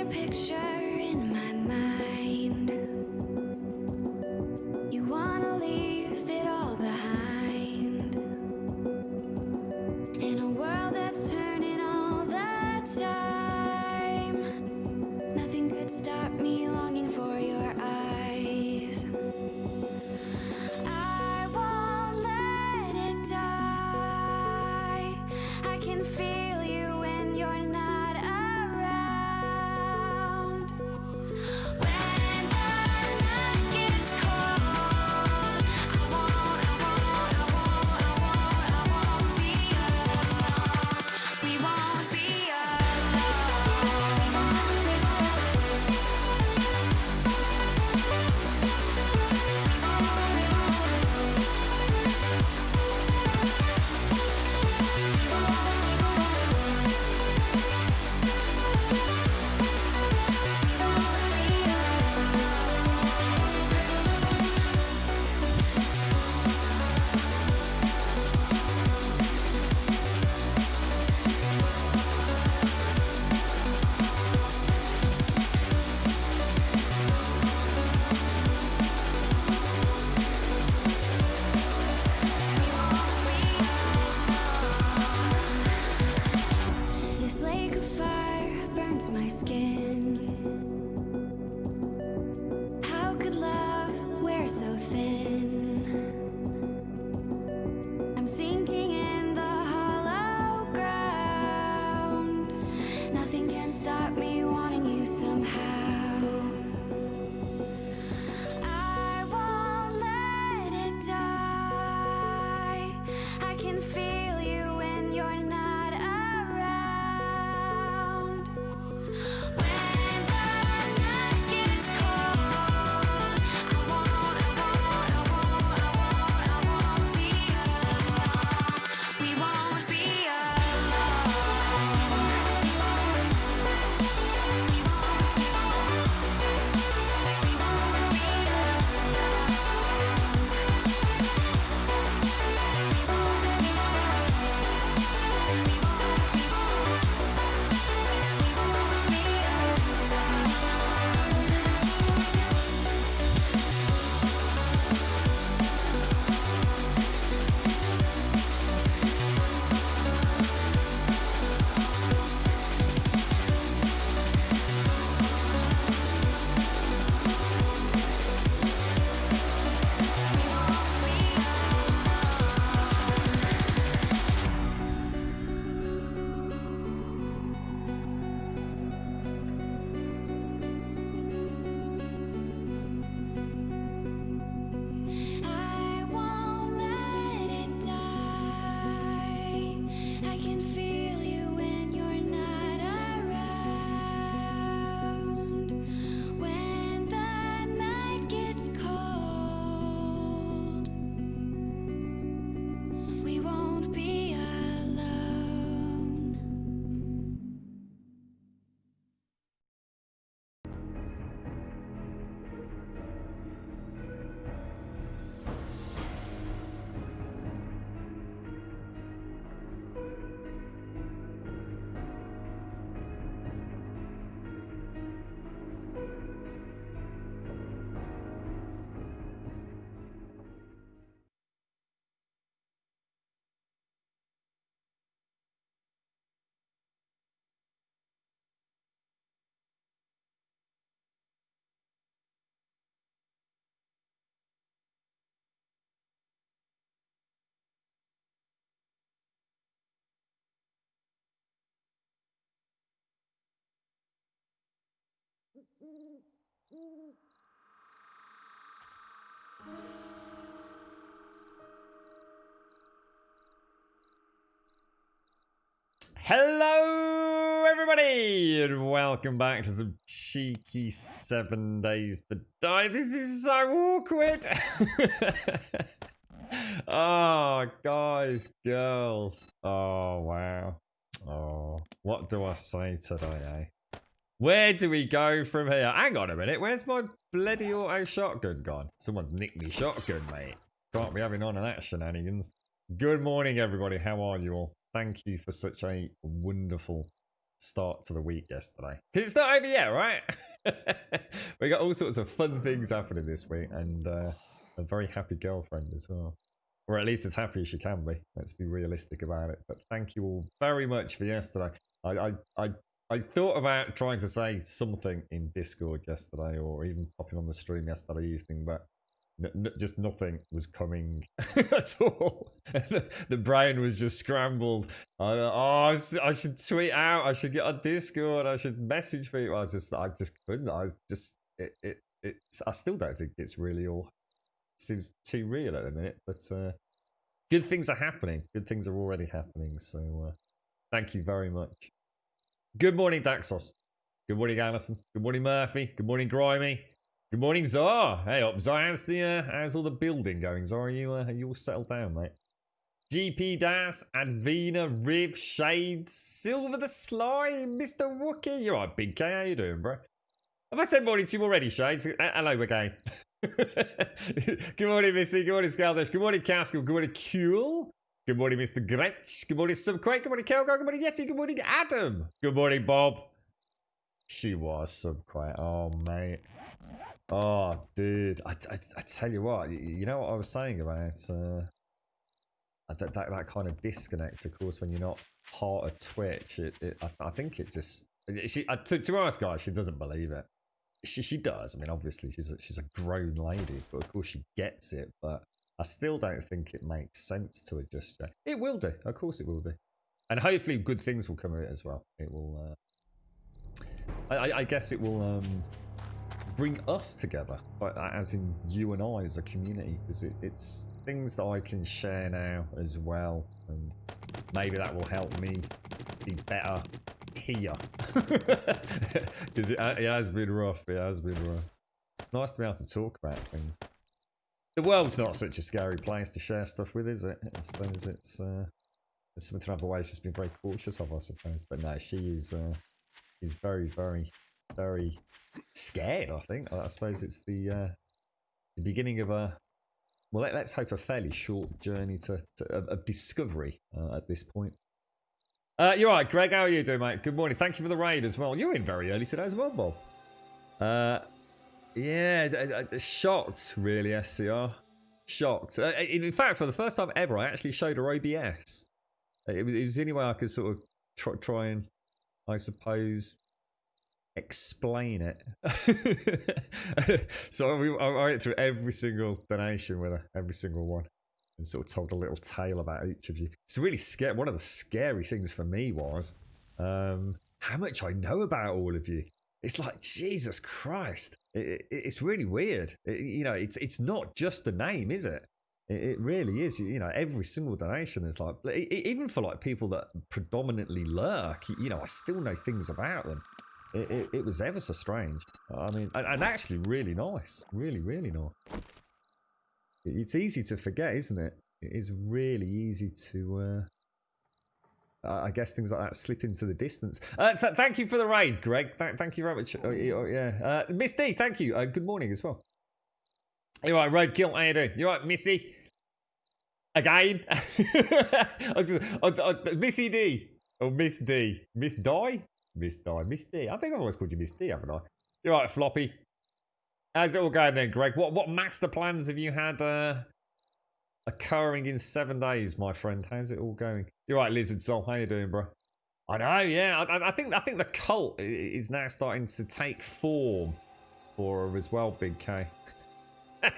picture in my mind. You wanna leave it all behind. In a world that's turning all the time, nothing could stop me longing for your eyes. I won't let it die. I can feel you when you're not around. When the night gets cold, I won't be alone. We won't be This lake of fire burns my skin. How could love wear so thin? I'm sinking in the hollow ground. Nothing can stop me wanting you somehow. I won't let it die. I can feel you when you're not around. When the night gets cold, I won't be alone. We won't be I won't let it die. I can feel you when you're not around. When the night gets cold, we won't be alone. Hello everybody and welcome back to some cheeky 7 Days to Die. This is so awkward. Oh guys, girls, oh wow, oh what do I say today, eh? Where do we go from here? Hang on a minute, where's my bloody auto shotgun gone? Someone's nicked me shotgun, mate. Can't be having none of that shenanigans. Good morning everybody, how are you all? Thank you for such a wonderful start to the week yesterday. Because it's not over yet, right? We got all sorts of fun things happening this week, and a very happy girlfriend as well. Or at least as happy as she can be. Let's be realistic about it. But thank you all very much for yesterday. I thought about trying to say something in Discord yesterday, or even popping on the stream yesterday evening, but just nothing was coming at all. The brain was just scrambled. I should tweet out. I should get on Discord. I should message people. I just couldn't. I still don't think it's really all seems too real at the minute. But good things are happening. Good things are already happening. So thank you very much. Good morning, Daxos. Good morning, Alison. Good morning, Murphy. Good morning, Grimy. Good morning, Zar. Hey up, Zar. How's all the building going, Zar? Are you all settled down, mate? GP Das, Advina, Riv, Shades, Silver the Slime, Mr. Wookie. You're right, Big K. How you doing, bro? Have I said morning to you already, Shades? Hello again. Good morning, Missy. Good morning, Scaldash. Good morning, Cascal. Good morning, Kuhl. Good morning, Mr. Gretch. Good morning, Subquake. Good morning, Kelgo. Good morning, Yessie. Good morning, Adam. Good morning, Bob. She was Subquake. Oh, mate. Oh, dude, I tell you what, you know what I was saying about that kind of disconnect, of course, when you're not part of Twitch. I think it just, to be honest, guys, she doesn't believe it. She does. I mean, obviously, she's a grown lady, but of course she gets it. But I still don't think it makes sense to her just yet. It will do, of course, it will do, and hopefully, good things will come of it as well. It will. I guess it will. Bring us together, but as in you and I as a community, because it's things that I can share now as well, and maybe that will help me be better here. Because it has been rough. It has been rough. It's nice to be able to talk about things. The world's not such a scary place to share stuff with, is it? I suppose it's something other ways just been very cautious of, I suppose. But no, she's very, very, very scared. I think. I suppose it's the beginning of a, well, let's hope a fairly short journey of discovery at this point. You're right, Greg. How are you doing, mate? Good morning. Thank you for the raid as well. You're in very early today as well, Bob. Yeah, shocked, really, SCR. Shocked. In fact, for the first time ever, I actually showed her OBS. It was the only way I could sort of try and, I suppose, explain it. So I went through every single donation with her, every single one, and sort of told a little tale about each of you. It's really scary. One of the scary things for me was how much I know about all of you. It's like, Jesus Christ. It's really weird. It's not just the name, is it? It really is. Every single donation is like, even for like people that predominantly lurk, I still know things about them. It was ever so strange. I mean, and actually really nice. Really, really nice. It's easy to forget, isn't it? It is really easy to, I guess things like that slip into the distance. Thank you for the raid, Greg. Thank you very much. Yeah. Miss D, thank you. Good morning as well. You're right, Roadkill. How you doing? You're right, Missy. Again. I was gonna, Missy D. Or Miss D. Miss Di? Miss Di. Miss D. I think I've always called you Miss D, haven't I? You're right, Floppy. How's it all going then, Greg? What master plans have you had occurring in 7 days, my friend? How's it all going? You're right, Lizard Soul. How you doing, bro? I know, yeah. I think the cult is now starting to take form for her as well, Big K. I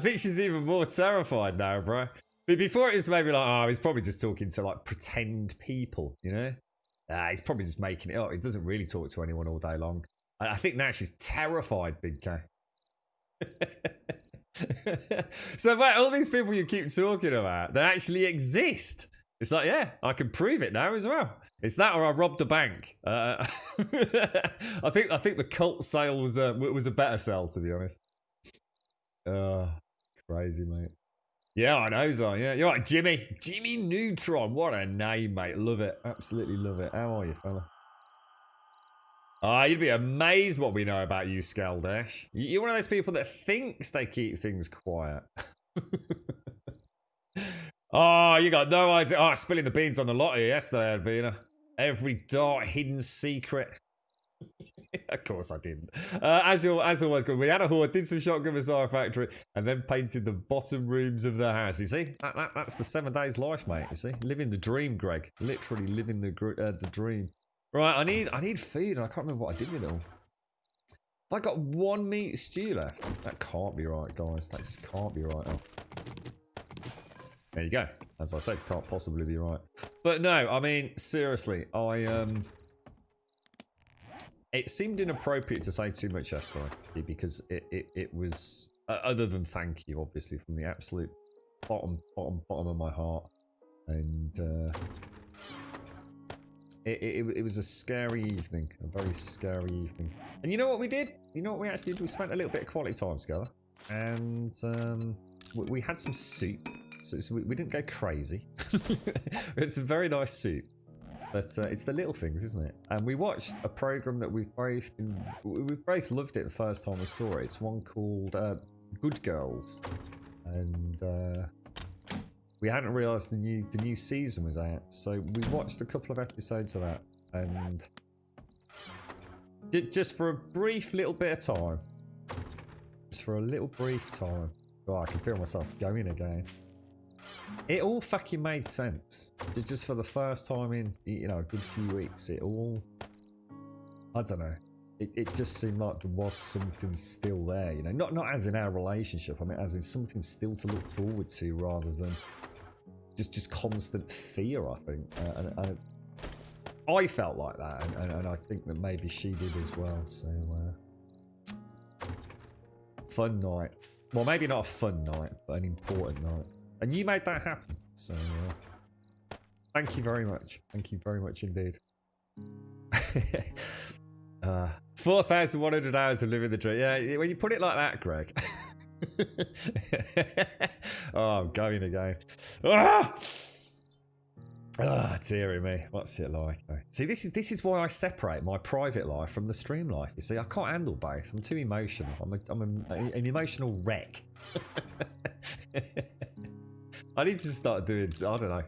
think she's even more terrified now, bro. But before it was maybe like, oh, he's probably just talking to like pretend people, he's probably just making it up. He doesn't really talk to anyone all day long. I think now she's terrified, Big K. So, mate, all these people you keep talking about, they actually exist. It's like, yeah, I can prove it now as well. It's that, or I robbed a bank. I think the cult sale was a better sell, to be honest. Crazy, mate. Yeah, I know, Zai. Yeah, you're right, Jimmy. Jimmy Neutron. What a name, mate. Love it. Absolutely love it. How are you, fella? You'd be amazed what we know about you, Scaldash. You're one of those people that thinks they keep things quiet. Oh, you got no idea. Oh, spilling the beans on the lottery yesterday, Advina. Every dark hidden secret. Of course I didn't. As always, we had a horde, did some shotgun missile factory, and then painted the bottom rooms of the house. You see, that's the 7 days life, mate. You see, living the dream, Greg. Literally living the dream. Right, I need food, and I can't remember what I did with it all. I got 1 meat stew left. That can't be right, guys. That just can't be right. Oh. There you go. As I said, can't possibly be right. But no, I mean, seriously, it seemed inappropriate to say too much yesterday because it was other than thank you, obviously, from the absolute bottom of my heart, and it was a scary evening, a very scary evening. And you know what we did? You know what we actually did? We spent a little bit of quality time together, and we had some soup. So we didn't go crazy. It's a very nice soup. But it's the little things, isn't it? And we watched a program that we both loved it the first time we saw it. It's one called Good Girls, and we hadn't realised the new season was out, so we watched a couple of episodes of that, and just for a brief little bit of time, oh, I can feel myself going again. It all fucking made sense. Just for the first time in, a good few weeks, it all, I don't know, it just seemed like there was something still there, not as in our relationship, I mean as in something still to look forward to rather than just constant fear, I think. And I felt like that, and I think that maybe she did as well, so fun night. Well, maybe not a fun night, but an important night. And you made that happen, so thank you very much. Thank you very much indeed. 4,100 hours of living the dream. Yeah, when you put it like that, Greg. Oh, I'm going again. Dearie me. What's it like? See, this is why I separate my private life from the stream life. You see, I can't handle both. I'm too emotional. I'm an emotional wreck. I need to start doing, I don't know,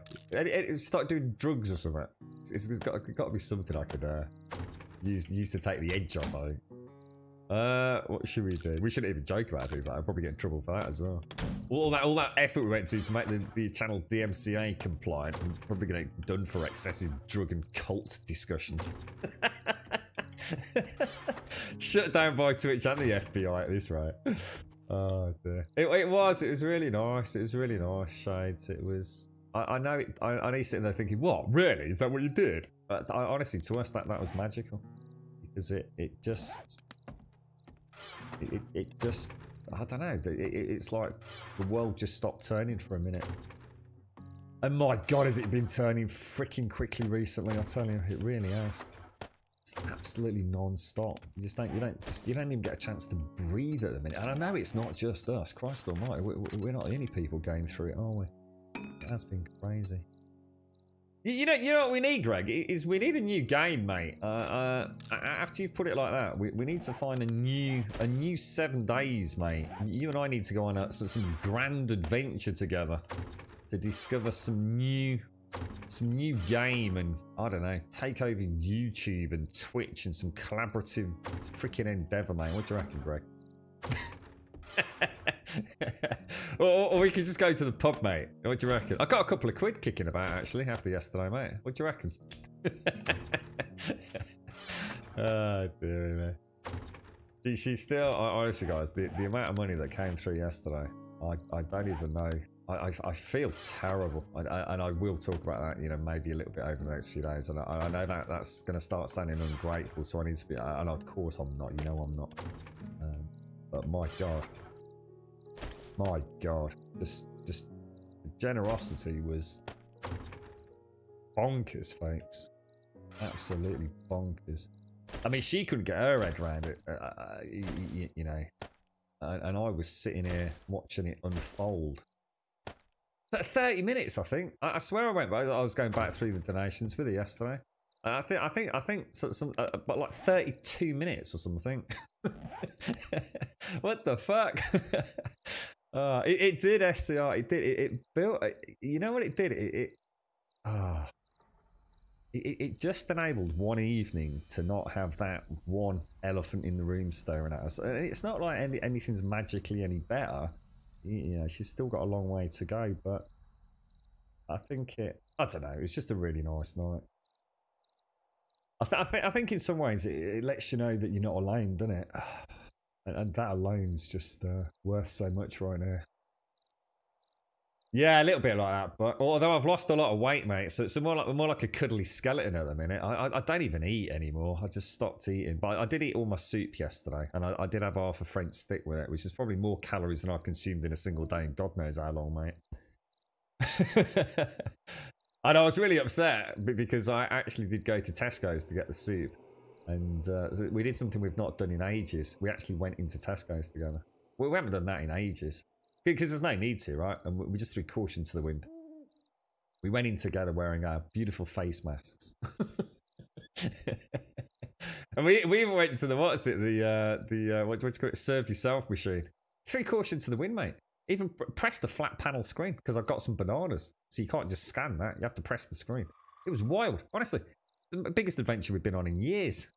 start doing drugs or something. It's got to be something I could use to take the edge off, I think. What should we do? We shouldn't even joke about things like that. I'll probably get in trouble for that as well. All that effort we went to make the channel DMCA compliant, I'm probably going to get done for excessive drug and cult discussion. Shut down by Twitch and the FBI at this rate. Oh dear. It was really nice. It was really nice, Shades. It was. I know it. I know you're sitting there thinking, what? Really? Is that what you did? But honestly, to us, that was magical, because it just. I don't know. It's like the world just stopped turning for a minute. And my God, has it been turning freaking quickly recently? I tell you, it really has. It's absolutely non-stop. You don't even get a chance to breathe at the minute. And I know it's not just us. Christ Almighty, we're not the only people going through it, are we? It has been crazy. You know what we need, Greg? Is we need a new game, mate. After you put it like that, we need to find a new 7 days, mate. You and I need to go on some grand adventure together to discover some new game, and I don't know, take over YouTube and Twitch and some collaborative freaking endeavor, mate. What do you reckon, Greg? or we could just go to the pub, mate. What do you reckon? I got a couple of quid kicking about actually after yesterday, mate. What do you reckon? Oh dear me. She's still, honestly guys, the amount of money that came through yesterday, I don't even know. I feel terrible, and I will talk about that, maybe a little bit over the next few days. And I know that's going to start sounding ungrateful, so I need to be. And of course I'm not. I'm not. But my God, just the generosity was bonkers, folks. Absolutely bonkers. I mean, she couldn't get her head around it, and I was sitting here watching it unfold. 30 minutes, I think. I swear I was going back through the donations with her yesterday. I think some but like 32 minutes or something. What the fuck? It did, SCR. It did. It built. You know what it did? It just enabled one evening to not have that one elephant in the room staring at us. And it's not like anything's magically any better. You know, she's still got a long way to go, but I think I don't know. It's just a really nice night. I think in some ways it lets you know that you're not alone, doesn't it? And that alone's just worth so much right now. Yeah, a little bit like that, but although I've lost a lot of weight, mate, so it's more like a cuddly skeleton at the minute. I don't even eat anymore. I just stopped eating, but I did eat all my soup yesterday, and I did have half a French stick with it, which is probably more calories than I've consumed in a single day in God knows how long, mate. And I was really upset because I actually did go to Tesco's to get the soup, and so we did something we've not done in ages. We actually went into Tesco's together. We haven't done that in ages. Because there's no need to, right? And we just threw caution to the wind. We went in together wearing our beautiful face masks. And we even went to the, what do you call it, serve yourself machine. Threw caution to the wind, mate. Even pressed the flat panel screen because I've got some bananas. So you can't just scan that. You have to press the screen. It was wild. Honestly, the biggest adventure we've been on in years.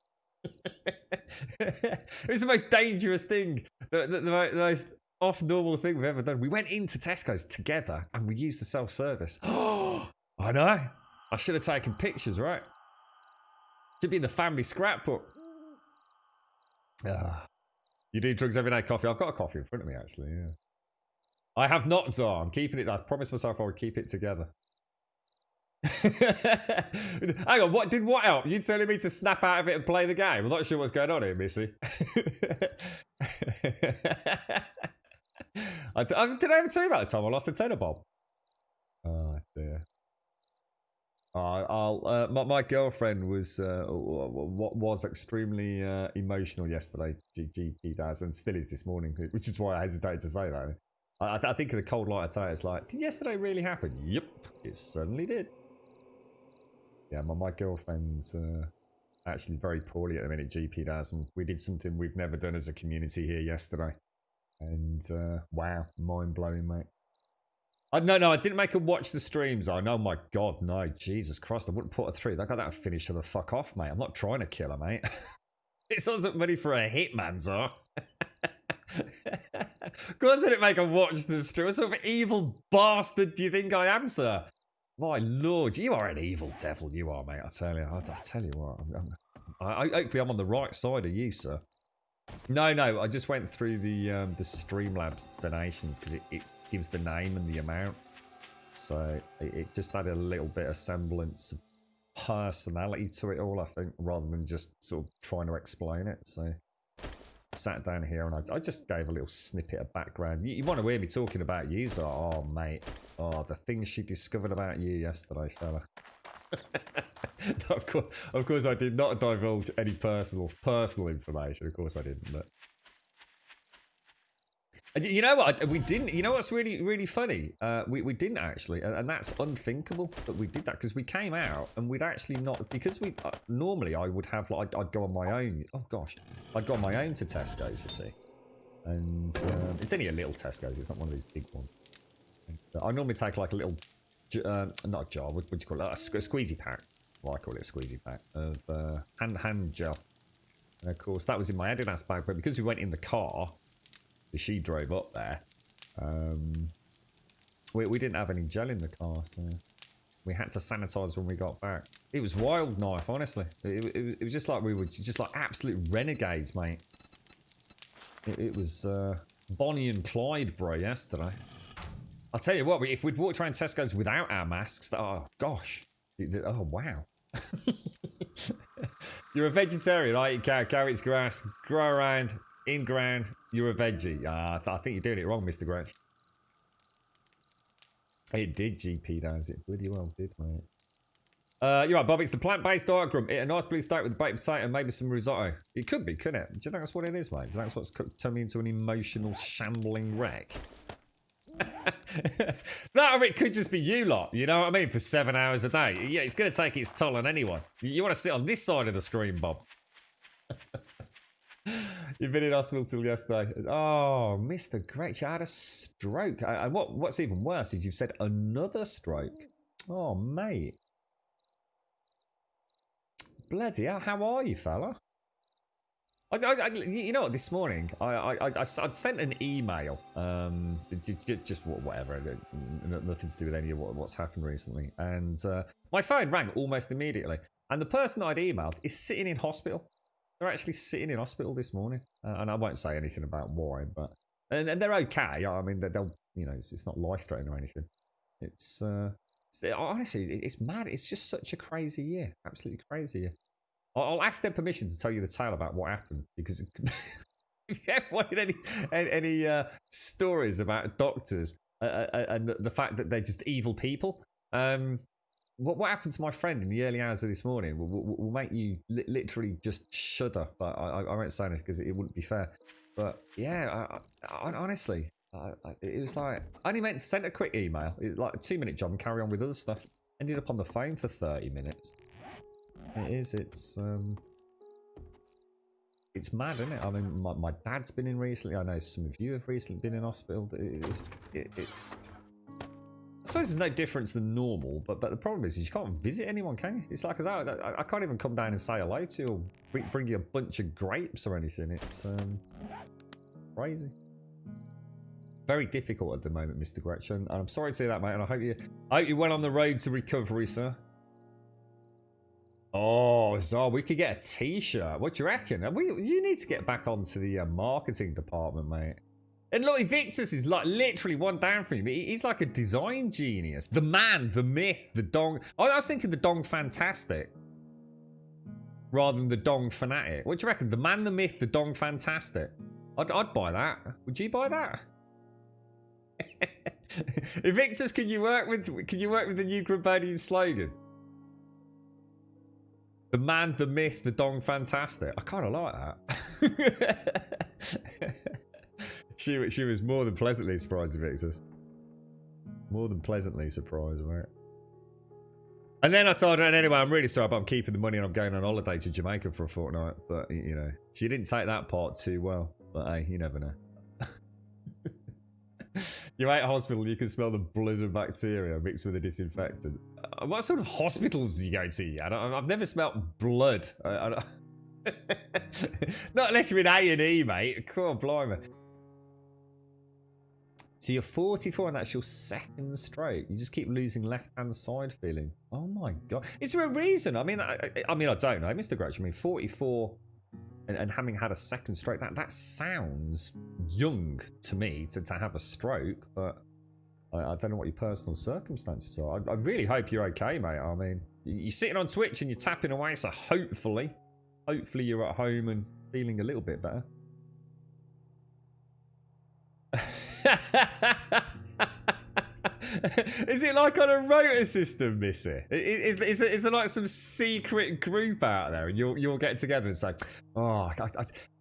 It was the most dangerous thing. The most off-normal thing we've ever done. We went into Tesco's together and we used the self-service. Oh, I know. I should have taken pictures, right? Should be in the family scrapbook. You do drugs every night, coffee. I've got a coffee in front of me, actually, yeah. I have not, Zar. I'm keeping it. I promised myself I would keep it together. Hang on, what help? You telling me to snap out of it and play the game? I'm not sure what's going on here, Missy. Did I ever tell you about the time I lost a tenner bob? Oh dear. My girlfriend was extremely emotional yesterday. GP does, and still is this morning, which is why I hesitated to say that. I think of the cold light of day. It's like, did yesterday really happen? Yep, it certainly did. Yeah, my girlfriend's actually very poorly at the minute. GP does, and we did something we've never done as a community here yesterday. And wow, mind blowing, mate. No, I didn't make her watch the streams. Oh no, my God, no, Jesus Christ, I wouldn't put her through. That got finish her the fuck off, mate. I'm not trying to kill her, mate. It's wasn't money for a hitman, sir. Of course, I didn't make her watch the stream. What sort of evil bastard do you think I am, sir? My Lord, you are an evil devil. You are, mate. I tell you. I tell you what. Hopefully, I'm on the right side of you, sir. No, I just went through the Streamlabs donations because it gives the name and the amount, so it just had a little bit of semblance of personality to it all, I think, rather than just sort of trying to explain it. So I sat down here and I just gave a little snippet of background. You want to hear me talking about you, so oh mate, the things she discovered about you yesterday, fella. Of course, I did not divulge any personal information. Of course, I didn't. But you know what? We didn't. You know what's really funny? We didn't actually, and that's unthinkable that we did that because we came out and we'd actually not, because we normally I would have like I'd go on my own. Oh gosh, I'd go on my own to Tesco's, you see, and it's only a little Tesco's. It's not one of these big ones. I normally take like a little. Not a jar, what do you call it? A squeezy pack. Well, I call it a squeezy pack of hand gel. And of course, that was in my Adidas bag, but because we went in the car, she drove up there, we didn't have any gel in the car, so we had to sanitize when we got back. It was wild, Knife, honestly. It was just like we were just like absolute renegades, mate. It was Bonnie and Clyde, bro, yesterday. I'll tell you what, if we'd walked around Tesco's without our masks, oh gosh. Oh wow. You're a vegetarian, right? You carrots, grass, grow around, in ground, you're a veggie. I think you're doing it wrong, Mr. Gretsch. It did, GP does. It bloody well did, mate. You're right, Bob. It's the plant-based diet grump. Eat a nice blue steak with a baked potato and maybe some risotto. It could be, couldn't it? Do you think that's what it is, mate? Do you think that's what's turned me into an emotional, shambling wreck? That of it could just be you lot, you know what I mean, for 7 hours a day. Yeah, it's going to take its toll on anyone. You want to sit on this side of the screen, Bob. You've been in hospital till yesterday. Oh, Mr. Gretsch, you had a stroke. And what's even worse is you've said another stroke. Oh, mate. Bloody hell, how are you, fella? You know what? This morning, I'd sent an email. Just whatever. Nothing to do with any of what's happened recently. And my phone rang almost immediately. And the person I'd emailed is sitting in hospital. They're actually sitting in hospital this morning. And I won't say anything about why, but and they're okay. I mean, they'll you know, it's not life threatening or anything. It's honestly, it's mad. It's just such a crazy year. Absolutely crazy year. I'll ask their permission to tell you the tale about what happened, because if you ever wanted any stories about doctors and the fact that they're just evil people, what happened to my friend in the early hours of this morning will make you literally just shudder. But I won't say this because it wouldn't be fair. But yeah, honestly, it was like I only meant to send a quick email. It was like a 2-minute job and carry on with other stuff. Ended up on the phone for 30 minutes. It is. It's mad, isn't it? I mean, my dad's been in recently. I know some of you have recently been in hospital. It's. I suppose there's no difference than normal, but the problem is you can't visit anyone, can you? It's like I can't even come down and say hello to you or bring you a bunch of grapes or anything. It's crazy. Very difficult at the moment, Mr. Gretchen. And I'm sorry to hear that, mate. And I hope you went on the road to recovery, sir. Oh, Zar, we could get a t-shirt. What do you reckon? You need to get back onto the marketing department, mate. And look, Victus is like literally one down from him. He's like a design genius. The man, the myth, the dong. I was thinking the dong fantastic rather than the dong fanatic. What do you reckon? The man, the myth, the dong fantastic. I'd buy that. Would you buy that? Victus, can you work with the new Grabonian slogan? The man, the myth, the dong fantastic. I kind of like that. She was more than pleasantly surprised, Victus. More than pleasantly surprised, mate. And then I told her, and anyway, I'm really sorry, but I'm keeping the money and I'm going on holiday to Jamaica for a fortnight. But, you know, she didn't take that part too well. But, hey, you never know. You're at hospital, you can smell the blood and bacteria mixed with a disinfectant. What sort of hospitals do you go to? I've never smelt blood. Not unless you're in A&E, mate. Come on, blimey. So you're 44 and that's your second stroke. You just keep losing left-hand side feeling. Oh my God. Is there a reason? I mean, I don't know, Mr. Gretsch. I mean, 44 and having had a second stroke, that sounds young to me to have a stroke, but I don't know what your personal circumstances are. I really hope you're okay, mate. I mean, you're sitting on Twitch and you're tapping away, so hopefully you're at home and feeling a little bit better. Is it like on a rotor system, Missy? Is there like some secret group out there and you'll get together and say, oh,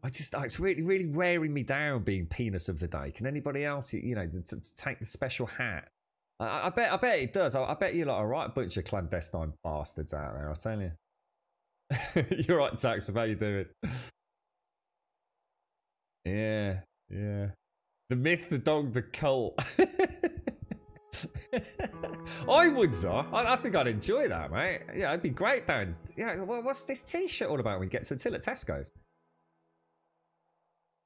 I just, it's really wearing me down being penis of the day. Can anybody else, you know, to take the special hat? I bet it does. I bet you're like a right bunch of clandestine bastards out there, I'll tell you. You're right, Tax, how you doing? Yeah. The myth, the dog, the cult. I would, sir. I think I'd enjoy that, mate. Yeah, it'd be great, Dan. Yeah, well, what's this t-shirt all about when we get to the till at Tesco's?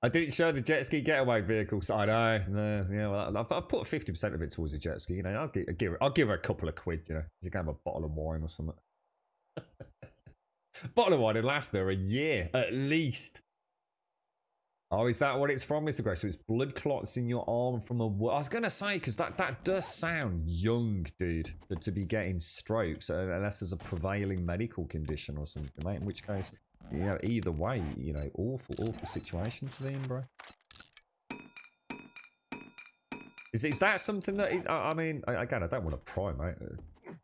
I didn't show the jet ski getaway vehicle, so I know. No, yeah, well, I've put 50% of it towards the jet ski. You know, I'll give her a couple of quid. You know, you can have a bottle of wine or something. Bottle of wine would last her a year at least. Oh, is that what it's from, Mr. Gray? So it's blood clots in your arm from a... I was going to say, because that does sound young, dude, to be getting strokes, unless there's a prevailing medical condition or something, mate, in which case, you know, either way, you know, awful situation to be in, bro. Is that something that... I mean, again, I don't want to pry, mate.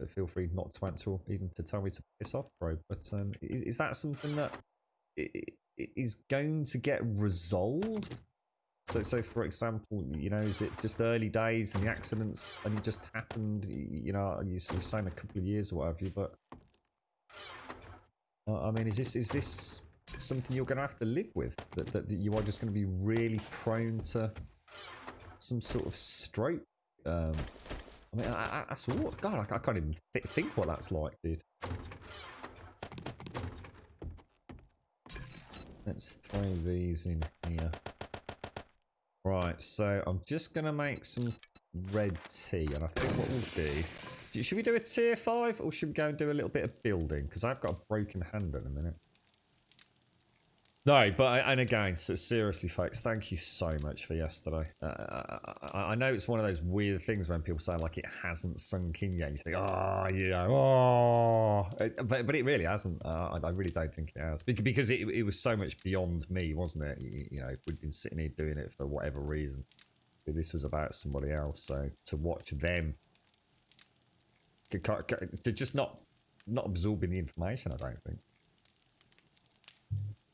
Feel free not to answer or even to tell me to piss off, bro. But is that something that... is going to get resolved? So for example, you know, is it just early days and the accidents only just happened, you know, you're saying a couple of years or what have you, but I mean, is this something you're going to have to live with. That you are just going to be really prone to some sort of stroke. I mean, that's what. God, I can't even think what that's like, dude. Let's throw these in here. Right, so I'm just going to make some red tea, and I think what we'll do... Should we do a tier 5, or should we go and do a little bit of building? Because I've got a broken hand in a minute. No, but, and again, so seriously, folks, thank you so much for yesterday. I know it's one of those weird things when people say, like, it hasn't sunk in yet. You think, oh, you know, oh. But it really hasn't. I really don't think it has. Because it was so much beyond me, wasn't it? You know, we'd been sitting here doing it for whatever reason. This was about somebody else. So to watch them, to just not absorbing the information, I don't think.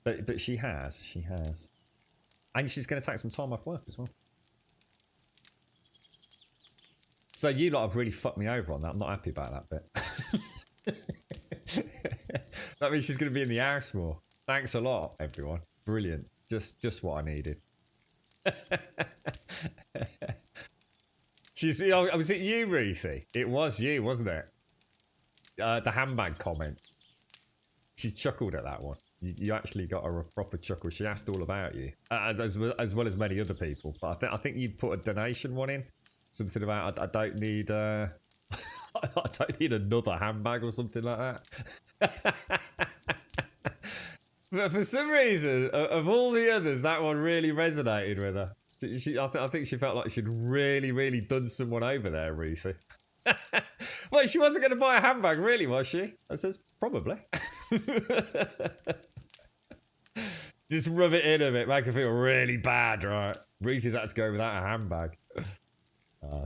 But she has. And she's going to take some time off work as well. So you lot have really fucked me over on that. I'm not happy about that bit. That means she's going to be in the house more. Thanks a lot, everyone. Brilliant. Just what I needed. Was it you, Ruthie? It was you, wasn't it? The handbag comment. She chuckled at that one. You actually got a proper chuckle. She asked all about you, as well as many other people. But I think you put a donation one in, something about I don't need I don't need another handbag or something like that. But for some reason, of all the others, that one really resonated with her. I think she felt like she'd really done someone over there, Ruthie. Well, she wasn't going to buy a handbag, really, was she? I says, probably. Just rub it in a bit, make her feel really bad, right? Ruthie's had to go without a handbag.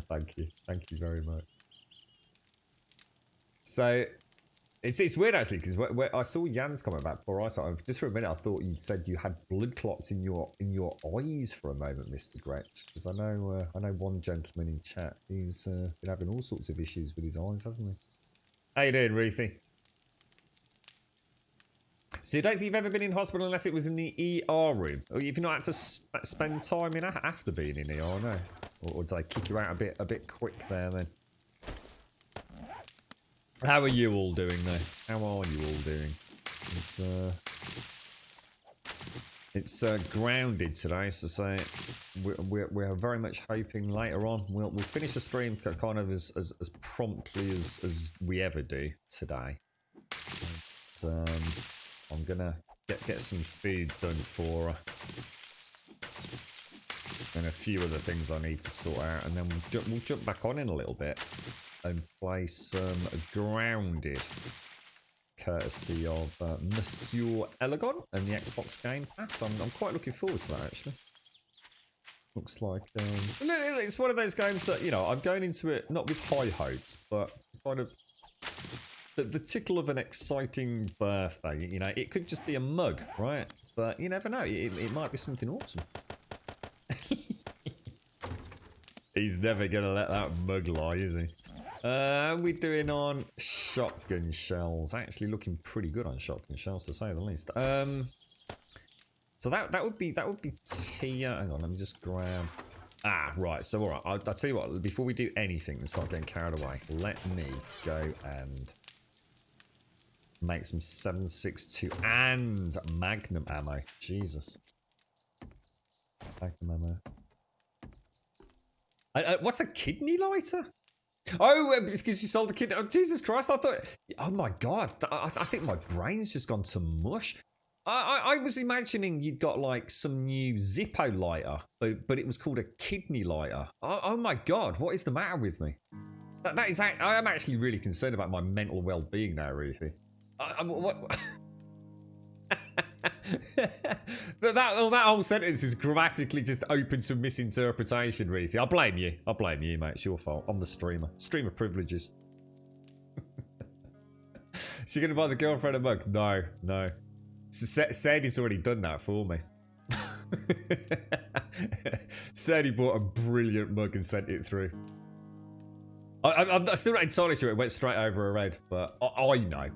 Thank you very much. So, it's weird actually, because I saw Jan's comment about poor eyesight. Just for a minute, I thought you'd said you had blood clots in your eyes for a moment, Mr. Gretch. Because I know one gentleman in chat. He's been having all sorts of issues with his eyes, hasn't he? How you doing, Ruthie? So you don't think you've ever been in hospital unless it was in the ER room? Or you've not had to spend time in after being in ER, no? Or did I kick you out a bit quick there then? How are you all doing though? How are you all doing? It's grounded today, so say we're very much hoping later on we'll finish the stream kind of as promptly as we ever do today. But, I'm gonna get some food done for her, and a few other things I need to sort out, and then we'll jump back on in a little bit and play some Grounded, courtesy of Monsieur Elegon and the Xbox Game Pass. I'm quite looking forward to that actually. Looks like it's one of those games that, you know, I'm going into it not with high hopes, but kind of the tickle of an exciting birthday. You know, it could just be a mug, right? But you never know. It might be something awesome. He's never gonna let that mug lie, is he? We're doing on shotgun shells. Actually, looking pretty good on shotgun shells, to say the least. So that would be Tia. Hang on, let me just grab. Right. So all right, I'll tell you what. Before we do anything and start getting carried away, let me go and make some 7.62 and Magnum ammo. Jesus. Magnum ammo. What's a kidney lighter? Oh, it's because you sold the kidney. Oh, Jesus Christ. I thought... Oh, my God. I think my brain's just gone to mush. I was imagining you'd got, like, some new Zippo lighter, but it was called a kidney lighter. Oh, my God. What is the matter with me? I am actually really concerned about my mental well-being now, Ruthie. What? that whole sentence is grammatically just open to misinterpretation, Ruthie. I blame you, mate. It's your fault. I'm the streamer. Streamer privileges. So you're gonna buy the girlfriend a mug? No. Sadie's already done that for me. Sadie bought a brilliant mug and sent it through. I'm still not entirely sure it went straight over her head, but I know.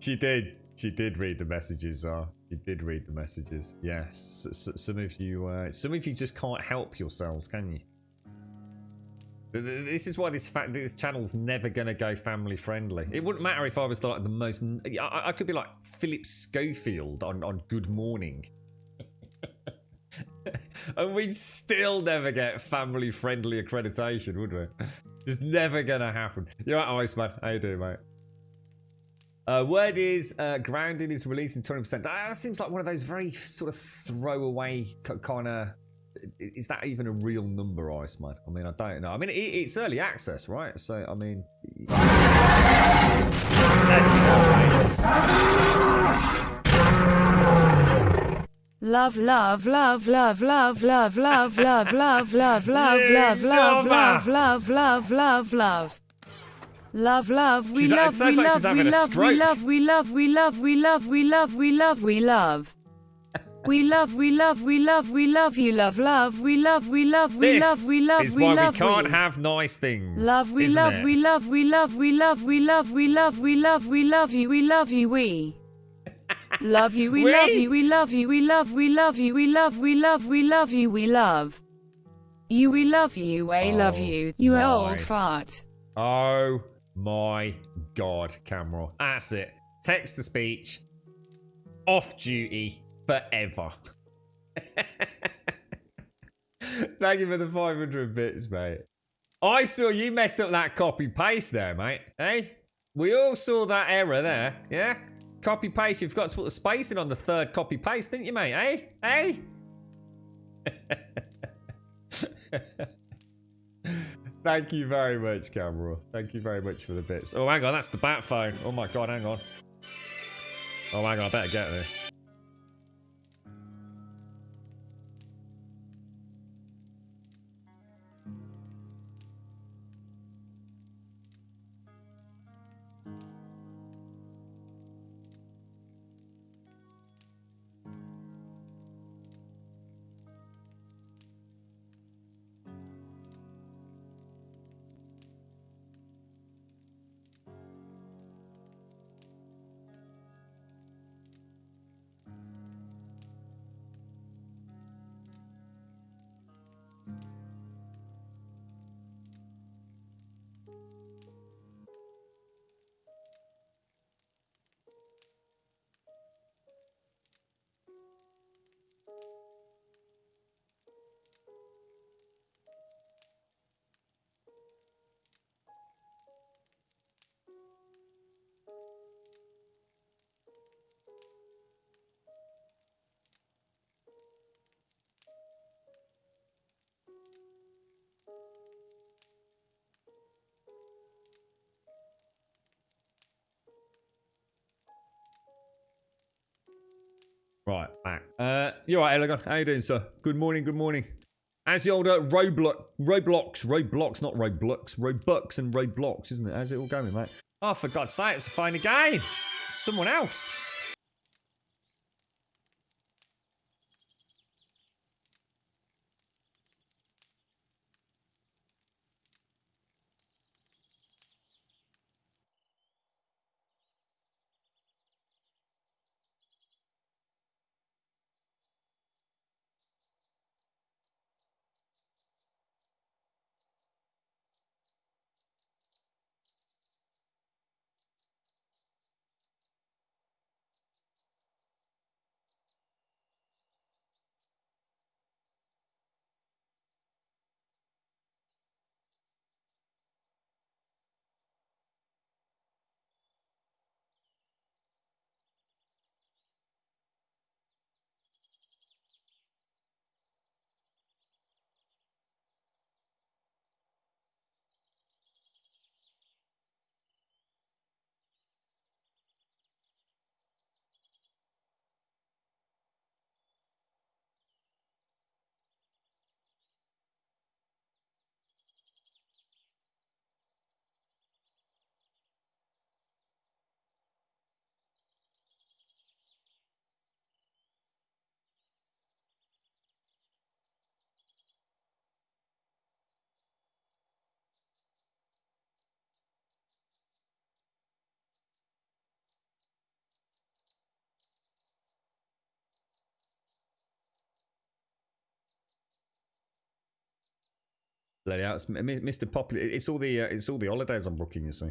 She did. She did read the messages. She did read the messages. Yes. Some of you just can't help yourselves, can you? This is why this channel's never gonna go family friendly. It wouldn't matter if I was like the most. I could be like Philip Schofield on Good Morning, and we'd still never get family friendly accreditation, would we? Just never gonna happen. You're right, Iceman. How you doing, mate? Word is grounded is releasing 20%. That seems like one of those very sort of throwaway kind of. Is that even a real number, Iceman? I mean, I don't know. I mean, it's early access, right? So, I mean. Love, love, love, love, love, love, love, love, love, love, love, love, love, love, love, love, love, love. Love, love, we love, we love, we love, we love, we love, we love, we love, we love, we love, we love. We love, we love, we love, we love you, love, love, we love, we love, we love, we love, we love. This is why we can't have nice things. Love, we love, we love, we love, we love, we love, we love, we love, we love you, we love you, we. Love you, we love you, we love you, we love, we love you, we love, we love, we love you, we love. You, we love you, I love you, you old fart. Oh my god, Camera. That's it. Text to speech. Off duty. Forever. Thank you for the 500 bits, mate. I saw you messed up that copy paste there, mate. Hey? We all saw that error there, yeah? Copy paste, you've got to put the spacing on the third copy paste, didn't you, mate? Hey? Hey? Thank you very much, Camera. Thank you very much for the bits. Oh, hang on, that's the bat phone. Oh my god, hang on. Oh, hang on, I better get this. Right, back. You're right, Elegant. How you doing, sir? Good morning, good morning. As the older Roblox, not Roblox, Robux and Roblox, isn't it? How's it all going, mate? Oh, for God's sake, it's a fine game. Someone else. Bloody hell, it's Mr. Popular. It's all the holidays I'm booking, you see.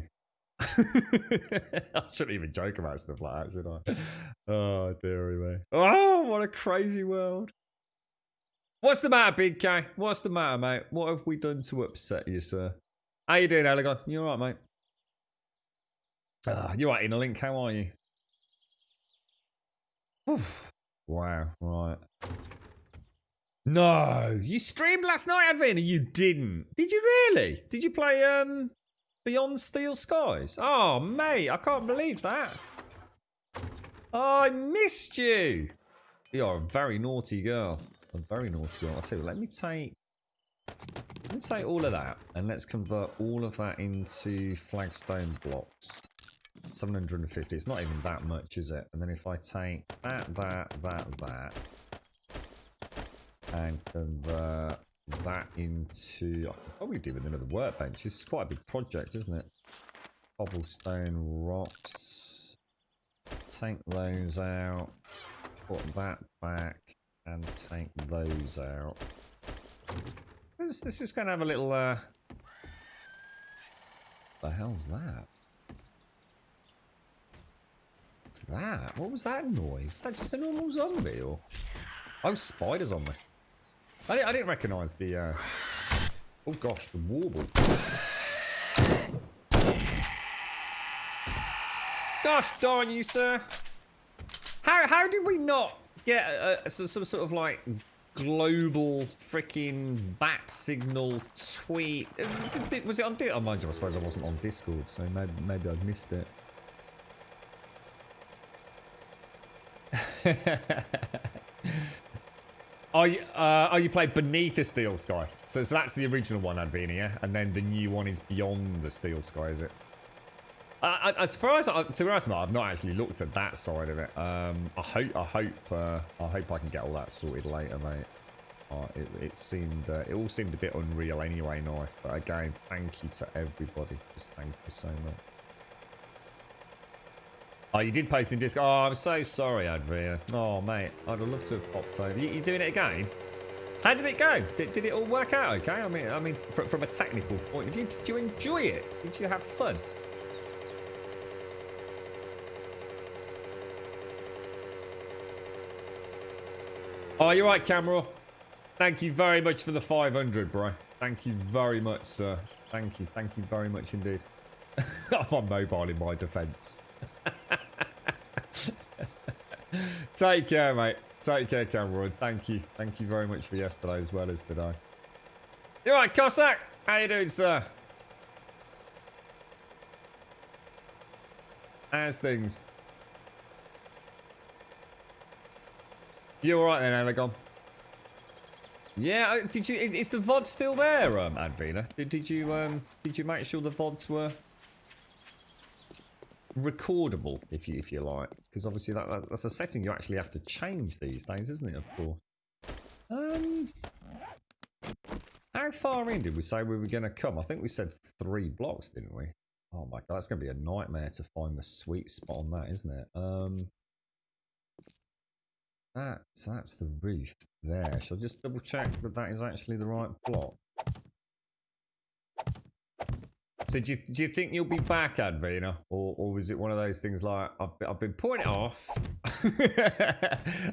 I shouldn't even joke about stuff like that, should I? Oh, dearie me. Oh, what a crazy world. What's the matter, Big K? What's the matter, mate? What have we done to upset you, sir? How you doing, Elegon? You alright, mate? You're right, Interlink. How are you? Wow, right. No, you streamed last night, Advina. You didn't. Did you really? Did you play Beyond Steel Skies? Oh, mate, I can't believe that. Oh, I missed you. You're a very naughty girl. A very naughty girl. I see. Let me take all of that and let's convert all of that into flagstone blocks. 750. It's not even that much, is it? And then if I take that, and convert that into, I could probably do with another workbench. This is quite a big project, isn't it? Cobblestone rocks. Take those out. Put that back and take those out. This is going to have a little. The hell's that? What's that? What was that noise? Is that just a normal zombie or? Oh, spiders on me. I didn't recognise the. Oh gosh, the warble. Gosh darn you, sir! How did we not get some sort of like global freaking bat signal tweet? Was it on? Oh, mind you, I suppose I wasn't on Discord, so maybe I missed it. You played Beneath the Steel Sky. So that's the original one, Advina, yeah? And then the new one is Beyond the Steel Sky, is it? As far as to be honest, I've not actually looked at that side of it. I hope I can get all that sorted later, mate. It all seemed a bit unreal anyway, now. But again, thank you to everybody. Just thank you so much. Oh, you did post in Discord. Oh, I'm so sorry, Adria. Oh, mate, I'd have loved to have popped over. You doing it again? How did it go? Did it all work out okay? I mean, from a technical point of view, did you enjoy it? Did you have fun? Oh, you're right, Camera. Thank you very much for the 500, bro. Thank you very much, sir. Thank you very much indeed. I'm on mobile in my defence. Take care, mate. Take care, Cameron. Thank you very much for yesterday as well as today. You alright, Cossack? How you doing, sir? How's things? You alright then, Elegon? Yeah, did you? Is the VOD still there, Advina? Did you make sure the VODs were recordable, if you like? Because obviously that's a setting you actually have to change these days, isn't it? Of course. How far in did we say we were going to come? I think we said 3 blocks, didn't we? Oh my god, that's going to be a nightmare to find the sweet spot on that, isn't it? That's the roof there. Shall I just double check that is actually the right block? So do you think you'll be back, Advina? Or was it one of those things like, I've been putting it off,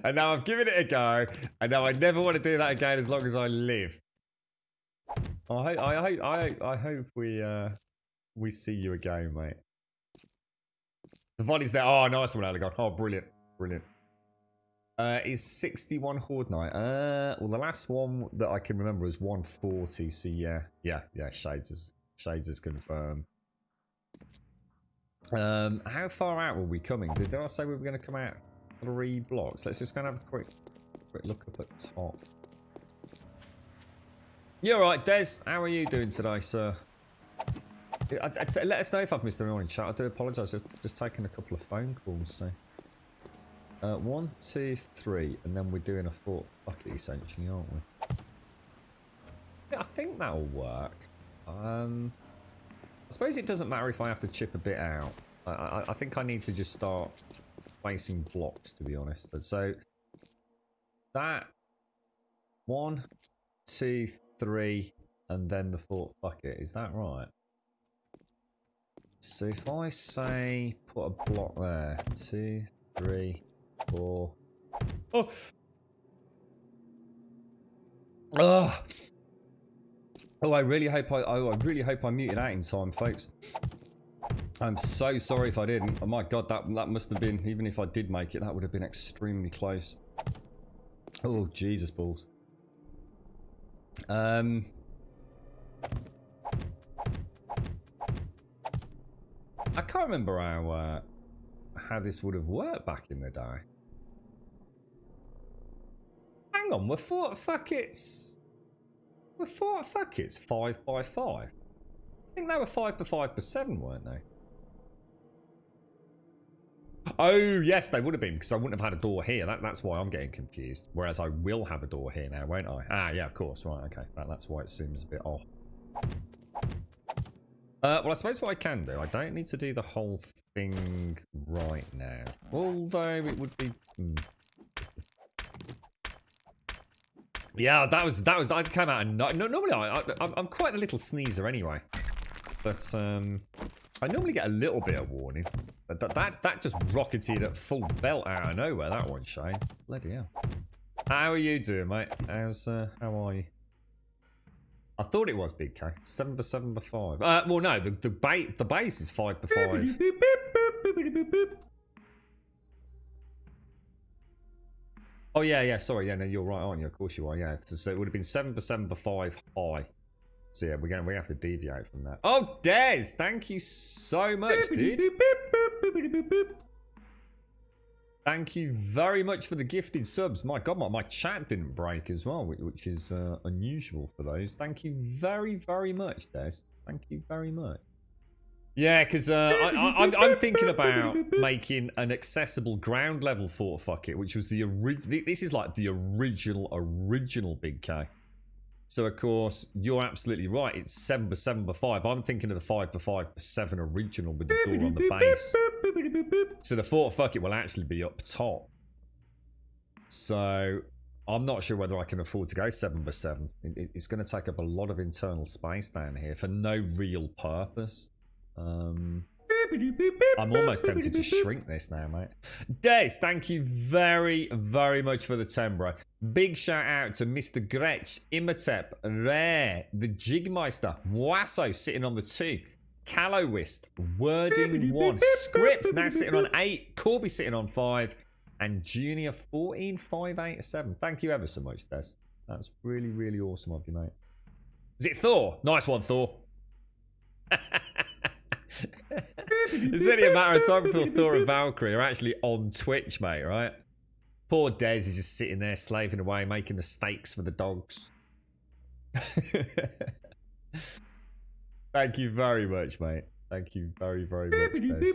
and now I've given it a go, and now I never want to do that again as long as I live? I hope we see you again, mate. The volley's there. Oh, nice one, Allegon. Oh, brilliant. Is 61 Horde Night? Well, the last one that I can remember was 140. So yeah. Shades is confirmed. How far out were we coming? Did I say we were going to come out 3 blocks? Let's just go and have a quick look up at top. You're right, Des. How are you doing today, sir? Let us know if I've missed anyone in chat. I do apologise. Just taking a couple of phone calls. So 1, 2, 3, and then we're doing a 4th bucket essentially, aren't we? Yeah, I think that'll work. I suppose it doesn't matter if I have to chip a bit out. I think I need to just start placing blocks, to be honest. So that 1, 2, 3, and then the fort bucket. Is that right? So if I say put a block there, 2, 3, 4. Oh. Oh. Oh, I really hope I muted out in time, folks. I'm so sorry if I didn't. Oh my god, that must have been, even if I did make it, that would have been extremely close. Oh, Jesus balls. I can't remember how this would have worked back in the day. Hang on, were fort fuckets 5 by 5? I think they were 5 by 5 per 7, weren't they? Oh, yes, they would have been, because I wouldn't have had a door here. That's why I'm getting confused. Whereas I will have a door here now, won't I? Ah, yeah, of course. Right, okay. That's why it seems a bit off. Well, I suppose what I can do, I don't need to do the whole thing right now. Although it would be... Yeah, that came out of normally I'm quite a little sneezer anyway. But, I normally get a little bit of warning. But that just rocketed at full belt out of nowhere, that one, Shane. Bloody hell. How are you doing, mate? How are you? I thought it was Big K. 7 by 7 by 5. Well, no, the base is 5 by 5. Oh, yeah, sorry. Yeah, no, you're right, aren't you? Of course you are, yeah. So it would have been 7 by 7 by 5 high. So yeah, we have to deviate from that. Oh, Des! Thank you so much, dude. Thank you very much for the gifted subs. My god, my chat didn't break as well, which is unusual for those. Thank you very, very much, Des. Thank you very much. Yeah, because I'm thinking about making an accessible ground level Fort Fuck-It, which was the original. This is like the original Big K. So of course you're absolutely right. It's 7 by 7 by 5. I'm thinking of the 5 by 5 by 7 original with the door on the base. So the Fort Fuck-It will actually be up top. So I'm not sure whether I can afford to go 7 by 7. It's going to take up a lot of internal space down here for no real purpose. I'm almost tempted to shrink this now, mate. Des, thank you very, very much for the 10, bro. Big shout out to Mr. Gretsch, Imhotep, Rare, the Jigmeister, Wasso sitting on the 2, Callowist, Wording 1, Scripts now sitting on 8, Corby sitting on 5, and Junior 14587. Thank you ever so much, Des. That's really, really awesome of you, mate. Is it Thor? Nice one, Thor. It's only a matter of time before Thor and Valkyrie are actually on Twitch, mate, right? Poor Des is just sitting there slaving away, making the steaks for the dogs. Thank you very much, mate. Thank you very, very much, Des.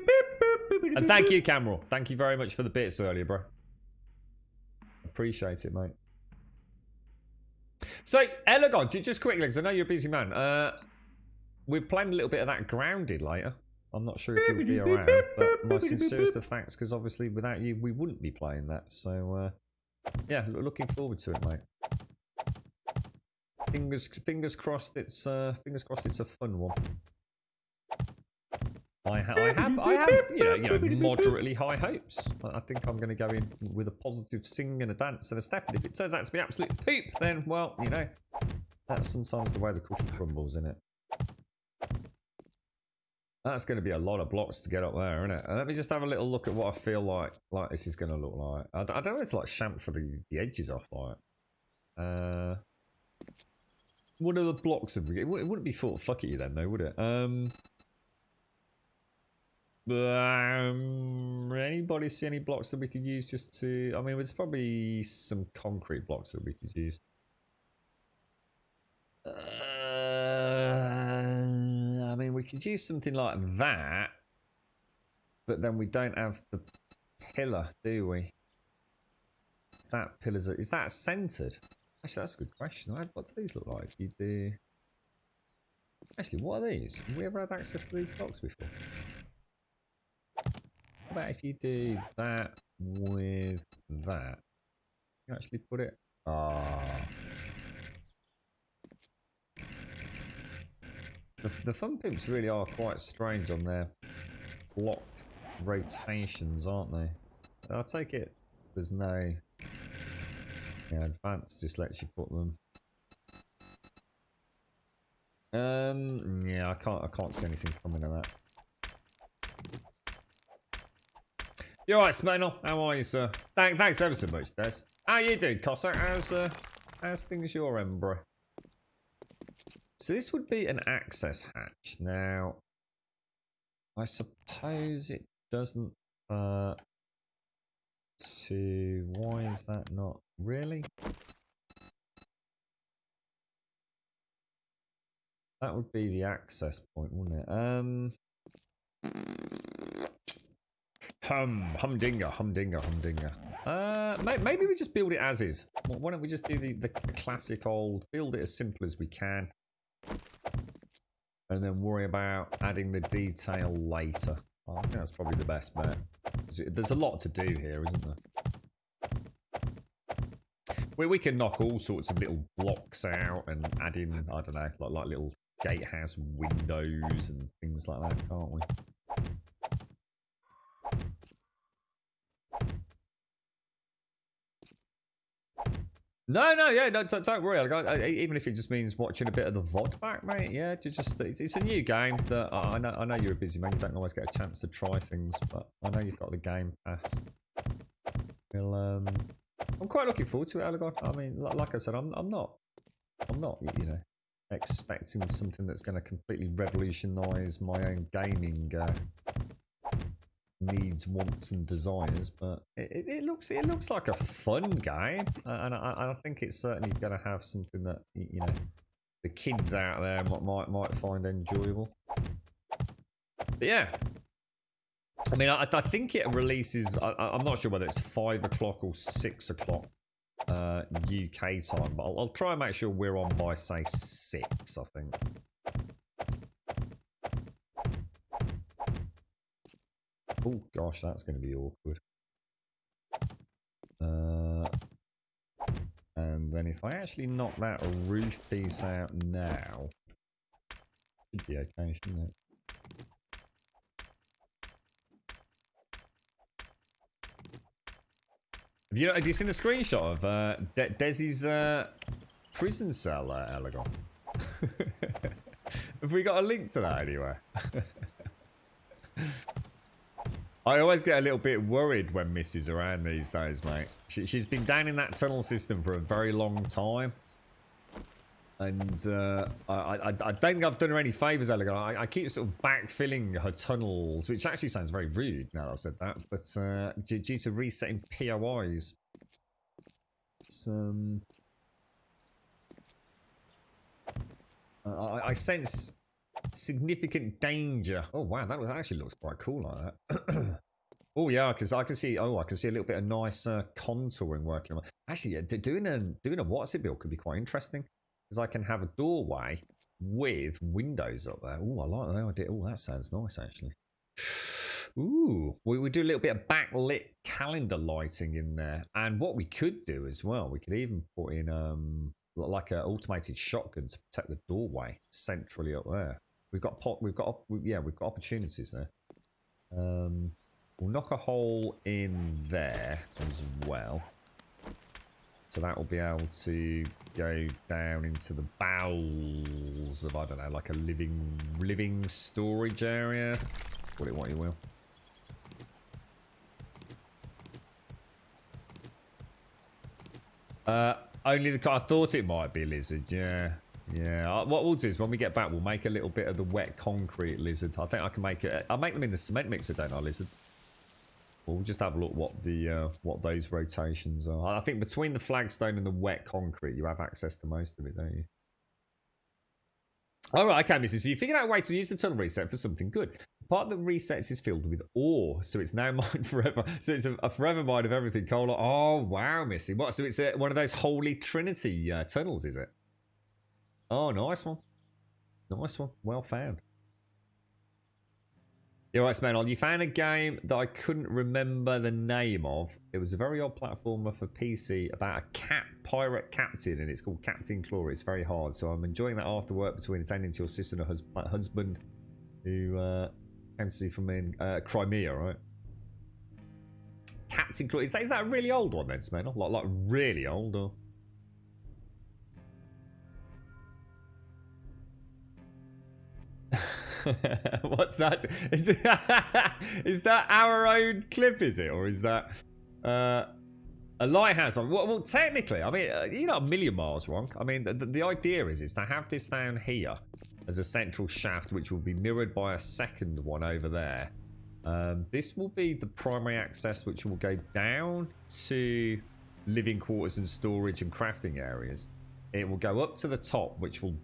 And thank you, Cameron. Thank you very much for the bits earlier, bro. Appreciate it, mate. So, Elegon, just quickly, because I know you're a busy man. We're playing a little bit of that Grounded later. I'm not sure if you'll be around, but my sincerest of thanks, because obviously without you, we wouldn't be playing that. So, yeah, looking forward to it, mate. Fingers crossed. It's a fun one. I have, you know, moderately high hopes. I think I'm going to go in with a positive sing and a dance and a step. And if it turns out to be absolute poop, then, well, you know, that's sometimes the way the cookie crumbles, isn't it? That's going to be a lot of blocks to get up there, isn't it? Let me just have a little look at what I feel like this is going to look like. I don't know if it's like chamfer the edges off, like. What are the blocks of it wouldn't be Fort Fuck-It then, though, would it? Anybody see any blocks that we could use just to... I mean, there's probably some concrete blocks that we could use. I mean, we could use something like that, but then we don't have the pillar, do we? Is that centered? Actually, that's a good question. What do these look like? You do... Actually, what are these? Have we ever had access to these blocks before? How about if you do that with that? You actually put it... Ah. The fun pimps really are quite strange on their block rotations, aren't they? I take it there's no advanced just lets you put them. Yeah, I can't see anything coming of that. You alright, Smenel? How are you, sir? Thanks ever so much, Des. How you doing, Cossack? How's things your end, bro? So this would be an access hatch. Now, I suppose it doesn't why is that not really? That would be the access point, wouldn't it? Humdinger. Maybe we just build it as is. Why don't we just do the classic old, build it as simple as we can, and then worry about adding the detail later. I think that's probably the best bet. There's a lot to do here, isn't there? We can knock all sorts of little blocks out and add in, I don't know, like little gatehouse windows and things like that, can't we? No, don't worry. Even if it just means watching a bit of the VOD back, mate. Yeah, it's a new game that I know you're a busy man. You don't always get a chance to try things, but I know you've got the Game Pass. Well, I'm quite looking forward to it, Alagon. I mean, like I said, I'm not, you know, expecting something that's going to completely revolutionise my own gaming needs, wants, and desires, but it looks like a fun game, and I think it's certainly going to have something that, you know, the kids out there might find enjoyable. But yeah, I mean, I think it releases. I'm not sure whether it's 5 o'clock or 6 o'clock UK time, but I'll try and make sure we're on by, say, 6. I think. Oh gosh, that's going to be awkward. And then if I actually knock that roof piece out now, should be okay, shouldn't it? Have you seen a screenshot of Desi's prison cell, Alagon? Have we got a link to that anywhere? I always get a little bit worried when Missy's around these days, mate. She's been down in that tunnel system for a very long time. And I don't think I've done her any favours, Elegant. I keep sort of backfilling her tunnels, which actually sounds very rude now that I've said that. But due to resetting POIs, it's, I sense significant danger. Oh wow, that actually looks quite cool like that. Oh yeah, because I can see a little bit of nice contouring working on. Actually, yeah, doing a what's it build could be quite interesting, because I can have a doorway with windows up there. Oh, I like that idea. Oh, that sounds nice actually. Ooh, we do a little bit of backlit calendar lighting in there, and what we could do as well, we could even put in like an automated shotgun to protect the doorway centrally up there. We've got opportunities there. We'll knock a hole in there as well, so that will be able to go down into the bowels of, I don't know, like a living storage area. Call it what you will. Only I thought it might be a lizard. Yeah. What we'll do is when we get back, we'll make a little bit of the wet concrete lizard. I think I can make it. I'll make them in the cement mixer, don't I, lizard? We'll just have a look what those rotations are. I think between the flagstone and the wet concrete, you have access to most of it, don't you? All right, okay, Mrs. So you figured out a way to use the tunnel reset for something good. The part that resets is filled with ore, so it's now mined forever. So it's a forever mine of everything. Cola. Oh wow, Missy. What? So it's one of those Holy Trinity tunnels, is it? Oh, nice one. Nice one. Well found. You're right, Smenol. You found a game that I couldn't remember the name of. It was a very odd platformer for PC about a pirate captain, and it's called Captain Claw. It's very hard, so I'm enjoying that after work between attending to your sister and her husband, who came to see from in Crimea, right? Captain Claw. Is that a really old one then, Smenol? Like really old, or? What's that? Is that our own clip? Is it, or is that a lighthouse? Well, technically, I mean, you're not a million miles wrong. I mean, the idea is to have this down here as a central shaft, which will be mirrored by a second one over there. This will be the primary access, which will go down to living quarters and storage and crafting areas. It will go up to the top, which will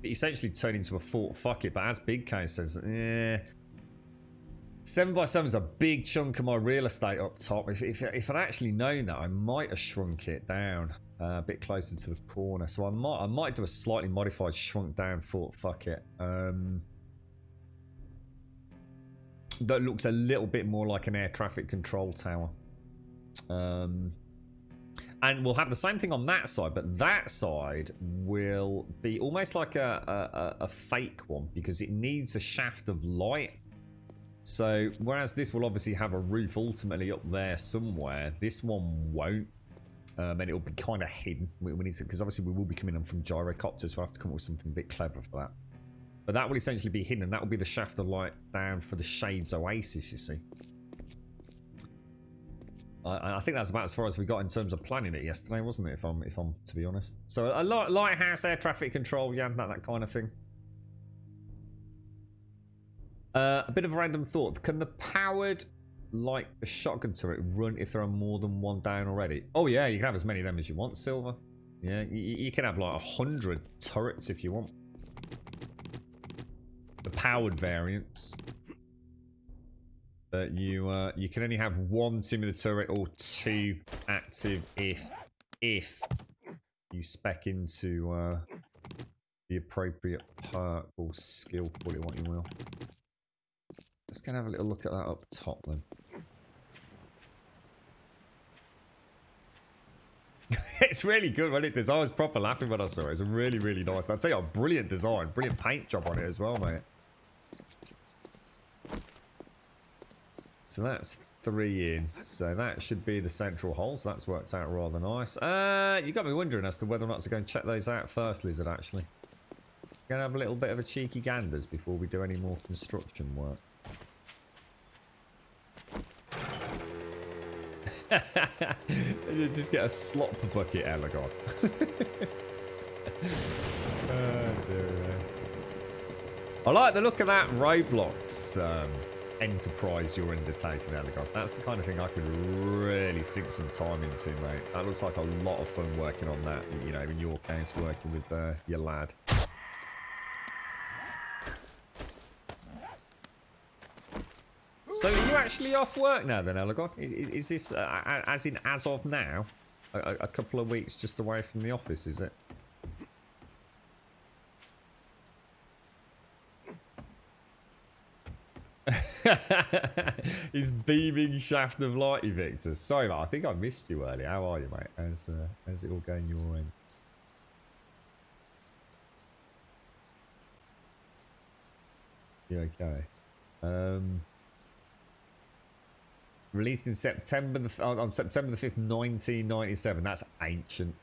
essentially turn into a fort. Fuck it, but as Big K says, 7x7 is a big chunk of my real estate up top. If I'd actually known that, I might have shrunk it down a bit closer to the corner. So I might do a slightly modified shrunk down fort. Fuck it. That looks a little bit more like an air traffic control tower. And we'll have the same thing on that side, but that side will be almost like a fake one because it needs a shaft of light. So, whereas this will obviously have a roof ultimately up there somewhere, this one won't. And it'll be kind of hidden. Because obviously we will be coming in from gyrocopters, so we'll have to come up with something a bit clever for that. But that will essentially be hidden, and that will be the shaft of light down for the Shades Oasis, you see. I think that's about as far as we got in terms of planning it yesterday, wasn't it? If I'm to be honest. So a lighthouse, air traffic control, yeah, that kind of thing. A bit of a random thought: can the powered, like the shotgun turret, run if there are more than one down already? Oh yeah, you can have as many of them as you want, Silver. Yeah, you can have like 100 turrets if you want. The powered variants. But you can only have one similar turret or two active if you spec into the appropriate perk or skill, call it what you will. Let's go and have a little look at that up top then. It's really good when it does. I was proper laughing when I saw it. It's really, really nice. I'd say a brilliant design, brilliant paint job on it as well, mate. So that's 3 in. So that should be the central hole. So that's worked out rather nice. You got me wondering as to whether or not to go and check those out first, Lizard, actually. Gonna have a little bit of a cheeky ganders before we do any more construction work. Just get a slop bucket, Elagod. I like the look of that Roblox enterprise you're undertaking, Elagod. That's the kind of thing I could really sink some time into, mate. That looks like a lot of fun working on that, you know, in your case, working with your lad. So are you actually off work now then, Elagod? Is this, as in as of now, a couple of weeks just away from the office, is it? His beaming shaft of light, Victor. Sorry, mate, I think I missed you earlier. How are you, mate? How's it all going your end? You okay? Released in September on September the 5th, 1997. That's ancient.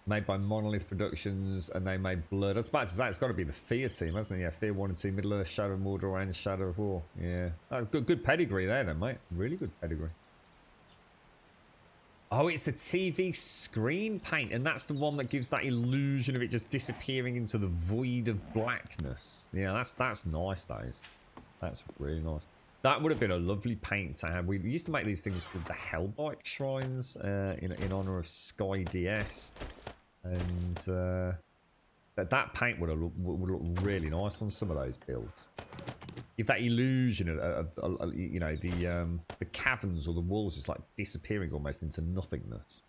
Made by Monolith Productions, and they made Blood. I was about to say, it's got to be the Fear team, hasn't it? Yeah, Fear 1 and 2, Middle Earth, Shadow of Mordor, and Shadow of War. Yeah. That's good pedigree there then, mate. Really good pedigree. Oh, it's the TV screen paint, and that's the one that gives that illusion of it just disappearing into the void of blackness. Yeah, that's nice, that is. That's really nice. That would have been a lovely paint to have. We used to make these things called the Hellbite Shrines in honor of Sky DS. And that paint would look really nice on some of those builds. Give that illusion of you know, the caverns or the walls just like disappearing almost into nothingness.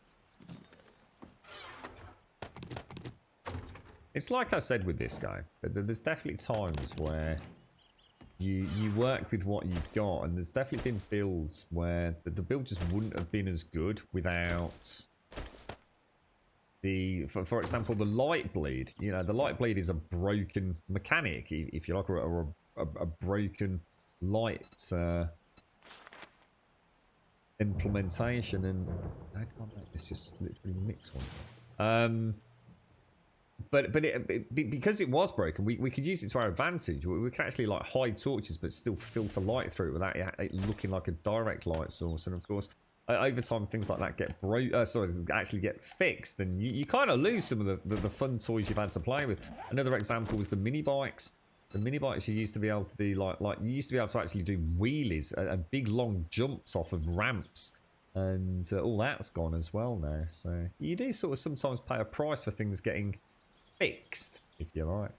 It's like I said with this game, there's definitely times where you work with what you've got, and there's definitely been builds where the build just wouldn't have been as good without the, for example, the light bleed. You know, the light bleed is a broken mechanic, if you like, or a broken light implementation, and I can't make this just literally mix one. But because it was broken, we could use it to our advantage. We could actually like hide torches, but still filter light through it without it looking like a direct light source. And of course, over time, things like that get actually get fixed, and you kind of lose some of the fun toys you've had to play with. Another example was the mini bikes. The mini bikes, you used to be able to do like you used to be able to actually do wheelies and big long jumps off of ramps. And all that's gone as well now. So you do sort of sometimes pay a price for things getting fixed, if you like.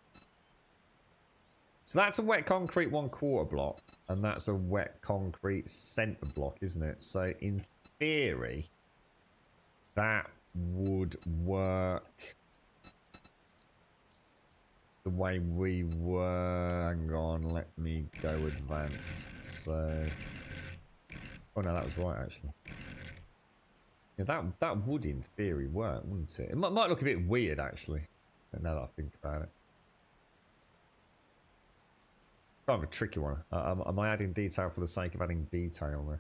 So that's a wet concrete 1/4 block, and that's a wet concrete centre block, isn't it? So in theory, that would work the way we were. Hang on, let me go advanced. So, oh no, that was right actually. Yeah, that would in theory work, wouldn't it? It might look a bit weird actually. Now that I think about it, kind of a tricky one. Am I adding detail for the sake of adding detail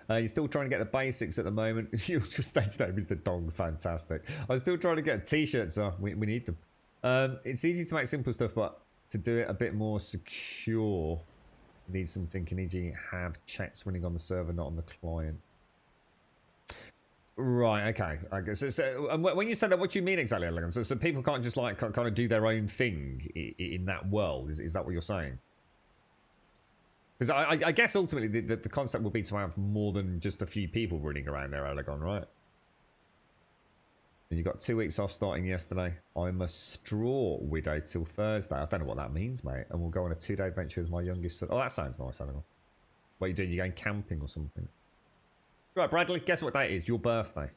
there? You're still trying to get the basics at the moment. Your stage name is the Dong. Fantastic. I'm still trying to get t-shirts. We need them. It's easy to make simple stuff, but to do it a bit more secure, need some thinking. E.g. have checks running on the server, not on the client. Right, okay. I guess so, when you say that, what do you mean exactly, Elegant? So people can't just like kind of do their own thing in that world. Is that what you're saying? Because I guess ultimately the concept will be to have more than just a few people running around there, Elegon, right? And you got 2 weeks off starting yesterday. I'm a straw widow till Thursday. I don't know what that means, mate. And we'll go on a 2-day adventure with my youngest son. Oh, that sounds nice, Elegon. What are you doing? You going camping or something? Right, Bradley, guess what day it is? Your birthday.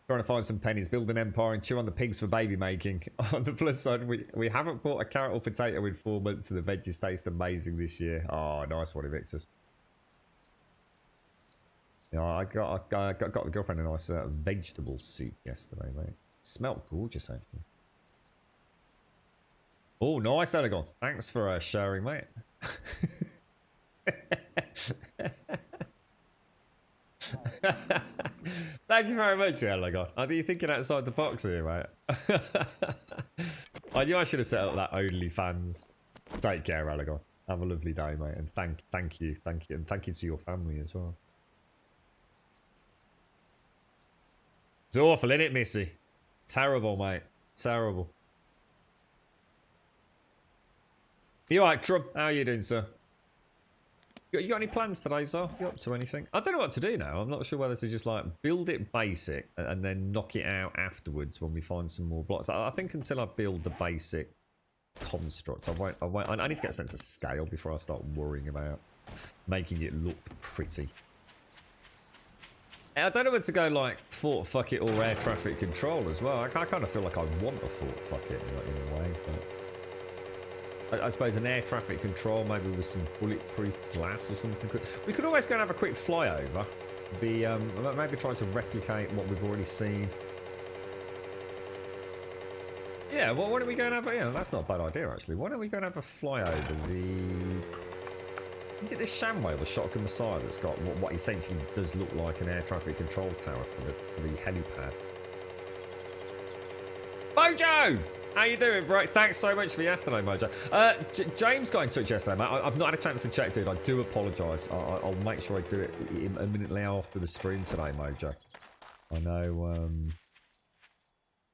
Trying to find some pennies, build an empire and chew on the pigs for baby making. On the plus side, we haven't bought a carrot or potato in 4 months and the veggies taste amazing this year. Oh, nice one, Invictus. Yeah, I got the girlfriend a nice vegetable soup yesterday, mate. Smelled gorgeous, actually. Oh, nice, Elegon. Thanks for sharing, mate. Thank you very much, Elegon. I think you're thinking outside the box here, mate. I knew I should have set up that OnlyFans. Take care, Elegon. Have a lovely day, mate, and thank you, and thank you to your family as well. It's awful, isn't it, Missy? Terrible, mate. Terrible. You alright, Trub? How are you doing, sir? You got any plans today, sir? You up to anything? I don't know what to do now. I'm not sure whether to just like build it basic and then knock it out afterwards when we find some more blocks. I think until I build the basic construct, I need to get a sense of scale before I start worrying about making it look pretty. I don't know whether to go like Fort Fuck It or air traffic control as well. I kind of feel like I want a Fort Fuck It in a way, but I suppose an air traffic control, maybe with some bulletproof glass or something. We could always go and have a quick flyover. Maybe trying to replicate what we've already seen. Yeah, well, why don't we go and have a... Yeah, that's not a bad idea, actually. Why don't we go and have a flyover? Is it the Shamway or the Shotgun Messiah that's got what essentially does look like an air traffic control tower for the helipad? Mojo! How you doing, bro? Thanks so much for yesterday, Mojo. James got in touch yesterday, mate. I've not had a chance to check, dude. I do apologise. I'll make sure I do it imminently after the stream today, Mojo. I know...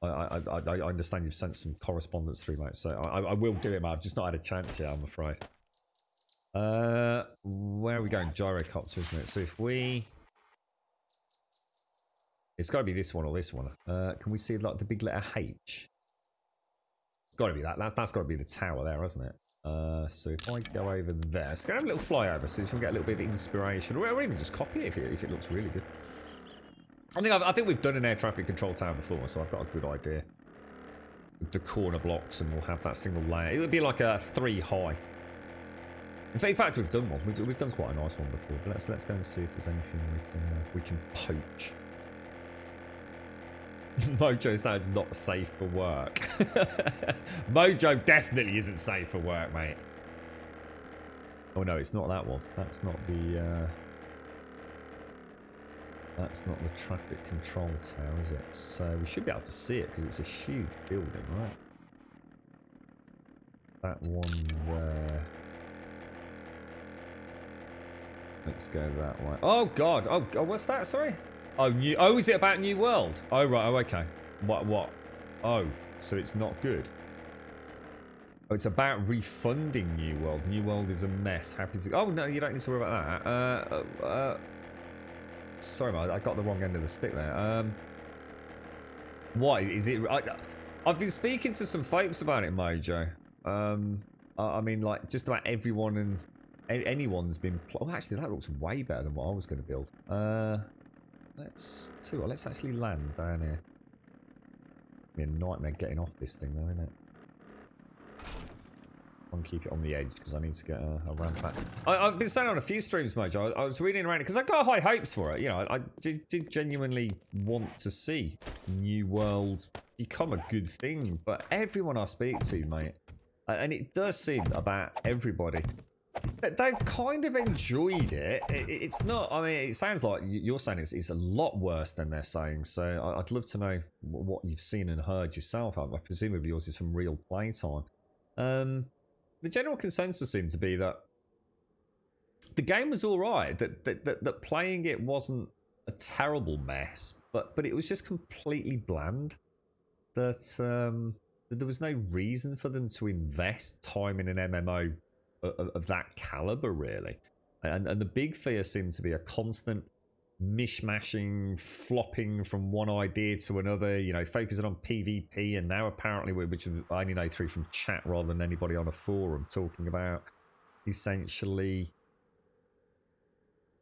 I understand you've sent some correspondence through, mate, so I will do it, mate. I've just not had a chance yet, I'm afraid. Where are we going? Gyrocopter, isn't it? So if we... It's got to be this one or this one. Can we see like the big letter H? It's got to be that. That's got to be the tower there, hasn't it? So if I go over there, let's go have a little flyover, see if we can get a little bit of inspiration, or even just copy it if it looks really good. I think we've done an air traffic control tower before, so I've got a good idea. The corner blocks, and we'll have that single layer. It would be like a 3 high. In fact, we've done one. We've done quite a nice one before. But let's go and see if there's anything we can poach. Mojo sounds not safe for work. Mojo definitely isn't safe for work, mate. Oh no, it's not that one. That's not the. That's not the traffic control tower, is it? So we should be able to see it because it's a huge building, right? That one there. Let's go that way. Oh God! Oh, what's that? Sorry. Oh, oh, is it about New World? Oh right. Oh, okay. What? Oh, so it's not good. Oh, it's about refunding New World. New World is a mess. Happy to. Oh no, you don't need to worry about that. Sorry, man, I got the wrong end of the stick there. Why is it? I've been speaking to some folks about it, Mojo. I mean, like just about everyone and anyone's been. Oh, actually, that looks way better than what I was going to build. Let's actually land down here. Be a nightmare getting off this thing, though, isn't it? I'll keep it on the edge because I need to get a ramp back. I've been saying on a few streams, Mojo. I was reading around it because I got high hopes for it. You know, I did genuinely want to see New World become a good thing. But everyone I speak to, mate, and it does seem about everybody, they've kind of enjoyed it. It's not. I mean, it sounds like you're saying it's a lot worse than they're saying. So I'd love to know what you've seen and heard yourself. Presumably yours is from real playtime. The general consensus seemed to be that the game was all right. That playing it wasn't a terrible mess, but it was just completely bland. That there was no reason for them to invest time in an MMO of that caliber, really. And the big fear seemed to be a constant mishmashing, flopping from one idea to another, you know, focusing on PvP, and now apparently, which I only know through from chat rather than anybody on a forum, talking about essentially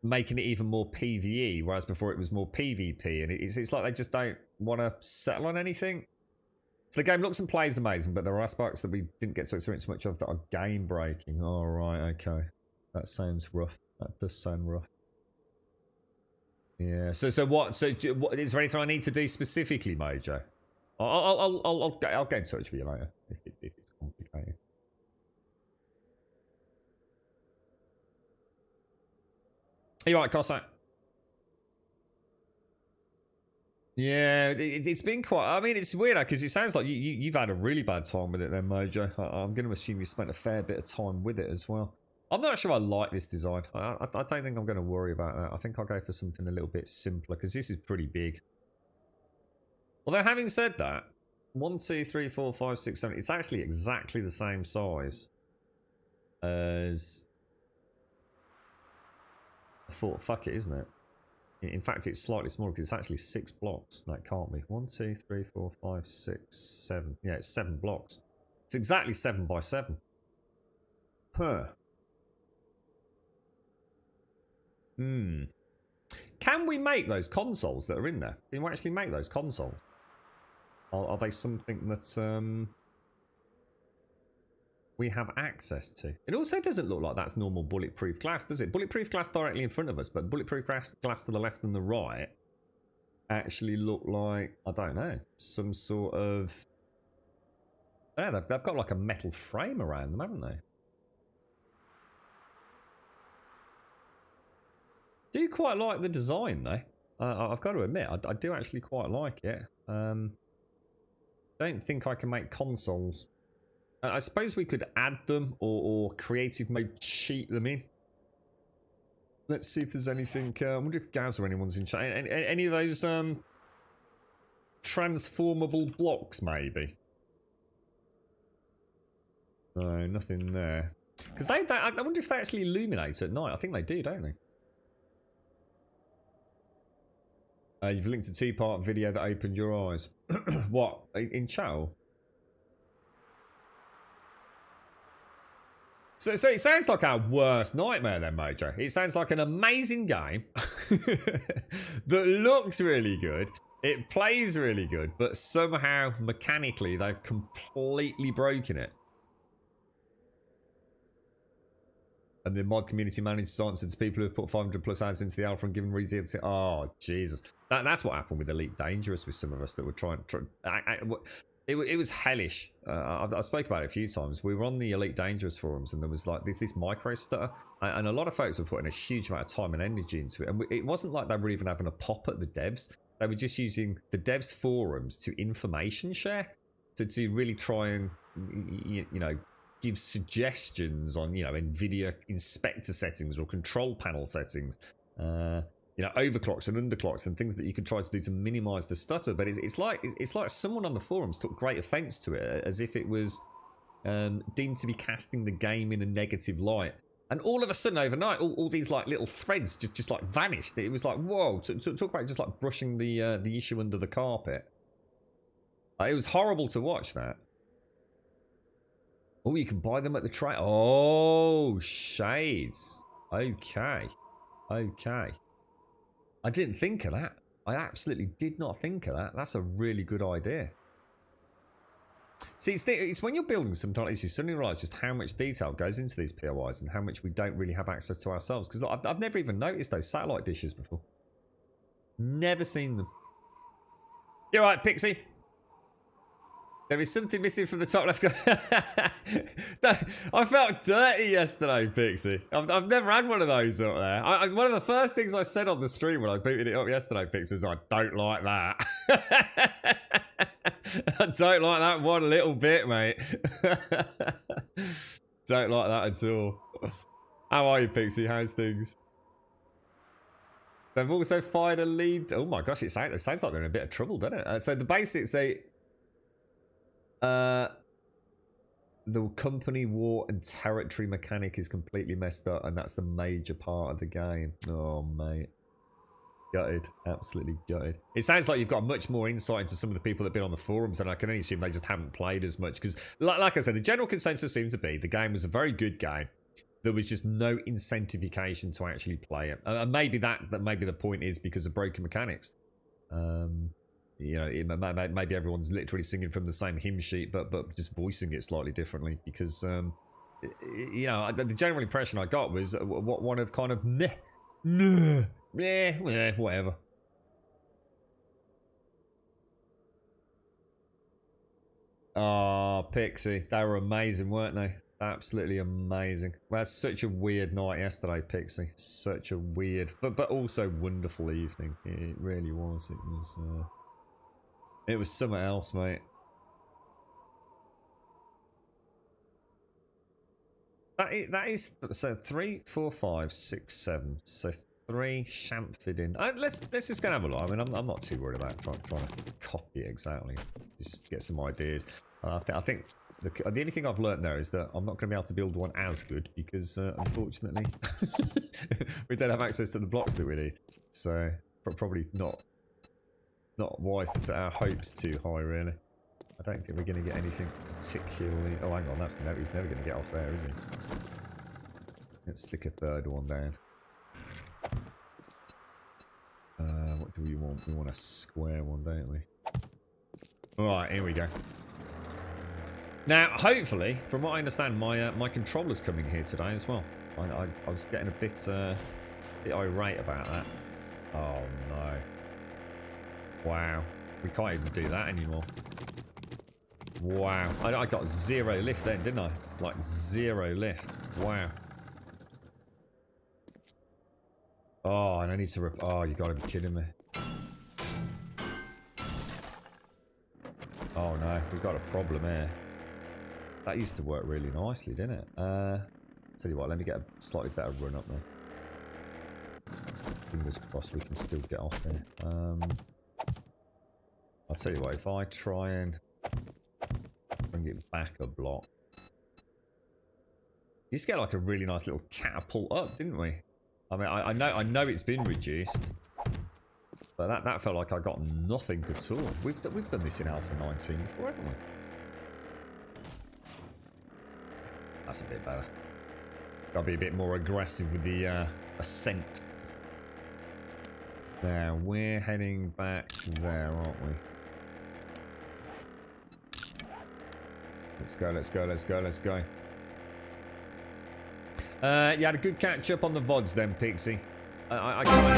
making it even more PvE, whereas before it was more PvP, and it's like they just don't want to settle on anything. So the game looks and plays amazing, but there are aspects that we didn't get to experience much of that are game breaking. All right, okay, that sounds rough. That does sound rough. Yeah. So what? So what, is there anything I need to do specifically, Mojo? I'll get in touch with you later if it's complicated. Are you right, Cossack? Yeah, it's been quite. I mean, it's weird because it sounds like you've had a really bad time with it, then, Mojo. I'm going to assume you spent a fair bit of time with it as well. I'm not sure I like this design. I don't think I'm going to worry about that. I think I'll go for something a little bit simpler because this is pretty big. Although, having said that, 1, 2, 3, 4, 5, 6, 7, it's actually exactly the same size as. I thought, fuck it, isn't it? In fact, it's slightly smaller because it's actually 6 blocks. No, it can't be. 1, 2, 3, 4, 5, 6, 7. Yeah, it's 7 blocks. It's exactly 7 by 7. Huh. Can we make those consoles that are in there? Can we actually make those consoles? Are they something that we have access to? It also doesn't look like that's normal bulletproof glass, does it? Bulletproof glass directly in front of us, but bulletproof glass to the left and the right actually look like, I don't know, some sort of... Yeah, they've got like a metal frame around them, haven't they? Do quite like the design though. I've got to admit, I do actually quite like it. Don't think I can make consoles. I suppose we could add them or creative mode cheat them in. Let's see if there's anything. I wonder if Gaz or anyone's in chat. Any of those transformable blocks, maybe. No, nothing there. Because I wonder if they actually illuminate at night. I think they do, don't they? You've linked a 2-part video that opened your eyes. What? In chat? So it sounds like our worst nightmare then, Mojo. It sounds like an amazing game that looks really good. It plays really good, but somehow mechanically they've completely broken it. And the mod community manages answer to people who have put 500 plus hours into the alpha and given reads. Oh, Jesus. That's what happened with Elite Dangerous with some of us that were trying. It was hellish. I spoke about it a few times. We were on the Elite Dangerous forums and there was like this micro stutter. And a lot of folks were putting a huge amount of time and energy into it. And it wasn't like they were even having a pop at the devs. They were just using the devs forums to information share. To really try and, you know, give suggestions on, you know, NVIDIA inspector settings or control panel settings, you know, overclocks and underclocks and things that you could try to do to minimize the stutter. But it's like someone on the forums took great offense to it, as if it was deemed to be casting the game in a negative light. And all of a sudden, overnight, all these like little threads just like vanished. It was like, whoa! Talk about just like brushing the issue under the carpet. It was horrible to watch that. Oh, you can buy them at the trade. Oh, shades. Okay. Okay. I didn't think of that. I absolutely did not think of that. That's a really good idea. See, it's when you're building some titles, you suddenly realise just how much detail goes into these POIs and how much we don't really have access to ourselves. Because I've never even noticed those satellite dishes before. Never seen them. You're right, Pixie. There is something missing from the top left. I felt dirty yesterday, Pixie. I've never had one of those up there. One of the first things I said on the stream when I booted it up yesterday, Pixie, was I don't like that. I don't like that one little bit, mate. Don't like that at all. How are you, Pixie? How's things? They've also fired a lead. Oh my gosh, it sounds like they're in a bit of trouble, doesn't it? So the basics say... the company war and territory mechanic is completely messed up, and that's the major part of the game. Oh, mate. Gutted. Absolutely gutted. It sounds like you've got much more insight into some of the people that have been on the forums, and I can only assume they just haven't played as much. Because, like I said, the general consensus seems to be the game was a very good game. There was just no incentivification to actually play it. And maybe maybe the point is because of broken mechanics. You know, maybe everyone's literally singing from the same hymn sheet, but just voicing it slightly differently. Because, you know, the general impression I got was one of kind of whatever. Oh, Pixie, they were amazing, weren't they? Absolutely amazing. We had such a weird night yesterday, Pixie. Such a weird, but also wonderful evening. It really was. It was something else, mate. That is so 3, 4, 5, 6, 7. So 3 Shamford in. Let's just go and have a look. I mean, I'm not too worried about trying to copy it exactly. Just get some ideas. I think the only thing I've learned there is that I'm not going to be able to build one as good because unfortunately we don't have access to the blocks that we need. So probably not wise to set our hopes too high, really. I don't think we're going to get anything particularly... Oh, hang on, he's never going to get off there, is he? Let's stick a third one down. What do we want? We want a square one, don't we? Alright, here we go. Now, hopefully, from what I understand, my controller's coming here today as well. I was getting a bit irate about that. Oh, no. Wow. We can't even do that anymore. Wow. I got 0 lift then, didn't I? Like 0 lift. Wow. Oh, and I need to oh, you gotta be kidding me. Oh no, we've got a problem here. That used to work really nicely, didn't it? Tell you what, let me get a slightly better run up there. Fingers crossed we can still get off there. I'll tell you what, if I try and bring it back a block. We used to get like a really nice little catapult up, didn't we? I mean, I know it's been reduced, but that felt like I got nothing at all. We've done this in Alpha 19 before, haven't we? That's a bit better. Gotta be a bit more aggressive with the ascent. There, we're heading back there, aren't we? Let's go, let's go, let's go, let's go. You had a good catch up on the VODs then, Pixie. I can't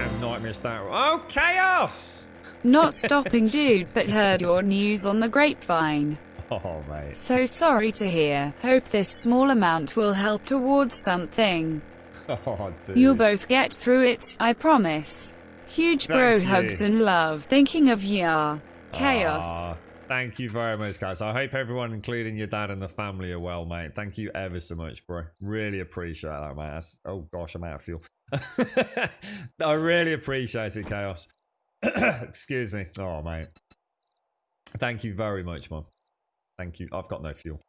have nightmare start. Oh, chaos! Not stopping, dude, but heard your news on the grapevine. Oh, mate. So sorry to hear. Hope this small amount will help towards something. Oh, dude. You'll both get through it, I promise. Huge bro Thank you. hugs and love. Thinking of ya. Chaos. Aw, thank you very much, guys. I hope everyone, including your dad and the family, are well, mate. Thank you ever so much, bro. Really appreciate that, mate. Oh, gosh, I'm out of fuel. I really appreciate it, Chaos. Excuse me. Oh, mate. Thank you very much, Mum. Thank you. I've got no fuel.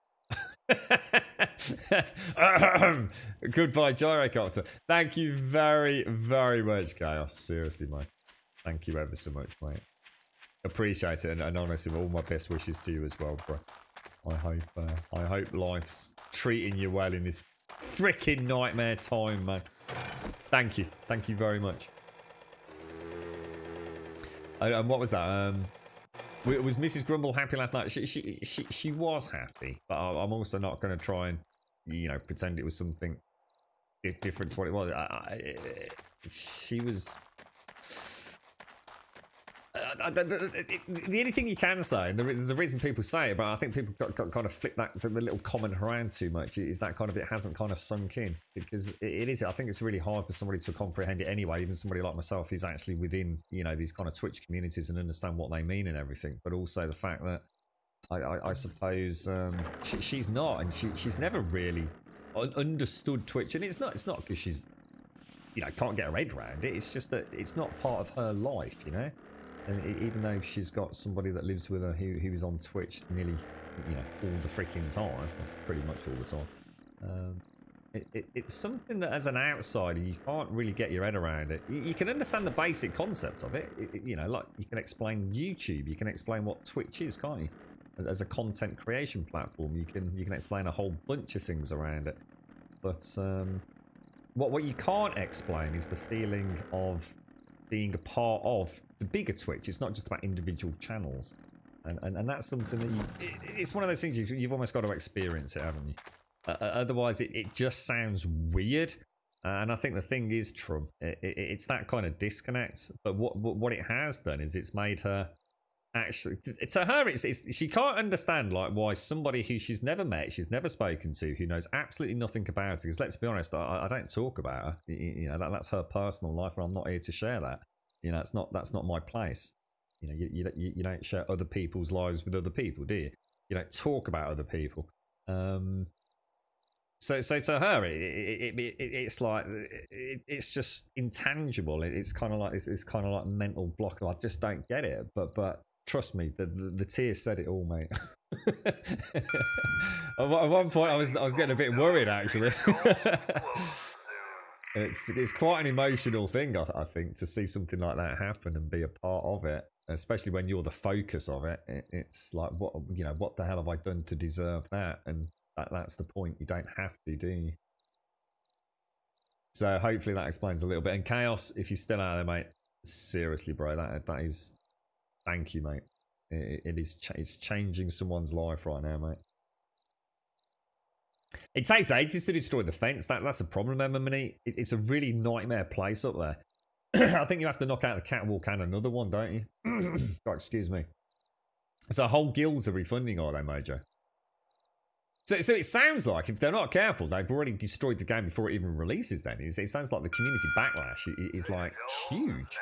Goodbye, Gyrocopter. Thank you very, very much, Chaos. Seriously, mate. Thank you ever so much, mate. Appreciate it, and honestly, all my best wishes to you as well, bro. I hope life's treating you well in this freaking nightmare time, man. Thank you very much. And what was that? Was Mrs. Grumble happy last night? She was happy, but I'm also not going to try and, you know, pretend it was something different to what it was. She was. The only thing you can say, and there's a reason people say it, but I think people got kind of flip that the little comment around too much. Is that kind of it hasn't kind of sunk in, because it is. I think it's really hard for somebody to comprehend it anyway. Even somebody like myself who's actually within, you know, these kind of Twitch communities and understand what they mean and everything. But also the fact that I suppose she's not, and she's never really understood Twitch, and it's not because she's, you know, can't get her head around it. It's just that it's not part of her life, you know. And even though she's got somebody that lives with her who is on Twitch nearly, you know, all the freaking time, pretty much all the time, it's something that as an outsider you can't really get your head around it. You can understand the basic concepts of it. You know, like you can explain YouTube, you can explain what Twitch is, can't you? As a content creation platform, you can explain a whole bunch of things around it. But what you can't explain is the feeling of being a part of the bigger Twitch. It's not just about individual channels, and that's something that it's one of those things you've almost got to experience it, haven't you? Otherwise it just sounds weird, and I think the thing is, Trump, it's that kind of disconnect. But what it has done is it's made her actually, to her, it's she can't understand like why somebody who she's never met, she's never spoken to, who knows absolutely nothing about it, because let's be honest, I don't talk about her, you know, that's her personal life, and I'm not here to share that. You know, that's not my place. You know, you don't share other people's lives with other people, do you? You don't talk about other people. So to her, it's like it's just intangible. It's kind of like it's kind of like mental block. I just don't get it. But trust me, the tears said it all, mate. At one point, I was getting a bit worried actually. It's quite an emotional thing, I think, to see something like that happen and be a part of it, especially when you're the focus of it. It's like, what, you know, what the hell have I done to deserve that? And that's the point. You don't have to, do you? So hopefully that explains a little bit. And Chaos, if you're still out there, mate, seriously, bro, that is, thank you, mate. It's changing someone's life right now, mate. It takes ages to destroy the fence. That's a problem, Emily. It's a really nightmare place up there. I think you have to knock out the catwalk and another one, don't you? God, excuse me. So whole guilds are refunding, are they, Mojo? So it sounds like if they're not careful, they've already destroyed the game before it even releases. Then it sounds like the community backlash is like huge.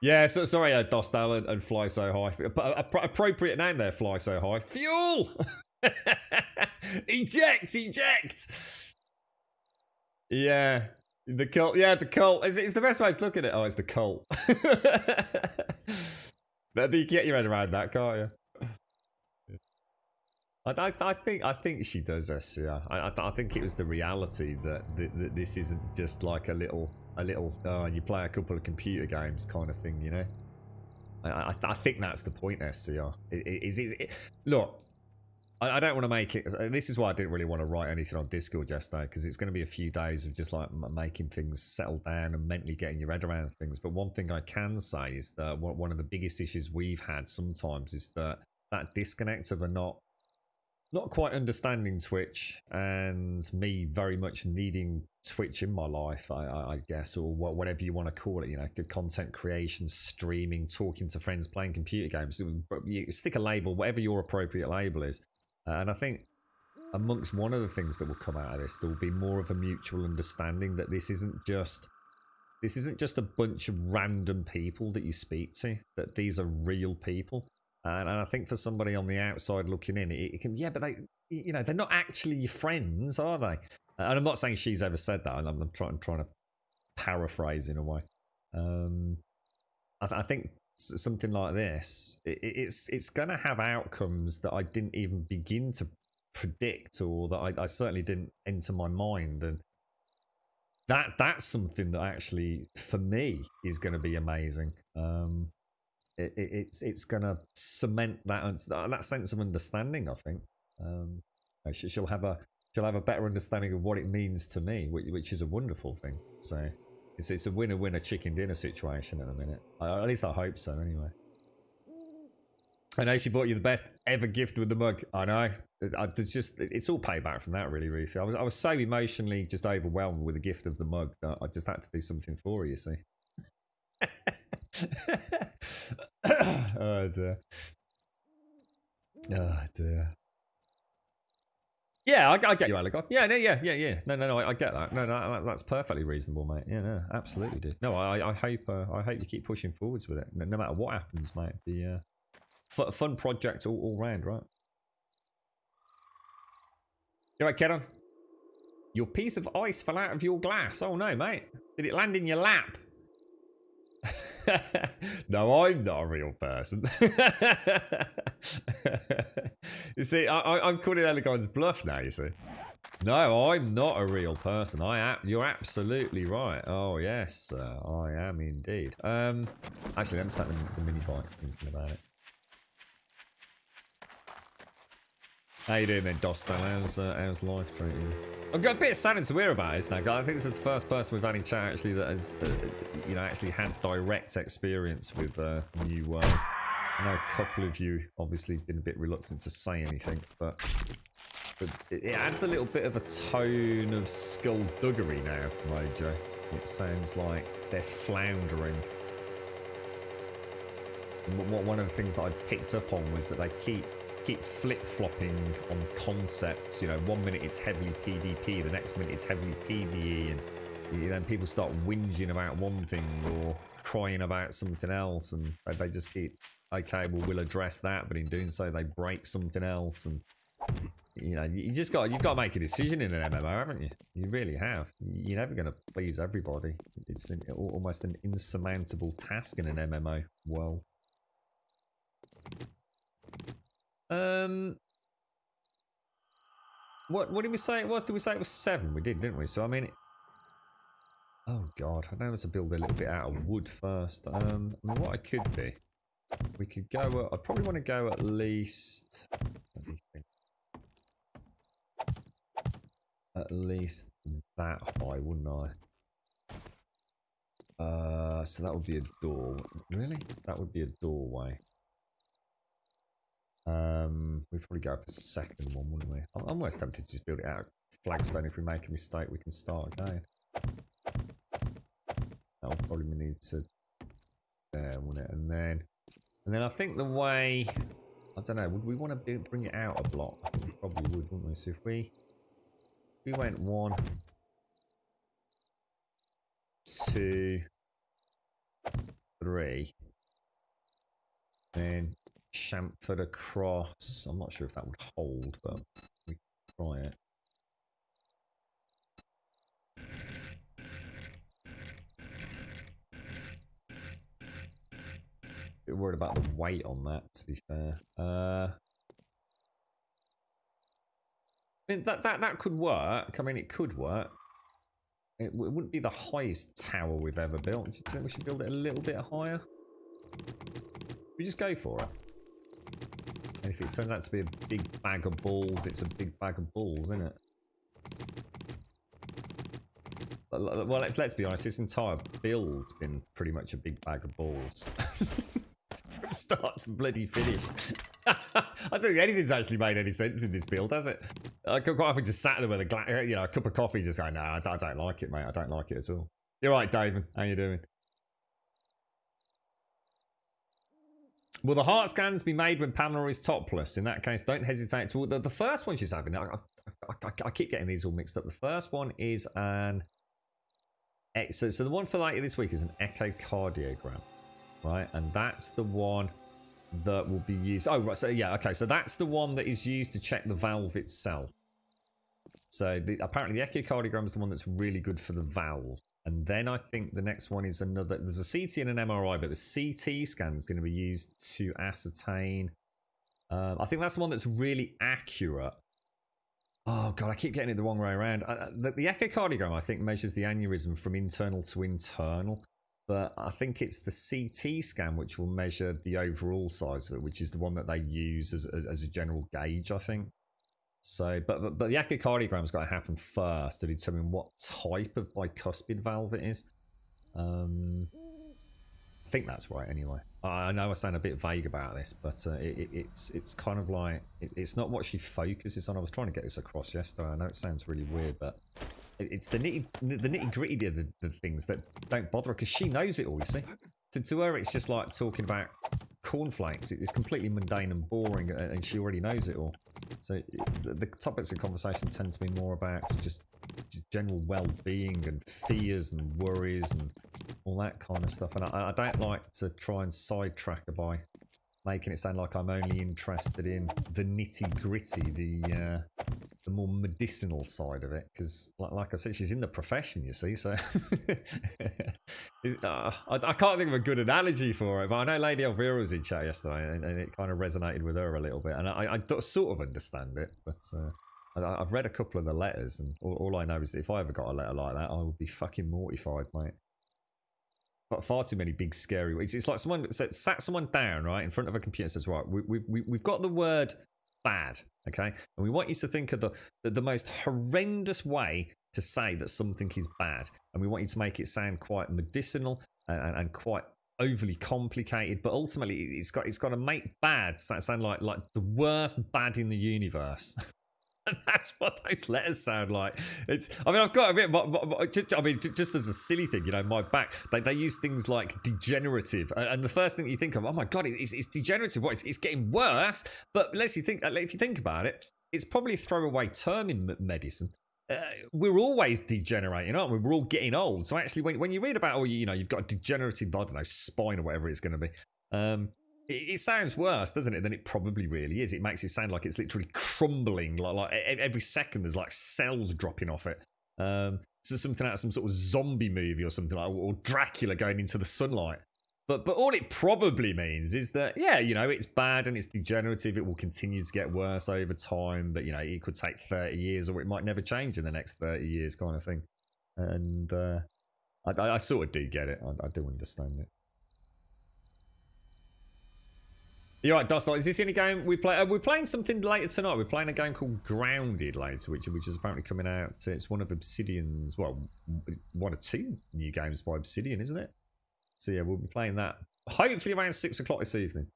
Yeah, so sorry, Dostal and Fly So High. Appropriate name there, Fly So High. Fuel. Eject! Yeah, the cult. Yeah, the cult. It's the best way to look at it. Oh, it's the cult. You can get your head around that, can't you? I think she does this. Yeah, I think it was the reality that this isn't just like a little. You play a couple of computer games kind of thing, you know. I think that's the point, SCR. Look. I don't want to make it. This is why I didn't really want to write anything on Discord yesterday, because it's going to be a few days of just like making things settle down and mentally getting your head around things. But one thing I can say is that one of the biggest issues we've had sometimes is that disconnect of not quite understanding Twitch, and me very much needing Twitch in my life, I guess, or whatever you want to call it, you know, good content creation, streaming, talking to friends, playing computer games. You stick a label, whatever your appropriate label is. And I think amongst one of the things that will come out of this, there will be more of a mutual understanding that this isn't just a bunch of random people that you speak to, that these are real people. And I think for somebody on the outside looking in, it can, yeah, but they, you know, they're not actually your friends, are they? And I'm not saying she's ever said that, and I'm trying to paraphrase in a way. I think something like this, it's going to have outcomes that I didn't even begin to predict, or that I certainly didn't enter my mind, and that's something that actually for me is going to be amazing. It's going to cement that sense of understanding. I think she'll have a better understanding of what it means to me, which is a wonderful thing. So it's a winner chicken dinner situation at the minute. At least I hope so. Anyway, I know she bought you the best ever gift with the mug. I know. It's all payback from that, really, Ruthie. I was so emotionally just overwhelmed with the gift of the mug that I just had to do something for her, you see. Oh dear. Oh dear. Yeah, I get you, Alagon. Yeah. No, I get that. No, that's perfectly reasonable, mate. Yeah, no, absolutely, dude. No, I hope you keep pushing forwards with it, no matter what happens, mate. The fun project all round, right? You right, kiddo? Your piece of ice fell out of your glass. Oh no, mate. Did it land in your lap? No, I'm not a real person. You see, I'm calling Elegon's bluff now, you see. No, I'm not a real person. You're absolutely right. Oh, yes, I am indeed. Actually, let me start the mini bike, thinking about it. How you doing then, Dostal? How's life treating you? I've got a bit of sadness to hear about this now. I think this is the first person we've had in chat actually that has, actually had direct experience with New World. I know a couple of you obviously been a bit reluctant to say anything, but it adds a little bit of a tone of skullduggery now, Mojo. It sounds like they're floundering. One of the things that I picked up on was that they keep flip-flopping on concepts. You know, 1 minute it's heavily PvP, the next minute it's heavily PvE, and then people start whinging about one thing or crying about something else, and they just keep, okay, well, we'll address that, but in doing so they break something else, and you know, you've got to make a decision in an MMO, haven't you? You really have. You're never going to please everybody. It's almost an insurmountable task in an MMO world. What did we say it was? Did we say it was 7? We did, didn't we? So I mean, oh god, I know to build a little bit out of wood first. I mean, what I could do, we could go. I'd probably want to go at least. Let me think. At least that high, wouldn't I? So that would be a door. Really? That would be a doorway. We'd probably go up a second one, wouldn't we? I'm almost tempted to just build it out of flagstone. If we make a mistake, we can start again. That'll probably need to there, wouldn't it? And then I think the way, I don't know, would we want to bring it out a block? I think we probably would, wouldn't we? So if we went 1, 2, 3, then chamfered across. I'm not sure if that would hold, but we can try it. A bit worried about the weight on that, to be fair. I mean, that could work. I mean, it could work. It wouldn't be the highest tower we've ever built. Do you think we should build it a little bit higher? We just go for it. And if it turns out to be a big bag of balls, it's a big bag of balls, isn't it? Well, let's be honest. This entire build's been pretty much a big bag of balls. From start to bloody finish. I don't think anything's actually made any sense in this build, has it? I could quite often just sat there with a cup of coffee, just going, "No, I don't like it, mate. I don't like it at all." You're right, David. How you doing? Will the heart scans be made when Pamela is topless? In that case, don't hesitate to. The first one she's having. I keep getting these all mixed up. The first one is an. So the one for later this week is an echocardiogram. Right, and that's the one that will be used. Oh, right. So yeah, okay. So that's the one that is used to check the valve itself. So apparently the echocardiogram is the one that's really good for the valve. And then I think the next one is another. There's a CT and an MRI, but the CT scan is going to be used to ascertain. I think that's the one that's really accurate. Oh god, I keep getting it the wrong way around. The echocardiogram I think measures the aneurysm from internal to internal. But I think it's the CT scan which will measure the overall size of it, which is the one that they use as a general gauge, I think. So, but the echocardiogram's got to happen first to determine what type of bicuspid valve it is. I think that's right anyway. I know I sound a bit vague about this, but it's kind of like, it's not what she focuses on. I was trying to get this across yesterday. I know it sounds really weird, but it's the nitty gritty of the things that don't bother her, because she knows it all, you see. To her, it's just like talking about cornflakes. It's completely mundane and boring, and she already knows it all. So the topics of conversation tend to be more about just general well-being and fears and worries and all that kind of stuff. And I don't like to try and sidetrack her by making it sound like I'm only interested in the nitty-gritty, the more medicinal side of it, because like I said, she's in the profession, you see. So I can't think of a good analogy for it, but I know Lady Elvira was in chat yesterday, and it kind of resonated with her a little bit, and I sort of understand it. But I've read a couple of the letters, and all I know is that if I ever got a letter like that, I would be fucking mortified, mate. But far too many big scary words. It's like someone sat someone down right in front of a computer and says, right, we've got the word bad, okay, and we want you to think of the most horrendous way to say that something is bad, and we want you to make it sound quite medicinal and quite overly complicated, but ultimately it's got to make bad sound like the worst bad in the universe. And that's what those letters sound like. I've got a bit. Just as a silly thing, my back. They use things like degenerative, and the first thing you think of, oh my god, it's degenerative. What? It's getting worse. But if you think about it, it's probably a throwaway term in medicine. We're always degenerating, aren't we? We're all getting old. So actually, when you read about, you've got a degenerative, I don't know, spine or whatever it's going to be. It sounds worse, doesn't it, than it probably really is. It makes it sound like it's literally crumbling, like every second there's like cells dropping off it. So something out of some sort of zombie movie or something like, or Dracula going into the sunlight. But all it probably means is that, yeah, it's bad and it's degenerative. It will continue to get worse over time, but it could take 30 years, or it might never change in the next 30 years, kind of thing. And I sort of do get it. I do understand it. You're right, Dust. Is this the only game we play? We're playing something later tonight. We're playing a game called Grounded later, which is apparently coming out. It's one of Obsidian's, well, one or two new games by Obsidian, isn't it? So yeah, we'll be playing that hopefully around 6 o'clock this evening.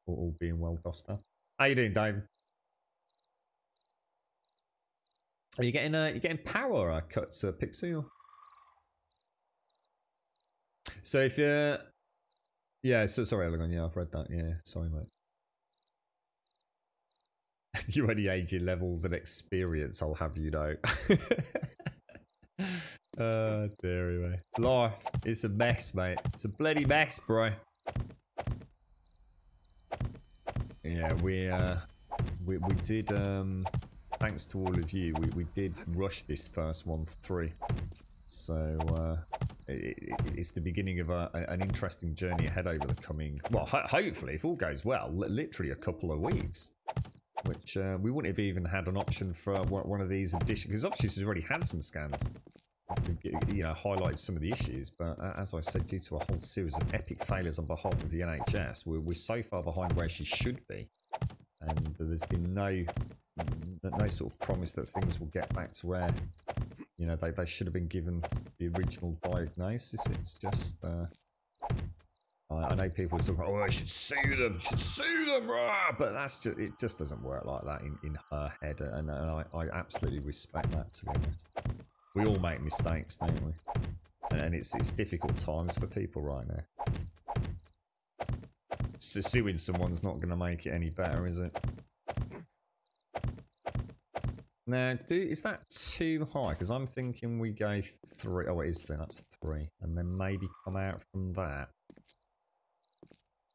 All being well, Doster. How you doing, Dave? Are you getting power cuts, Pixie? So if you're, yeah, so sorry, Elegant. Yeah, I've read that. Yeah, sorry, mate. You only age in levels and experience, I'll have you know. Dear me. Life is a mess, mate. It's a bloody mess, bro. Yeah, we did, thanks to all of you, we did rush this first one through. So it's the beginning of an interesting journey ahead over the coming, well, hopefully, if all goes well, literally a couple of weeks. Which we wouldn't have even had an option for one of these additions, because obviously she's already had some scans, highlighted some of the issues. But as I said, due to a whole series of epic failures on behalf of the NHS, we're so far behind where she should be. and there's been no sort of promise that things will get back to where, you know, they should have been given the original diagnosis. It's just, I know people are talking, oh, I should sue them, rah! But that's just, it just doesn't work like that in her head, and I absolutely respect that, to be honest. We all make mistakes, don't we? And it's difficult times for people right now. So suing someone's not going to make it any better, is it? Now, is that too high? Because I'm thinking we go 3. Oh, it is 3. That's 3. And then maybe come out from that.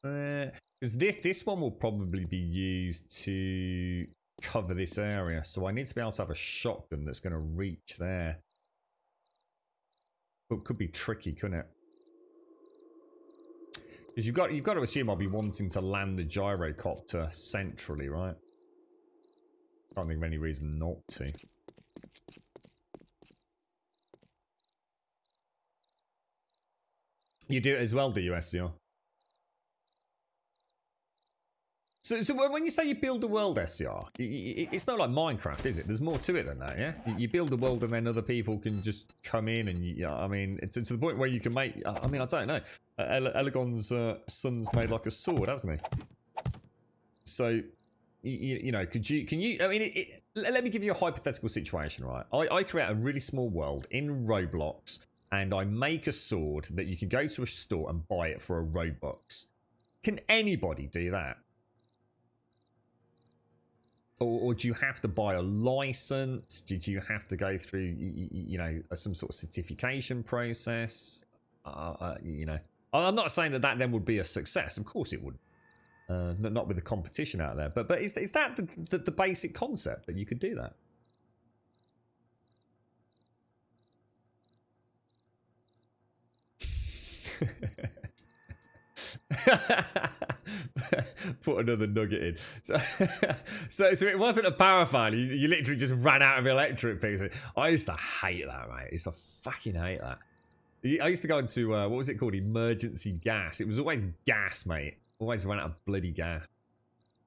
Because this one will probably be used to cover this area. So I need to be able to have a shotgun that's going to reach there. But it could be tricky, couldn't it? Because you've got to assume I'll be wanting to land the gyrocopter centrally, right? Can't think of any reason not to. You do it as well, do you, SCR? So when you say you build the world, SCR, it's not like Minecraft, is it? There's more to it than that, yeah? You build the world and then other people can just come in and, I mean, it's to the point where you can make, I mean, I don't know. Elegon's son's made like a sword, hasn't he? So, you know, can you, I mean, let me give you a hypothetical situation, right? I create a really small world in Roblox and I make a sword that you can go to a store and buy it for a Robux. Can anybody do that? Or do you have to buy a license? Did you have to go through, you know, some sort of certification process? You know, I'm not saying that then would be a success. Of course it wouldn't. Not with the competition out there. But is that the basic concept that you could do that? Put another nugget in. So it wasn't a power fan. You literally just ran out of electric things. I used to hate that, mate. I used to fucking hate that. I used to go into what was it called? Emergency gas. It was always gas, mate. Always ran out of bloody gas.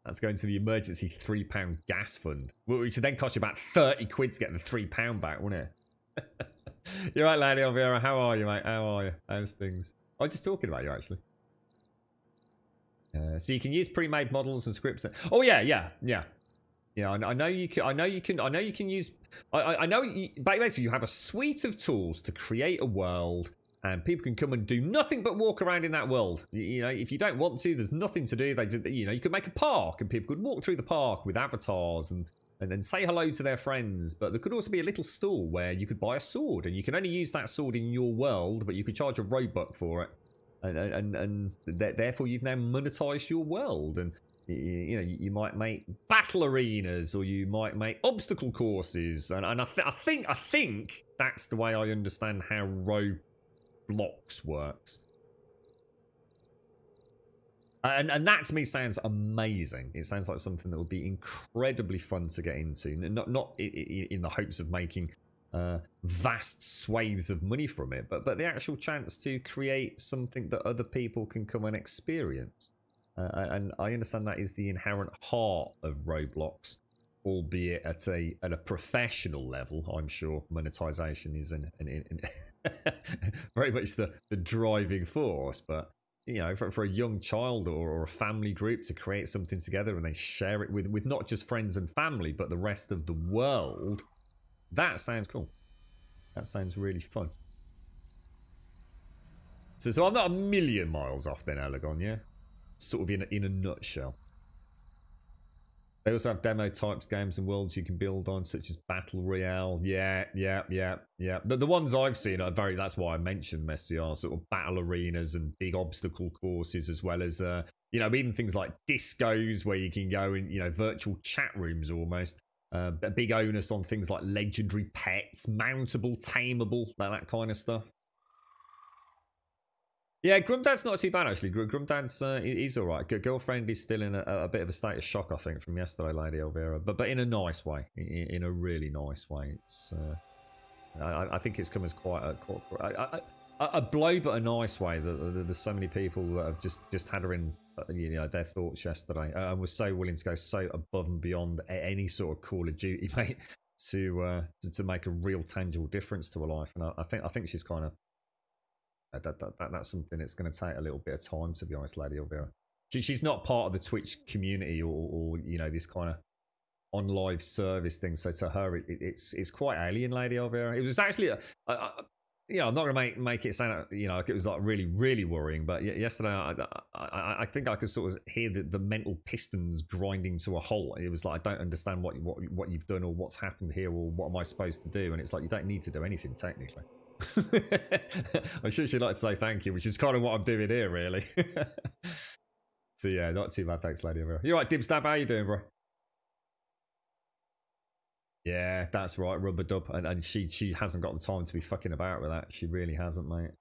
That's going to the emergency £3 gas fund, which would then cost you about 30 quid to get the £3 back, wouldn't it? You're right, Lady Elvira. How are you, mate? How are you? How's things? I was just talking about you, actually. So you can use pre-made models and scripts. Oh yeah. I know you can. I know you can use. I know. Basically, you have a suite of tools to create a world, and people can come and do nothing but walk around in that world. You know, if you don't want to, there's nothing to do. You know, you could make a park, and people could walk through the park with avatars and then say hello to their friends. But there could also be a little stall where you could buy a sword, and you can only use that sword in your world, but you could charge a Robux for it. And therefore you've now monetized your world, and you know you might make battle arenas, or you might make obstacle courses, and I think that's the way I understand how Roblox works. And that to me sounds amazing. It sounds like something that would be incredibly fun to get into, not in the hopes of making vast swathes of money from it, but the actual chance to create something that other people can come and experience. And I understand that is the inherent heart of Roblox, albeit at a professional level. I'm sure monetization is very much the driving force, but you know, for a young child or a family group to create something together and then share it with not just friends and family, but the rest of the world. That sounds cool. That sounds really fun. So I'm not a million miles off then, Elegon, yeah? Sort of in a nutshell. They also have demo types, games and worlds you can build on, such as Battle Royale. Yeah. The ones I've seen are that's why I mentioned Messier, sort of battle arenas and big obstacle courses, as well as, you know, even things like discos where you can go in, you know, virtual chat rooms almost. A big onus on things like legendary pets, mountable, tameable, that kind of stuff. Yeah, Grumdad's not too bad, actually. Grumdad's he's all right. Girlfriend is still in a bit of a state of shock, I think, from yesterday, Lady Elvira, but in a nice way, in a really nice way. It's I think it's come as quite a a blow, but a nice way. There's so many people that have just had her in, their thoughts yesterday, and was so willing to go so above and beyond any sort of Call of Duty, mate, to make a real tangible difference to her life. And I think she's kind of that's something that's going to take a little bit of time, to be honest, Lady Elvira. She's not part of the Twitch community or this kind of on live service thing. So to her, it's quite alien, Lady Elvira. It was actually, I'm not going to make it sound like it was like really, really worrying. But yesterday, I think I could sort of hear the mental pistons grinding to a halt. It was like, I don't understand what you've done or what's happened here or what am I supposed to do? And it's like, you don't need to do anything technically. I'm sure she'd like to say thank you, which is kind of what I'm doing here, really. So yeah, not too bad. Thanks, Lady Elvira. You all right, Dibstab? How you doing, bro? Yeah, that's right, Rubber Dub. And she hasn't got the time to be fucking about with that. She really hasn't, mate.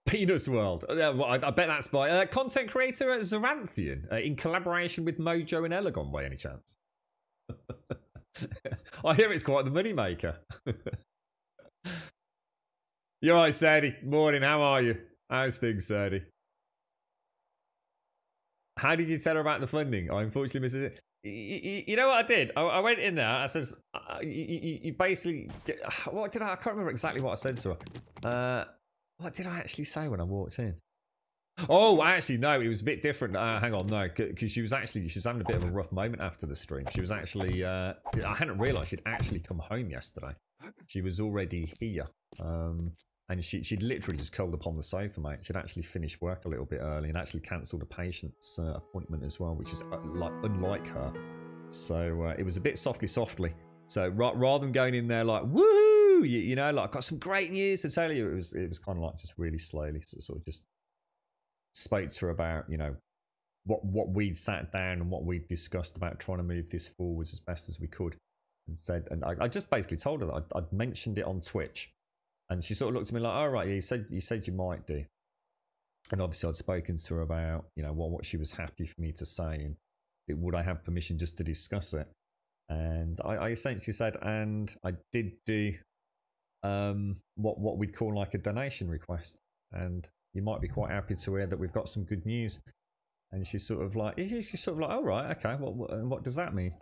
Penis World. Yeah, well, I bet that's by content creator Zaranthian in collaboration with Mojo and Elegon, by any chance. I hear it's quite the money maker. You all right, Sadie? Morning, how are you? How's things, Sadie? How did you tell her about the funding? I unfortunately missed it. You know what I did? I went in there. I says, you basically... What did I can't remember exactly what I said to her. What did I actually say when I walked in? Oh, actually, no. It was a bit different. Hang on, no. Because she was having a bit of a rough moment after the stream. She was actually... I hadn't realised she'd actually come home yesterday. She was already here. And she'd literally just curled up on the sofa, mate. She'd actually finished work a little bit early and actually cancelled a patient's appointment as well, which is unlike her. So it was a bit softly. So rather than going in there like, woohoo, like, got some great news to tell you, it was kind of like just really slowly sort of just spoke to her about, what we'd sat down and what we'd discussed about trying to move this forwards as best as we could. And I just basically told her that I'd mentioned it on Twitch. And she sort of looked at me like, "Oh right, yeah, you said you might do." And obviously, I'd spoken to her about, what she was happy for me to say, and would I have permission just to discuss it? And I essentially said, and I did do what we'd call like a donation request, and you might be quite happy to hear that we've got some good news. And she's sort of like, "Oh right, okay. What does that mean?"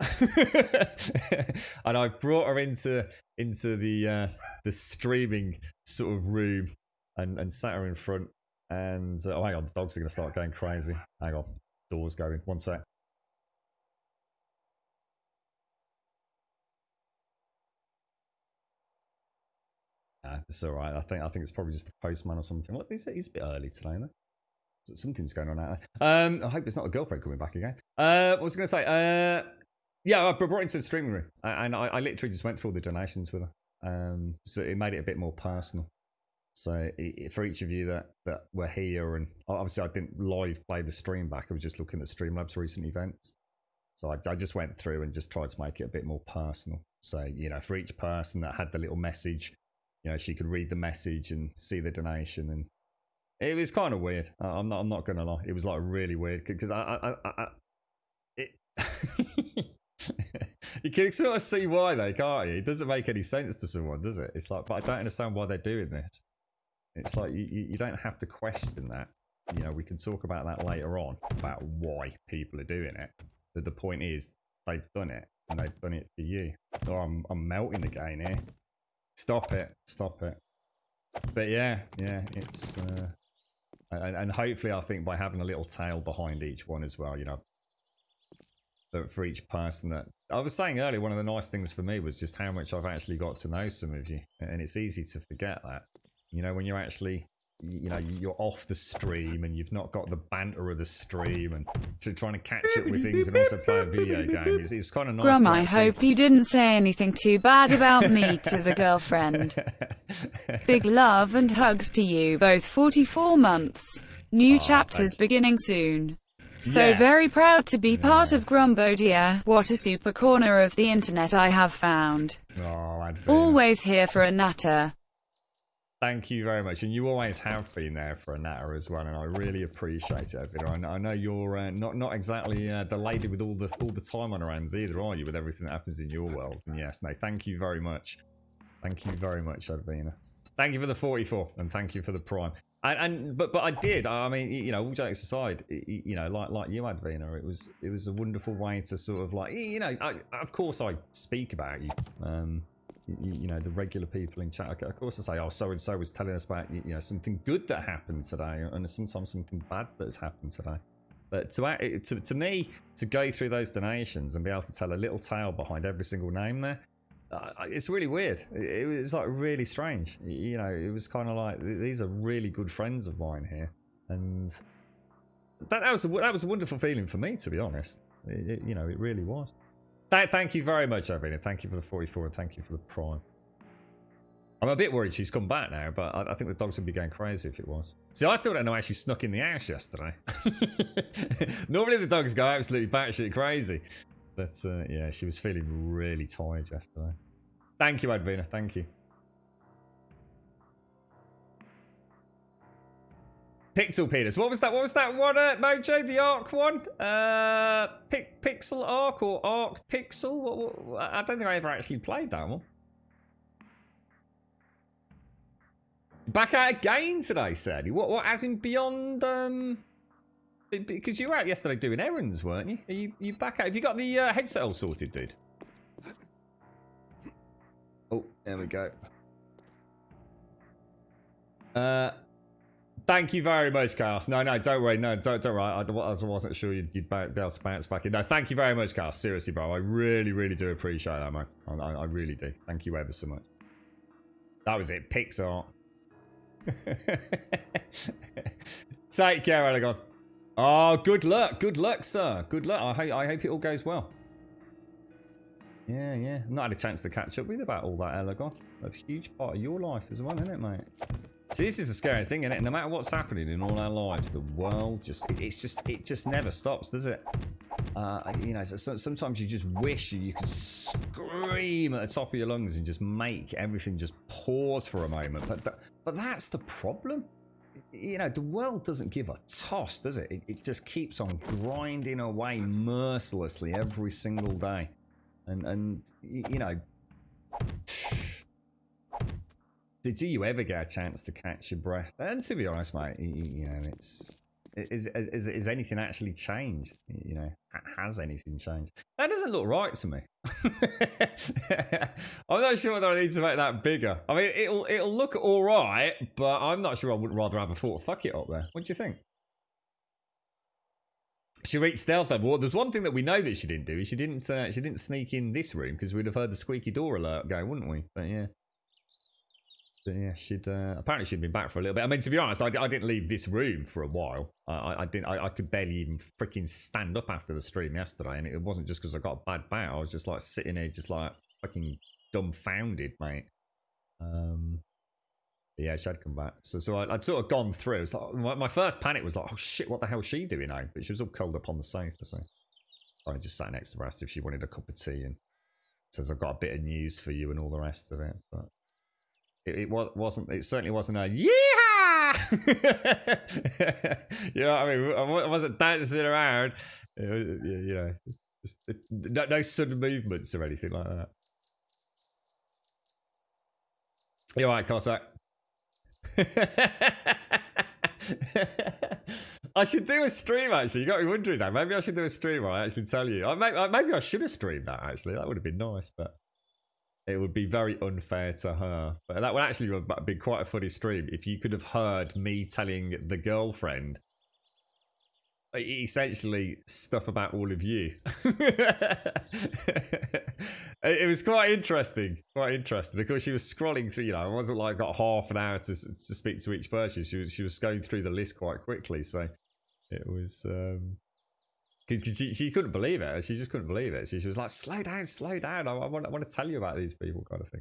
And I brought her into the streaming sort of room and sat her in front. And oh, hang on, the dogs are going to start going crazy. Hang on, doors going. One sec. It's all right. I think it's probably just a postman or something. What is it? He's a bit early today, though. Something's going on out there. I hope it's not a girlfriend coming back again. What was I going to say? Yeah, I brought her into the streaming room, and I literally just went through all the donations with her. So it made it a bit more personal. So for each of you that were here, and obviously I didn't live play the stream back. I was just looking at Streamlabs recent events. So I just went through and just tried to make it a bit more personal. So, for each person that had the little message, she could read the message and see the donation, and it was kind of weird. I'm not gonna lie. It was like really weird because you can sort of see why though, can't you? It doesn't make any sense to someone, does it? It's like, but I don't understand why they're doing this. It's like you don't have to question that. We can talk about that later on about why people are doing it. But the point is, they've done it and they've done it for you. Oh, I'm melting again here. Stop it. But yeah, it's and hopefully I think by having a little tale behind each one as well, for each person that I was saying earlier, one of the nice things for me was just how much I've actually got to know some of you, and it's easy to forget that. When you're actually, you're off the stream and you've not got the banter of the stream and trying to catch up with things and also play a video game. It was kind of nice. Grum, I hope you didn't say anything too bad about me to the girlfriend. Big love and hugs to you both. 44 months. New chapters beginning soon. So Yes. very proud to be part of Grumbodia. What a super corner of the internet I have found. Oh, Always here for a natter. Thank you very much, and you always have been there for a natter as well, and I really appreciate it, Vida. I know you're not exactly the lady with all the time on her hands either, are you? With everything that happens in your world. And yes, no, thank you very much. Thank you very much, Advina. Thank you for the 44, and thank you for the prime. But I did. I mean, you know, all jokes aside, you know, like you, Advina, it was a wonderful way to sort of like, you know, of course I speak about you. You know, the regular people in chat. Of course, I say, oh, so and so was telling us about, you know, something good that happened today, and sometimes something bad that's happened today. But to me, to go through those donations and be able to tell a little tale behind every single name there, it's really weird. It was like really strange. You know, it was kind of like, these are really good friends of mine here, and that was a wonderful feeling for me, to be honest. You know, it really was. Thank you very much, Avina. Thank you for the 44, and thank you for the prime. I'm a bit worried she's come back now, but I think the dogs would be going crazy if it was. See, I still don't know how she snuck in the house yesterday. Normally the dogs go absolutely batshit crazy. But yeah, she was feeling really tired yesterday. Thank you, Advina. Thank you. Pixel Peters. What was that? What was that one, Mojo? The Arc one? Pixel Arc or Arc Pixel? I don't think I ever actually played that one. Back out again today, Sadie. What? As in beyond? Because you were out yesterday doing errands, weren't you? Are you back out? Have you got the headset all sorted, dude? Oh, there we go. Thank you very much, Chaos. No, don't worry. No, don't worry. I wasn't sure you'd be able to bounce back in. No, thank you very much, Chaos. Seriously, bro. I really, really do appreciate that, man. I really do. Thank you ever so much. That was it. Pixar. Take care, Aragon. Oh, good luck. Good luck, sir. Good luck. I hope it all goes well. Yeah. Not had a chance to catch up with about all that, Aragon. A huge part of your life as well, isn't it, mate? See, this is a scary thing, isn't it? No matter what's happening in all our lives, the world it just never stops, does it? You know, so sometimes you just wish you could scream at the top of your lungs and just make everything just pause for a moment. But that's the problem. You know, the world doesn't give a toss, does it? It just keeps on grinding away mercilessly every single day. And you know... Did you ever get a chance to catch your breath? And to be honest, mate, you know, is anything actually changed? You know, has anything changed? That doesn't look right to me. I'm not sure whether I need to make that bigger. I mean, it'll look all right, but I'm not sure I wouldn't rather have a thought fuck it up there. What do you think? She reached stealth level. Well, there's one thing that we know that she didn't do. She didn't sneak in this room because we'd have heard the squeaky door alert go, wouldn't we? But yeah. But yeah, apparently she'd been back for a little bit. I mean, to be honest, I didn't leave this room for a while. I could barely even freaking stand up after the stream yesterday, and it wasn't just because I got a bad bout. I was just like sitting there, just like fucking dumbfounded, mate. Yeah, she had come back. So I'd sort of gone through. It's like my first panic was like, oh shit, what the hell is she doing now? But she was all curled up on the sofa, so I just sat next to her, asked if she wanted a cup of tea, and says I've got a bit of news for you and all the rest of it, but. It certainly wasn't a yeehaw! You know what I mean? I wasn't dancing around. You know, just, no sudden movements or anything like that. You're right, Cossack. I should do a stream, actually. You got me wondering now. Maybe I should do a stream where I actually tell you. Maybe I should have streamed that, actually. That would have been nice, but... It would be very unfair to her. But that would actually have been quite a funny stream if you could have heard me telling the girlfriend essentially stuff about all of you. It was quite interesting. Of course, she was scrolling through, you know, it wasn't like got half an hour to speak to each person. She was going through the list quite quickly. So it was... She couldn't believe it. She just couldn't believe it. She was like, slow down. I want to tell you about these people, kind of thing.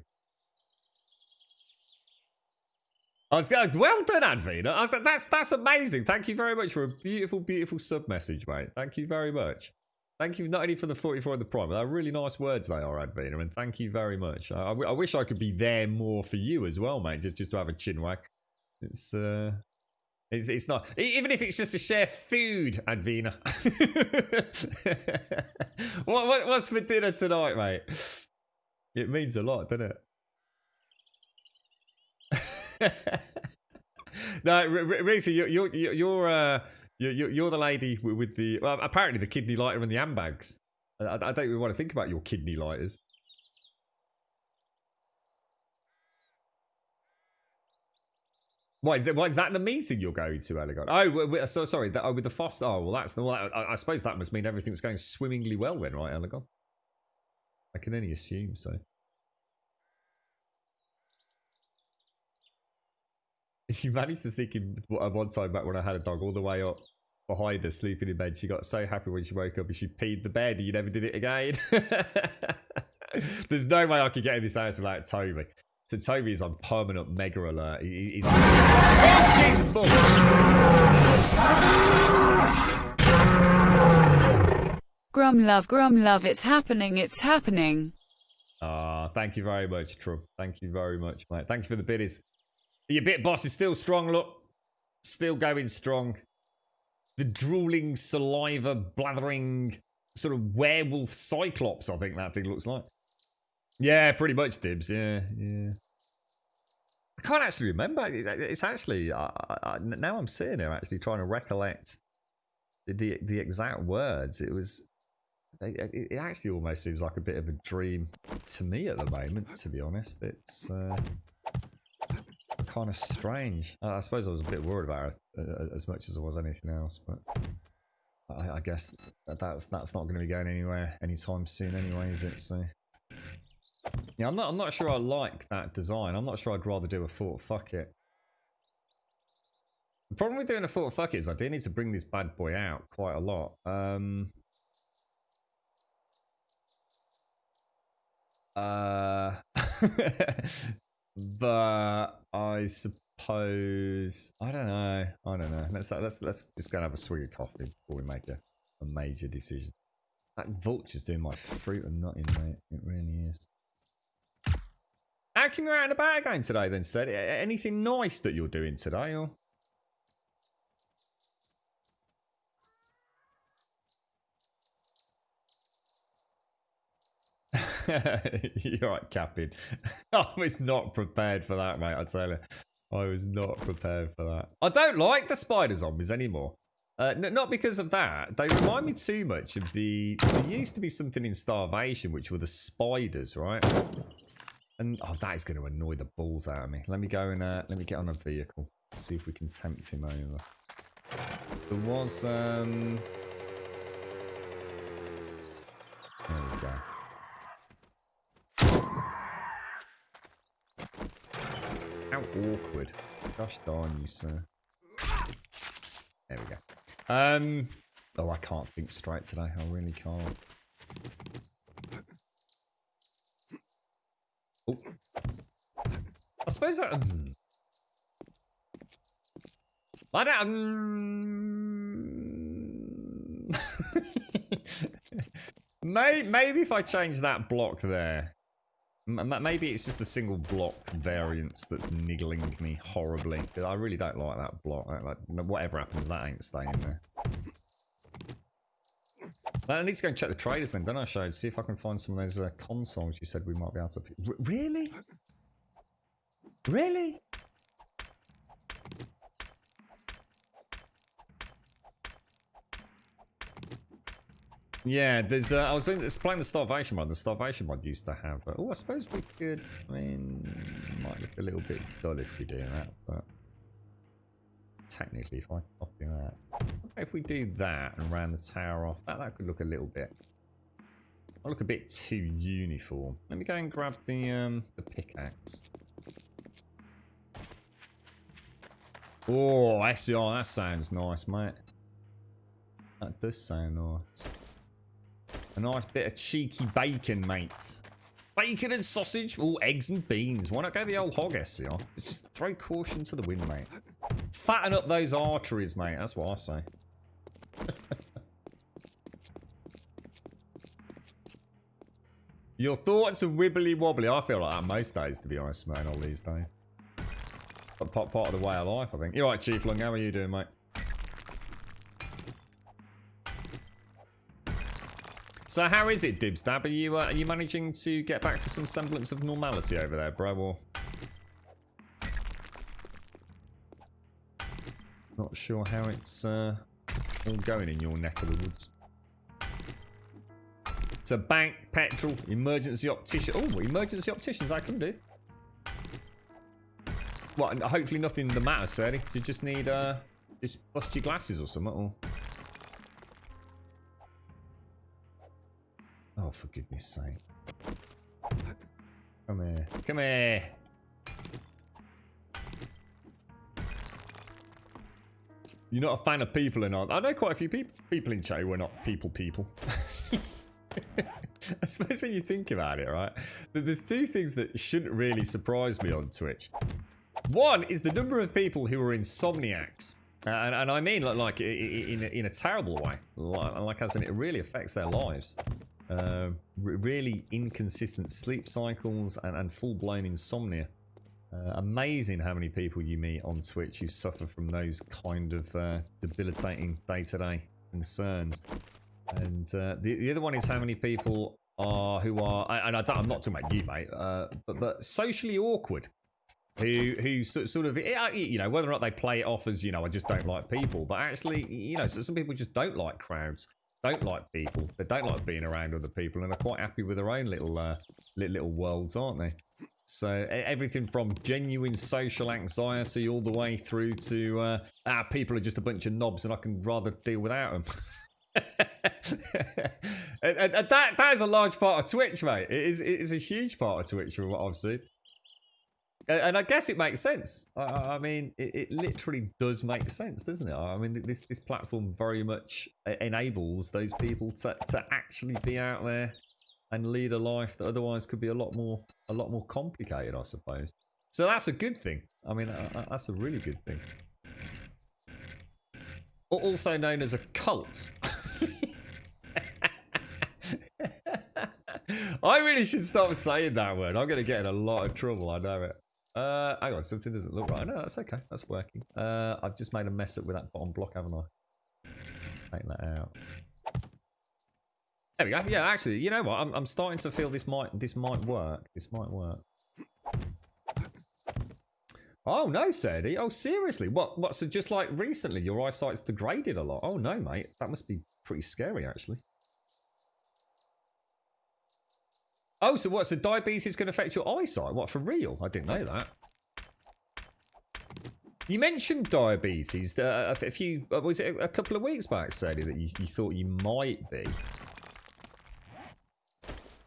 I was going, well done, Advina. I was like, that's amazing. Thank you very much for a beautiful, beautiful sub message, mate. Thank you very much. Thank you not only for the 44 and the prime, but they're really nice words they are, Advina, and thank you very much. I wish I could be there more for you as well, mate, just to have a chin wag. It's not, even if it's just to share food, Advina. What's for dinner tonight, mate? It means a lot, doesn't it? No, Rita, you're the lady with the well, apparently the kidney lighter and the handbags. I don't really want to think about your kidney lighters. What is that the meeting you're going to, Elegon? Oh, so sorry. With the Foster. Oh, well, that's the. Well, I suppose that must mean everything's going swimmingly well then, right, Elegon? I can only assume so. She managed to sneak in one time back when I had a dog all the way up behind her, sleeping in bed. She got so happy when she woke up and she peed the bed and you never did it again. There's no way I could get in this house without Toby. So Toby is on permanent mega alert. He's... Oh, Jesus, boy! Grum love, it's happening. Thank you very much, Trump. Thank you very much, mate. Thank you for the biddies. Your bit boss is still strong, look. Still going strong. The drooling, saliva, blathering, sort of werewolf cyclops, I think that thing looks like. Yeah, pretty much, Dibs. Yeah. I can't actually remember. It's actually... now I'm sitting here actually trying to recollect the exact words. It was... It actually almost seems like a bit of a dream to me at the moment, to be honest. It's... kind of strange. I suppose I was a bit worried about it as much as I was anything else, but I guess that's not going to be going anywhere anytime soon, anyway, is it? So yeah, I'm not sure I like that design. I'm not sure I'd rather do a Fort Fuck It. The problem with doing a Fort Fuck It is I do need to bring this bad boy out quite a lot. But I suppose I don't know. Let's just go and have a swig of coffee before we make a major decision. That vulture's doing my fruit and nutting, mate. It really is. How come you're out and about again today, then, Sed? Anything nice that you're doing today, or? You're right, Captain. I was not prepared for that, mate. I tell you, I was not prepared for that. I don't like the spider zombies anymore. Not because of that. They remind me too much of the... There used to be something in Starvation, which were the spiders, right? And oh, that is going to annoy the balls out of me. Let me go and let me get on a vehicle. See if we can tempt him over. There was there we go. How awkward. Gosh darn you, sir. There we go. Oh, I can't think straight today. I really can't. Oh. I suppose I don't... Maybe if I change that block there. Maybe it's just a single block variance that's niggling me horribly. I really don't like that block. Like, whatever happens, that ain't staying there. I need to go and check the traders then, don't I, Shade? See if I can find some of those consoles you said we might be able to... Really? Really? Yeah, there's. I was playing the Starvation mod. The Starvation mod used to have. Oh, I suppose we could. I mean, might look a little bit dull if we do that, but technically, if I copy that, okay, if we do that and round the tower off, that could look a little bit. I'll look a bit too uniform. Let me go and grab the pickaxe. Oh, SCR, that sounds nice, mate. That does sound nice. A nice bit of cheeky bacon, mate. Bacon and sausage. Oh, eggs and beans. Why not go the old hog, SCR? Just throw caution to the wind, mate. Fatten up those arteries, mate. That's what I say. Your thoughts are wibbly wobbly. I feel like that most days, to be honest, man, all these days. But part of the way of life, I think. You're right, Chief Lung. How are you doing, mate? So how is it, Dibsdab? Are you managing to get back to some semblance of normality over there, bro? Or Not sure how it's all going in your neck of the woods. So bank, petrol, emergency optician. Oh, emergency opticians I can do. What? Hopefully nothing the matter, sir. You just need just bust your glasses or something. Or... Oh, for goodness sake! Come here, come here. You're not a fan of people, and I know quite a few people in chat who are not people. I suppose when you think about it, right? There's two things that shouldn't really surprise me on Twitch. One is the number of people who are insomniacs. And I mean like in a terrible way. Like as in it really affects their lives. Really inconsistent sleep cycles and full-blown insomnia. Amazing how many people you meet on Twitch who suffer from those kind of debilitating day-to-day concerns. And the other one is how many people are who are, and I'm not talking about you, mate, but socially awkward, who sort of, you know, whether or not they play it off as, you know, I just don't like people, but actually, you know, so some people just don't like crowds, don't like people, they don't like being around other people, and are quite happy with their own little worlds, aren't they? So everything from genuine social anxiety all the way through to people are just a bunch of knobs and I can rather deal without them. and that is a large part of Twitch, mate. It is a huge part of Twitch from what I've seen. And I guess it makes sense. I mean, it literally does make sense, doesn't it? I mean, this platform very much enables those people to actually be out there and lead a life that otherwise could be a lot more complicated, I suppose. So that's a good thing. I mean, that's a really good thing. Also known as a cult. I really should stop saying that word. I'm going to get in a lot of trouble, I know it. Hang on, something doesn't look right. No, that's okay. That's working. I've just made a mess up with that bottom block, haven't I? Take that out. There we go. Yeah, actually, you know what? I'm starting to feel this might work. This might work. Oh no, Sadie. Oh seriously? What? So just like recently, your eyesight's degraded a lot. Oh no, mate. That must be pretty scary, actually. Oh, so what? So diabetes can affect your eyesight? What, for real? I didn't know that. You mentioned diabetes a few. Was it a couple of weeks back, Sadie, that you thought you might be?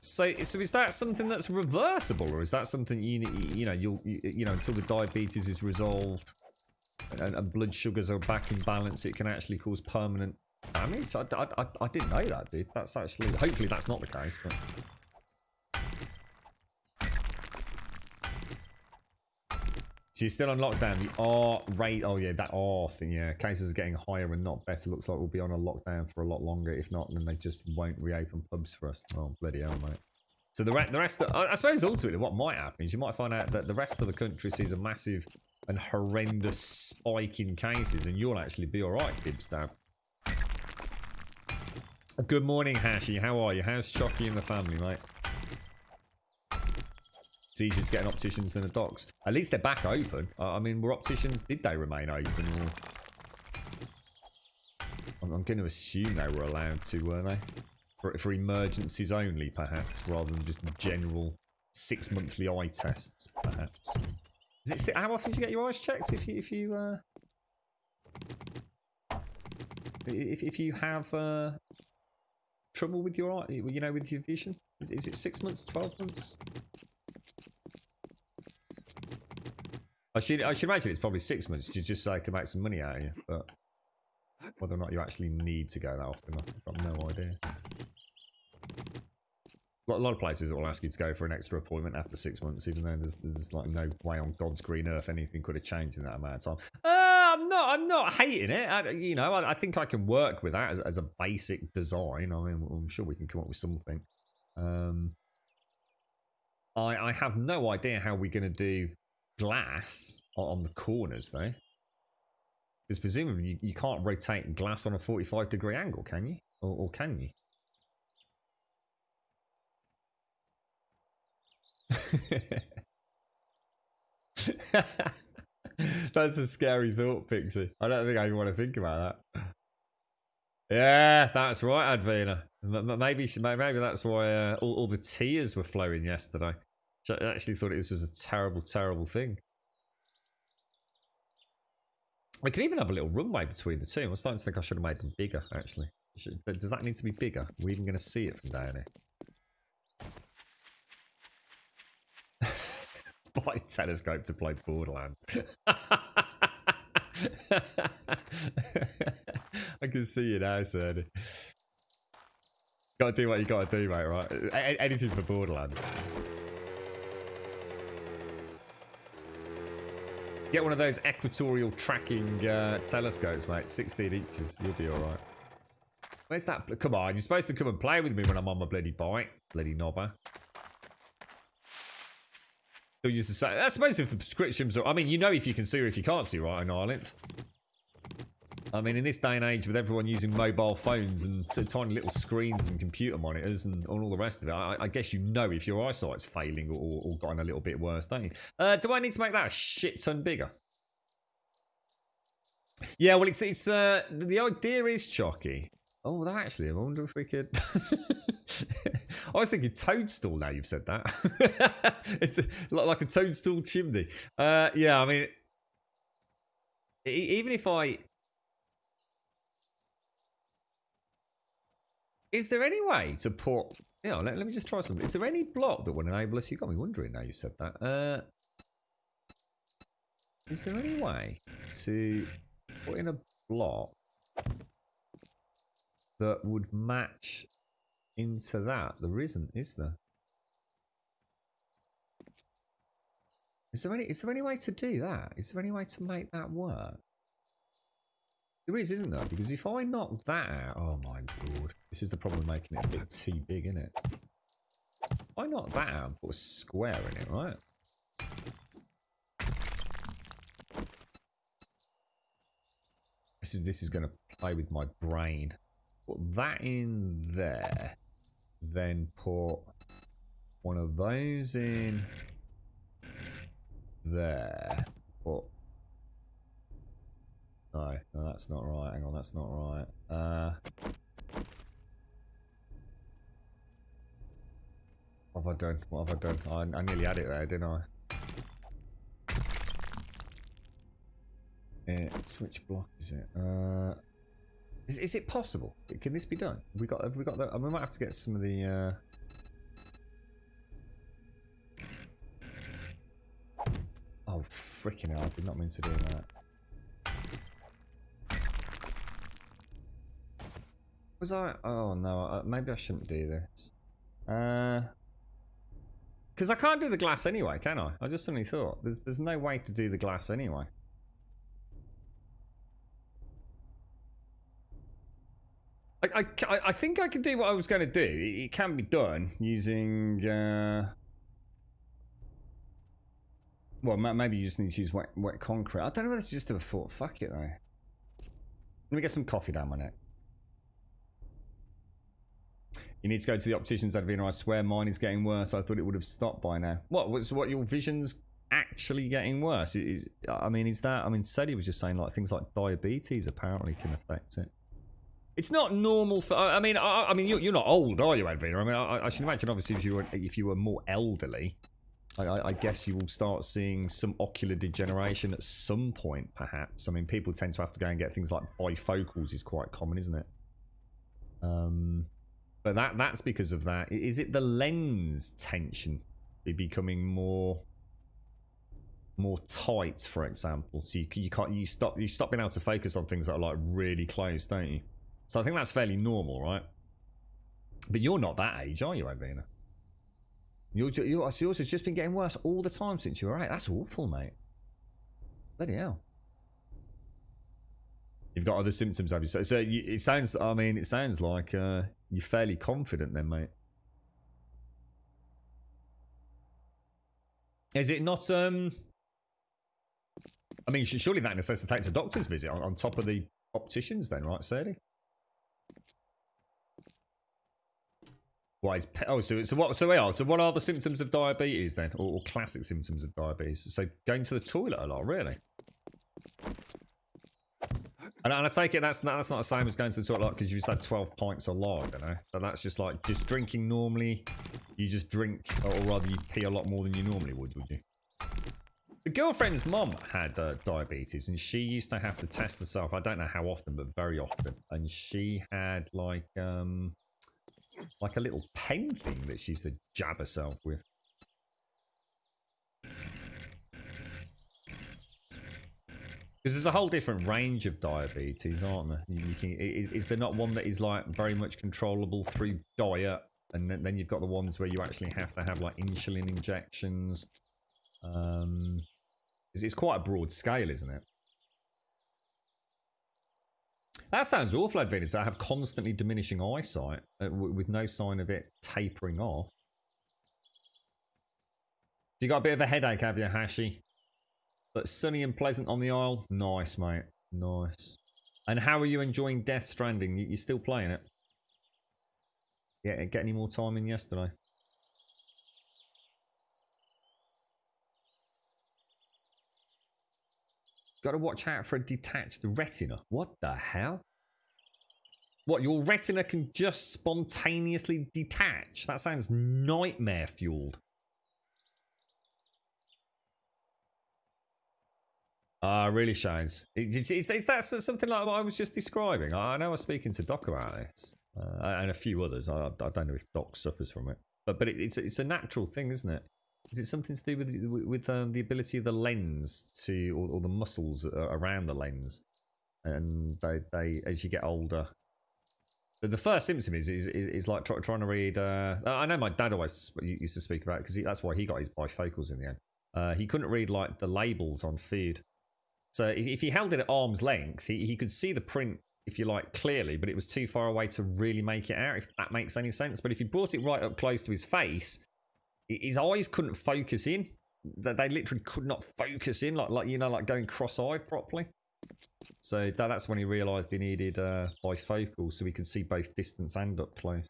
So is that something that's reversible, or is that something you know until the diabetes is resolved and blood sugars are back in balance, it can actually cause permanent damage? I didn't know that, dude. That's actually, hopefully that's not the case, but. So you're still on lockdown. The R rate, oh yeah, that R thing, yeah. Cases are getting higher and not better. Looks like we'll be on a lockdown for a lot longer. If not, then they just won't reopen pubs for us. Oh, bloody hell, mate. So the rest, I suppose ultimately what might happen is you might find out that the rest of the country sees a massive and horrendous spike in cases, and you'll actually be all right, Dibstab. Good morning, Hashi. How are you? How's Shocky and the family, mate? It's easier to get an opticians than a doc's. At least they're back open. I mean, were opticians, did they remain open? Or... I'm going to assume they were allowed to, were they? For emergencies only, perhaps, rather than just general 6 monthly eye tests, perhaps. Is it, how often do you get your eyes checked if you have trouble with your eye, you know, with your vision? Is it 6 months, 12 months? I should imagine it's probably 6 months, just so I can make some money out of you. But whether or not you actually need to go that often, I've got no idea. A lot of places will ask you to go for an extra appointment after 6 months, even though there's like no way on God's green earth anything could have changed in that amount of time. I'm not hating it. I think I can work with that as a basic design. I mean, I'm sure we can come up with something. I have no idea how we're going to do glass on the corners, though. Because presumably you can't rotate glass on a 45-degree angle, can you? Or can you? That's a scary thought, Pixie. I don't think I even want to think about that. Yeah, that's right, Advina. Maybe that's why all the tears were flowing yesterday. I actually thought this was a terrible, terrible thing. We can even have a little runway between the two. I'm starting to think I should have made them bigger, actually. Does that need to be bigger? Are we even going to see it from down here? Buy telescope to play Borderlands. I can see you now, Serdy. Gotta do what you gotta do, mate, right? Anything for Borderlands. Get one of those equatorial tracking telescopes, mate. 16 inches. You'll be alright. Where's that? Come on, you're supposed to come and play with me when I'm on my bloody bike. Bloody knobber. So you say, I suppose if the prescriptions are... I mean, you know if you can see or if you can't see, right, on Ireland. I mean, in this day and age, with everyone using mobile phones and tiny little screens and computer monitors and all the rest of it, I guess you know if your eyesight's failing or gotten a little bit worse, don't you? Do I need to make that a shit ton bigger? Yeah, well, it's the idea is Chucky. Oh, well, actually, I wonder if we could... I was thinking toadstool now you've said that. It's like a toadstool chimney. Yeah, I mean... Even if I... Is there any way to put... You know, let me just try something. Is there any block that would enable us... You got me wondering now you said that. Is there any way to put in a block that would match into that? There isn't, is there? Is there any way to do that? Is there any way to make that work? There is, isn't there? Because if I knock that out... Oh my lord. This is the problem with making it a bit too big, isn't it? If I knock that out and put a square in it, right? This is going to play with my brain. Put that in there. Then put one of those in there. Put... No, that's not right. Hang on, that's not right. What have I done? What have I done? I nearly had it there, didn't I? Yeah, which block is it? Is it possible? Can this be done? Have we got that? We might have to get some of the. Oh freaking hell! I did not mean to do that. Was I? Oh no! Maybe I shouldn't do this. Because I can't do the glass anyway, can I? I just suddenly thought there's no way to do the glass anyway. I think I can do what I was going to do. It can be done using... well, maybe you just need to use wet concrete. I don't know whether it's just a thought. Fuck it, though. Let me get some coffee down my neck. You need to go to the opticians, Advina. I swear mine is getting worse. I thought it would have stopped by now. What your vision's actually getting worse? I mean, Sedi was just saying like things like diabetes apparently can affect it. It's not normal for. I mean, you're not old, are you, Advina? I mean, I should imagine obviously if you were more elderly, I guess you will start seeing some ocular degeneration at some point, perhaps. I mean, people tend to have to go and get things like bifocals is quite common, isn't it? But that's because of that. Is it the lens tension be becoming more tight, for example? So you stop being able to focus on things that are like really close, don't you? So I think that's fairly normal, right? But you're not that age, are you, Advina? Yours has just been getting worse all the time since you were 8. That's awful, mate. Bloody hell. You've got other symptoms, have you? So it sounds. I mean, it sounds like you're fairly confident, then, mate. Is it not? I mean, surely that necessitates a doctor's visit on top of the opticians, then, right, Sadie? Why is so what are the symptoms of diabetes then, or classic symptoms of diabetes? So going to the toilet a lot, really? And I take it that's not the same as going to the toilet because you just had 12 pints of lager, you know? So that's just like just drinking normally. You just drink, or rather you pee a lot more than you normally would you? The girlfriend's mom had diabetes, and she used to have to test herself. I don't know how often, but very often. And she had like a little pen thing that she used to jab herself with. Because there's a whole different range of diabetes, aren't there? Is there not one that is like very much controllable through diet, and then you've got the ones where you actually have to have like insulin injections? It's quite a broad scale, isn't it? That sounds awful, Advantage. I have constantly diminishing eyesight with no sign of it tapering off. You got a bit of a headache, have you, Hashi? But sunny and pleasant on the Isle? Nice, mate. Nice. And how are you enjoying Death Stranding? You still playing it? Yeah, get any more time in yesterday? Got to watch out for a detached retina. What the hell? What, your retina can just spontaneously detach? That sounds nightmare fueled. Really shines. Is that something like what I was just describing? I know I was speaking to Doc about this. And a few others. I don't know if Doc suffers from it. But it's a natural thing, isn't it? Is it something to do with the ability of the lens to, or the muscles around the lens, and they as you get older, the first symptom is like trying to read. I know my dad always used to speak about it because that's why he got his bifocals in the end. He couldn't read like the labels on food, so if he held it at arm's length, he could see the print, if you like, clearly, but it was too far away to really make it out. If that makes any sense. But if you brought it right up close to his face, his eyes couldn't focus in. They literally could not focus in, like you know, like going cross-eyed properly. So that's when he realised he needed bifocals, so he could see both distance and up close.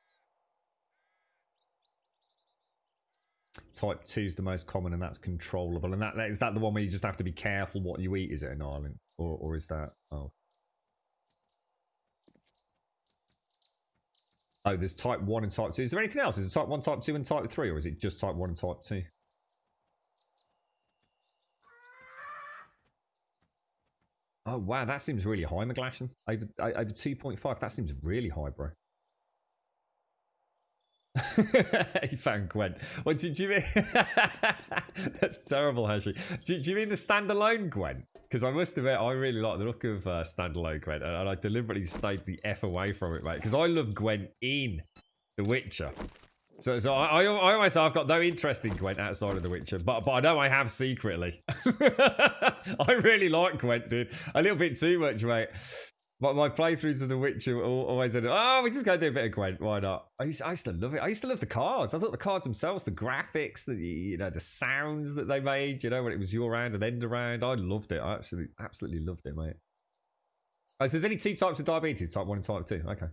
Type 2 is the most common, and that's controllable. And is that the one where you just have to be careful what you eat? Is it in Ireland, or is that? Oh, there's type 1 and type 2. Is there anything else? Is it type 1, type 2, and type 3? Or is it just type 1 and type 2? Oh, wow. That seems really high, McGlashan. Over 2.5. That seems really high, bro. He found Gwent. What do you mean? That's terrible, Hashi. Do you mean the standalone Gwent? Because I must admit, I really like the look of standalone Gwent, and I deliberately stayed the F away from it, mate. Because I love Gwent in The Witcher. So I always say I've got no interest in Gwent outside of The Witcher, but I know I have secretly. I really like Gwent, dude. A little bit too much, mate. But my playthroughs of The Witcher always ended, we just go do a bit of Gwent, why not? I used to love it. I used to love the cards. I thought the cards themselves, the graphics, the sounds that they made, when it was your round and end around. I loved it. I absolutely loved it, mate. Oh, so there's only 2 types of diabetes, type 1 and type 2. Okay.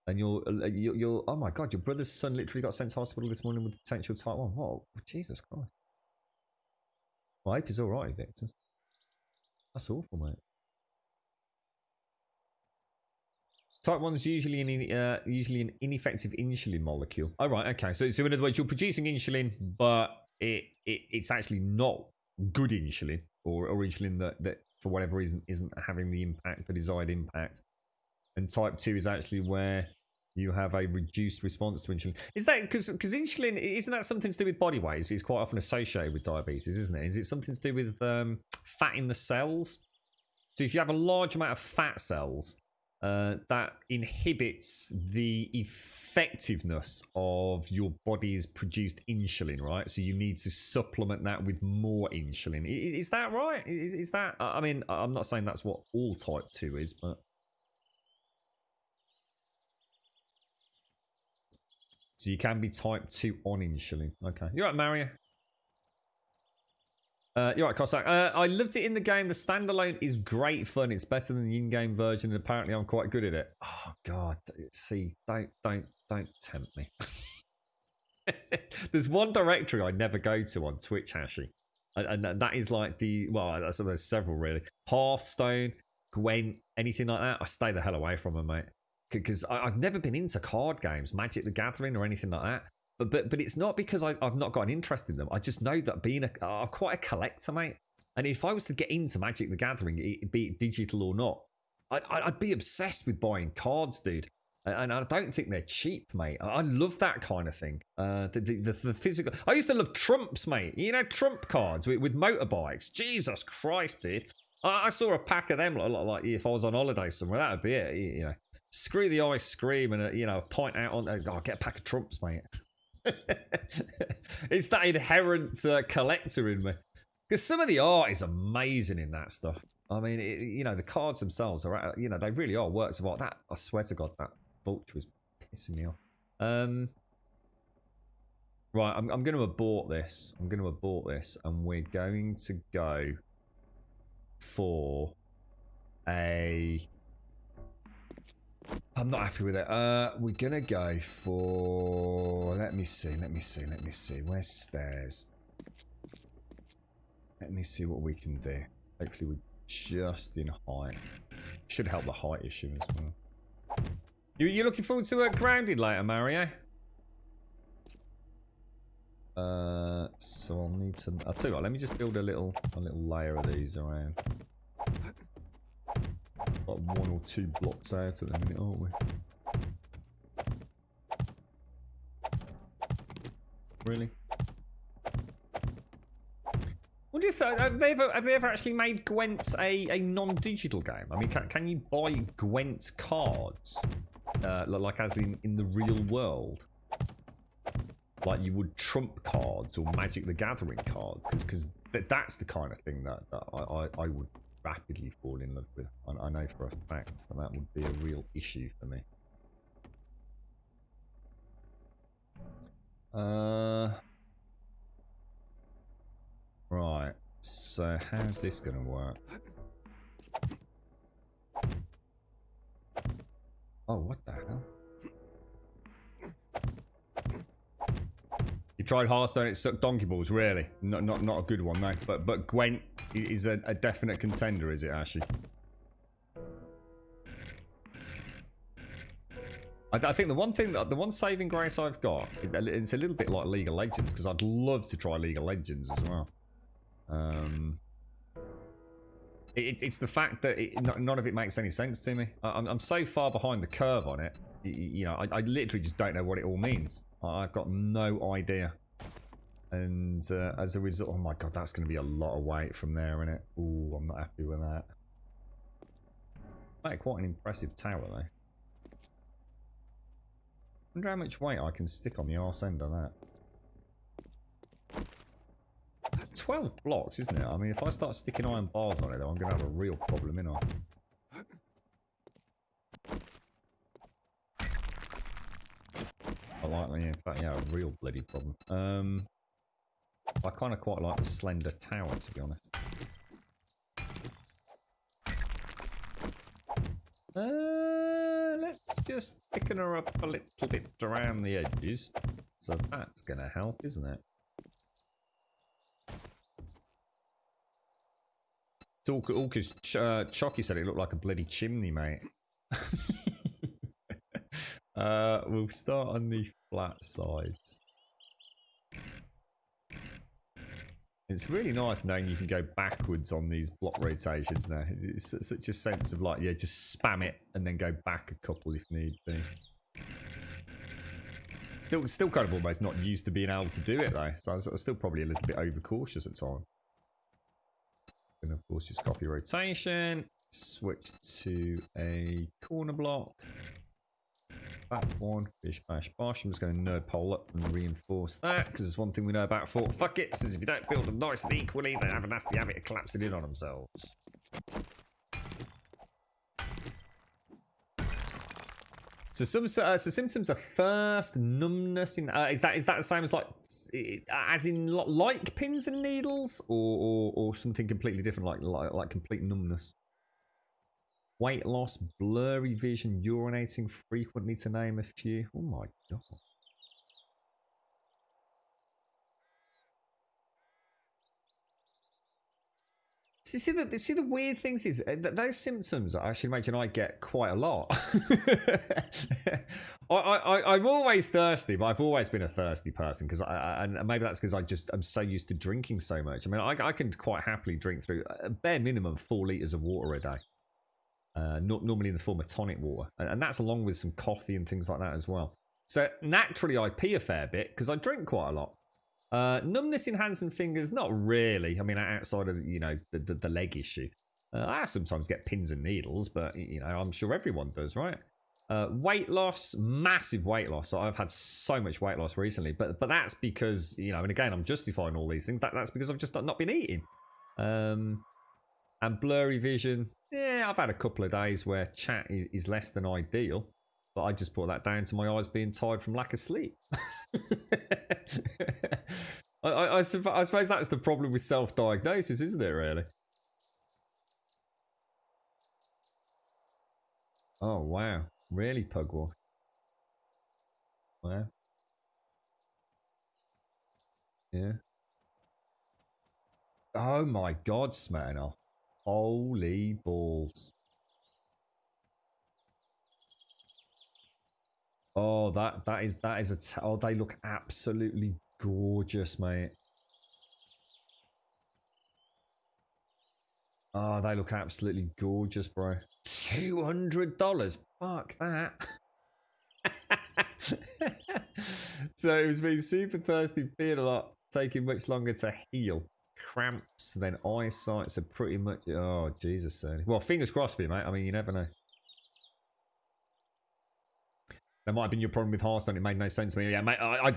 And you're oh my god, your brother's son literally got sent to hospital this morning with potential type 1. Whoa, Jesus Christ. Well, I hope he's alright, Victor. That's awful, mate. Type 1 is usually an ineffective insulin molecule. Oh, right, okay. So in other words, you're producing insulin, but it's actually not good insulin, or insulin that for whatever reason isn't having the desired impact. And type 2 is actually where you have a reduced response to insulin. Is that because insulin, isn't that something to do with body weight? It's quite often associated with diabetes, isn't it? Is it something to do with fat in the cells? So if you have a large amount of fat cells, that inhibits the effectiveness of your body's produced insulin, right? So you need to supplement that with more insulin. Is that right? Is that? I mean, I'm not saying that's what all type 2 is, but so you can be type 2 on insulin. Okay, you're right, Mario. You're right, Cossack. I loved it in the game. The standalone is great fun. It's better than the in-game version, and apparently I'm quite good at it. Oh god, see, don't tempt me. There's one directory I never go to on Twitch, Hashi, And that is like so there's several really. Hearthstone, Gwent, anything like that. I stay the hell away from them, mate. Because I've never been into card games, Magic the Gathering or anything like that. But it's not because I've not got an interest in them. I just know that I'm quite a collector, mate. And if I was to get into Magic the Gathering, be it digital or not, I'd be obsessed with buying cards, dude. And I don't think they're cheap, mate. I love that kind of thing. The physical. I used to love trumps, mate. You know, trump cards with motorbikes. Jesus Christ, dude. I saw a pack of them like if I was on holiday somewhere. That would be it. You know, screw the ice cream and a pint out on. Oh, get a pack of trumps, mate. It's that inherent collector in me. Because some of the art is amazing in that stuff. I mean, the cards themselves are, they really are works of art. That, I swear to God, that vulture is pissing me off. Right, I'm going to abort this. And we're going to go for a... I'm not happy with it. We're going to go for... Let me see. Where's stairs? Let me see what we can do. Hopefully we're just in height. Should help the height issue as well. You looking forward to grounding later, Mario? So I'll need to... I'll tell you what, let me just build a little layer of these around. Like 1 or 2 blocks out at the minute, aren't we? Really? Wonder if have they ever actually made Gwent a non-digital game? I mean, can you buy Gwent cards, like as in the real world, like you would Trump cards or Magic the Gathering cards? Because that's the kind of thing that I would rapidly fall in love with. I know for a fact that would be a real issue for me. Right, so how's this going to work? Oh, what the hell? You tried Hearthstone, it sucked donkey balls, really? Not a good one, no. But Gwent is a definite contender, is it, Ashy? I think the one saving grace I've got, it's a little bit like League of Legends, because I'd love to try League of Legends as well. It's the fact that none of it makes any sense to me. I'm so far behind the curve on it. I literally just don't know what it all means. I've got no idea. And as a result, oh my god, that's going to be a lot of weight from there, isn't it? Ooh, I'm not happy with that. Quite an impressive tower, though. I wonder how much weight I can stick on the arse end of that. It's 12 blocks, isn't it? I mean, if I start sticking iron bars on it, though, I'm going to have a real problem, innit? In fact, yeah, a real bloody problem. I kind of quite like the slender tower, to be honest. Let's just thicken her up a little bit around the edges. So that's going to help, isn't it? It's all because Chucky said it looked like a bloody chimney, mate. We'll start on the flat sides. It's really nice knowing you can go backwards on these block rotations now. It's such a sense of like, yeah, just spam it and then go back a couple if need be. Still kind of almost not used to being able to do it though. So I was still probably a little bit overcautious at times. And of course just copy rotation. Switch to a corner block. That one, bish bash bosh. I'm just going to nerd pole up and reinforce that because there's one thing we know about Fort Fuckets is if you don't build them nice and equally, they have a nasty habit of collapsing in on themselves. So some symptoms are first numbness in is that the same as like as in like pins and needles or something completely different like complete numbness? Weight loss, blurry vision, urinating frequently, to name a few. Oh my god. See the weird things is those symptoms I actually imagine I get quite a lot. I'm always thirsty, but I've always been a thirsty person because and maybe that's because I'm so used to drinking so much. I mean, I can quite happily drink through a bare minimum 4 liters of water a day. Normally in the form of tonic water, and that's along with some coffee and things like that as well. So naturally, I pee a fair bit because I drink quite a lot. Numbness in hands and fingers, not really. I mean, outside of the leg issue, I sometimes get pins and needles, but I'm sure everyone does, right? Weight loss, massive weight loss. I've had so much weight loss recently, but that's because and again, I'm justifying all these things. That's because I've just not been eating. And blurry vision. Yeah, I've had a couple of days where chat is less than ideal, but I just put that down to my eyes being tired from lack of sleep. I suppose that's the problem with self-diagnosis, isn't it, really? Oh, wow. Really, Pugwash? Wow. Yeah. Oh, my God, Smirnoff. Holy balls. Oh, that is oh, they look absolutely gorgeous, mate. Oh, they look absolutely gorgeous, bro. $200. Fuck that. So it was being super thirsty, being a lot, taking much longer to heal. Cramps, then eyesight, so pretty much. Oh, Jesus, Ernie. Well, fingers crossed for you, mate. I mean, you never know. That might have been your problem with Hearthstone. It made no sense to me. Yeah, mate, I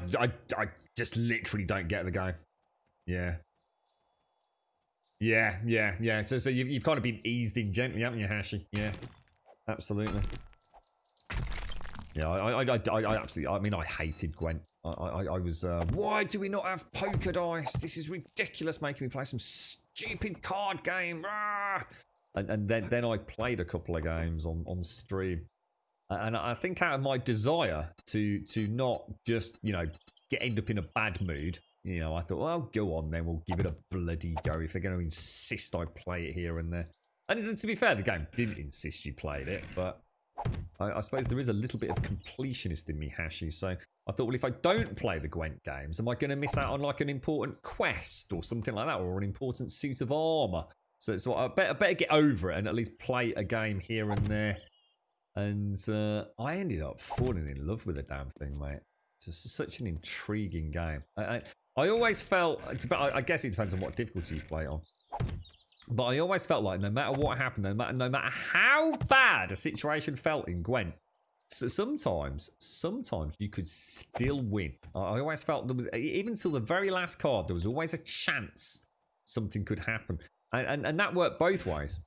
just literally don't get the game. Yeah. Yeah. So you've kind of been eased in gently, haven't you, Hashi? Yeah, absolutely. Yeah, I absolutely. I mean, I hated Gwent. I was. Why do we not have poker dice? This is ridiculous. Making me play some stupid card game. And then I played a couple of games on stream. And I think out of my desire to not just, end up in a bad mood, I thought, well, go on then, we'll give it a bloody go if they're going to insist I play it here and there. And to be fair, the game didn't insist you played it, but I suppose there is a little bit of completionist in me, Hashi, so I thought, well, if I don't play the Gwent games, am I going to miss out on like an important quest or something like that, or an important suit of armour? So I better get over it and at least play a game here and there. And I ended up falling in love with the damn thing, mate. It's such an intriguing game. I always felt, but I guess it depends on what difficulty you play it on. But I always felt like no matter what happened, no matter how bad a situation felt in Gwent, so sometimes you could still win. I always felt there was, even till the very last card, there was always a chance something could happen. And that worked both ways.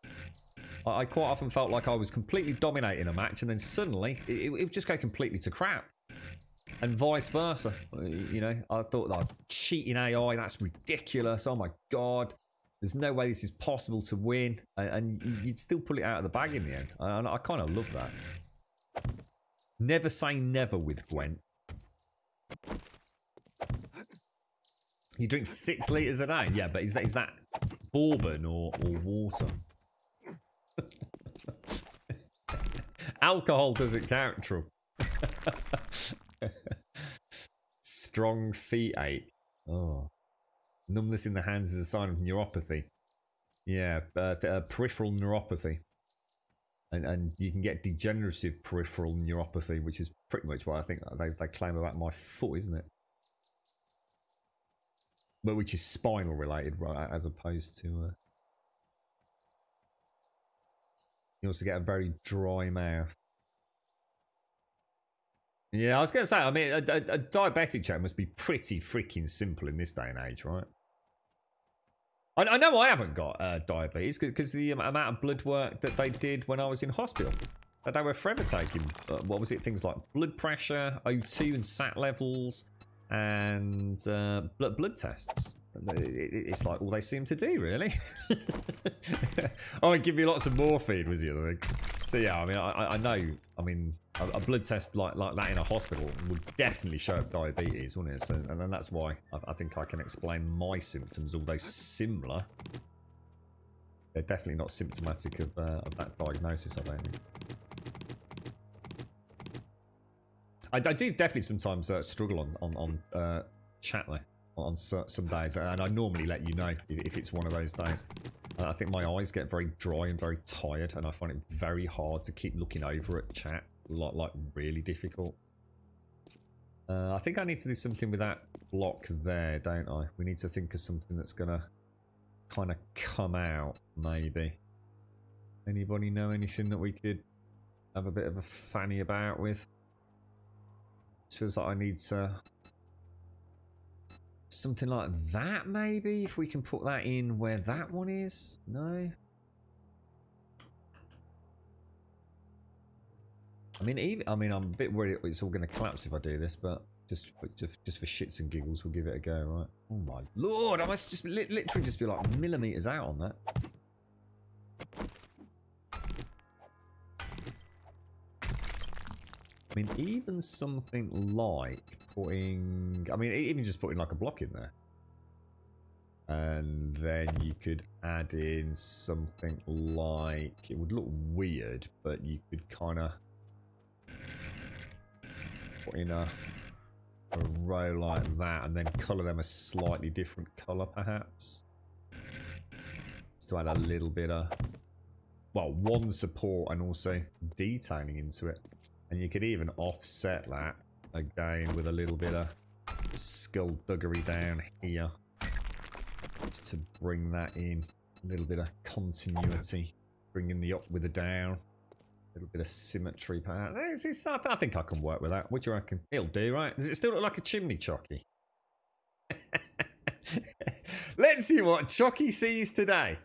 I quite often felt like I was completely dominating a match, and then suddenly it would just go completely to crap. And vice versa. I thought that cheating AI, that's ridiculous. Oh my God. There's no way this is possible to win. And you'd still pull it out of the bag in the end. And I kind of love that. Never say never with Gwent. You drink 6 litres a day? Yeah, but is that bourbon or water? Alcohol doesn't count, true. Strong feet ache. Oh. Numbness in the hands is a sign of neuropathy. Yeah, peripheral neuropathy. And you can get degenerative peripheral neuropathy, which is pretty much what I think they claim about my foot, isn't it? But which is spinal related, right, as opposed to... You also get a very dry mouth. Yeah, I was going to say, I mean, a diabetic check must be pretty freaking simple in this day and age, right? I know I haven't got diabetes because the amount of blood work that they did when I was in hospital. They were forever taking, what was it, things like blood pressure, O2 and SAT levels, and blood tests. It's like all they seem to do, really. Oh, and give me lots of morphine was the other thing. So yeah, I mean, I know. I mean, a blood test like that in a hospital would definitely show up diabetes, wouldn't it? So, and then that's why I think I can explain my symptoms, although similar. they're definitely not symptomatic of that diagnosis, I don't think. I do definitely sometimes struggle on chat though, on some days, and I normally let you know if it's one of those days. I think my eyes get very dry and very tired, and I find it very hard to keep looking over at chat, like really difficult. I think I need to do something with that block there, don't I? We need to think of something that's gonna kind of come out, maybe. Anybody know anything that we could have a bit of a fanny about with? Feels like I need to something like that, maybe, if we can put that in where that one is. No, I'm a bit worried it's all going to collapse if I do this, but just for shits and giggles, we'll give it a go, right? Oh my lord, I must just literally just be like millimeters out on that. I mean, even something like putting... I mean, even just putting like a block in there. And then you could add in something like... It would look weird, but you could kind of put in a row like that and then colour them a slightly different colour, perhaps. Just to add a little bit of... Well, one support and also detailing into it. And you could even offset that again with a little bit of skullduggery down here. Just to bring that in. A little bit of continuity. Bringing the up with the down. A little bit of symmetry perhaps. I think I can work with that. What do you reckon? It'll do, right? Does it still look like a chimney, Chocky? Let's see what Chocky sees today.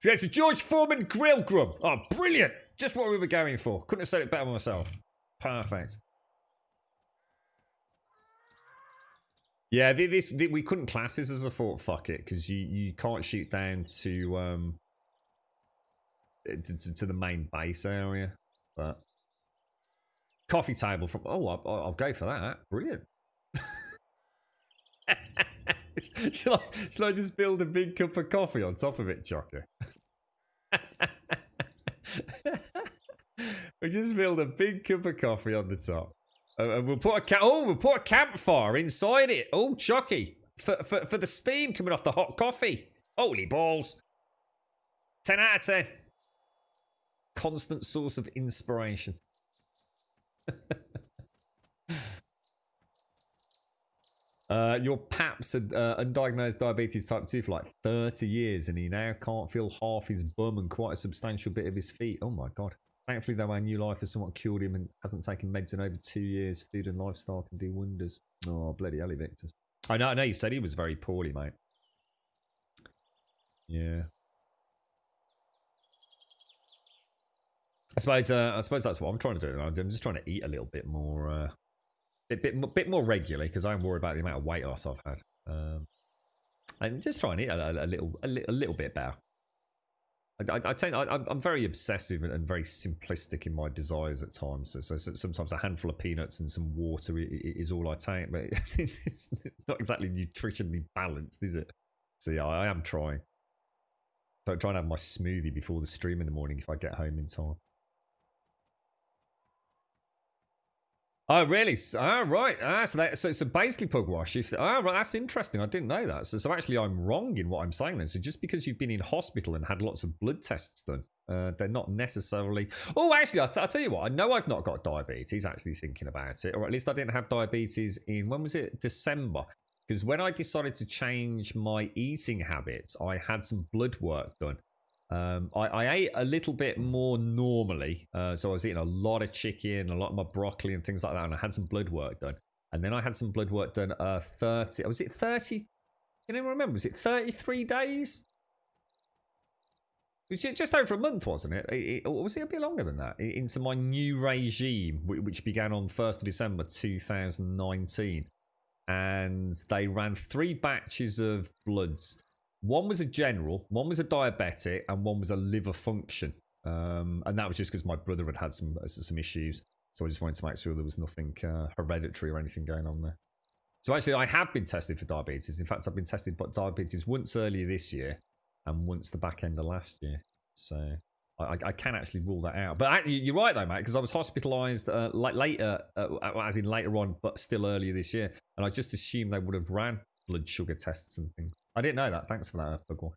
So it's a George Foreman grill grub. Oh, brilliant. Just what we were going for. Couldn't have said it better myself. Perfect. Yeah, we couldn't class this as a fort. Fuck it, because you can't shoot down to the main base area. But coffee table from. Oh, I'll go for that. Brilliant. Shall I just build a big cup of coffee on top of it, Chocker? We just build a big cup of coffee on the top, and we'll put a campfire inside it. Oh, Chucky, for the steam coming off the hot coffee. Holy balls! 10 out of 10. Constant source of inspiration. Your paps had undiagnosed diabetes type 2 for like 30 years, and he now can't feel half his bum and quite a substantial bit of his feet. Oh my god. Thankfully, though, our new life has somewhat cured him and hasn't taken meds in over 2 years. Food and lifestyle can do wonders. Oh, bloody hell, Victor. I know you said he was very poorly, mate. Yeah. I suppose that's what I'm trying to do. I'm just trying to eat a little bit more... bit more regularly, because I'm worried about the amount of weight loss I've had. And just try and eat a little bit better. I'm very obsessive and very simplistic in my desires at times. So sometimes a handful of peanuts and some water is all I take, but it's not exactly nutritionally balanced, is it? So yeah, I am trying. So I'm trying to have my smoothie before the stream in the morning if I get home in time. Oh, really? Oh, right. So basically, Pugwash, right, that's interesting. I didn't know that. So actually, I'm wrong in what I'm saying then. So just because you've been in hospital and had lots of blood tests done, they're not necessarily... Oh, actually, I'll tell you what. I know I've not got diabetes, actually thinking about it. Or at least I didn't have diabetes in... When was it? December. Because when I decided to change my eating habits, I had some blood work done. I ate a little bit more normally, so I was eating a lot of chicken, a lot of my broccoli and things like that, and I had some blood work done. And then I had some blood work done 30, was it 30? Can anyone remember? Was it 33 days? It was just over a month, wasn't it? Or was it a bit longer than that? Into my new regime, which began on 1st of December 2019. And they ran 3 batches of bloods. One was a general, one was a diabetic, and one was a liver function. And that was just because my brother had some issues. So I just wanted to make sure there was nothing hereditary or anything going on there. So actually, I have been tested for diabetes. In fact, I've been tested for diabetes once earlier this year. and once the back end of last year. So I can actually rule that out. But you're right though, mate, because I was hospitalised later, as in later on, but still earlier this year, and I just assumed they would have ran blood sugar tests and things. I didn't know that. Thanks for that, Bugwell.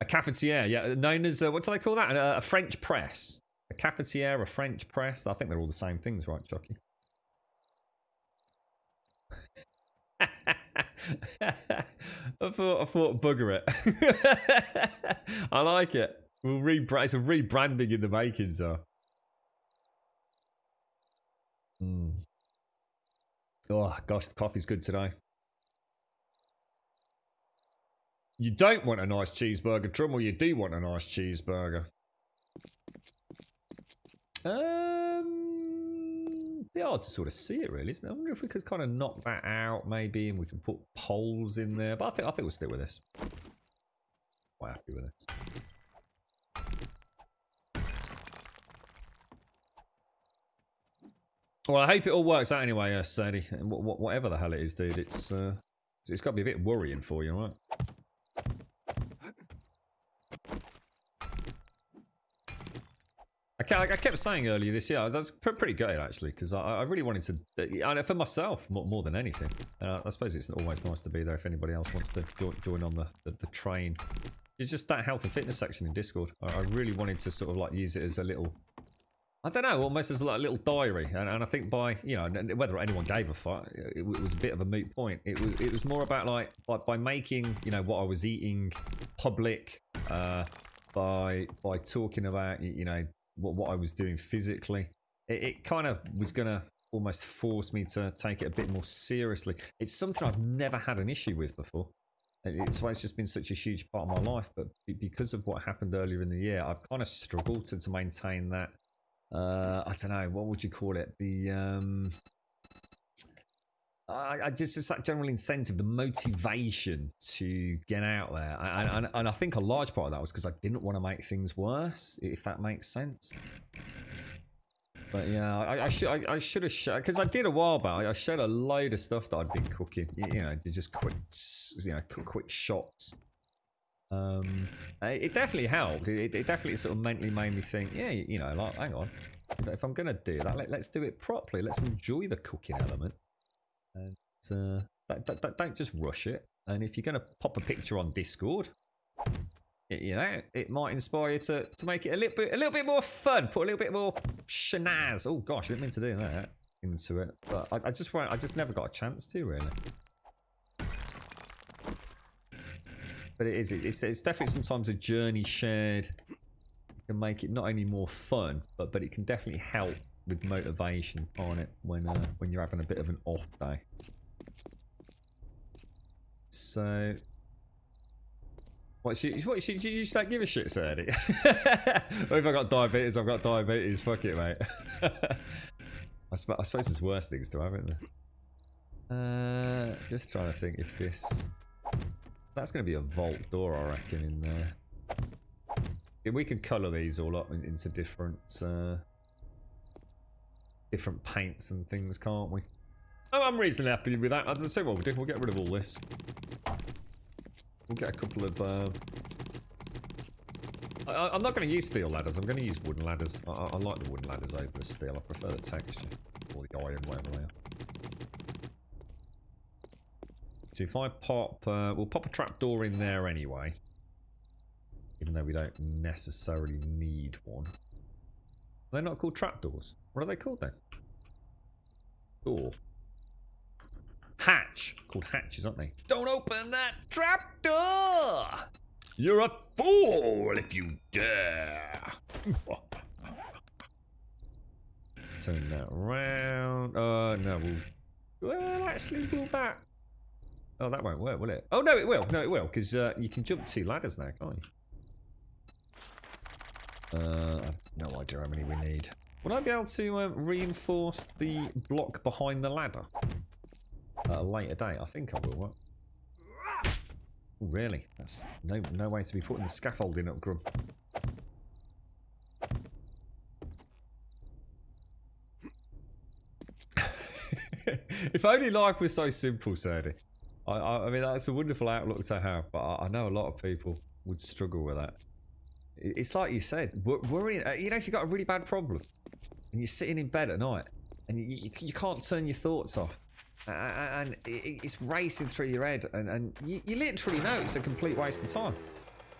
A cafetiere, yeah, known as what do they call that? A French press. A cafetiere, a French press. I think they're all the same things, right, Jockey? I thought bugger it. I like it. It's a rebranding in the making, so. Oh gosh, the coffee's good today. You don't want a nice cheeseburger, Trum, or you do want a nice cheeseburger? Be hard to sort of see it, really, isn't it? I wonder if we could kind of knock that out, maybe, and we can put polls in there. But I think we'll stick with this. Quite happy with this. Well, I hope it all works out anyway, Sadie. Whatever the hell it is, dude, it's got to be a bit worrying for you, right? I kept saying earlier this year, I was pretty gutted actually, because I really wanted to, for myself more than anything. I suppose it's always nice to be there if anybody else wants to join on the train. It's just that health and fitness section in Discord. I really wanted to sort of like use it as a little, I don't know, almost as like a little diary. And I think by, you know, whether anyone gave a fuck, it was a bit of a moot point. It was more about like, by making, you know, what I was eating public, by talking about, you know, what I was doing physically, it kind of was going to almost force me to take it a bit more seriously. It's something I've never had an issue with before. It's why it's just been such a huge part of my life. But because of what happened earlier in the year, I've kind of struggled to maintain that. I don't know, what would you call it? The I just that general incentive, the motivation to get out there, and I think a large part of that was because I didn't want to make things worse, if that makes sense. But yeah, I should have showed, because I did a while back. I showed a load of stuff that I'd been cooking, you know, just quick shots. It definitely helped. It definitely sort of mentally made me think, yeah, you know, like, hang on, if I'm gonna do that, let's do it properly. Let's enjoy the cooking element. And don't just rush it. And if you're going to pop a picture on Discord, you know, it might inspire you to make it a little bit more fun, put a little bit more shenaz. Oh gosh, I didn't mean to do that into it, but I just never got a chance to, really. But it's definitely sometimes a journey shared can make it not only more fun, but it can definitely help with motivation on it when you're having a bit of an off day. So, should you start give a shit, Sadie? Or if I got diabetes, I've got diabetes. Fuck it, mate. I suppose there's worse things to have, isn't there? Just trying to think if that's going to be a vault door, I reckon. In there, yeah, we can colour these all up into different paints and things, can't we? Oh, I'm reasonably happy with that. As I say, what we'll do, we'll get rid of all this. We'll get a couple of... I'm not going to use steel ladders. I'm going to use wooden ladders. I like the wooden ladders over the steel. I prefer the texture. Or the iron, whatever they are. So if I pop... we'll pop a trapdoor in there anyway. Even though we don't necessarily need one. They're not called trapdoors. What are they called then? Door. Hatch. Called hatches, aren't they? Don't open that trapdoor! You're a fool if you dare! Turn that around. No, well, actually, will that... Oh, that won't work, will it? Oh, no, it will. No, it will, because you can jump 2 ladders now, can't you? I've no idea how many we need. Would I be able to reinforce the block behind the ladder at a later date? I think I will. What? Ooh, really? That's no way to be putting the scaffolding up, Grum. If only life was so simple, Sadie. I mean, that's a wonderful outlook to have, but I know a lot of people would struggle with that. It's like you said, worrying. You know, if you've got a really bad problem and you're sitting in bed at night and you can't turn your thoughts off, and it's racing through your head, and you literally know it's a complete waste of time.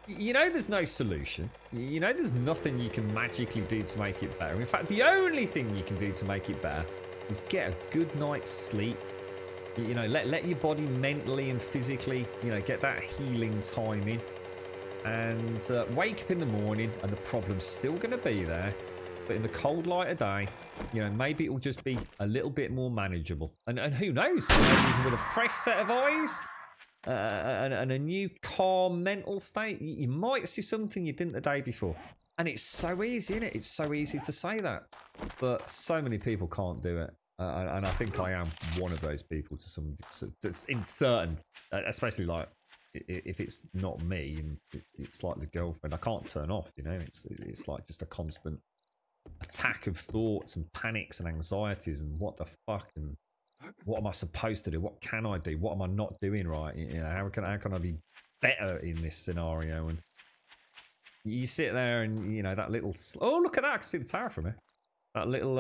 You know there's no solution. You know there's nothing you can magically do to make it better. In fact, the only thing you can do to make it better is get a good night's sleep. You know, let your body mentally and physically, you know, get that healing time in. And wake up in the morning and the problem's still going to be there. But in the cold light of day, you know, maybe it will just be a little bit more manageable. And who knows, maybe even with a fresh set of eyes and a new calm mental state, you might see something you didn't the day before. And it's so easy, isn't it? It's so easy to say that. But so many people can't do it. And I think I am one of those people to some, in certain, especially like if it's not me and it's like the girlfriend, I can't turn off, you know, it's like just a constant attack of thoughts and panics and anxieties and what the fuck and what am I supposed to do? What can I do? What am I not doing right? You know, how can I be better in this scenario? And you sit there and, you know, that little, oh, look at that, I can see the tower from here. That little,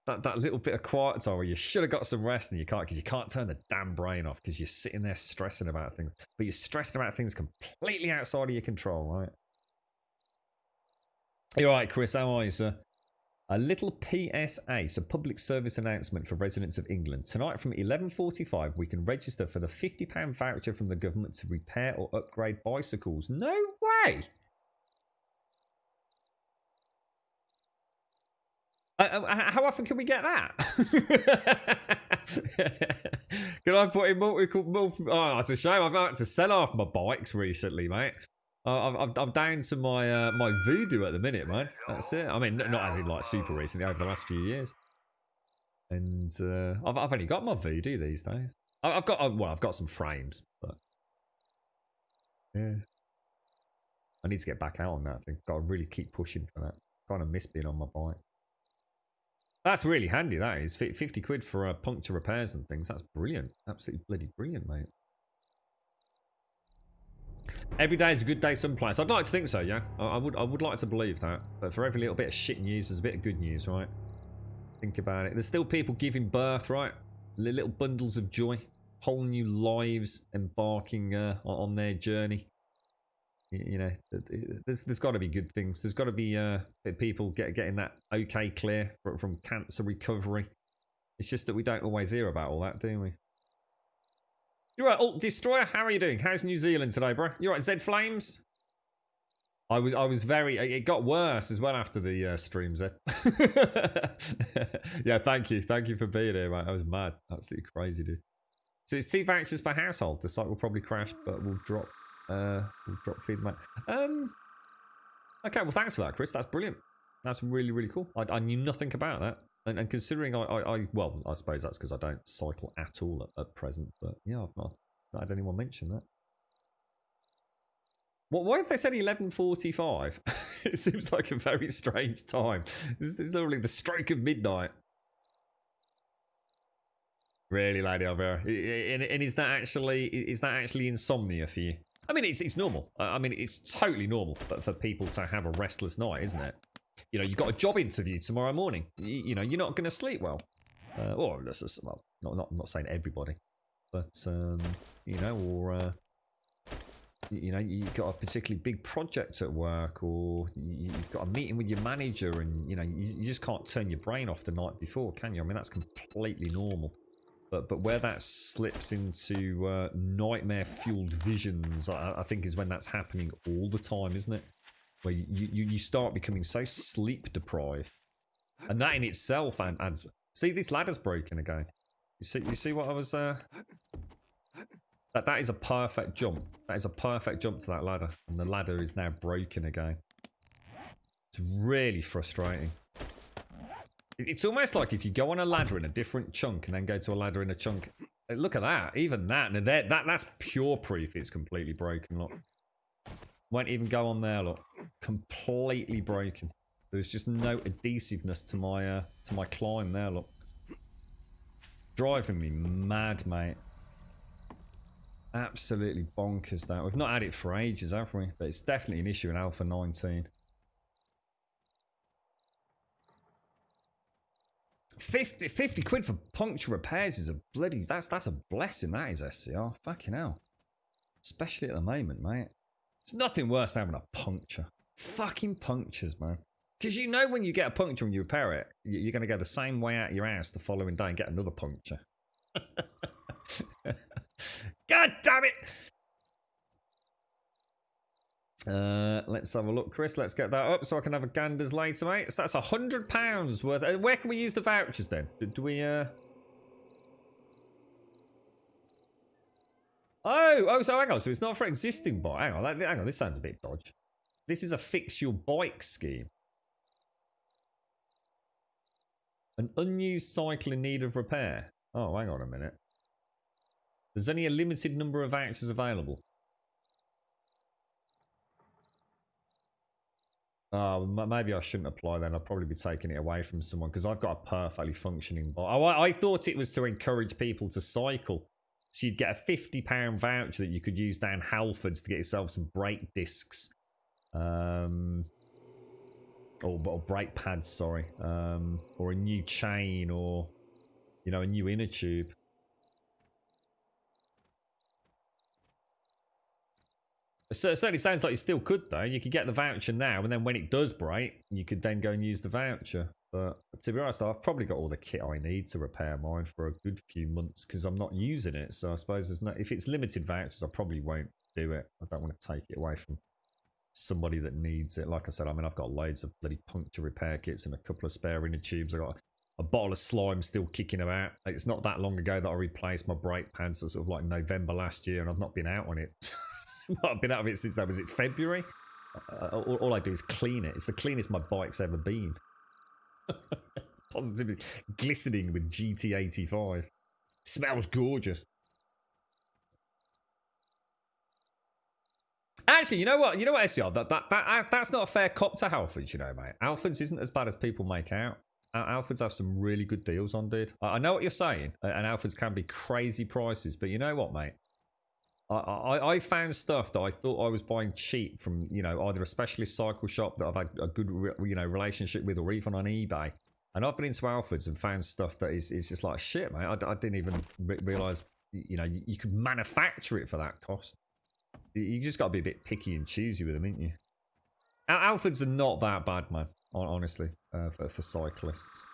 that little bit of quiet time where you should have got some rest and you can't, because you can't turn the damn brain off because you're sitting there stressing about things. But you're stressing about things completely outside of your control, right? You're right, Chris. How are you, sir? A little PSA, so public service announcement for residents of England. Tonight from 11:45, we can register for the £50 voucher from the government to repair or upgrade bicycles. No way! How often can we get that? Can I put in multiple? Oh, it's a shame. I've had to sell off my bikes recently, mate. I'm down to my my Voodoo at the minute, man. That's it. I mean, not as in like super recently, over the last few years. And I've only got my Voodoo these days. I've got some frames, but yeah, I need to get back out on that thing. Got to really keep pushing for that. Kind of miss being on my bike. That's really handy, that is. 50 quid for puncture repairs and things. That's brilliant. Absolutely bloody brilliant, mate. Every day is a good day someplace. I'd like to think so, yeah. I would like to believe that. But for every little bit of shit news, there's a bit of good news, right? Think about it. There's still people giving birth, right? Little bundles of joy. Whole new lives embarking on their journey. You know, there's got to be good things. There's got to be people getting that okay clear from cancer recovery. It's just that we don't always hear about all that, do we? You're right, Alt Destroyer. How are you doing? How's New Zealand today, bro? You're right, Zed Flames. I was very. It got worse as well after the stream, Zed. Yeah, thank you for being here, mate. I was mad, absolutely crazy, dude. So it's 2 vouchers per household. The site will probably crash, but we'll drop feedback. Okay, well, thanks for that, Chris. That's brilliant. That's really, really cool. I knew nothing about that. And considering well, I suppose that's because I don't cycle at all at present. But yeah, I've not had anyone mention that. What if they said 11:45? It seems like a very strange time. This is literally the stroke of midnight. Really, Lady Alvera? And is that actually insomnia for you? I mean, it's normal. I mean, it's totally normal for people to have a restless night, isn't it? You know, you've got a job interview tomorrow morning. You know, you're not going to sleep well. Or, well, not saying everybody. But, you know, or, you know, you've got a particularly big project at work, or you've got a meeting with your manager, and, you know, you just can't turn your brain off the night before, can you? I mean, that's completely normal. But where that slips into nightmare-fueled visions, I think is when that's happening all the time, isn't it? Where you start becoming so sleep-deprived. And that in itself adds... See, this ladder's broken again. You see what I was... That is a perfect jump. That is a perfect jump to that ladder. And the ladder is now broken again. It's really frustrating. It's almost like if you go on a ladder in a different chunk and then go to a ladder in a chunk. Look at that. Even that. And that's pure proof it's completely broken. Look. Won't even go on there. Look. Completely broken. There's just no adhesiveness to my climb there. Look. driving me mad, mate. Absolutely bonkers, that. We've not had it for ages, have we? But it's definitely an issue in Alpha 19. 50 quid for puncture repairs is a bloody... That's a blessing, that is, SCR. Fucking hell. Especially at the moment, mate. It's nothing worse than having a puncture. Fucking punctures, man. Because you know when you get a puncture and you repair it, you're going to go the same way out of your house the following day and get another puncture. God damn it! Let's have a look, Chris. Let's get that up so I can have a ganders later, mate. So that's £100 worth. Where can we use the vouchers then? Do we, Oh, so hang on. So it's not for existing bike. Hang on. This sounds a bit dodgy. This is a fix your bike scheme. An unused cycle in need of repair. Oh, hang on a minute. There's only a limited number of vouchers available. Maybe I shouldn't apply then. I'll probably be taking it away from someone because I've got a perfectly functioning bike. I thought it was to encourage people to cycle. So you'd get a £50 voucher that you could use down Halfords to get yourself some brake discs. Or brake pads, sorry. Or a new chain or, you know, a new inner tube. It certainly sounds like you still could, though. You could get the voucher now, and then when it does break, you could then go and use the voucher. But to be honest, I've probably got all the kit I need to repair mine for a good few months because I'm not using it. So I suppose there's no... If it's limited vouchers, I probably won't do it. I don't want to take it away from somebody that needs it. Like I said, I mean, I've got loads of bloody puncture repair kits and a couple of spare inner tubes. I've got a bottle of slime still kicking about. It's not that long ago that I replaced my brake pads, sort of like November last year, and I've not been out on it. I've been out of it since that. Was it February? All I do is clean it. It's the cleanest my bike's ever been. Positively glistening with GT85. Smells gorgeous. Actually, you know what? You know what, SCR? That's not a fair cop to Halfords, you know, mate. Halfords isn't as bad as people make out. Halfords have some really good deals on, dude. I know what you're saying, and Halfords can be crazy prices, but you know what, mate? I found stuff that I thought I was buying cheap from, you know, either a specialist cycle shop that I've had a good, you know, relationship with, or even on eBay. And I've been into Halfords and found stuff that is just like shit, mate. I didn't even realise, you know, you could manufacture it for that cost. You just got to be a bit picky and choosy with them, ain't you? Halfords are not that bad, man. Honestly, for cyclists.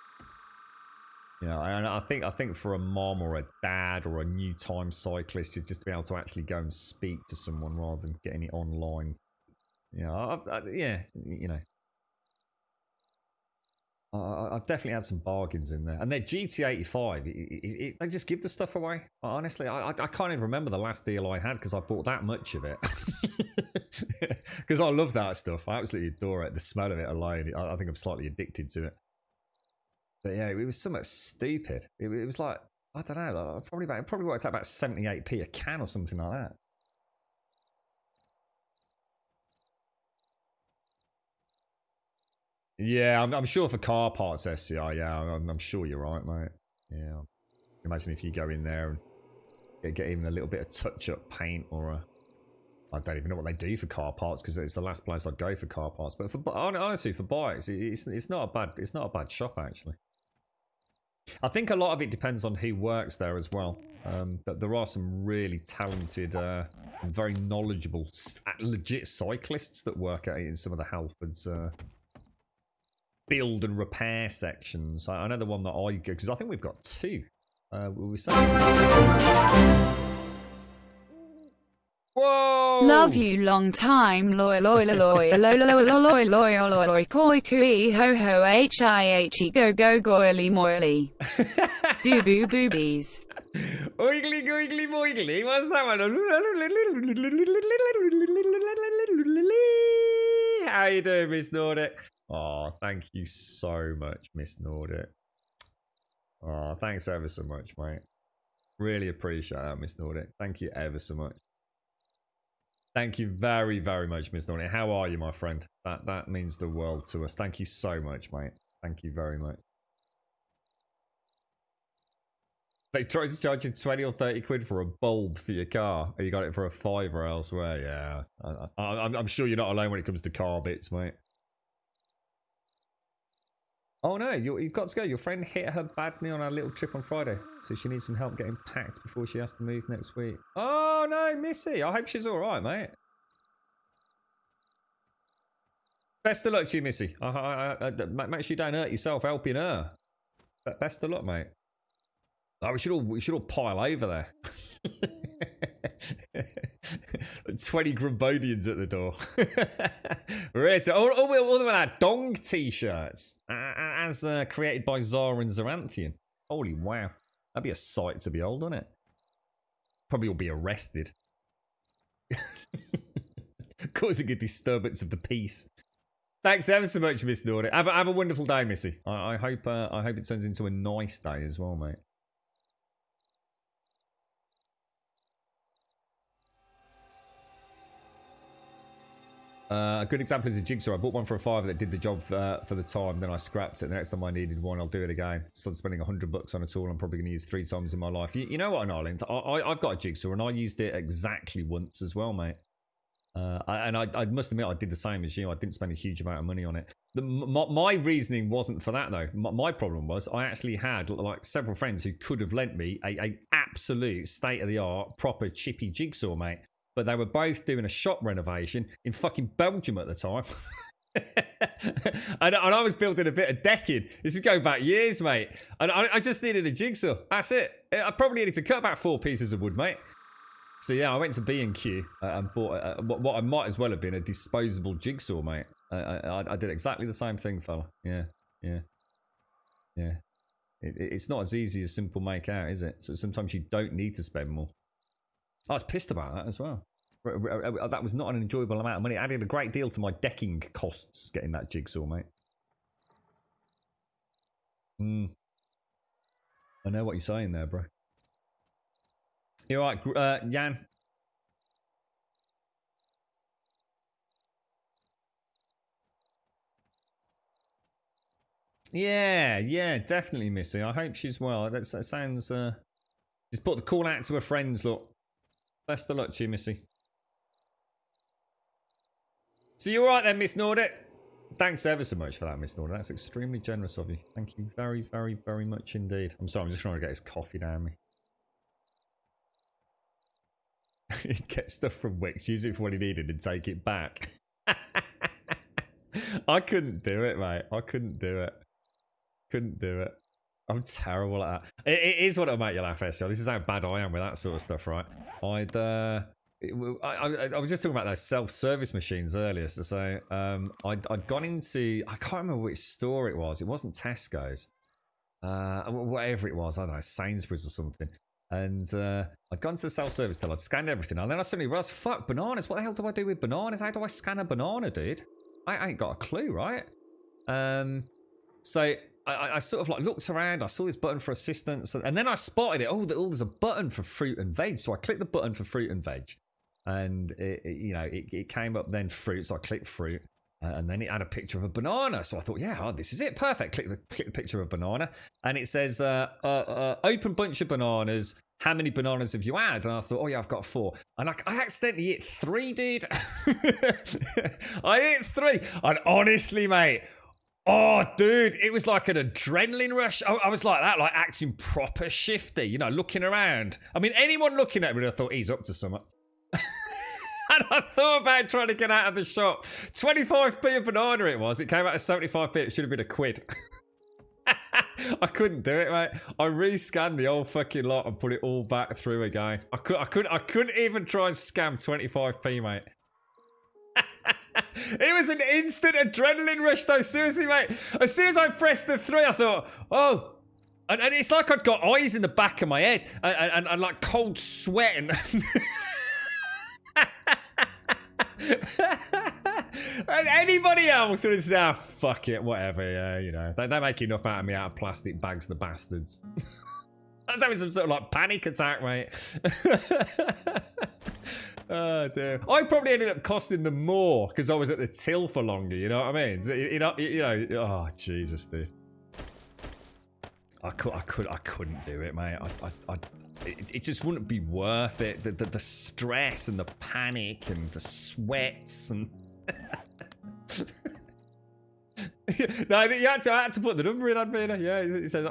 You know, and I think for a mom or a dad or a new time cyclist, just to be able to actually go and speak to someone rather than getting it online. You know, yeah, you know. I've definitely had some bargains in there. And their GT85, they just give the stuff away. Honestly, I can't even remember the last deal I had because I bought that much of it. Because I love that stuff. I absolutely adore it. The smell of it alone, I think I'm slightly addicted to it. But yeah, it was so much stupid. It was like, I don't know, it probably worked out about 78p a can or something like that. Yeah, I'm sure for car parts, SCR, yeah, I'm sure you're right, mate. Yeah. Imagine if you go in there and get even a little bit of touch-up paint or a... I don't even know what they do for car parts because it's the last place I'd go for car parts. But honestly, for bikes, it's not a bad shop, actually. I think a lot of it depends on who works there as well. That there are some really talented and very knowledgeable, legit cyclists that work at it in some of the Halfords build and repair sections. I know the one that I go, because I think we've got two. We Whoa! Love you long time, loy loy loy loy loy loy loy loy loy loy koi kui ho ho hi go go goily moily. Do boo boobies. Oigly goigly moigly. What's that one? How you doing, Miss Nordic? Oh, thank you so much, Miss Nordic. Oh, thanks ever so much, mate. Really appreciate that, Miss Nordic. Thank you ever so much. Thank you very, very much, Miss Nordic. How are you, my friend? That means the world to us. Thank you so much, mate. Thank you very much. They tried to charge you 20 or 30 quid for a bulb for your car, and you got it for a fiver elsewhere. Yeah, I'm sure you're not alone when it comes to car bits, mate. Oh no, you've got to go. Your friend hit her badly on our little trip on Friday, so she needs some help getting packed before she has to move next week. Oh no, Missy. I hope she's all right, mate. Best of luck to you, Missy. Make sure you don't hurt yourself helping her. Best of luck, mate. Oh, we should all pile over there. 20 Grumbodians at the door. We're here to all of our dong t-shirts, as created by Zara and Zaranthian. Holy wow, that'd be a sight to behold, wouldn't it? Probably all be arrested, causing a disturbance of the peace. Thanks ever so much, Miss Nordic. Have a wonderful day, Missy. I hope it turns into a nice day as well, mate. A good example is a jigsaw. I bought one for a fiver that did the job for the time, then I scrapped it. The next time I needed one, I'll do it again. Started spending $100 on a tool I'm probably going to use 3 times in my life. You know what, in Ireland, I've got a jigsaw and I used it exactly once as well, mate. I must admit I did the same as you. I didn't spend a huge amount of money on it. My reasoning wasn't for that though. My problem was I actually had like several friends who could have lent me a absolute state-of-the-art proper chippy jigsaw, mate. But they were both doing a shop renovation in fucking Belgium at the time. and I was building a bit of decking. This is going back years, mate. And I just needed a jigsaw. That's it. I probably needed to cut about 4 pieces of wood, mate. So yeah, I went to B&Q and bought what I might as well have been a disposable jigsaw, mate. I did exactly the same thing, fella. Yeah. It's not as easy as simple make out, is it? So sometimes you don't need to spend more. I was pissed about that as well. That was not an enjoyable amount of money. It added a great deal to my decking costs getting that jigsaw, mate. I know what you're saying there, bro. You alright, Jan? Yeah, definitely, Missy. I hope she's well. That sounds, just put the call out to her friends, look. Best of luck to you, Missy. So you alright then, Miss Nordic? Thanks ever so much for that, Miss Nordic. That's extremely generous of you. Thank you very, very, very much indeed. I'm sorry, I'm just trying to get his coffee down me. Get stuff from Wix, use it for what he needed and take it back. I couldn't do it, mate. I couldn't do it. Couldn't do it. I'm terrible at that. It is what it'll make you laugh, SL. This is how bad I am with that sort of stuff, right? I was just talking about those self-service machines earlier. So I'd gone into, I can't remember which store it was. It wasn't Tesco's. Whatever it was, I don't know, Sainsbury's or something. And I'd gone to the self-service till I'd scanned everything. And then I suddenly realized, fuck, bananas. What the hell do I do with bananas? How do I scan a banana, dude? I ain't got a clue, right? So I sort of like looked around. I saw this button for assistance. And then I spotted it. Oh, there's a button for fruit and veg. So I clicked the button for fruit and veg. And, it came up then fruit. So I clicked fruit. And then it had a picture of a banana. So I thought, yeah, this is it. Perfect. Click the picture of a banana. And it says, open bunch of bananas. How many bananas have you had? And I thought, oh yeah, I've got 4. And I accidentally hit 3, dude. I hit 3. And honestly, mate, oh, dude, it was like an adrenaline rush. I was like that, like acting proper shifty, looking around. I mean, anyone looking at me, I thought, he's up to something. And I thought about trying to get out of the shop. 25p a banana it was. It came out at 75p. It should have been a quid. I couldn't do it, mate. I rescanned the whole fucking lot and put it all back through again. I couldn't even try and scam 25p, mate. It was an instant adrenaline rush, though. Seriously, mate. As soon as I pressed the 3, I thought, oh. And it's like I'd got eyes in the back of my head and like cold sweat and... Anybody else would have said, fuck it, whatever, yeah, They make enough out of me out of plastic bags, the bastards. I was having some sort of like panic attack, mate. Oh dear. I probably ended up costing them more because I was at the till for longer, you know what I mean? Oh, Jesus, dude. I couldn't do it, mate. It just wouldn't be worth it. The stress and the panic and the sweats and. No, I had to put the number in, Advina. Yeah, it says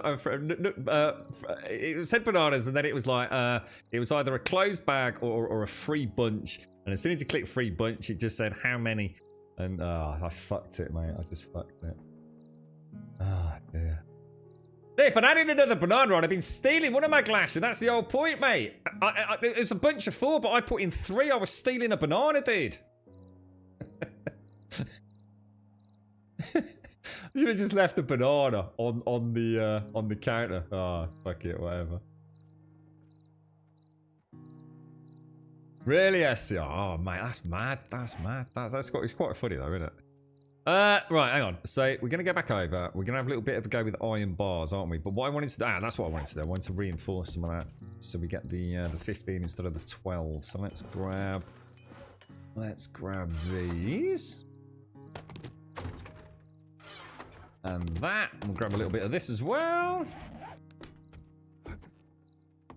it said bananas, and then it was like it was either a closed bag or a free bunch. And as soon as you click free bunch, it just said how many. And I fucked it, mate. I just fucked it. Ah, dear. If I'd added another banana on, I'd been stealing one of my glasses. That's the whole point, mate. It was a bunch of 4, but I put in 3. I was stealing a banana, dude. I should have just left the banana on the counter. Oh, fuck it, whatever. Really, SCR? Oh, mate, that's mad. That's mad. It's quite funny though, isn't it? Right, hang on. So we're gonna go back over. We're gonna have a little bit of a go with iron bars, aren't we? But what I wanted to do, that's what I wanted to do. I wanted to reinforce some of that, so we get the 15 instead of the 12. So let's grab these. And that. And we'll grab a little bit of this as well.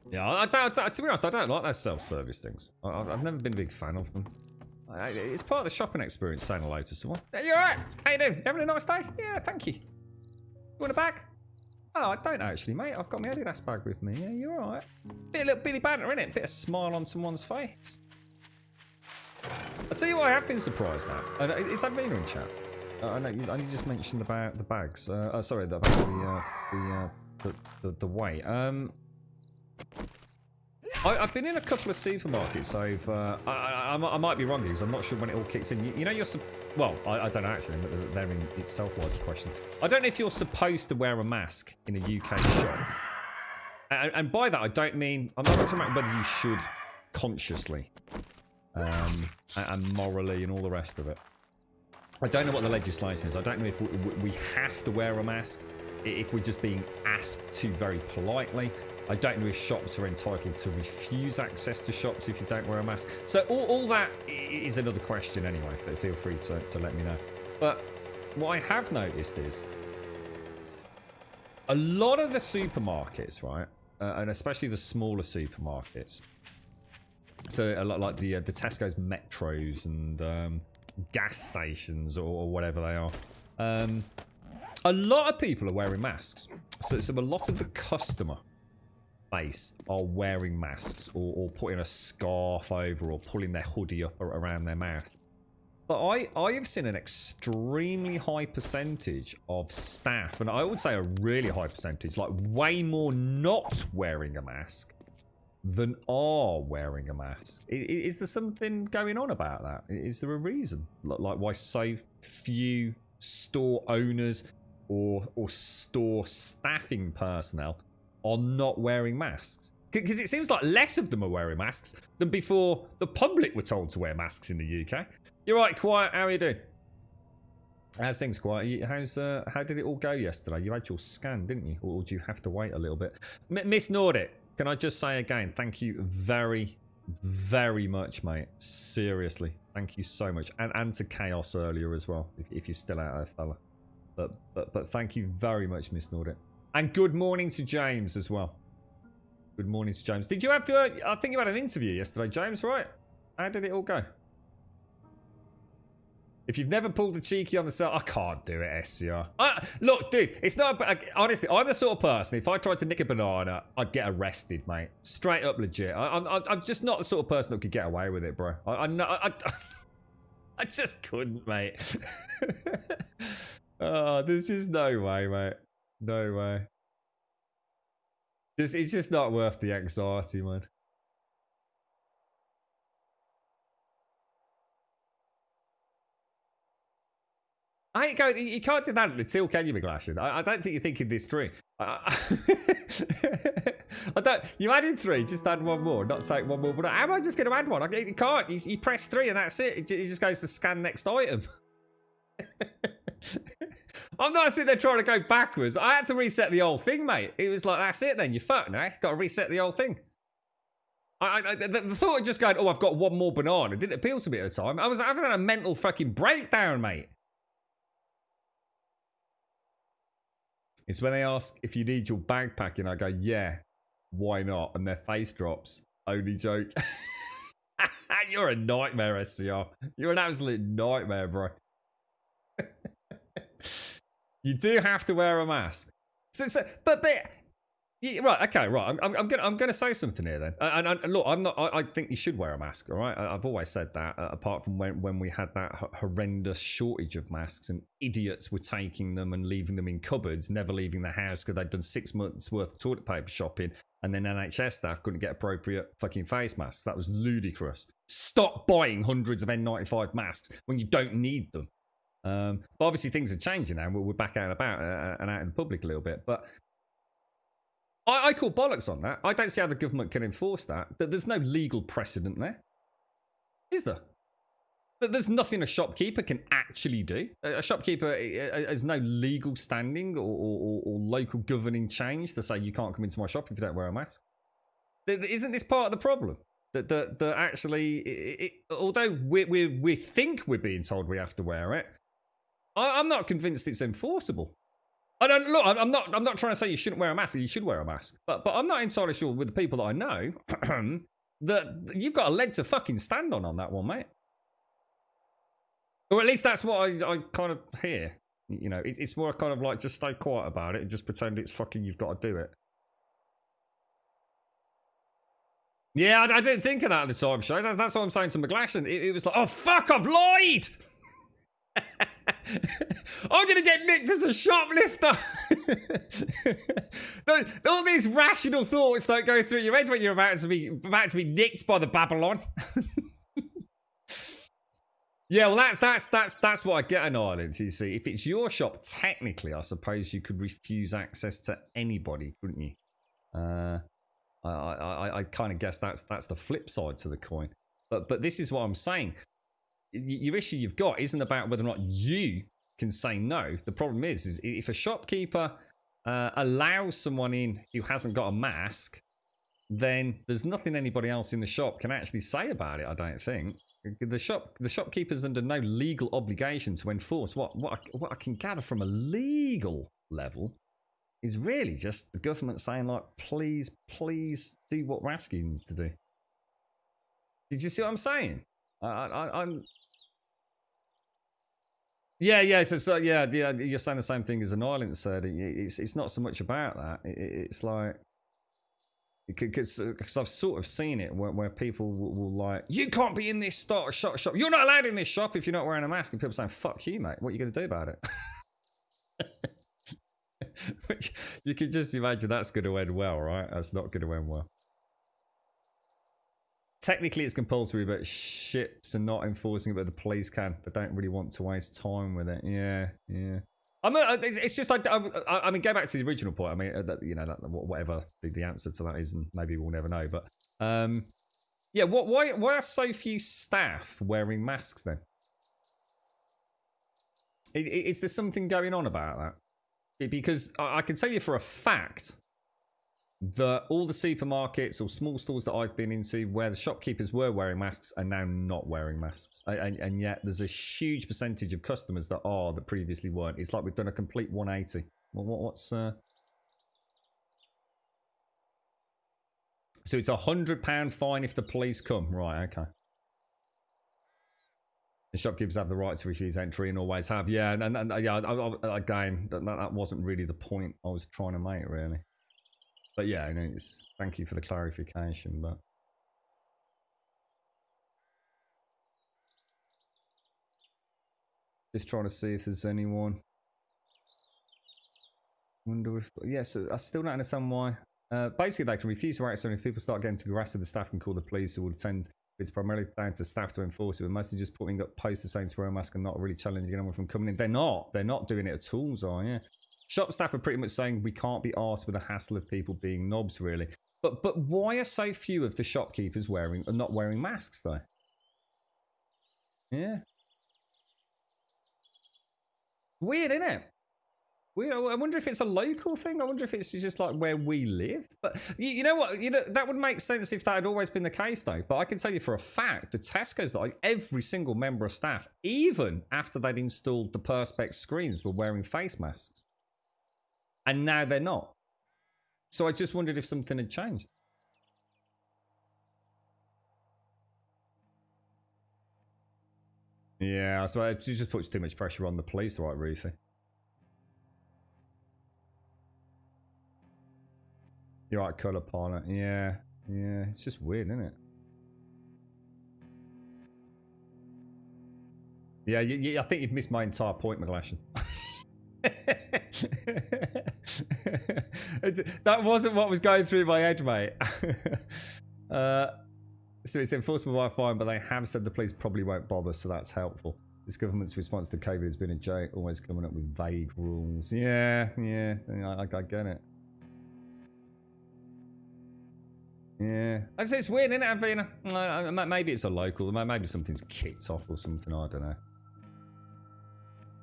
Yeah, to be honest, I don't like those self-service things. I've never been a big fan of them. It's part of the shopping experience saying hello to someone. Hey, you alright? How you doing? You having a nice day? Yeah, thank you. You want a bag? Oh, I don't actually, mate. I've got my Adidas bag with me. Yeah, you alright? Bit of little Billy banter, innit? Bit of smile on someone's face. I'll tell you what I have been surprised at. Is that Vina in chat? I know you just mentioned about the bags. Sorry, about the weight. I've been in a couple of supermarkets over. I might be wrong because I'm not sure when it all kicks in. You know, well, I don't know actually. Therein itself was a question. I don't know if you're supposed to wear a mask in a UK shop. And by that, I don't mean. I'm not talking about whether you should consciously and morally and all the rest of it. I don't know what the legislation is. I don't know if we have to wear a mask, if we're just being asked to very politely. I don't know if shops are entitled to refuse access to shops if you don't wear a mask. So all that is another question anyway. Feel free to let me know. But what I have noticed is a lot of the supermarkets, right, and especially the smaller supermarkets, so a lot like the Tesco's Metros and gas stations or whatever they are, a lot of people are wearing masks. So a lot of the customer base are wearing masks or putting a scarf over or pulling their hoodie up around their mouth. But I have seen an extremely high percentage of staff, and I would say a really high percentage, like way more not wearing a mask than are wearing a mask. Is there something going on about that? Is there a reason? Like why so few store owners or store staffing personnel are not wearing masks? Because it seems like less of them are wearing masks than before the public were told to wear masks in the UK. You're right, Quiet. How are you doing? How's things, Quiet? How did it all go yesterday? You had your scan, didn't you? Or do you have to wait a little bit? Miss Nordic, can I just say again, thank you very, very much, mate. Seriously, thank you so much. And to Chaos earlier as well, if you're still out there, fella. But thank you very much, Miss Nordic. And good morning to James as well. Good morning to James. Did you have I think you had an interview yesterday, James, right? How did it all go? If you've never pulled a cheeky on the side, I can't do it, SCR. Look, dude, it's not... Honestly, I'm the sort of person, if I tried to nick a banana, I'd get arrested, mate. Straight up legit. I'm just not the sort of person that could get away with it, bro. I just couldn't, mate. Oh, there's just no way, mate. No way. It's just not worth the anxiety, man. You can't do that until, can you, McGlashan? I don't think you're thinking this through. I don't. You added 3, just add 1 more, not take 1 more. But how am I just going to add 1? You can't. You press 3 and that's it. It just goes to scan next item. I'm not sitting there trying to go backwards. I had to reset the whole thing, mate. It was like, that's it then. You're fucked now. Got to reset the whole thing. The thought of just going, oh, I've got 1 more banana didn't appeal to me at the time. I was having a mental fucking breakdown, mate. It's when they ask if you need your bag packing, I go, yeah, why not? And their face drops. Only joke. You're a nightmare, SCR. You're an absolute nightmare, bro. You do have to wear a mask. But yeah, right, okay, right. I'm gonna say something here then. And look, I think you should wear a mask. All right, I've always said that. Apart from when we had that horrendous shortage of masks and idiots were taking them and leaving them in cupboards, never leaving the house because they'd done 6 months worth of toilet paper shopping, and then NHS staff couldn't get appropriate fucking face masks. That was ludicrous. Stop buying hundreds of N95 masks when you don't need them. But obviously things are changing now. We're back out and about and out in the public a little bit, but. I call bollocks on that. I don't see how the government can enforce that. There's no legal precedent there. Is there? There's nothing a shopkeeper can actually do. A shopkeeper has no legal standing or local governing change to say you can't come into my shop if you don't wear a mask. Isn't this part of the problem? That actually, although we think we're being told we have to wear it, I'm not convinced it's enforceable. I'm not trying to say you shouldn't wear a mask. You should wear a mask, but I'm not entirely sure with the people that I know that you've got a leg to fucking stand on that one, mate. Or at least that's what I kind of hear. You know, it's more kind of like just stay quiet about it and just pretend it's fucking you've got to do it. Yeah, I didn't think of that at the time, shows. That's what I'm saying to McGlashan. It was like, oh fuck, I've lied. I'm gonna get nicked as a shoplifter. All these rational thoughts don't go through your head when you're about to be nicked by the Babylon. Yeah, well that's what I get in Ireland. You see, if it's your shop, technically, I suppose you could refuse access to anybody, couldn't you? I kind of guess that's the flip side to the coin. But this is what I'm saying. Your issue you've got isn't about whether or not you can say no. The problem is if a shopkeeper allows someone in who hasn't got a mask, then there's nothing anybody else in the shop can actually say about it, I don't think. The shopkeeper's under no legal obligation to enforce what I can gather from a legal level is really just the government saying, like, please do what we're asking you to do. Did you see what I'm saying? I'm. Yeah. So yeah. You're saying the same thing as an Ireland said. It's not so much about that. It's like because I've sort of seen it where people will like, you can't be in this shop. You're not allowed in this shop if you're not wearing a mask. And people saying, fuck you, mate. What are you going to do about it? You can just imagine that's going to end well, right? That's not going to end well. Technically, it's compulsory, but ships are not enforcing it, but the police can. They don't really want to waste time with it. Yeah. It's just like, I mean, go back to the original point. I mean, whatever the answer to that is, and maybe we'll never know. But yeah, why are so few staff wearing masks then? Is there something going on about that? Because I can tell you for a fact that all the supermarkets or small stores that I've been into where the shopkeepers were wearing masks are now not wearing masks. And yet there's a huge percentage of customers that previously weren't. It's like we've done a complete 180. What's... So it's £100 fine if the police come. Right, okay. The shopkeepers have the right to refuse entry and always have. Yeah, and again, that wasn't really the point I was trying to make, really. But yeah, thank you for the clarification. But just trying to see if there's anyone. Wonder if yes, I still don't understand why. Basically, they can refuse to write something if people start getting too aggressive. The staff can call the police, who will attend. It's primarily down to staff to enforce it, but mostly just putting up posters saying to wear a mask and not really challenging anyone from coming in. They're not doing it at all, yeah. Shop staff are pretty much saying we can't be arsed with the hassle of people being knobs, really. But why are so few of the shopkeepers not wearing masks, though? Yeah. Weird, isn't it? Weird. I wonder if it's a local thing. I wonder if it's just like where we live. But you know what? That would make sense if that had always been the case, though. But I can tell you for a fact, the Tesco's that every single member of staff, even after they'd installed the Perspex screens, were wearing face masks. and now they're not. So I just wondered if something had changed. Yeah, so it just puts too much pressure on the police, right, Ruthie? You're right, colour pilot. Yeah, it's just weird, isn't it? Yeah, I think you've missed my entire point, McGlashan. That wasn't what was going through my head, mate. So it's enforceable by fine, but they have said the police probably won't bother, so that's helpful. This government's response to COVID has been a joke, always coming up with vague rules. Yeah, I get it. Yeah. I say it's weird, isn't it, Avina? Maybe it's a local, maybe something's kicked off or something, I don't know.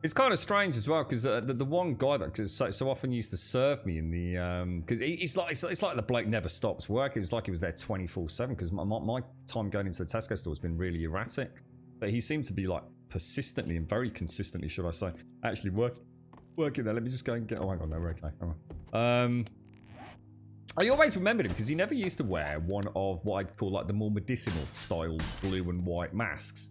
It's kind of strange as well, because the one guy that so often used to serve me in the because it's like the bloke never stops working. It was like he was there 24/7. Because my time going into the Tesco store has been really erratic, but he seemed to be like persistently and very consistently, should I say, actually working there. Let me just go and get. Oh, hang on, no, we're okay. Hang on. I always remembered him because he never used to wear one of what I'd call like the more medicinal style blue and white masks,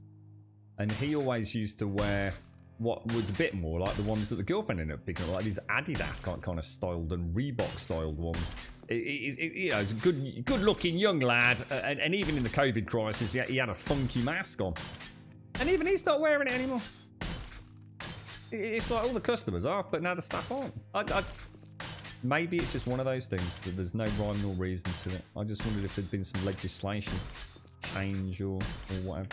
and he always used to wear what was a bit more like the ones that the girlfriend ended up picking up, like these Adidas kind of styled and Reebok styled ones. You know, it's a good looking young lad, and even in the COVID crisis, he had a funky mask on, and even he's not wearing it anymore. It's like all the customers are, but now the staff aren't. Maybe it's just one of those things that there's no rhyme nor reason to it. I just wondered if there'd been some legislation change or whatever.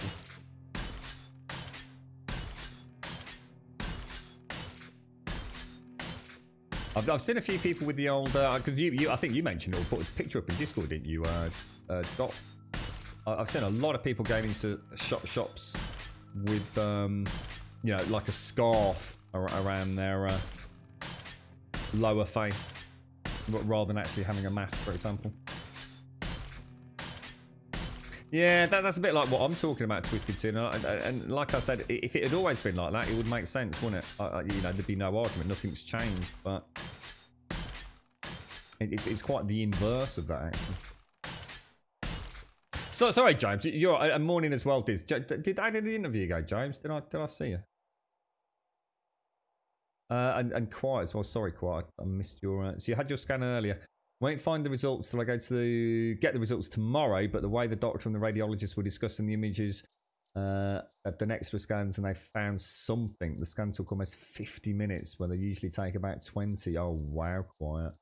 I've seen a few people with the old because I think you mentioned it or put a picture up in Discord, didn't you, Dot? I've seen a lot of people going into shops with you know, like a scarf around their lower face, rather than actually having a mask, for example. Yeah, that's a bit like what I'm talking about, Twisted Tin. And like I said, if it had always been like that, it would make sense, wouldn't it? You know, there'd be no argument. Nothing's changed, but it's quite the inverse of that, actually. So sorry, James. You're a morning as well, Diz. Did I do the interview go, James? Did I see you? And Quiet as well. Sorry, Quiet. I missed your. So you had your scan earlier. Won't find the results till I go to get the results tomorrow, but the way the doctor and the radiologist were discussing the images of the extra scans, and they found something. The scan took almost 50 minutes, where they usually take about 20. Oh, wow, Quiet.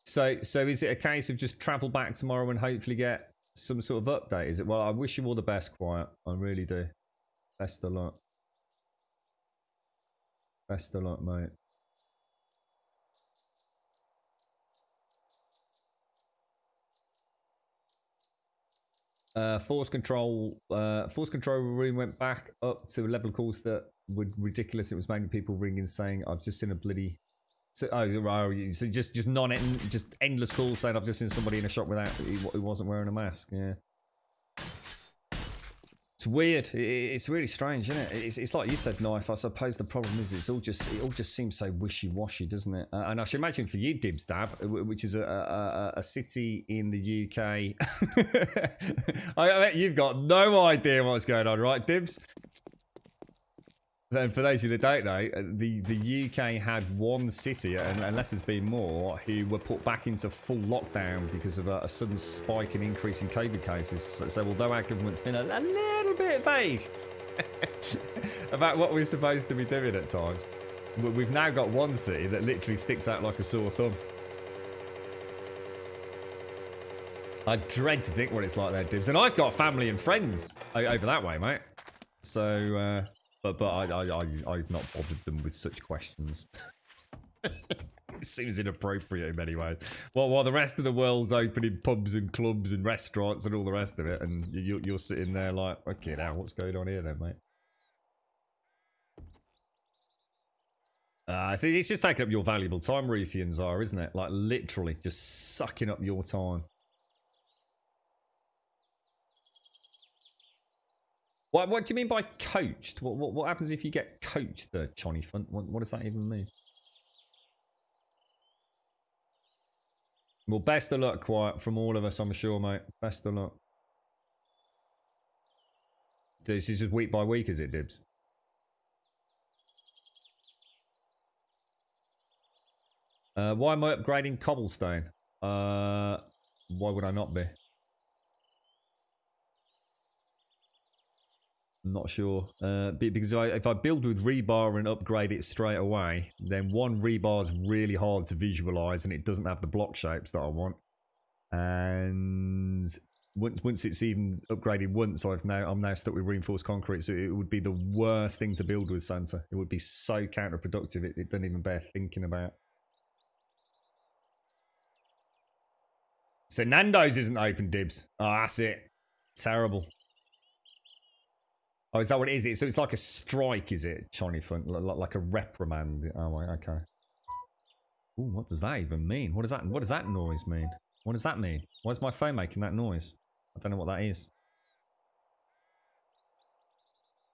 So is it a case of just travel back tomorrow and hopefully get some sort of update? Is it? Well, I wish you all the best, Quiet. I really do. Best of luck. Best of luck, mate. Force control room went back up to a level of calls that were ridiculous. It was mainly people ringing saying, "I've just seen a bloody." So just just endless calls saying, "I've just seen somebody in a shop who wasn't wearing a mask." Yeah, it's weird. It's really strange, isn't it? It's like you said, Knife. I suppose the problem is it all just seems so wishy-washy, doesn't it? And I should imagine for you, Dibs Dab, which is a city in the UK. I bet you've got no idea what's going on, right, Dibs? Then for those of you that don't know, the UK had one city, unless there's been more, who were put back into full lockdown because of a sudden spike in increase in COVID cases. So although our government's been a little bit vague about what we're supposed to be doing at times, we've now got one city that literally sticks out like a sore thumb. I dread to think what it's like there, Dibs. And I've got family and friends over that way, mate. So... But I've not bothered them with such questions. It seems inappropriate in many ways. Well, while the rest of the world's opening pubs and clubs and restaurants and all the rest of it, and you're sitting there like, okay, now what's going on here then, mate? See, it's just taking up your valuable time, Ruthians are, isn't it? Like literally just sucking up your time. What do you mean by coached? What happens if you get coached, Johnny Funt? What does that even mean? Well, best of luck, Quiet, from all of us, I'm sure, mate. Best of luck. This is just week by week, is it, Dibs? Why am I upgrading cobblestone? Why would I not be? I'm not sure. Because if I build with rebar and upgrade it straight away, then one, rebar is really hard to visualize and it doesn't have the block shapes that I want. And once it's even upgraded once, I'm now stuck with reinforced concrete, so it would be the worst thing to build with, Santa. It would be so counterproductive, it doesn't even bear thinking about. So Nando's isn't open, Dibs. Oh, that's it. Terrible. Oh, is that what it is? So it's like a strike, is it, Johnny Fun? Like a reprimand. Oh, right, okay. Ooh, what does that even mean? What does that noise mean? What does that mean? Why is my phone making that noise? I don't know what that is.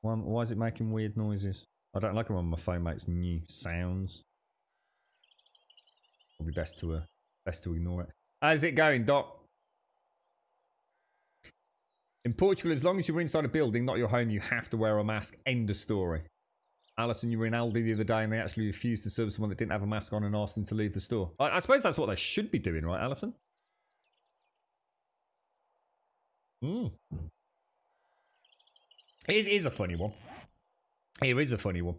Why is it making weird noises? I don't like it when my phone makes new sounds. Probably best to ignore it. How's it going, Doc? In Portugal, as long as you're inside a building, not your home, you have to wear a mask. End of story. Alison, you were in Aldi the other day and they actually refused to serve someone that didn't have a mask on and asked them to leave the store. I suppose that's what they should be doing, right, Alison? It is a funny one. Here is a funny one.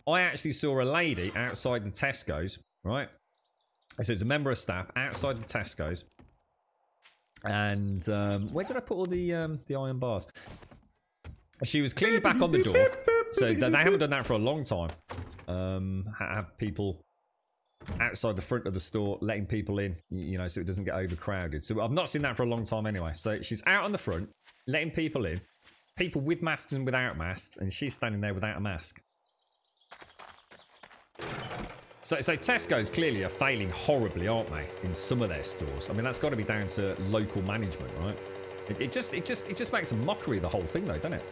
I actually saw a lady outside the Tesco's, right? So it's a member of staff outside the Tesco's. And where did I put all the iron bars? She was clearly back on the door. So they haven't done that for a long time. Have people outside the front of the store letting people in, you know, so it doesn't get overcrowded. So I've not seen that for a long time anyway. So she's out on the front, letting people in. People with masks and without masks. And she's standing there without a mask. So Tesco's clearly are failing horribly, aren't they, in some of their stores? I mean, that's got to be down to local management, right? It just makes a mockery of the whole thing, though, doesn't it?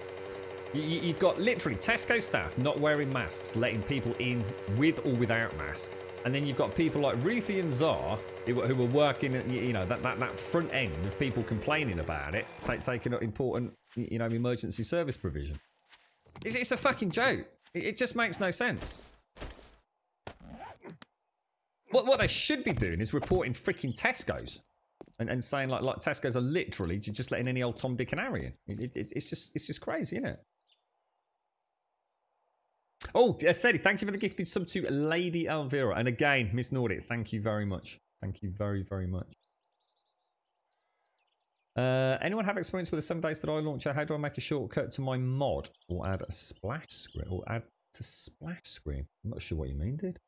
You've got literally Tesco staff not wearing masks, letting people in with or without masks, and then you've got people like Ruthie and Zar who are working at, you know, that front end of people complaining about it, taking up important, you know, emergency service provision. It's a fucking joke. It just makes no sense. What they should be doing is reporting freaking Tesco's and saying like Tesco's are literally just letting any old Tom, Dick and Harry in. It's just crazy, isn't it? Oh, Sedi, thank you for the gifted sub to Lady Elvira. And again, Miss Nordic, thank you very much. Thank you very, very much. Anyone have experience with the 7 days that I launcher? How do I make a shortcut to my mod? Or add a splash screen? Or add to splash screen? I'm not sure what you mean, dude.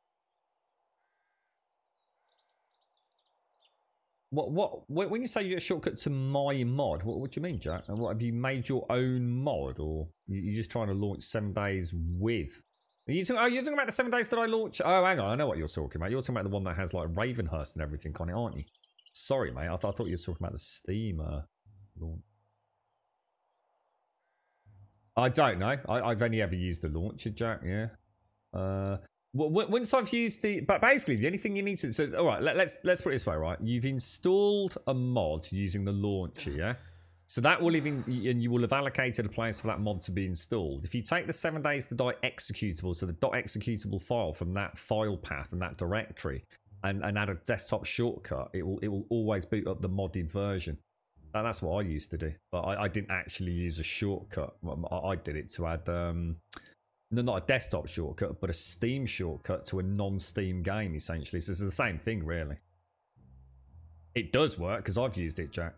When you say you're a shortcut to my mod, what do you mean, Jack? And what, have you made your own mod, or you're just trying to launch 7 days with? You're talking about the 7 days that I launch? Oh, hang on, I know what you're talking about. You're talking about the one that has like Ravenhurst and everything on it, aren't you? Sorry, mate. I thought you were talking about the Steam launch. I don't know. I've only ever used the launcher, Jack. Yeah. Once I've used but basically the only thing you need to, so all right, let's put it this way, right? You've installed a mod using the launcher, yeah. So that will even, and you will have allocated a place for that mod to be installed. If you take the 7 days to die executable, so the .executable file from that file path and that directory, and add a desktop shortcut, it will always boot up the modded version. And that's what I used to do, but I didn't actually use a shortcut. I did it to add no, not a desktop shortcut, but a Steam shortcut to a non-Steam game, essentially. So it's the same thing, really. It does work, because I've used it, Jack.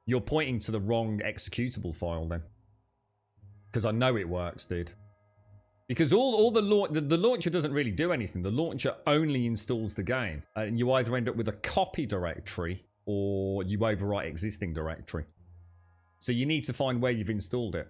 You're pointing to the wrong executable file, then. Because I know it works, dude. Because all the launcher doesn't really do anything. The launcher only installs the game. And you either end up with a copy directory, or you overwrite existing directory. So you need to find where you've installed it.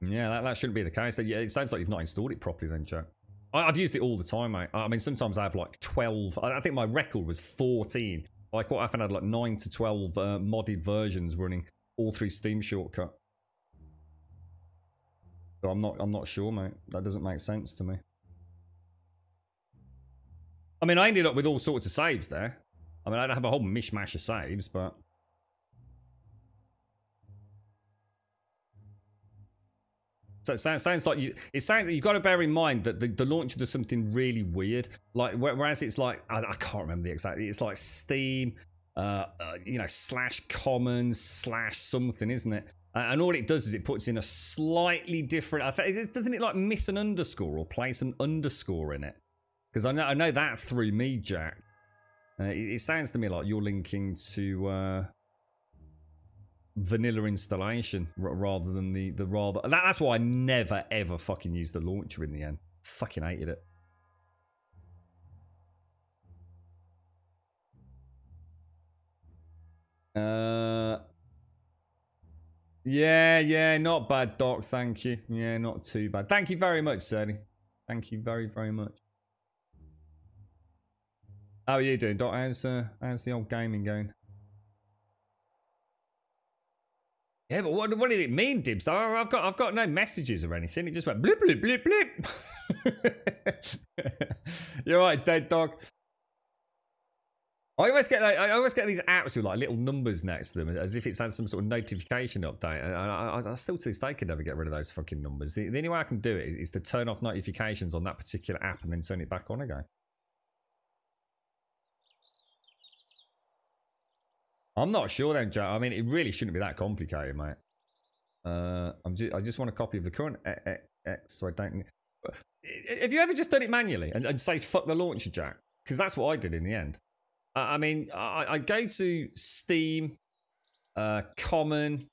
Yeah, that shouldn't be the case. It sounds like you've not installed it properly then, Jack. I've used it all the time, mate. I mean, sometimes I have like 12. I think my record was 14. I quite often had like 9 to 12 modded versions running all through Steam Shortcut. So I'm not sure, mate. That doesn't make sense to me. I mean, I ended up with all sorts of saves there. I mean, I don't have a whole mishmash of saves, but... So it sounds like it sounds like you've got to bear in mind that the launcher does something really weird. Like, whereas it's like, I can't remember the exact, it's like Steam, you know, /commons /something, isn't it? And all it does is it puts in a slightly different, doesn't it like miss an underscore or place an underscore in it? Because I know that threw me, Jack. It sounds to me like you're linking to vanilla installation rather than the rather. That's why I never ever fucking used the launcher in the end. Fucking hated it. Yeah, not bad, Doc. Thank you. Yeah, not too bad. Thank you very much, Serdy. Thank you very, very much. How are you doing, Doc? How's the old gaming going? Yeah, but what did it mean, Dibs? I've got no messages or anything. It just went blip blip blip blip. You're right, dead dog. I always get these apps with like little numbers next to them, as if it's had some sort of notification update. And I still to this day can never get rid of those fucking numbers. The only way I can do it is to turn off notifications on that particular app and then turn it back on again. I'm not sure then, Jack. I mean, it really shouldn't be that complicated, mate. I just want a copy of the current X, so I don't... Have you ever just done it manually and say, fuck the launcher, Jack? Because that's what I did in the end. I mean, I go to Steam, Common,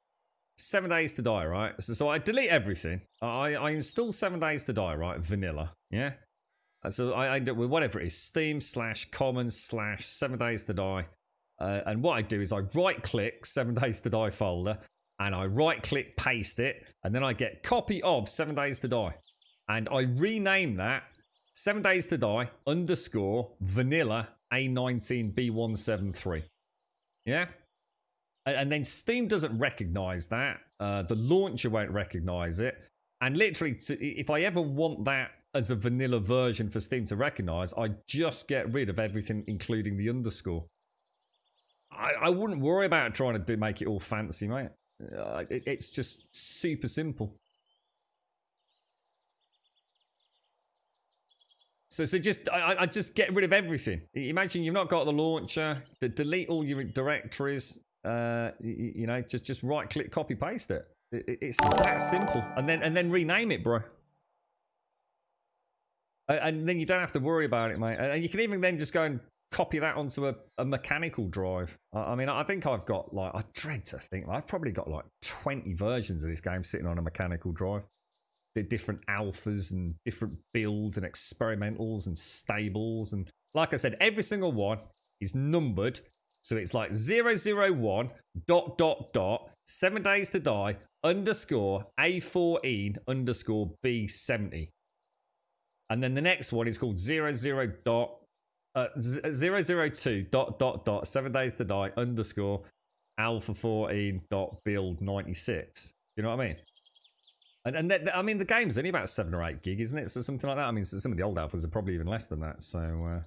7 Days to Die, right? So I delete everything. I install 7 Days to Die, right? Vanilla, yeah? So I end up with whatever it is, Steam /Common /7 Days to Die. And what I do is I right-click 7 Days to Die folder, and I right-click paste it, and then I get copy of 7 Days to Die. And I rename that 7 Days to Die _ vanilla A19B173. Yeah? And then Steam doesn't recognize that. The launcher won't recognize it. And literally, if I ever want that as a vanilla version for Steam to recognize, I just get rid of everything, including the underscore. I wouldn't worry about trying to make it all fancy, mate. It's just super simple. So just I just get rid of everything. Imagine you've not got the launcher. Delete all your directories. You know, just right click, copy, paste it. It's that simple. And then rename it, bro. And then you don't have to worry about it, mate. And you can even then just go and copy that onto a mechanical drive. I mean, I think I've got like, I dread to think, I've probably got like 20 versions of this game sitting on a mechanical drive. The different alphas and different builds and experimentals and stables. And like I said, every single one is numbered. So it's like 001 ... 7 Days to Die _ A14 _ B70. And then the next one is called 002 ... 7 Days to Die _ alpha 14 build 96. You know what I mean? And I mean, the game's only about 7 or 8 gig, isn't it? So something like that. I mean, some of the old alphas are probably even less than that. So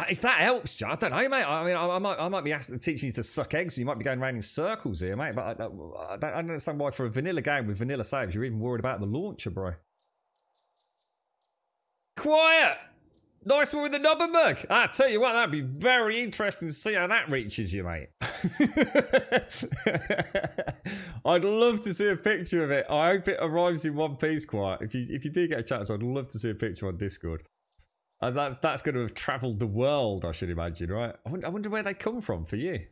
if that helps, Joe, I don't know, mate. I mean, I might be teaching you to suck eggs. You might be going around in circles here, mate. But I don't understand why for a vanilla game with vanilla saves, you're even worried about the launcher, bro. Quiet! Nice one with the number mug. I tell you what, that'd be very interesting to see how that reaches you, mate. I'd love to see a picture of it. I hope it arrives in one piece, Quiet. If you do get a chance, I'd love to see a picture on Discord. As that's going to have travelled the world, I should imagine, right? I wonder where they come from for you.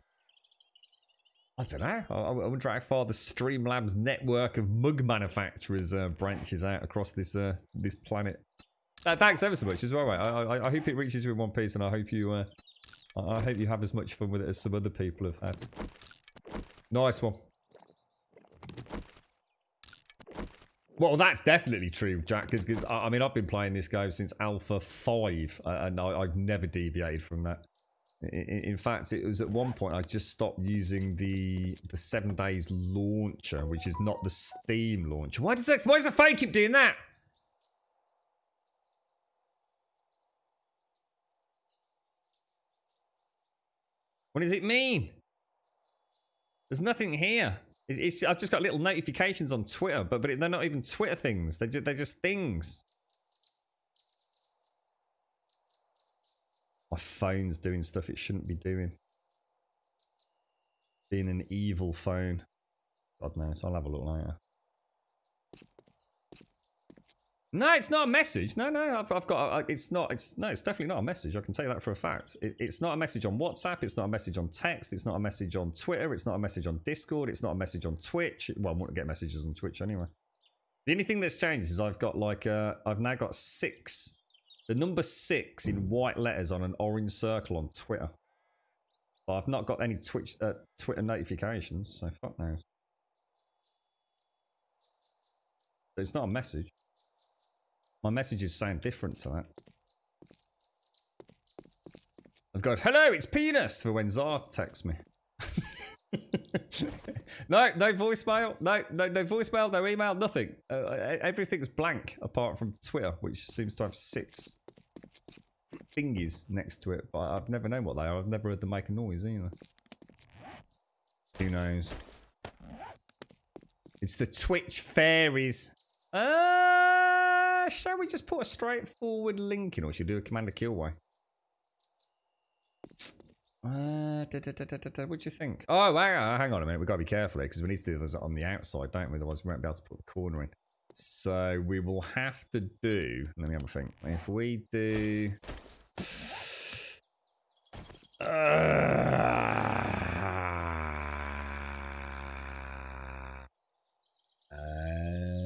I don't know. I wonder how far the Streamlabs network of mug manufacturers branches out across this planet. Thanks ever so much as well, mate. I hope it reaches you in one piece, and I hope you have as much fun with it as some other people have had. Nice one. Well, that's definitely true, Jack, because I mean, I've been playing this game since Alpha 5, and I've never deviated from that. In fact, it was at one point I just stopped using the 7 days launcher, which is not the Steam launcher. Why does the phone keep doing that? What does it mean? There's nothing here. I've just got little notifications on Twitter, but they're not even Twitter things. They're just things. My phone's doing stuff it shouldn't be doing. Being an evil phone. God knows. I'll have a look later. No, it's not a message. No, I've got. It's definitely not a message. I can tell you that for a fact. It's not a message on WhatsApp. It's not a message on text. It's not a message on Twitter. It's not a message on Discord. It's not a message on Twitch. Well, I won't get messages on Twitch anyway. The only thing that's changed is I've got I've now got 6, the number 6 in white letters on an orange circle on Twitter. But I've not got any Twitter notifications, so fuck knows. But it's not a message. My messages sound different to that. I've got, hello, it's penis, for when Zar texts me. No voicemail, no voicemail, no email, nothing. Everything's blank apart from Twitter, which seems to have 6 thingies next to it, but I've never known what they are. I've never heard them make a noise either. Who knows? It's the Twitch fairies. Shall we just put a straightforward link in, or should we do a Commander Kill way? What do you think? Oh, hang on a minute. We've got to be careful here because we need to do this on the outside, don't we? Otherwise, we won't be able to put the corner in. So we will have to do. Let me have a think. If we do.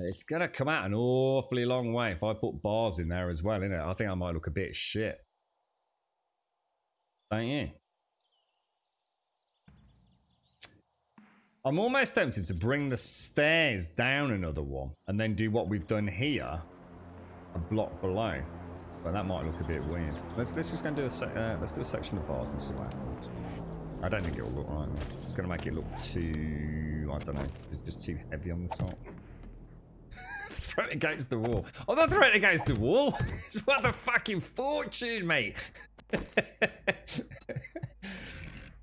It's going to come out an awfully long way if I put bars in there as well, innit? I think I might look a bit shit. Don't you? I'm almost tempted to bring the stairs down another one and then do what we've done here, a block below. But that might look a bit weird. Let's just go and do let's do a section of bars and see what happens. I don't think it will look right. It's going to make it look too, I don't know, just too heavy on the top. Throw it against the wall. I'm not throwing it against the wall. It's worth a fucking fortune, mate.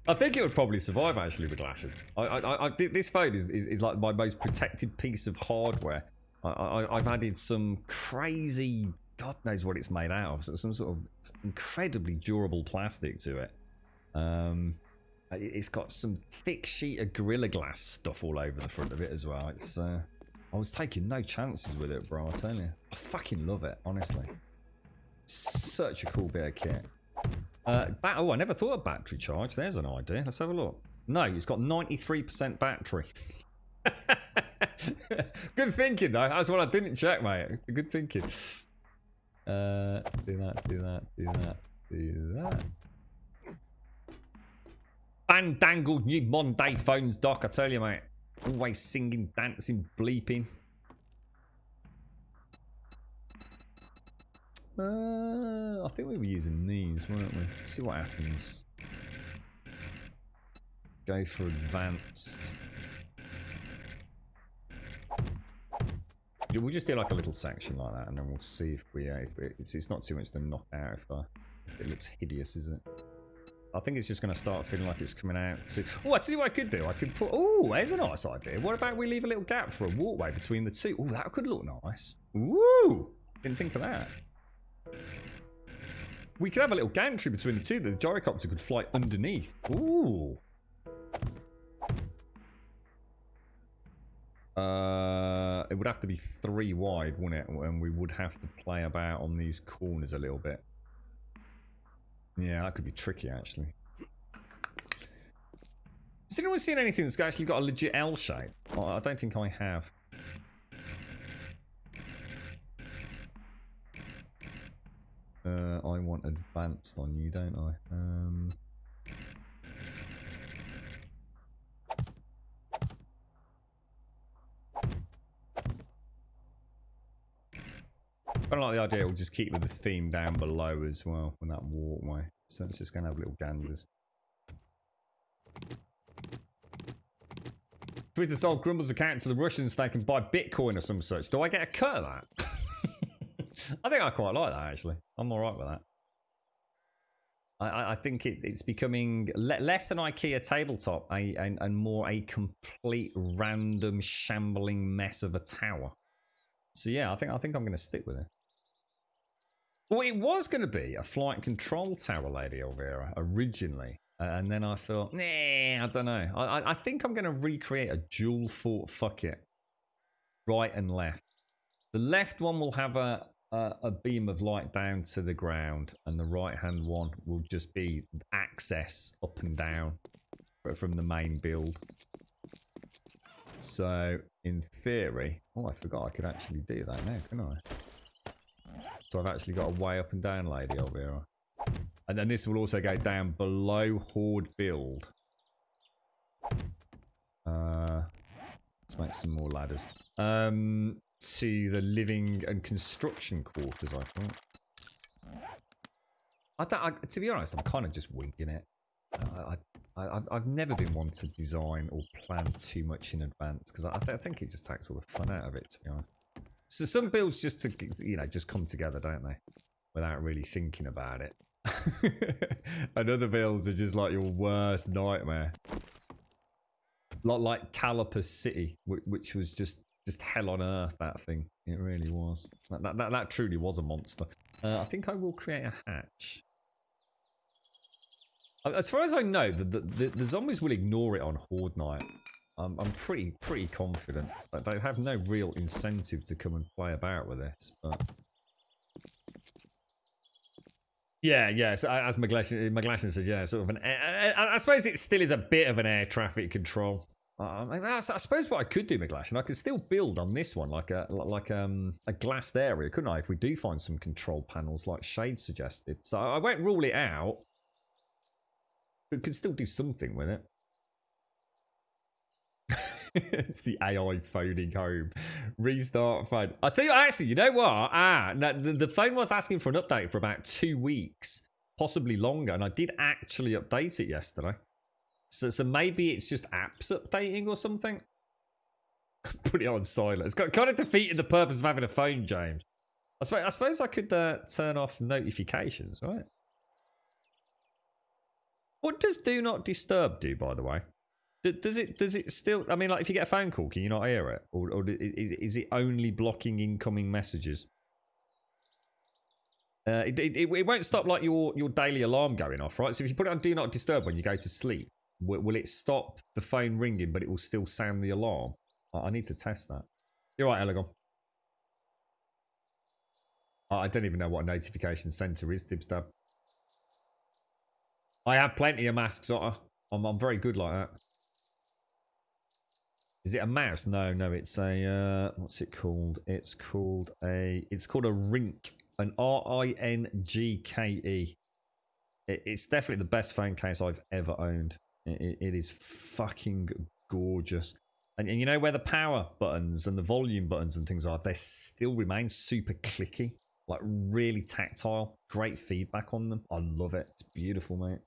I think it would probably survive actually with lashes. This phone is like my most protected piece of hardware. I've added some crazy, God knows what it's made out of, so some sort of incredibly durable plastic to it. It's got some thick sheet of Gorilla Glass stuff all over the front of it as well. It's I was taking no chances with it, bro, I tell you. I fucking love it, honestly. Such a cool bit of kit. Oh, I never thought of battery charge. There's an idea. Let's have a look. No, it's got 93% battery. Good thinking, though. That's what I didn't check, mate. Good thinking. Do that. Fandangled new Monday phones, Doc, I tell you, mate. Always singing, dancing, bleeping. I think we were using these, weren't we? Let's see what happens. Go for advanced. We'll just do like a little section like that, and then we'll see if we. It's not too much to knock out if it looks hideous, is it? I think it's just going to start feeling like it's coming out to... Oh, I tell you what I could do. I could put... Oh, there's a nice idea. What about we leave a little gap for a walkway between the two? Oh, that could look nice. Woo! Didn't think of that. We could have a little gantry between the two that the gyrocopter could fly underneath. Ooh. It would have to be 3 wide, wouldn't it? And we would have to play about on these corners a little bit. Yeah, that could be tricky, actually. Has anyone seen anything that's actually got a legit L shape? Oh, I don't think I have. I want advanced on you, don't I? I don't like the idea. We'll just keep with the theme down below as well, on that walkway. So let's just go and have little ganders. Twitter sold Grumble's account to the Russians so they can buy Bitcoin or some such. Do I get a cut of that? I think I quite like that, actually. I'm alright with that. I think it's becoming less an IKEA tabletop and more a complete random shambling mess of a tower. So yeah, I think I'm going to stick with it. Well, it was going to be a flight control tower, Lady Elvira, originally. And then I thought, nah, I don't know. I think I'm going to recreate a dual fort fuck it. Right and left. The left one will have a beam of light down to the ground, and the right hand one will just be access up and down from the main build. So in theory, oh, I forgot I could actually do that now, can I? So I've actually got a way up and down, Lady Elvira. And then this will also go down below Horde build. Let's make some more ladders. To the living and construction quarters, I thought. To be honest, I'm kind of just winging it. I've never been one to design or plan too much in advance because I think it just takes all the fun out of it, to be honest. So some builds just just come together, don't they? Without really thinking about it. And other builds are just like your worst nightmare. Like Caliper City, which was just hell on earth, that thing. It really was. That truly was a monster. I think I will create a hatch. As far as I know, the zombies will ignore it on Horde night. I'm pretty confident. Like, they have no real incentive to come and play about with this, but... Yeah, so as McGlashan says, yeah, sort of an... I suppose it still is a bit of an air traffic control. I suppose what I could do, McGlashan, I could still build on this one like a glassed area, couldn't I? If we do find some control panels like Shade suggested. So I won't rule it out. But could still do something with it. It's the AI phoning home. Restart phone. I'll tell you, actually, you know what? No, the phone was asking for an update for about 2 weeks, possibly longer, and I did actually update it yesterday. So maybe it's just apps updating or something. Put it on silent. It's kind of defeated the purpose of having a phone, James. I suppose I could turn off notifications, right? What does Do Not Disturb do, by the way? Does it still... I mean, like, if you get a phone call, can you not hear it? Or is it only blocking incoming messages? It won't stop, like, your daily alarm going off, right? So if you put it on Do Not Disturb when you go to sleep, will it stop the phone ringing, but it will still sound the alarm? I need to test that. You're right, Elegon. I don't even know what a notification center is, Dibstab. I have plenty of masks, Otter. I'm very good like that. Is it a mouse? No, it's a what's it called? It's called a Ringke, an RINGKE. It's definitely the best phone case I've ever owned. It is fucking gorgeous. And you know where the power buttons and the volume buttons and things are, they still remain super clicky, like really tactile. Great feedback on them. I love it. It's beautiful, mate.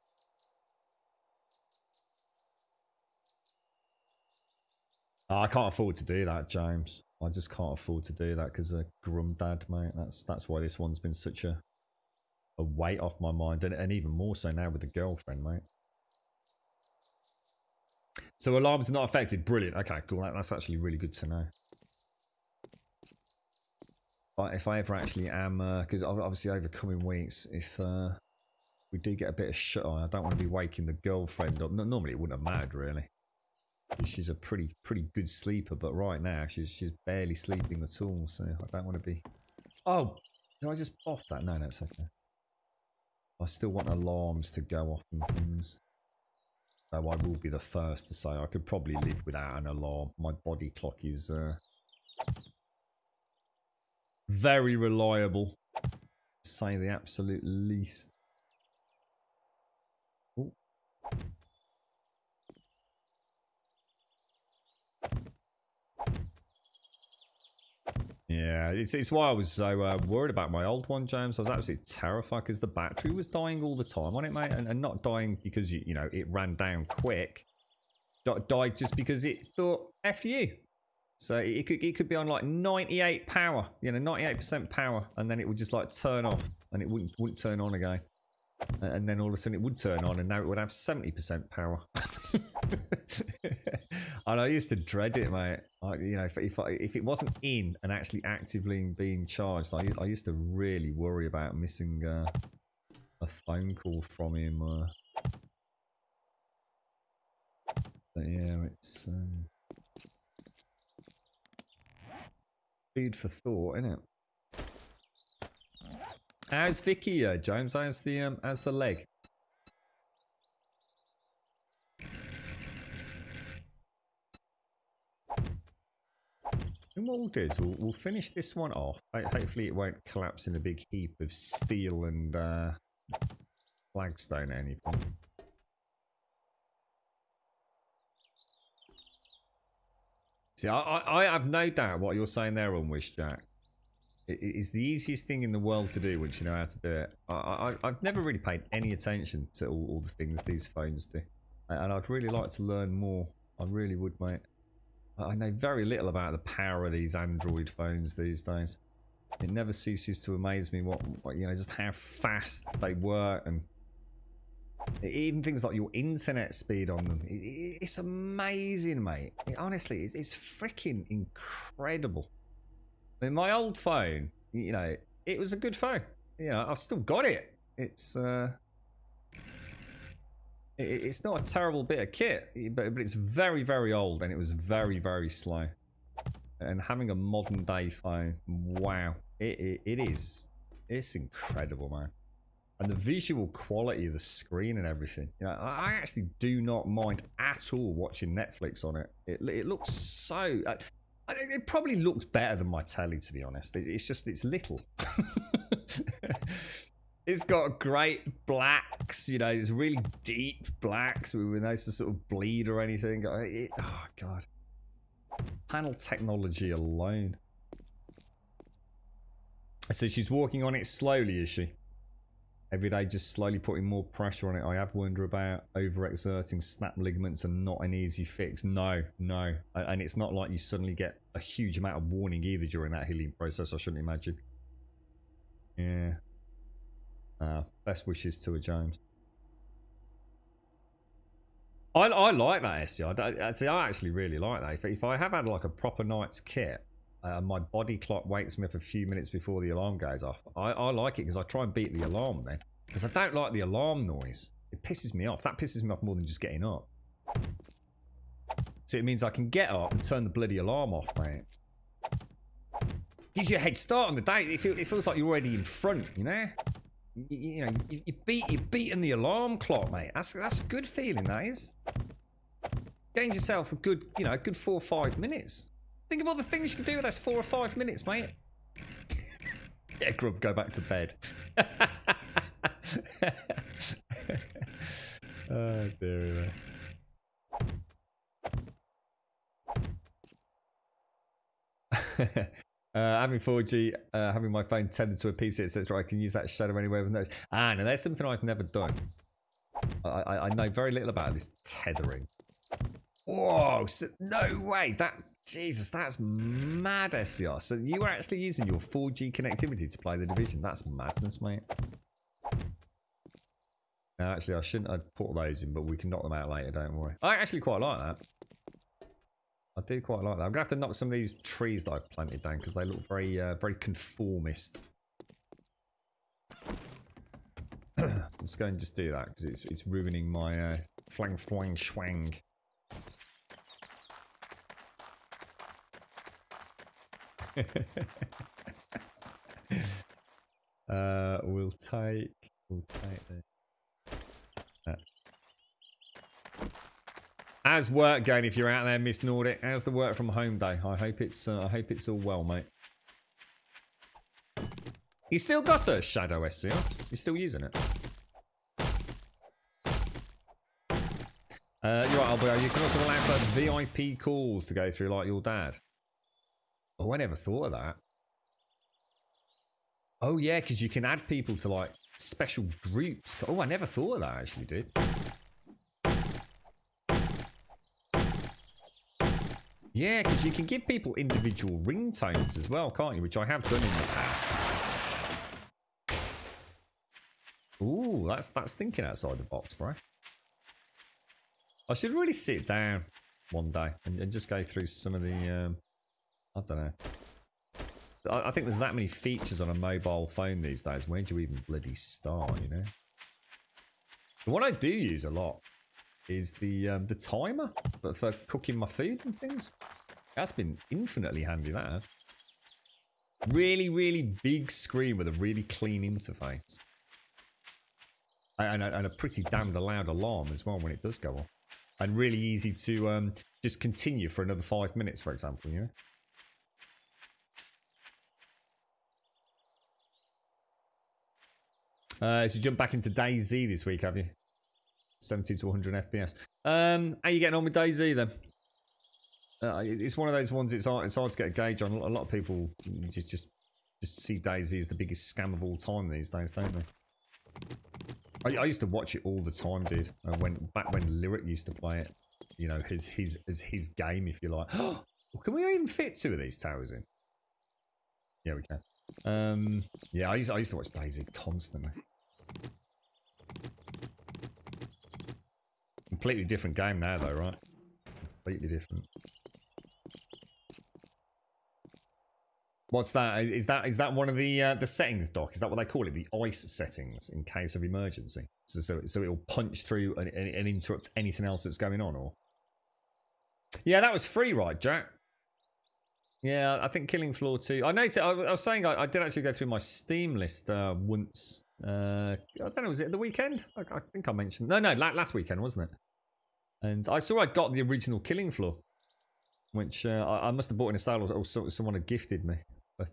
I can't afford to do that, James. I just can't afford to do that because of Grumdad, mate. That's why this one's been such a weight off my mind, and even more so now with the girlfriend, mate. So alarms are not affected. Brilliant. Okay, cool. That's actually really good to know. But if I ever actually am, because obviously over coming weeks, if we do get a bit of shut eye, I don't want to be waking the girlfriend up. Normally it wouldn't have mattered really. She's a pretty good sleeper, but right now she's barely sleeping at all, so I don't want to be... Oh, did I just off that? No, it's okay. I still want alarms to go off and things. Though I will be the first to say I could probably live without an alarm. My body clock is very reliable, to say the absolute least. Ooh. Yeah, Yeah, it's why I was so worried about my old one, James. I was absolutely terrified because the battery was dying all the time on it, mate, and not dying because you know it ran down quick. Died just because it thought F you. So it could be on like 98 power, you know, 98% power, and then it would just like turn off, and it wouldn't turn on again. And then all of a sudden it would turn on, and now it would have 70% power. And I used to dread it, mate. You know, if it wasn't in and actually actively being charged, I used to really worry about missing a phone call from him. But yeah, it's food for thought, isn't it? How's Vicky, James? How's the leg? And what we'll do is we'll finish this one off. Hopefully it won't collapse in a big heap of steel and flagstone or anything. See, I have no doubt what you're saying there, Unwish Jack. It is the easiest thing in the world to do once you know how to do it. I've never really paid any attention to all the things these phones do. And I'd really like to learn more. I really would, mate. I know very little about the power of these Android phones these days. It never ceases to amaze me what you know, just how fast they work, and even things like your internet speed on them. It's amazing, mate. Honestly, it's freaking incredible. I mean, my old phone, you know, it was a good phone. You know, I've still got it. It's not a terrible bit of kit, but it's very, very old, and it was very, very slow. And having a modern day phone, wow, it's incredible, man. And the visual quality of the screen and everything, you know, I actually do not mind at all watching Netflix on it. It looks so. It probably looks better than my telly, to be honest. It's just, it's little. It's got great blacks, you know, it's really deep blacks with no sort of bleed or anything. Oh, God. Panel technology alone. So she's walking on it slowly, is she? Every day just slowly putting more pressure on it. I have wondered about overexerting. Snap ligaments are not an easy fix. No. And it's not like you suddenly get a huge amount of warning either during that healing process, I shouldn't imagine. Yeah. Best wishes to her, James. I like that SCI. I actually really like that. If I have had like a proper night's kit, my body clock wakes me up a few minutes before the alarm goes off. I like it because I try and beat the alarm then. Because I don't like the alarm noise. It pisses me off. That pisses me off more than just getting up. So it means I can get up and turn the bloody alarm off, mate. Gives you a head start on the day. It feels like you're already in front, you know? You know, you're beating the alarm clock, mate. That's a good feeling, that is. Getting yourself a good, you know, a good 4 or 5 minutes. Think of all the things you can do with those 4 or 5 minutes, mate. Yeah, Grub, go back to bed. Oh, dear. Having 4G, having my phone tethered to a PC, etc. I can use that shadow anywhere with notes. Now there's something I've never done. I know very little about this tethering. Whoa, no way. Jesus, that's mad, SCR. So you were actually using your 4G connectivity to play The Division. That's madness, mate. No, actually, I shouldn't have put those in, but we can knock them out later, don't worry. I actually quite like that. I do quite like that. I'm going to have to knock some of these trees that I've planted down because they look very, very conformist. Let's go and just do that because it's ruining my flang schwang. We'll take that. How's work going if you're out there, Miss Nordic? How's the work from home day? I hope it's all well, mate. You still got a Shadow SCR? You're still using it? You're right, Alberto. You can also allow for VIP calls to go through like your dad. Oh, I never thought of that. Oh yeah, because you can add people to like special groups. Oh, I never thought of that actually, dude. Yeah, because you can give people individual ringtones as well, can't you? Which I have done in the past. Ooh, that's thinking outside the box, bro. I should really sit down one day and just go through some of the, I don't know. I think there's that many features on a mobile phone these days. Where do you even bloody start, you know? And what I do use a lot is the timer for cooking my food and things. That's been infinitely handy, that has. Really, really big screen with a really clean interface. And a pretty damned loud alarm as well when it does go off. And really easy to just continue for another 5 minutes, for example, you know? So you jump back into DayZ this week, have you? 70 to 100 FPS. How you getting on with DayZ then? It's one of those ones. It's hard to get a gauge on. A lot of people just see DayZ as the biggest scam of all time these days, don't they? I used to watch it all the time, dude. Back when Lyric used to play it, you know, his game, if you like. Can we even fit 2 of these towers in? Yeah, we can. Yeah, I used to watch DayZ constantly. Completely different game now, though, right? Completely different. What's that? Is that one of the settings, Doc? Is that what they call it? The ice settings in case of emergency. So it'll punch through and interrupt anything else that's going on, or? Yeah, that was free, right, Jack? Yeah, I think Killing Floor 2. I noticed. I was saying I did actually go through my Steam list once. I don't know. Was it the weekend? I think I mentioned. No, last weekend, wasn't it? And I saw I got the original Killing Floor, which I must have bought in a sale or someone had gifted me. But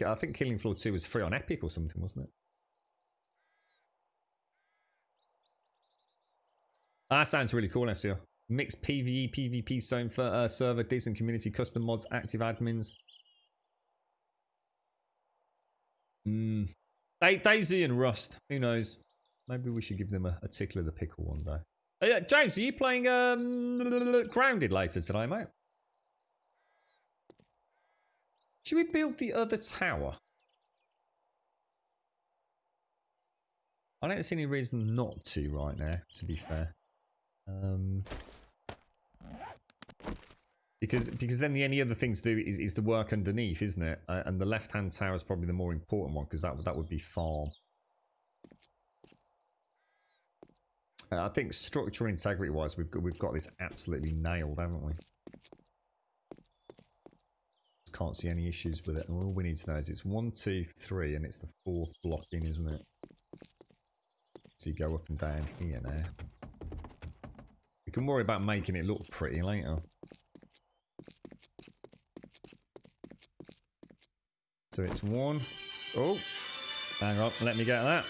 I think Killing Floor 2 was free on Epic or something, wasn't it? That sounds really cool, SEO. Mixed PvE, PvP zone for server, decent community, custom mods, active admins. DayZ and Rust. Who knows? Maybe we should give them a tickle of the pickle one day. Yeah, James, are you playing Grounded later today, mate? Should we build the other tower? I don't see any reason not to right now, to be fair. Because then the only other thing to do is the work underneath, isn't it? And the left-hand tower is probably the more important one, because that would be farm. I think structure integrity-wise, we've got this absolutely nailed, haven't we? Can't see any issues with it. And all we need to know is it's 1, 2, 3, and it's the 4th block in, isn't it? So you go up and down here now. We can worry about making it look pretty later. So it's 1. Oh, hang on, let me get that.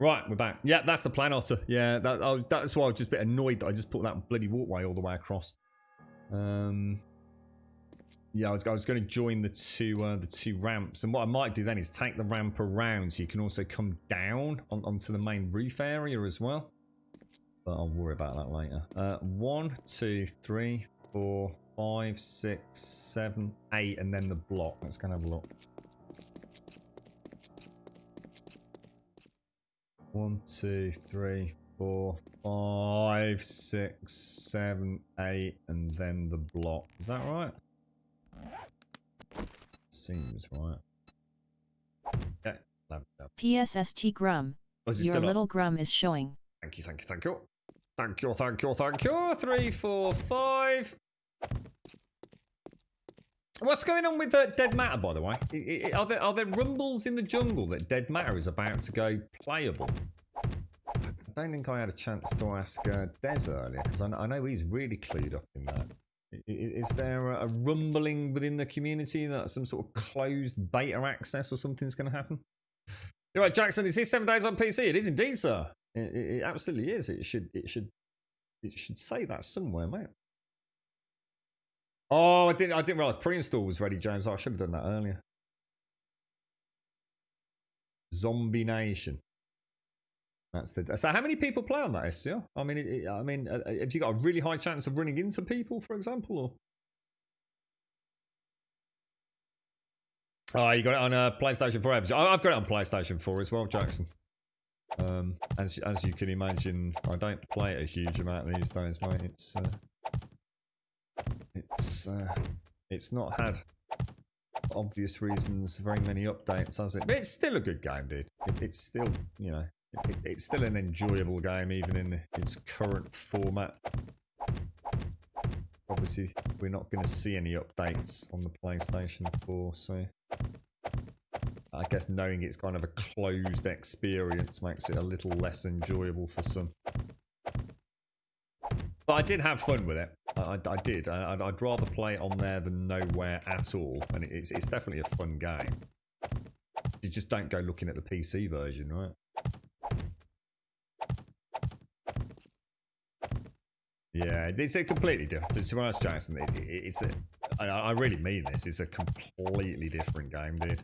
Right, we're back. Yeah, that's the plan, Otter. Yeah, that's why I was just a bit annoyed that I just put that bloody walkway all the way across. Yeah, I was going to join the two ramps, and what I might do then is take the ramp around so you can also come down onto the main roof area as well. But I'll worry about that later. 1, 2, 3, 4, 5, 6, 7, 8, and then the block. Let's go and have a look. 1, 2, 3, 4, 5, 6, 7, 8, and then the block. Is that right? Seems right. Okay. PSST Grum. Oh, Your little Grum is showing. Thank you, thank you, thank you. Thank you, thank you, thank you. 3, 4, 5. What's going on with Dead Matter, by the way? Are there rumbles in the jungle that Dead Matter is about to go playable? I don't think I had a chance to ask Des earlier, because I know he's really clued up in that. Is there a rumbling within the community that some sort of closed beta access or something's going to happen? You're right, Jackson. Is this 7 days on PC? It is indeed, sir. It absolutely is. It should say that somewhere, mate. Oh, I didn't realize pre-install was ready, James. I should have done that earlier. Zombie Nation. That's the. So, how many people play on that SCR? I mean, have you got a really high chance of running into people, for example, or? Oh, you got it on PlayStation 4. I've got it on PlayStation 4 as well, Jackson. As you can imagine, I don't play it a huge amount these days, mate. It's not had, for obvious reasons, very many updates, has it? But it's still a good game, dude. It's still, you know, it's still an enjoyable game, even in its current format. Obviously, we're not going to see any updates on the PlayStation 4, so I guess knowing it's kind of a closed experience makes it a little less enjoyable for some. But I did have fun with it. I did. I'd rather play it on there than nowhere at all, and it's definitely a fun game. You just don't go looking at the PC version, right? Yeah, it's a completely different. To be honest, Jackson, I really mean this. It's a completely different game, dude.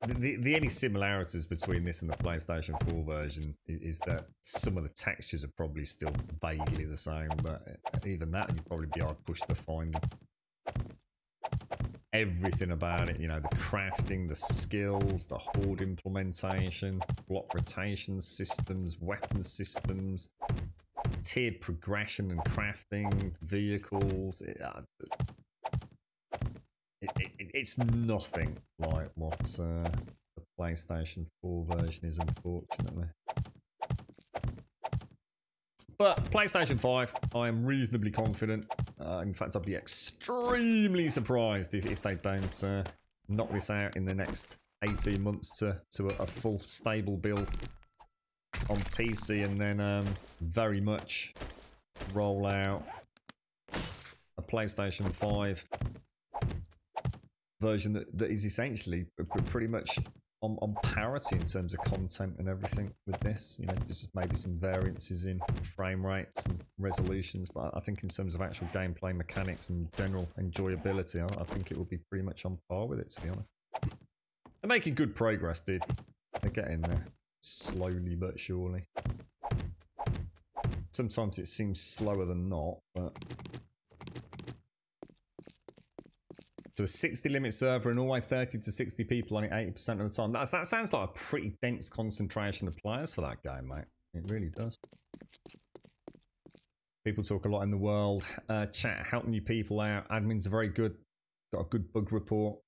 The only similarities between this and the PlayStation 4 version is that some of the textures are probably still vaguely the same, but even that you'd probably be hard pushed to find them. Everything about it, you know, the crafting, the skills, the horde implementation, block rotation systems, weapon systems, tiered progression and crafting, vehicles. It's nothing like what the PlayStation 4 version is, unfortunately. But PlayStation 5, I am reasonably confident. In fact, I'd be extremely surprised if they don't knock this out in the next 18 months to a full stable build on PC, and then very much roll out a PlayStation 5 version that is essentially pretty much on parity in terms of content and everything with this. You know, just maybe some variances in frame rates and resolutions, but I think in terms of actual gameplay mechanics and general enjoyability, I think it will be pretty much on par with it, to be honest. They're making good progress, dude. They're getting there slowly but surely. Sometimes it seems slower than not, but to a 60 limit server and always 30 to 60 people on it 80% of the time. That sounds like a pretty dense concentration of players for that game, mate. It really does. People talk a lot in the world. Chat helping you people out. Admins are very good. Got a good bug report.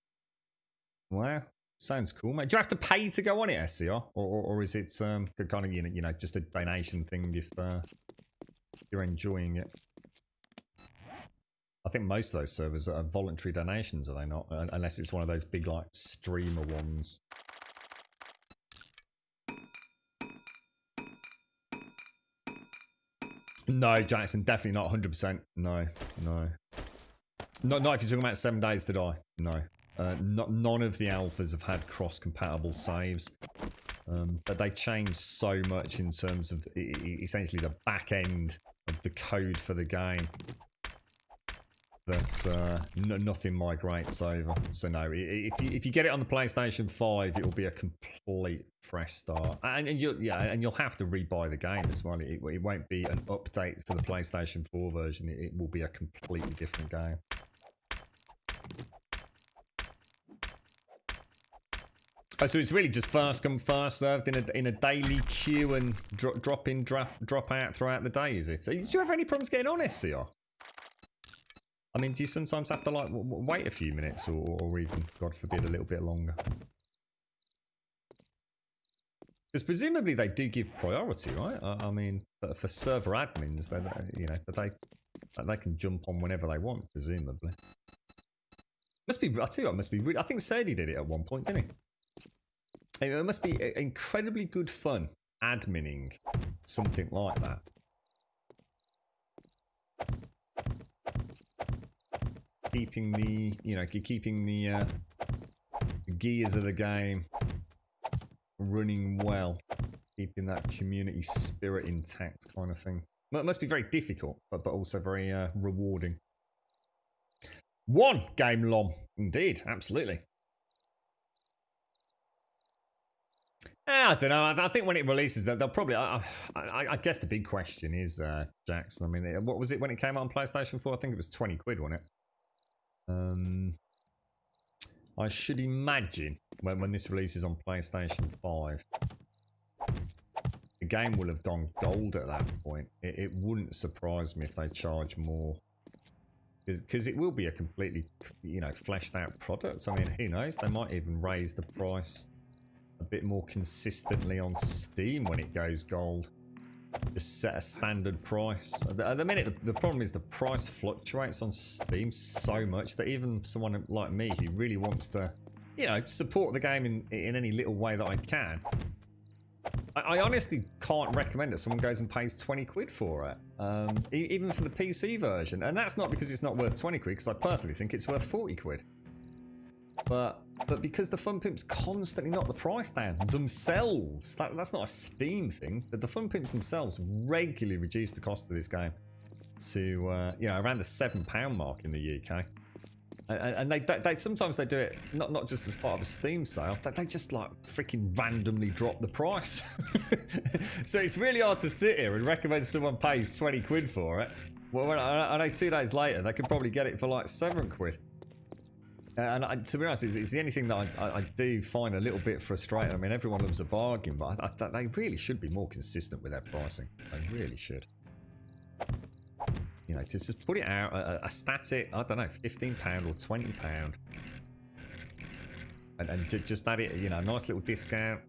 Wow. Sounds cool, mate. Do you have to pay to go on it, SCR? Or is it kind of, you know, just a donation thing if you're enjoying it? I think most of those servers are voluntary donations, are they not? Unless it's one of those big, like, streamer ones. No, Jackson, definitely not 100%. No. Not if you're talking about 7 days to die. No. None of the alphas have had cross-compatible saves. But they changed so much in terms of essentially the back end of the code for the game that nothing migrates over. So no, if you get it on the PlayStation 5, it will be a complete fresh start, and you'll have to rebuy the game as well. It won't be an update for the PlayStation 4 version. It will be a completely different game. Oh, so it's really just first come, first served in a daily queue and drop in, drop out throughout the day, is it? So, do you have any problems getting on SCR? I mean, do you sometimes have to like wait a few minutes or even, God forbid, a little bit longer? Because presumably they do give priority, right? I mean, for server admins, they can jump on whenever they want, presumably. Must be. I tell you what, must be. I think Sadie did it at one point, didn't he? It must be incredibly good fun adminning something like that. Keeping the, gears of the game running well, keeping that community spirit intact, kind of thing. Well, it must be very difficult, but also very rewarding. One game long, indeed, absolutely. I don't know. I think when it releases, they'll probably. I guess the big question is, Jackson. I mean, what was it when it came out on PlayStation 4? I think it was 20 quid, wasn't it? I should imagine when this releases on PlayStation 5, the game will have gone gold at that point. It wouldn't surprise me if they charge more, because it will be a completely, fleshed out product. I mean, who knows? They might even raise the price a bit more consistently on Steam when it goes gold. Just set a standard price. At the minute, the problem is the price fluctuates on Steam so much that even someone like me who really wants to, support the game in any little way that I can, I honestly can't recommend that someone goes and pays 20 quid for it, even for the PC version. And that's not because it's not worth 20 quid, because I personally think it's worth 40 quid. But because the Fun Pimps constantly knock the price down themselves, that's not a Steam thing, but the Fun Pimps themselves regularly reduce the cost of this game to around the £7 mark in the UK, and they sometimes they do it not just as part of a Steam sale, they just like freaking randomly drop the price. So it's really hard to sit here and recommend someone pays 20 quid for it. Well, I know 2 days later they could probably get it for like 7 quid. And to be honest, it's the only thing that I do find a little bit frustrating. I mean, everyone loves a bargain, but they really should be more consistent with their pricing. They really should. To just put it out a static, I don't know, £15 or £20, and just add it, a nice little discount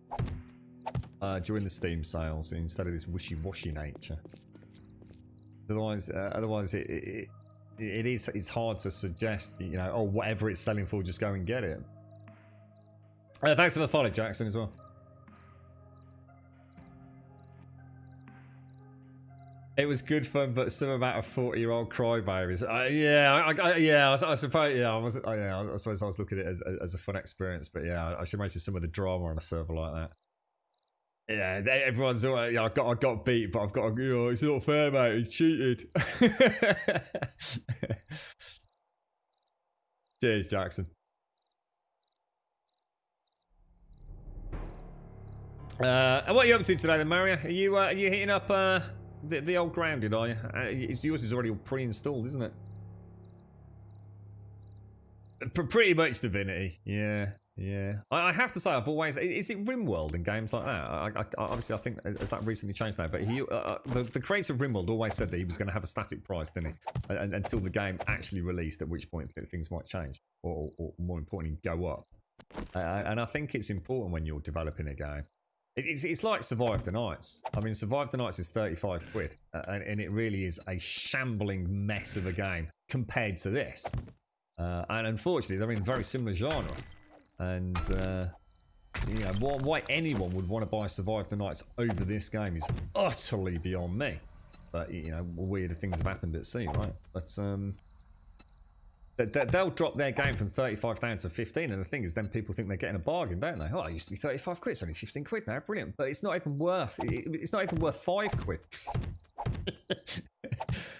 during the Steam sales instead of this wishy-washy nature. Otherwise, it's hard to suggest, whatever it's selling for, just go and get it. Thanks for the follow, Jackson, as well. It was good fun, but some about a 40-year-old crybabies. I suppose I was looking at it as a fun experience, but yeah, I should imagine some of the drama on a server like that. Yeah, everyone's all like, I got beat, but I've got to, it's not fair, mate, he cheated. Cheers, Jackson. And what are you up to today then, Mario? Are you hitting up the old grounded, are you? Yours is already all pre-installed, isn't it? Pretty much Divinity, yeah. I have to say, I've always... Is it RimWorld in games like that? Obviously, I think has that recently changed now, but the creator of RimWorld always said that he was going to have a static price, didn't he? Until the game actually released, at which point things might change, or more importantly, go up. And I think it's important when you're developing a game. It's like Survive the Nights. I mean, Survive the Nights is 35 quid, and it really is a shambling mess of a game compared to this. And unfortunately, they're in very similar genre. And, why anyone would want to buy Survive the Nights over this game is utterly beyond me. But, weirder things have happened at sea, right? But, They'll drop their game from 35 down to 15, and the thing is, then people think they're getting a bargain, don't they? Oh, it used to be 35 quid, it's only 15 quid now, brilliant. But it's not even worth. It's not even worth 5 quid.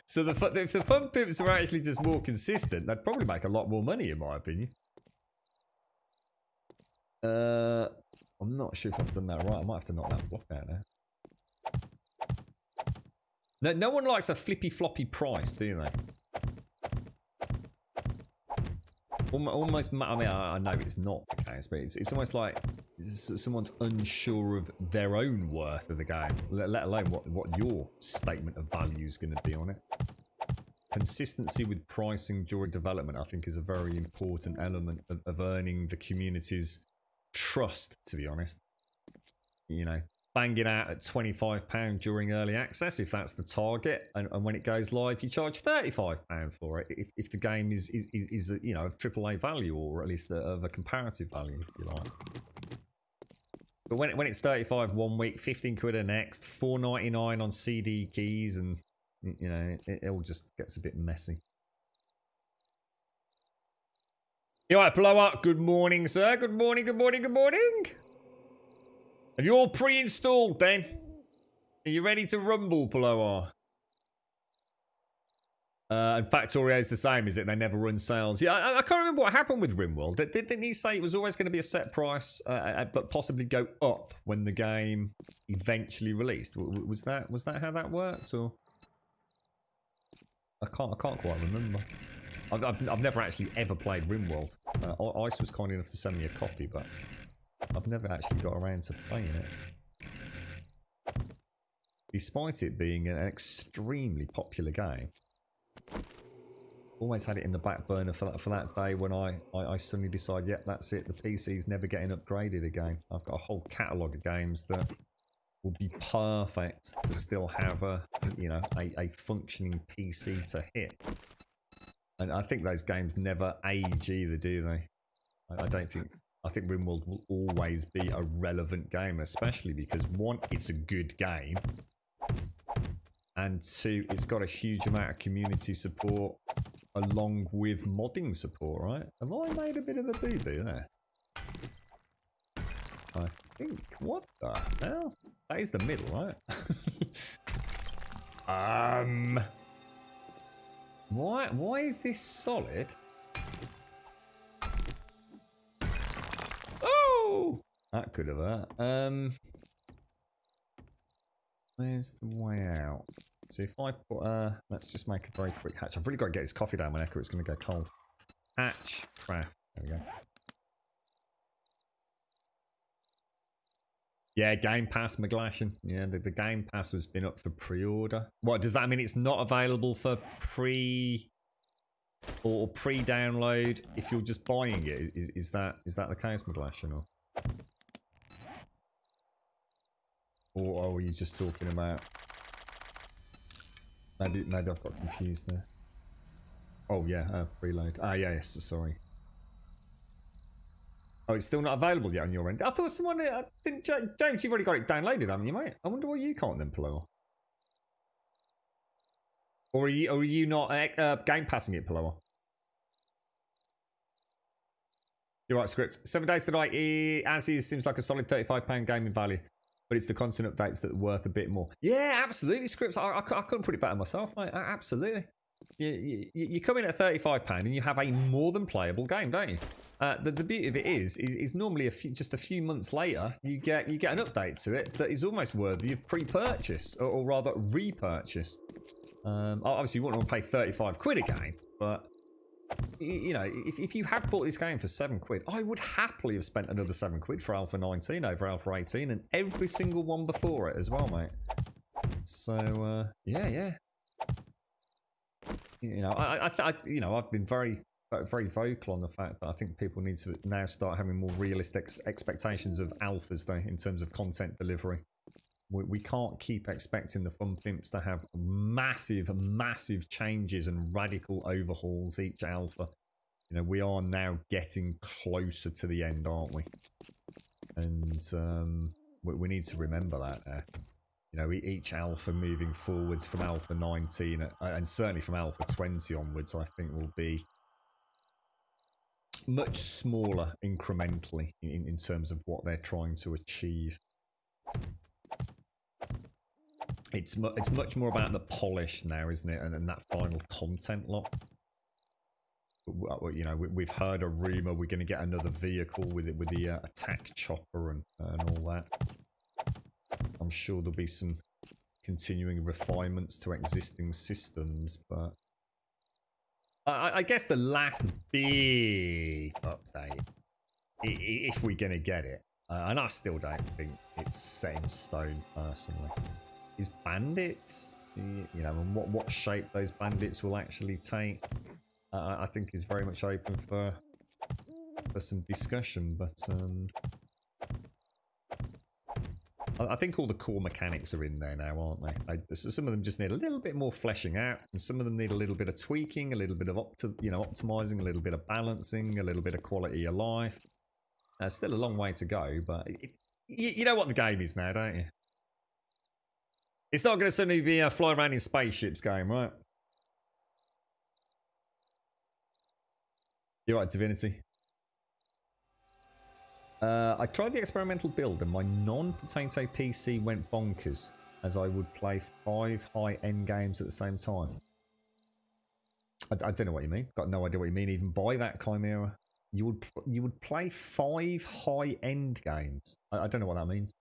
So if the fun pimps are actually just more consistent, they'd probably make a lot more money, in my opinion. I'm not sure if I've done that right. I might have to knock that block out now. No one likes a flippy floppy price, do they? Almost, I mean, I know it's not the case, but it's almost like someone's unsure of their own worth of the game, let alone what your statement of value is going to be on it. Consistency with pricing during development, I think, is a very important element of earning the community's trust, to be honest. You know, bang it out at £25 during early access if that's the target, and when it goes live you charge £35 for it if the game is you know, of AAA value, or at least of a comparative value, if you like. But when it's 35 one week, 15 quid the next, $4.99 on CD keys, and you know, it all just gets a bit messy. You alright, Blower? Good morning, sir. Good morning, good morning, good morning. Have you all pre-installed then? Are you ready to rumble, Blower? In fact, Factorio's the same, is it? They never run sales. Yeah, I can't remember what happened with RimWorld. Didn't he say it was always going to be a set price, but possibly go up when the game eventually released? Was that how that worked, or? I can't quite remember. I've never actually ever played RimWorld. Ice was kind enough to send me a copy, but I've never actually got around to playing it. Despite it being an extremely popular game, always had it in the back burner for that day when I suddenly decide, yep, that's it, the PC's never getting upgraded again. I've got a whole catalogue of games that will be perfect to still have a functioning PC to hit. And I think those games never age either, do they? I think RimWorld will always be a relevant game, especially because, one, it's a good game, and two, it's got a huge amount of community support along with modding support, right? Have I made a bit of a boo-boo there? I think, what the hell? That is the middle, right? Why is this solid? Oh! That could have hurt. Where's the way out? So if I put, let's just make a very quick hatch. I've really got to get this coffee down my neck or it's going to go cold. Hatch, craft. There we go. Yeah, Game Pass, McGlashan. Yeah, the Game Pass has been up for pre-order. What, does that mean it's not available for pre-download if you're just buying it? Is that the case, McGlashan? Or are you just talking about... Maybe I've got confused there. Oh yeah, preload. Ah yeah, yes, sorry. Oh, it's still not available yet on your end. I thought someone didn't. James, you've already got it downloaded, haven't you, mate? I wonder why you can't then, Paloa. Or are you not game passing it, Paloa? You're right, Script. 7 days tonight, as is, seems like a solid £35 gaming value. But it's the constant updates that are worth a bit more. Yeah, absolutely, Scripts. I couldn't put it better myself, mate. Absolutely. You come in at £35 and you have a more than playable game, don't you? The beauty of it is normally just a few months later you get an update to it that is almost worthy of pre-purchase or rather repurchase. Obviously you wouldn't want to pay 35 quid a game, but you know, if you had bought this game for 7 quid, I would happily have spent another 7 quid for Alpha 19 over Alpha 18 and every single one before it as well, mate. So yeah. You know, I've been very vocal on the fact that I think people need to now start having more realistic expectations of alphas, though, in terms of content delivery. We can't keep expecting the Fun Pimps to have massive changes and radical overhauls each alpha. You know, we are now getting closer to the end, aren't we? And we need to remember that. You know, each alpha moving forwards from Alpha 19 and certainly from Alpha 20 onwards, I think will be much smaller incrementally in terms of what they're trying to achieve. It's much more about the polish now, isn't it? And that final content lot. You know, we've heard a rumor we're going to get another vehicle with the attack chopper and all that. I'm sure there'll be some continuing refinements to existing systems, but I guess the last big update, if we're going to get it, and I still don't think it's set in stone personally, is bandits. You know, and what shape those bandits will actually take, I think is very much open for some discussion, but I think all the core mechanics are in there now, aren't they? Some of them just need a little bit more fleshing out, and some of them need a little bit of tweaking, a little bit of optimizing, a little bit of balancing, a little bit of quality of life. Still a long way to go, but you know what the game is now, don't you? It's not going to suddenly be a fly around in spaceships game, right? You're right, Divinity. I tried the experimental build and my non-potato PC went bonkers as I would play 5 high-end games at the same time. I don't know what you mean. Got no idea what you mean even by that, Chimera. You would play 5 high-end games. I don't know what that means.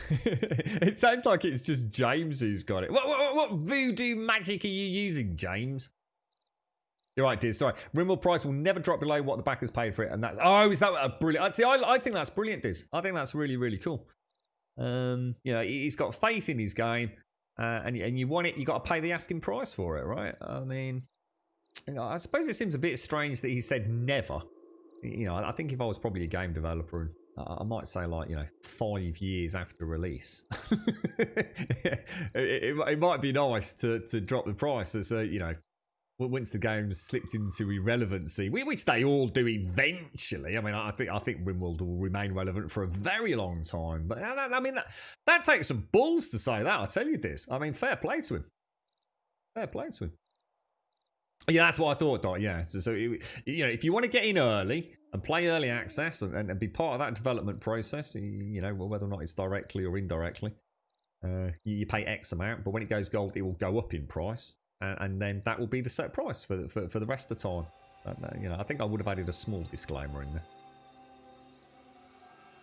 It sounds like it's just James who's got it. What voodoo magic are you using, James? You're right, dear. Sorry. Rimworld price will never drop below what the backers paid for it. And that's... Oh, is that a brilliant... See, I think that's brilliant, Diz. I think that's really, really cool. You know, he's got faith in his game. And you want it, you got to pay the asking price for it, right? I mean... You know, I suppose it seems a bit strange that he said never. You know, I think if I was probably a game developer... I might say, like, you know, 5 years after release. it might be nice to drop the price as you know, once the game slipped into irrelevancy, which they all do eventually. I mean, I think Rimworld will remain relevant for a very long time. But I mean, that takes some balls to say that. I tell you this. I mean, fair play to him. Fair play to him. Yeah, that's what I thought, Dot. Yeah, so you know, if you want to get in early and play early access and be part of that development process, you know, whether or not it's directly or indirectly, you pay X amount. But when it goes gold, it will go up in price, and then that will be the set price for the rest of the time. You know, I think I would have added a small disclaimer in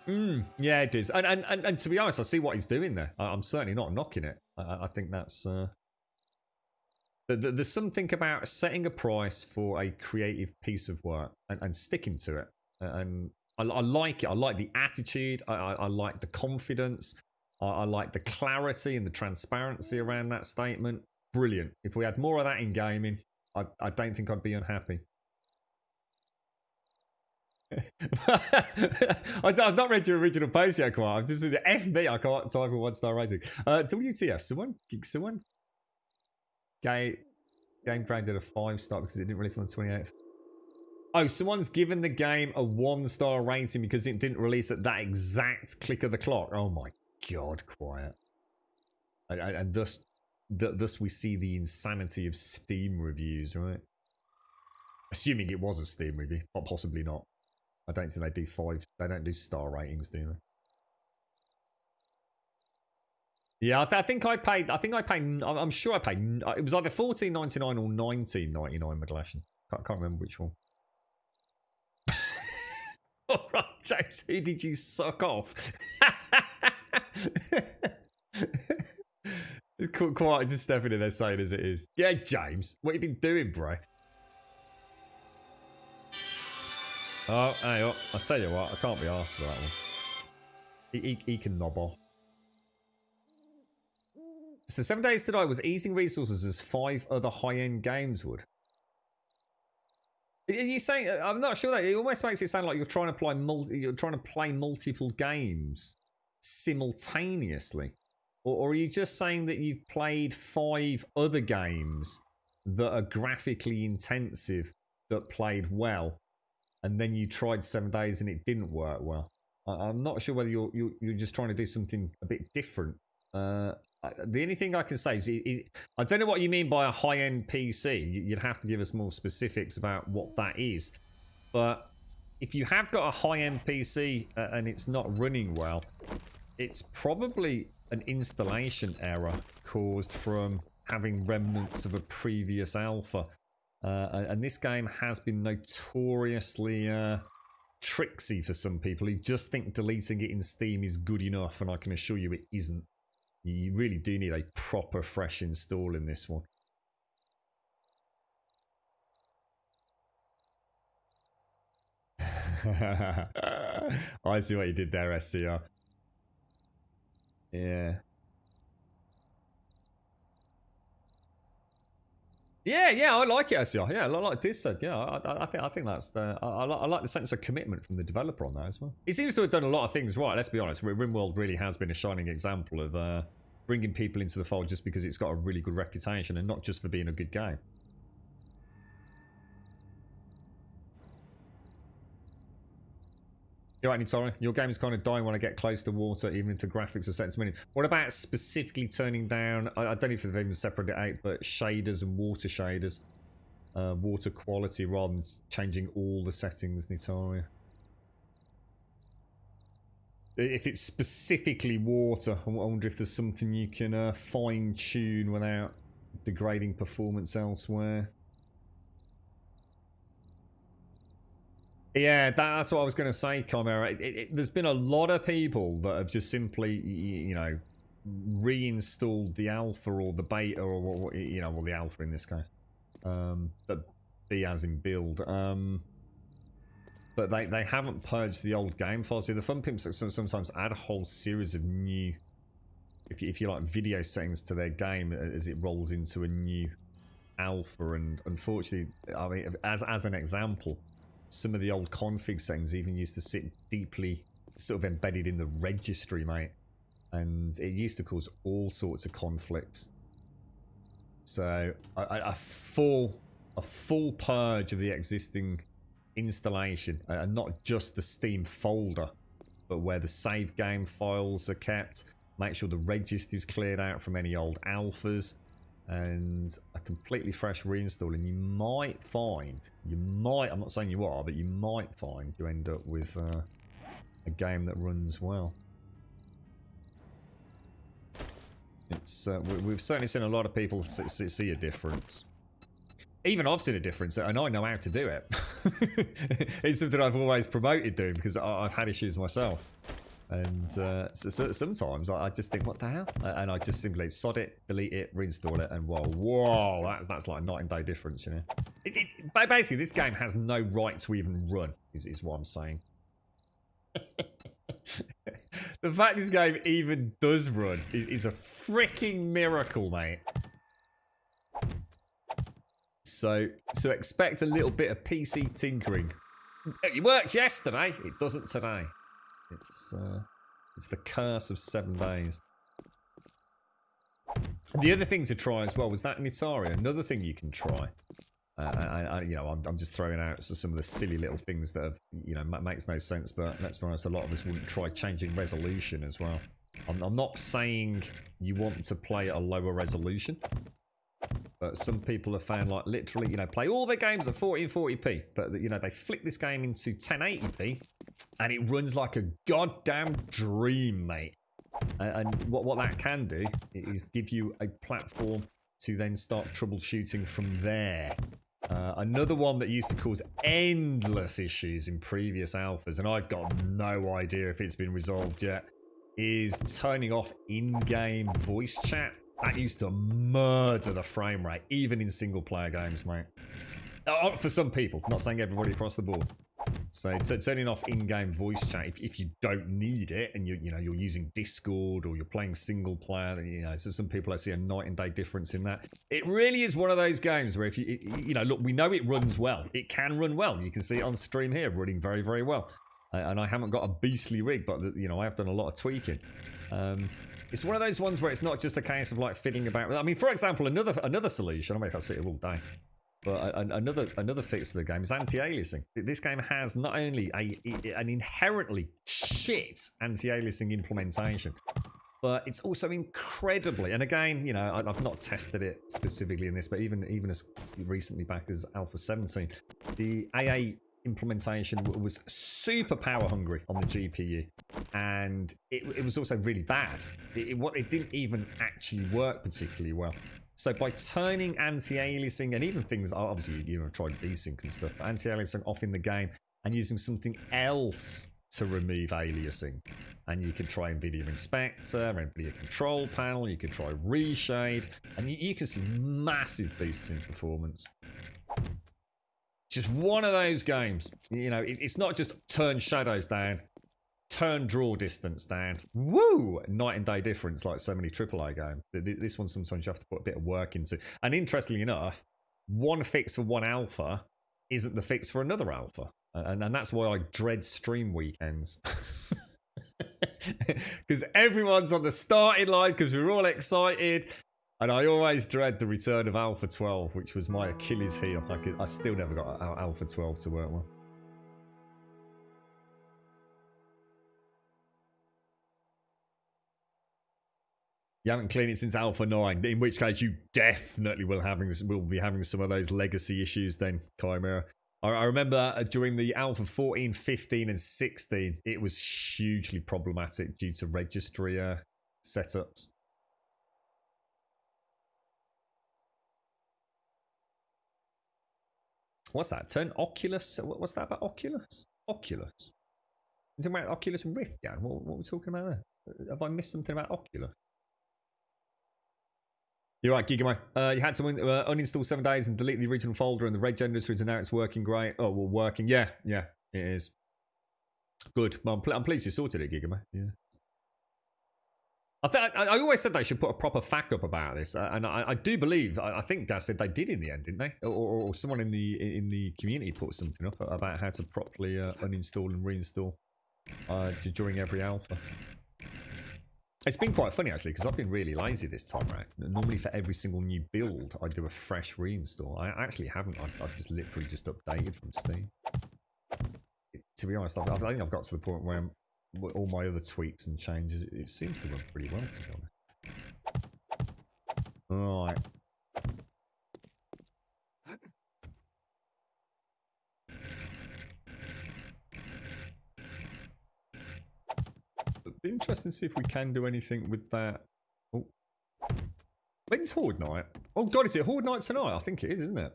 there. Yeah, it is. And to be honest, I see what he's doing there. I'm certainly not knocking it. I think that's. There's something about setting a price for a creative piece of work and sticking to it. And I like it. I like the attitude. I like the confidence. I like the clarity and the transparency around that statement. Brilliant. If we had more of that in gaming, I don't think I'd be unhappy. I've not read your original post yet, quite. I'm just the FB. I can't type a 1-star rating. WTF? Someone game graded a 5-star because it didn't release on the 28th. Oh, someone's given the game a 1-star rating because it didn't release at that exact click of the clock. Oh my god, quiet. And thus we see the insanity of Steam reviews, right? Assuming it was a Steam review, but possibly not. I don't think they don't do star ratings, do they? Yeah, I think I paid. I'm sure I paid. It was either $14.99 or $19.99, McGlashan. Can't remember which one. All right, James, who did you suck off? Quite just stepping in there saying as it is. Yeah, James, what you been doing, bro? Oh, hey, I'll tell you what, I can't be asked for that one. He can knob off. So 7 Days to Die was easing resources as 5 other high-end games would. Are you saying? I'm not sure that it almost makes it sound like you're trying to play multiple games simultaneously, or are you just saying that you've played 5 other games that are graphically intensive that played well, and then you tried 7 Days and it didn't work well? I'm not sure whether you're just trying to do something a bit different The only thing I can say is I don't know what you mean by a high-end PC. You'd have to give us more specifics about what that is. But if you have got a high-end PC and it's not running well, it's probably an installation error caused from having remnants of a previous alpha. And this game has been notoriously tricksy for some people who just think deleting it in Steam is good enough, and I can assure you it isn't. You really do need a proper fresh install in this one. I see what you did there, SCR. Yeah. Yeah, I like it, SCR. Yeah, like this said. Yeah, I think that's the. I like the sense of commitment from the developer on that as well. He seems to have done a lot of things right. Let's be honest. RimWorld really has been a shining example of bringing people into the fold just because it's got a really good reputation and not just for being a good game. You're right, Nitara. Your game is kind of dying when I get close to water, even if the graphics are set to minimum. What about specifically turning down, I don't know if they've even separated it out, but shaders and water shaders. Water quality rather than changing all the settings, Nitara. If it's specifically water, I wonder if there's something you can fine-tune without degrading performance elsewhere. Yeah, that's what I was going to say, Chimera. There's been a lot of people that have just simply, you know, reinstalled the alpha or the beta or you know, well, the alpha in this case, but B as in build. But they haven't purged the old game files. See, the Fun Pimps sometimes add a whole series of new, if you like, video settings to their game as it rolls into a new alpha. And unfortunately, I mean, as an example, some of the old config settings even used to sit deeply sort of embedded in the registry, mate. And it used to cause all sorts of conflicts. So a full purge of the existing installation, and not just the Steam folder, but where the save game files are kept. Make sure the register is cleared out from any old alphas. And a completely fresh reinstall, and you might find, I'm not saying you are, but you might find you end up with a game that runs well. It's we've certainly seen a lot of people see a difference. Even I've seen a difference, and I know how to do it. It's something I've always promoted doing because I've had issues myself. And so sometimes I just think, what the hell? And I just simply sod it, delete it, reinstall it, and whoa, that's like a night and day difference, you know? Basically, this game has no right to even run, is what I'm saying. The fact this game even does run is a freaking miracle, mate. So expect a little bit of PC tinkering. It worked yesterday, it doesn't today. It's the curse of 7 days. The other thing to try as well was that Nitaria. Another thing you can try. You know, I'm just throwing out some of the silly little things that have, you know, makes no sense. But let's be honest, a lot of us wouldn't try changing resolution as well. I'm not saying you want to play at a lower resolution. But some people have found, like, literally, you know, play all their games at 1440p. But, you know, they flick this game into 1080p. And it runs like a goddamn dream, mate. And what that can do is give you a platform to then start troubleshooting from there. Another one that used to cause endless issues in previous alphas, and I've got no idea if it's been resolved yet, is turning off in-game voice chat. That used to murder the frame rate, even in single-player games, mate. For some people, not saying everybody across the board. So turning off in-game voice chat if you don't need it, and you're using Discord or you're playing single player, you know, so some people I see a night and day difference in that. It really is one of those games where if you know, look, we know it runs well. It can run well. You can see it on stream here, running very, very well. And I haven't got a beastly rig, but you know, I have done a lot of tweaking. It's one of those ones where it's not just a case of like fiddling about. I mean, for example, another solution. I mean, I can't sit here all day. But another fix to the game is anti-aliasing. This game has not only an inherently shit anti-aliasing implementation, but it's also incredibly, and again, you know, I've not tested it specifically in this, but even as recently back as Alpha 17, the AA implementation was super power hungry on the GPU, and it was also really bad. It didn't even actually work particularly well. So by turning anti-aliasing and even things, obviously you know, tried desync and stuff, anti-aliasing off in the game and using something else to remove aliasing, and you can try NVIDIA Inspector, NVIDIA Control Panel, you can try Reshade, and you can see massive boosts in performance. Just one of those games, you know, it's not just turn shadows down, turn draw distance down. Woo! Night and day difference like so many AAA games. This one sometimes you have to put a bit of work into. And interestingly enough, one fix for one alpha isn't the fix for another alpha. And that's why I dread stream weekends. Because everyone's on the starting line because we're all excited. And I always dread the return of Alpha 12, which was my Achilles heel. I still never got Alpha 12 to work well. You haven't cleaned it since Alpha 9, in which case you definitely will be having some of those legacy issues then, Chimera. I remember during the Alpha 14, 15, and 16, it was hugely problematic due to registry setups. What's that? Turn Oculus? What's that about Oculus? Oculus? You're talking about Oculus Rift, Jan? What are we talking about there? Have I missed something about Oculus? You're right, Gigamo. You had to uninstall 7 days and delete the original folder and the red generator, and now it's working great. Oh, well, working. Yeah, it is. Good. Well, I'm pleased you sorted it, Gigamo. Yeah. I always said they should put a proper fact up about this, and I do believe, I think Dad said they did in the end, didn't they? Or someone in the community put something up about how to properly uninstall and reinstall during every alpha. It's been quite funny actually, because I've been really lazy this time around. Normally for every single new build, I do a fresh reinstall. I actually haven't. I've just literally just updated from Steam. To be honest, I think I've got to the point where all my other tweaks and changes, it seems to run pretty well, to be honest. Alright. It'd be interesting to see if we can do anything with that. Oh. When's Horde Night? Oh god, is it Horde Night tonight? I think it is, isn't it?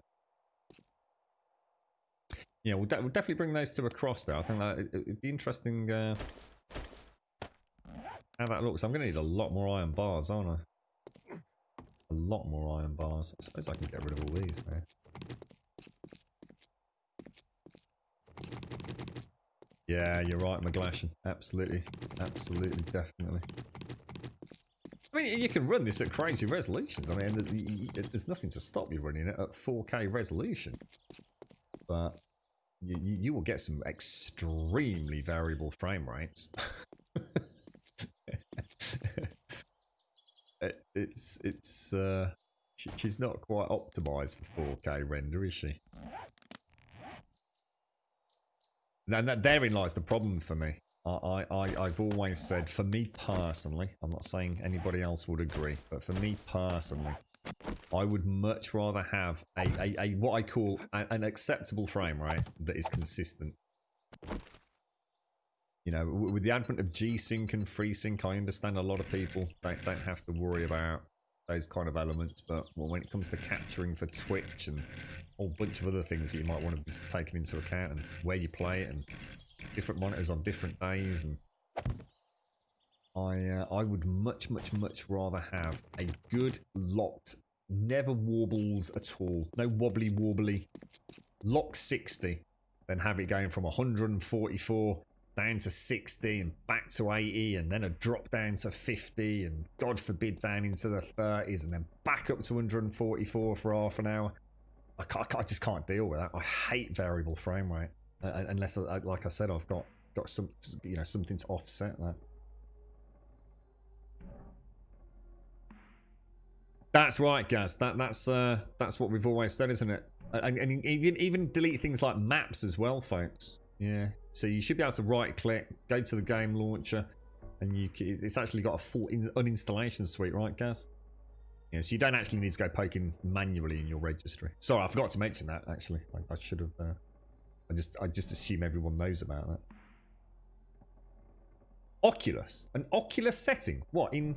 Yeah, we'll definitely bring those two across there. I think that it'd be interesting how that looks. I'm going to need a lot more iron bars, aren't I? A lot more iron bars. I suppose I can get rid of all these now. Yeah, you're right, McGlashan. Absolutely. Absolutely, definitely. I mean, you can run this at crazy resolutions. I mean, there's nothing to stop you running it at 4K resolution. But you will get some extremely variable frame rates. She's not quite optimized for 4K render, is she? And therein lies the problem for me. I've always said, for me personally, I'm not saying anybody else would agree, but for me personally, I would much rather have a what I call an acceptable frame rate that is consistent. You know, with the advent of G-Sync and FreeSync, I understand a lot of people don't have to worry about those kind of elements, but when it comes to capturing for Twitch and a whole bunch of other things that you might want to be taken into account, and where you play it, and different monitors on different days, and I would much rather have a good locked, never warbles at all, no wobbly, lock 60, than have it going from 144 down to 60 and back to 80 and then a drop down to 50 and God forbid down into the 30s and then back up to 144 for half an hour. I just can't deal with that. I hate variable frame rate unless, like I said, I've got some, you know, something to offset that. That's right, Gaz. That's what we've always said, isn't it? And even delete things like maps as well, folks. Yeah. So you should be able to right click, go to the game launcher, and it's actually got a full uninstallation suite, right, Gaz? Yeah, so you don't actually need to go poking manually in your registry. Sorry, I forgot to mention that. Actually, I should have. I just assume everyone knows about that. Oculus, an Oculus setting. What in?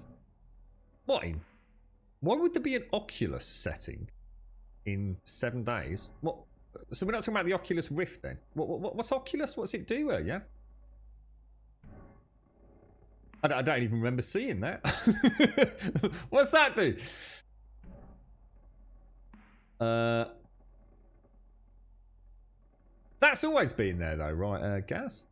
Why would there be an Oculus setting in 7 days? What? So we're not talking about the Oculus Rift then? What's Oculus? What's it do? Yeah. I don't even remember seeing that. What's that do? That's always been there though, right, Gaz?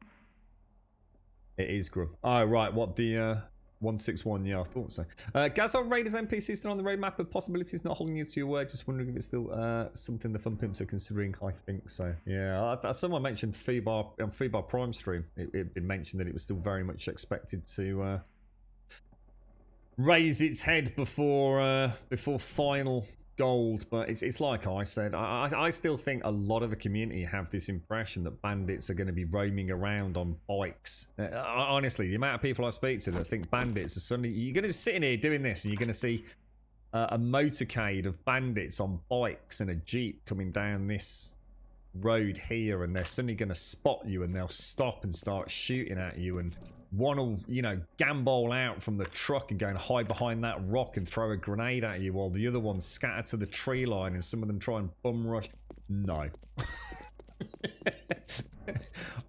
It is Grub. Oh, right, what the 161, yeah, I thought so. Gazon Raiders NPC still on the roadmap of possibilities, not holding you to your word, just wondering if it's still something the Fun Pimps are considering. I think so. Yeah, someone mentioned Feebar on Feebar Prime stream. It been mentioned that it was still very much expected to raise its head before final gold, but it's like I said, I still think a lot of the community have this impression that bandits are going to be roaming around on bikes. Honestly, the amount of people I speak to that think bandits are suddenly, you're going to be sitting here doing this and you're going to see a motorcade of bandits on bikes and a jeep coming down this road here, and they're suddenly going to spot you and they'll stop and start shooting at you, and one will, you know, gambol out from the truck and go and hide behind that rock and throw a grenade at you, while the other ones scatter to the tree line and some of them try and bum rush. No.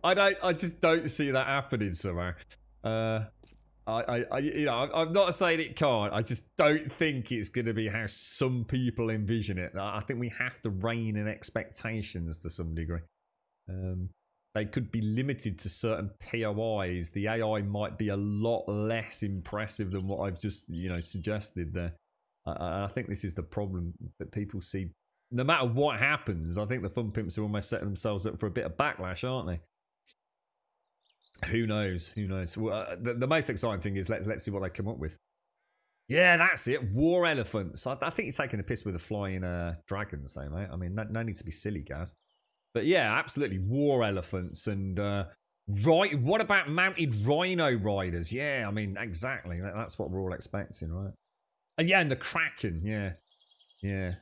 I just don't see that happening somehow. I'm not saying it can't. I just don't think it's going to be how some people envision it. I think we have to rein in expectations to some degree. They could be limited to certain POIs. The AI might be a lot less impressive than what I've just, suggested there. I think this is the problem that people see. No matter what happens, I think the Fun Pimps are almost setting themselves up for a bit of backlash, aren't they? Who knows? Who knows? Well, the most exciting thing is let's see what they come up with. Yeah, that's it. War elephants. I think you're taking a piss with the flying dragons, though, mate. I mean, no need to be silly, guys. But yeah, absolutely, war elephants and right. What about mounted rhino riders? Yeah, I mean, exactly. That's what we're all expecting, right? And yeah, and the kraken. Yeah.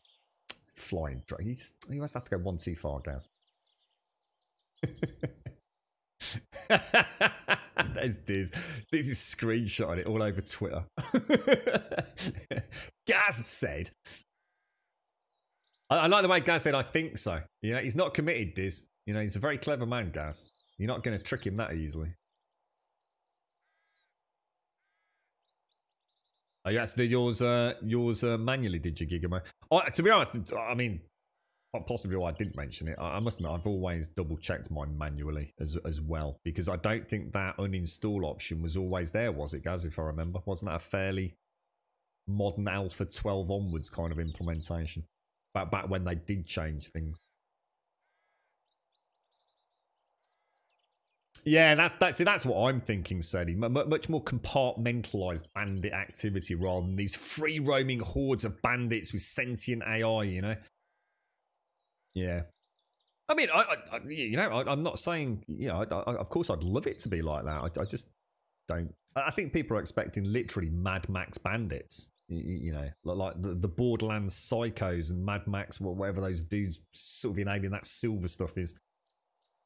Flying dragon. You must have to go one too far, guys. There's Diz. This is screenshotting it all over Twitter. Gaz said, I like the way Gaz said, I think so. He's not committed, Diz. He's a very clever man, Gaz. You're not going to trick him that easily. Oh, you had to do yours manually, did you, Gigaman? To be honest, I mean, possibly why I didn't mention it. I must admit, I've always double-checked mine manually as well, because I don't think that uninstall option was always there, was it, Gaz, if I remember? Wasn't that a fairly modern Alpha 12 onwards kind of implementation? Back when they did change things. Yeah, that's what I'm thinking, Sadie. Much more compartmentalized bandit activity rather than these free-roaming hordes of bandits with sentient AI, Yeah. I mean, I'm not saying, of course I'd love it to be like that. I just don't. I think people are expecting literally Mad Max bandits. Like the Borderlands psychos and Mad Max, whatever those dudes sort of enabling that silver stuff is.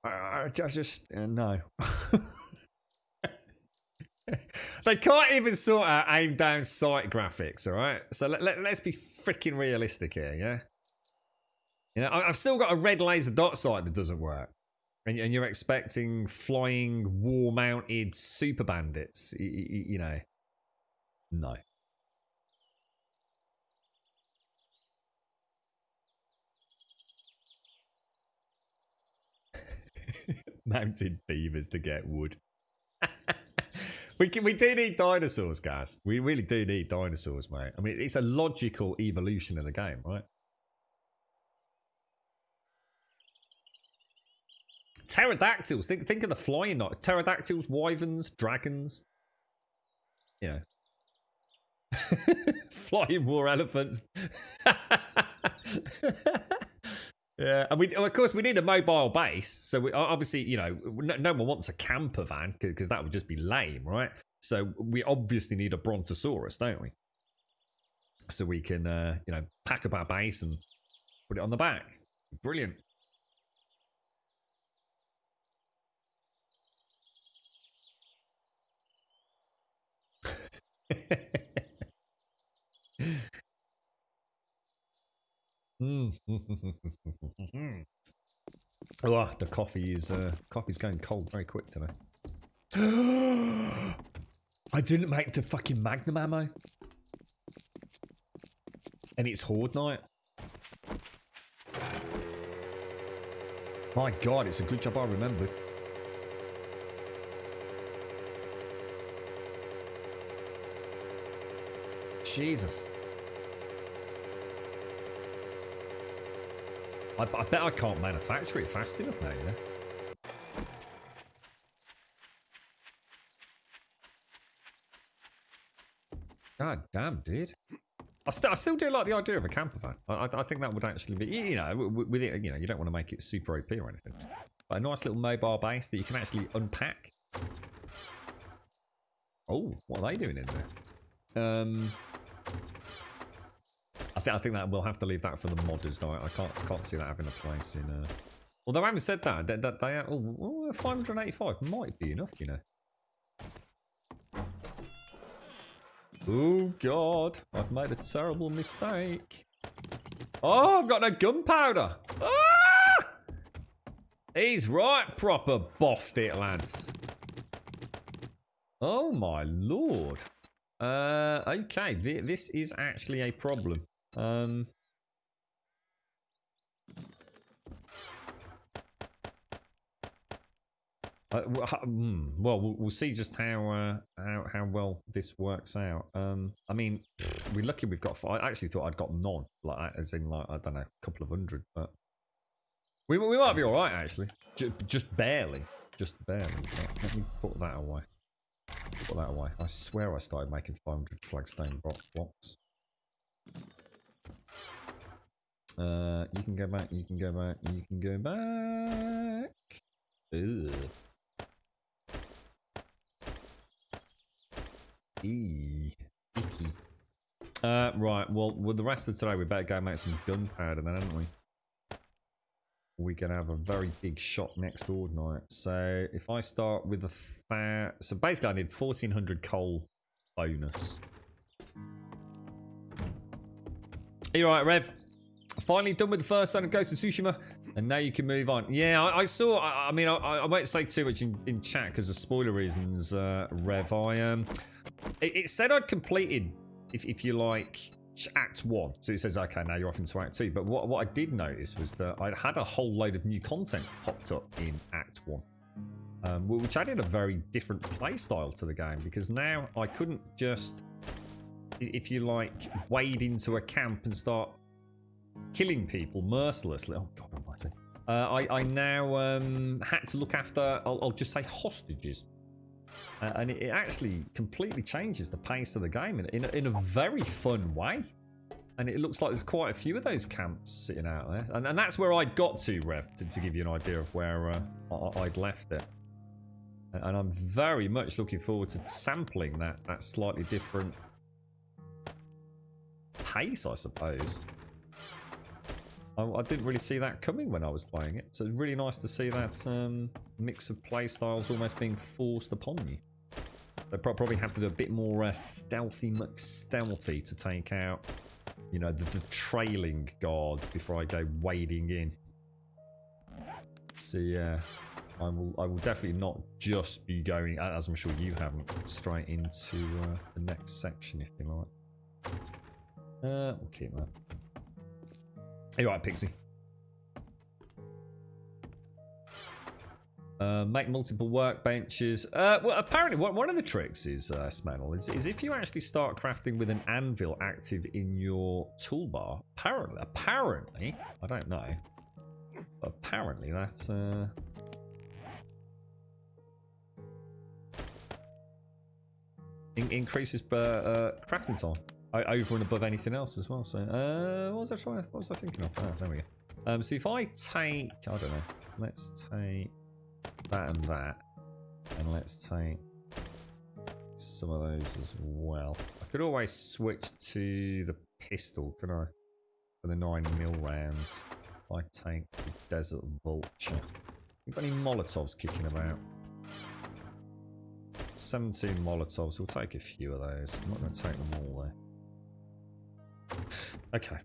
I just no. They can't even sort out aim down sight graphics, all right? So let's be freaking realistic here, yeah? I've still got a red laser dot sight that doesn't work. And you're expecting flying war-mounted super bandits, No. Mounted beavers to get wood. We do need dinosaurs, guys. We really do need dinosaurs, mate. I mean, it's a logical evolution of the game, right? Pterodactyls. Think of the flying pterodactyls, wyverns, dragons. Flying war elephants. Yeah, and of course we need a mobile base. So we obviously, no one wants a camper van because that would just be lame, right? So we obviously need a Brontosaurus, don't we? So we can, you know, pack up our base and put it on the back. Brilliant. Oh, the coffee's going cold very quick today. I didn't make the fucking Magnum ammo. And it's Horde night. My god, it's a good job I remembered. Jesus. I bet I can't manufacture it fast enough now, yeah? God damn, dude. I still do like the idea of a camper van. I think that would actually be, you know, with it, you know, you don't want to make it super OP or anything. But a nice little mobile base that you can actually unpack. Oh, what are they doing in there? I think that we'll have to leave that for the modders, though. I can't see that having a place in. Although having said that, they are, 585 might be enough, you know. Oh god, I've made a terrible mistake. Oh, I've got no gunpowder. Ah! He's right, proper boffed it, lads. Oh my lord. Okay, this is actually a problem. Well, we'll see just how well this works out. I mean, we're lucky we've got. I actually thought I'd got none, like as in like I don't know, a couple of hundred, but we might be all right actually. Just barely, Let me put that away. Put that away. I swear I started making 500 flagstone blocks. You can go back. You can go back. You can go back. Ugh. Icky. Right, well, with the rest of today, we better go make some gunpowder then, haven't we? We can have a very big shot next Horde night. So, if I start with so basically I need 1400 coal bonus. Are you alright, Rev? Finally done with the first son of Ghost of Tsushima, and now you can move on. Yeah, I saw, I mean, I won't say too much in chat because of spoiler reasons, Rev. It said I'd completed, if you like, Act 1. So it says, okay, now you're off into Act 2. But what I did notice was that I'd had a whole load of new content popped up in Act 1. Which added a very different playstyle to the game, because now I couldn't just, if you like, wade into a camp and start killing people mercilessly. Oh god almighty. I now had to look after, I'll just say, hostages. And it actually completely changes the pace of the game in a very fun way. And it looks like there's quite a few of those camps sitting out there. And that's where I got to, Rev, to give you an idea of where I'd left it. And I'm very much looking forward to sampling that slightly different pace, I suppose. I didn't really see that coming when I was playing it. So it's really nice to see that mix of play styles almost being forced upon you. They probably have to do a bit more stealthy McStealthy to take out, you know, the trailing guards before I go wading in. So yeah, I will definitely not just be going, as I'm sure you haven't, straight into the next section, if you like. We'll keep that. Are you right, Pixie? Make multiple workbenches. Well, apparently, one of the tricks is, Smanel, is if you actually start crafting with an anvil active in your toolbar. Apparently, I don't know. But apparently, that's increases crafting time over and above anything else as well. So, what was I thinking of? Oh, there we go. So if I take, I don't know, let's take that and that, and let's take some of those as well. I could always switch to the pistol, can I? For the 9mm rounds. I take the Desert Vulture. You got any Molotovs kicking about? 17 Molotovs. We'll take a few of those. I'm not going to take them all there. Okay.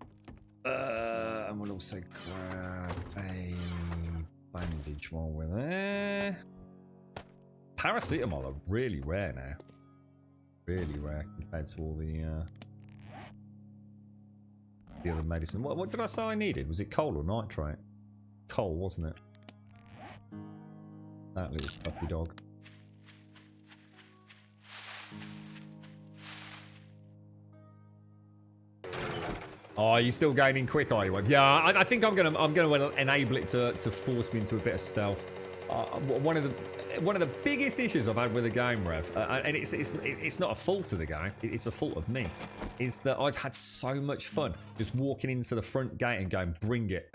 And we'll also grab a bandage while we're there. Paracetamol are really rare now. Really rare compared to all the other medicine. What did I say I needed? Was it coal or nitrate? Coal, wasn't it? That little puppy dog. Oh, you're still gaining quick, are you? Yeah, I think I'm gonna enable it to force me into a bit of stealth. One of the biggest issues I've had with the game, Rev, and it's not a fault of the game, it's a fault of me, is that I've had so much fun just walking into the front gate and going, bring it.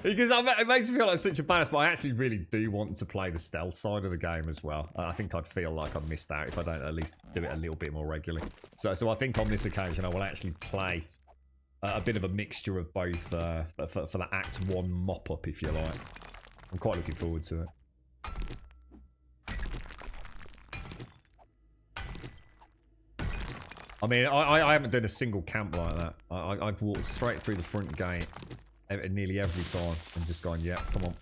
Because it makes me feel like such a badass, but I actually really do want to play the stealth side of the game as well. I think I'd feel like I've missed out if I don't at least do it a little bit more regularly. So I think on this occasion I will actually play a bit of a mixture of both for the Act 1 mop-up, if you like. I'm quite looking forward to it. I mean, I haven't done a single camp like that. I've walked straight through the front gate nearly every time and just gone, yeah, come on.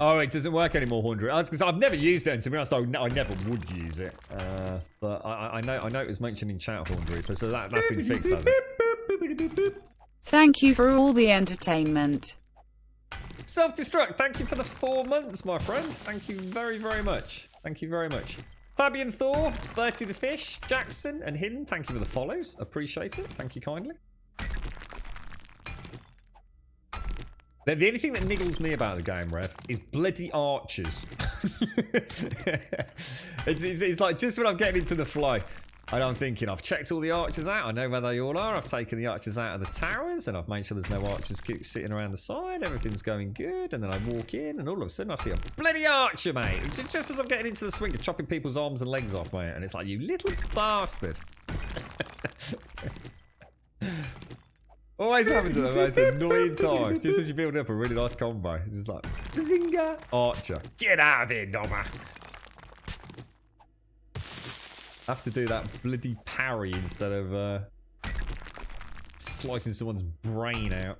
Oh, it doesn't work anymore, 100. Because I've never used it, and to be honest, I never would use it. But I know it was mentioned in chat, 100, so that's been fixed, has it? Thank you for all the entertainment. Self-destruct, thank you for the 4 months, my friend. Thank you very, very much. Thank you very much. Fabian Thor, Bertie the Fish, Jackson, and Hidden, thank you for the follows. Appreciate it. Thank you kindly. The only thing that niggles me about the game, Rev, is bloody archers. it's like just when I'm getting into the flow, and I'm thinking, I've checked all the archers out, I know where they all are, I've taken the archers out of the towers, and I've made sure there's no archers sitting around the side, everything's going good, and then I walk in, and all of a sudden I see a bloody archer, mate, just as I'm getting into the swing of chopping people's arms and legs off, mate, and it's like, you little bastard. Always happens at the most annoying time, just as you build up a really nice combo. It's just like, bazinga, archer. Get out of here, Noma. Have to do that bloody parry instead of slicing someone's brain out.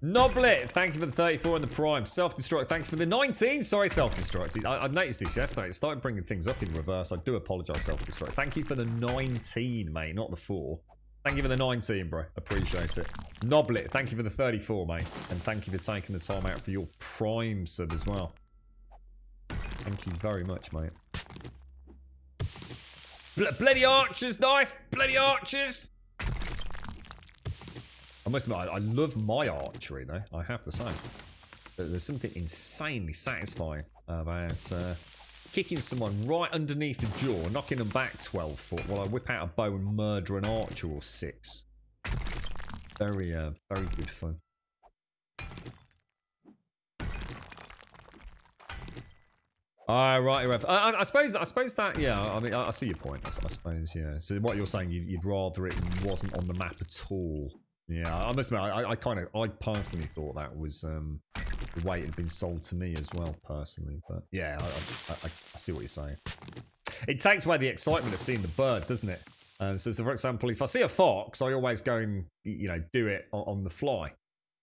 Noblet, thank you for the 34 and the prime. Self-destruct, thank you for the 19. Sorry, self-destruct. I noticed this yesterday. It started bringing things up in reverse. I do apologise, self-destruct. Thank you for the 19, mate, not the 4. Thank you for the 19, bro. Appreciate it. Noblet, thank you for the 34, mate. And thank you for taking the time out for your prime sub as well. Thank you very much, mate. Bloody archers, knife! Bloody archers! I must admit, I love my archery, though. I have to say. There's something insanely satisfying about kicking someone right underneath the jaw, knocking them back 12 foot while I whip out a bow and murder an archer or 6. Very good fun. Right, Rev. I suppose that, yeah, I mean, I see your point, I suppose, yeah. So what you're saying, you'd rather it wasn't on the map at all. Yeah, I must admit, I personally thought that was the way it had been sold to me as well, personally. But yeah, I see what you're saying. It takes away the excitement of seeing the bird, doesn't it? So for example, if I see a fox, I always go and, you know, do it on the fly.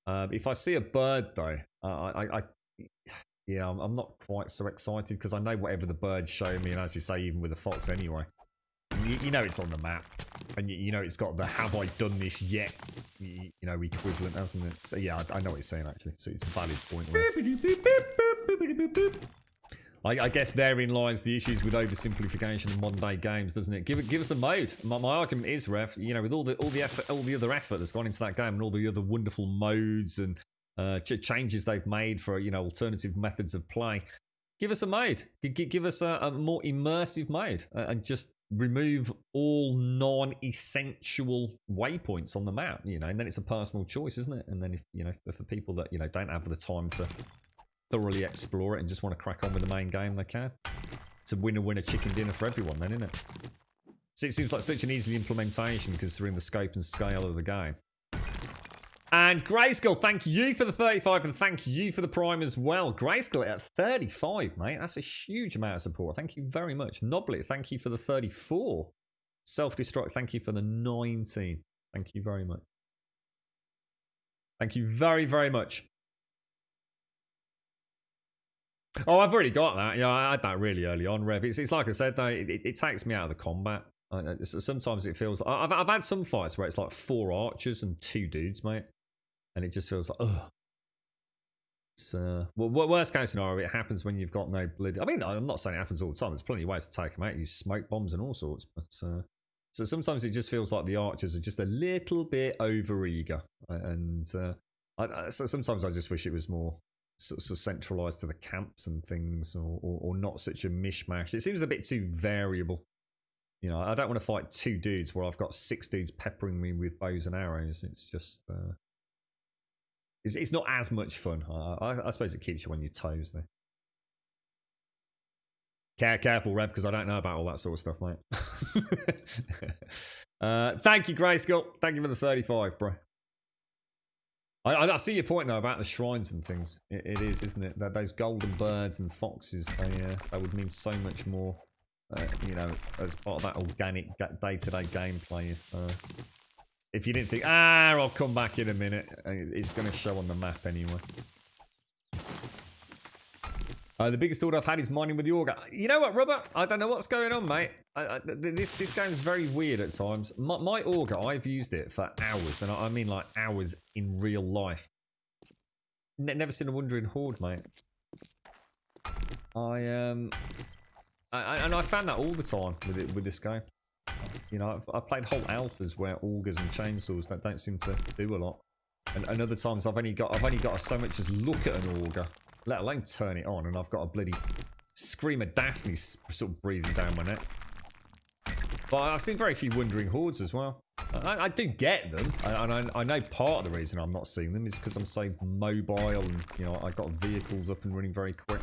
If I see a bird, though, yeah, I'm not quite so excited because I know whatever the bird's showing me, and as you say, even with the fox anyway, you know it's on the map, and you know it's got the "have I done this yet?" you know, equivalent, hasn't it? So yeah, I know what you're saying actually. So it's a valid point. I guess therein lies the issues with oversimplification in modern day games, doesn't it? Give us a mode. My argument is, Rev, you know, with all the effort, all the other effort that's gone into that game, and all the other wonderful modes and changes they've made for, you know, alternative methods of play, give us a mode. Give us a more immersive mode, and just remove all non-essential waypoints on the map, you know, and then it's a personal choice, isn't it? And then if, you know, for people that, you know, don't have the time to thoroughly explore it and just want to crack on with the main game, they can. It's a winner chicken dinner for everyone then, isn't it? So it seems like such an easy implementation considering the scope and scale of the game. And Grayskull, thank you for the 35 and thank you for the Prime as well. Grayskull at 35, mate. That's a huge amount of support. Thank you very much. Noblet, thank you for the 34. Self-Destruct, thank you for the 19. Thank you very much. Thank you very, very much. Oh, I've already got that. Yeah, I had that really early on, Rev. It's like I said, though, it takes me out of the combat. Sometimes it feels... I've had some fights where it's like 4 archers and 2 dudes, mate. And it just feels like, ugh. It's, well, worst case scenario, it happens when you've got no blood. I mean, I'm not saying it happens all the time. There's plenty of ways to take them out. Use smoke bombs and all sorts. But so sometimes it just feels like the archers are just a little bit over-eager. And so sometimes I just wish it was more sort of centralised to the camps and things, or not such a mishmash. It seems a bit too variable. You know, I don't want to fight 2 dudes where I've got 6 dudes peppering me with bows and arrows. It's just... It's not as much fun. I suppose it keeps you on your toes, though. Careful, Rev, because I don't know about all that sort of stuff, mate. Thank you, Grayskull. Thank you for the 35, bro. I see your point, though, about the shrines and things. It is, isn't it? That those golden birds and foxes, they would mean so much more, you know, as part of that organic day-to-day gameplay. If you didn't think, I'll come back in a minute. It's going to show on the map anyway. The biggest order I've had is mining with the auger. You know what, Robert? I don't know what's going on, mate. This game's very weird at times. My auger, I've used it for hours. And I mean like hours in real life. Never seen a wandering horde, mate. And I found that all the time with this game. You know, I've played whole alphas where augers and chainsaws don't seem to do a lot, and other times I've only got to so much as look at an auger, let alone turn it on, and I've got a bloody scream of Daphne sort of breathing down my neck. But I've seen very few wandering hordes as well. I do get them, and I know part of the reason I'm not seeing them is because I'm so mobile, and you know I've got vehicles up and running very quick.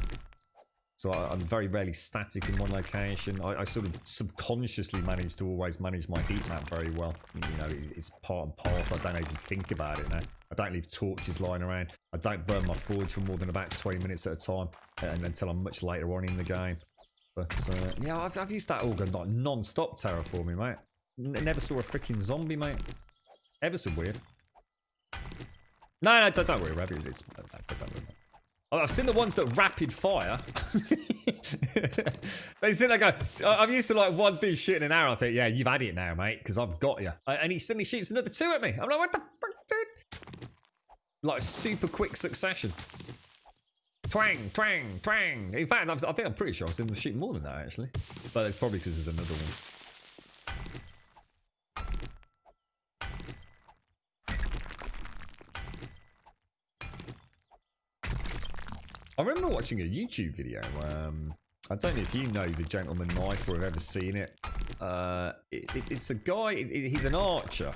So I'm very rarely static in one location. I sort of subconsciously manage to always manage my heat map very well. You know, it's part and parcel. I don't even think about it now. I don't leave torches lying around. I don't burn my forge for more than about 20 minutes at a time, and until I'm much later on in the game. But yeah, I've used that auger like non-stop terraforming, mate. Never saw a freaking zombie, mate. Ever so weird. No, don't worry, Rabbit. Don't worry. I've seen the ones that rapid fire. They sit there go, I'm used to like one dude shooting an arrow. I think, yeah, you've had it now, mate, because I've got you. And he suddenly shoots another 2 at me. I'm like, what the fuck, dude? Like super quick succession. Twang, twang, twang. In fact, I think I'm pretty sure I've seen them shoot more than that, actually. But it's probably because there's another one. I remember watching a YouTube video. I don't know if you know the Gentleman Knife or have ever seen it. It's a guy, he's an archer.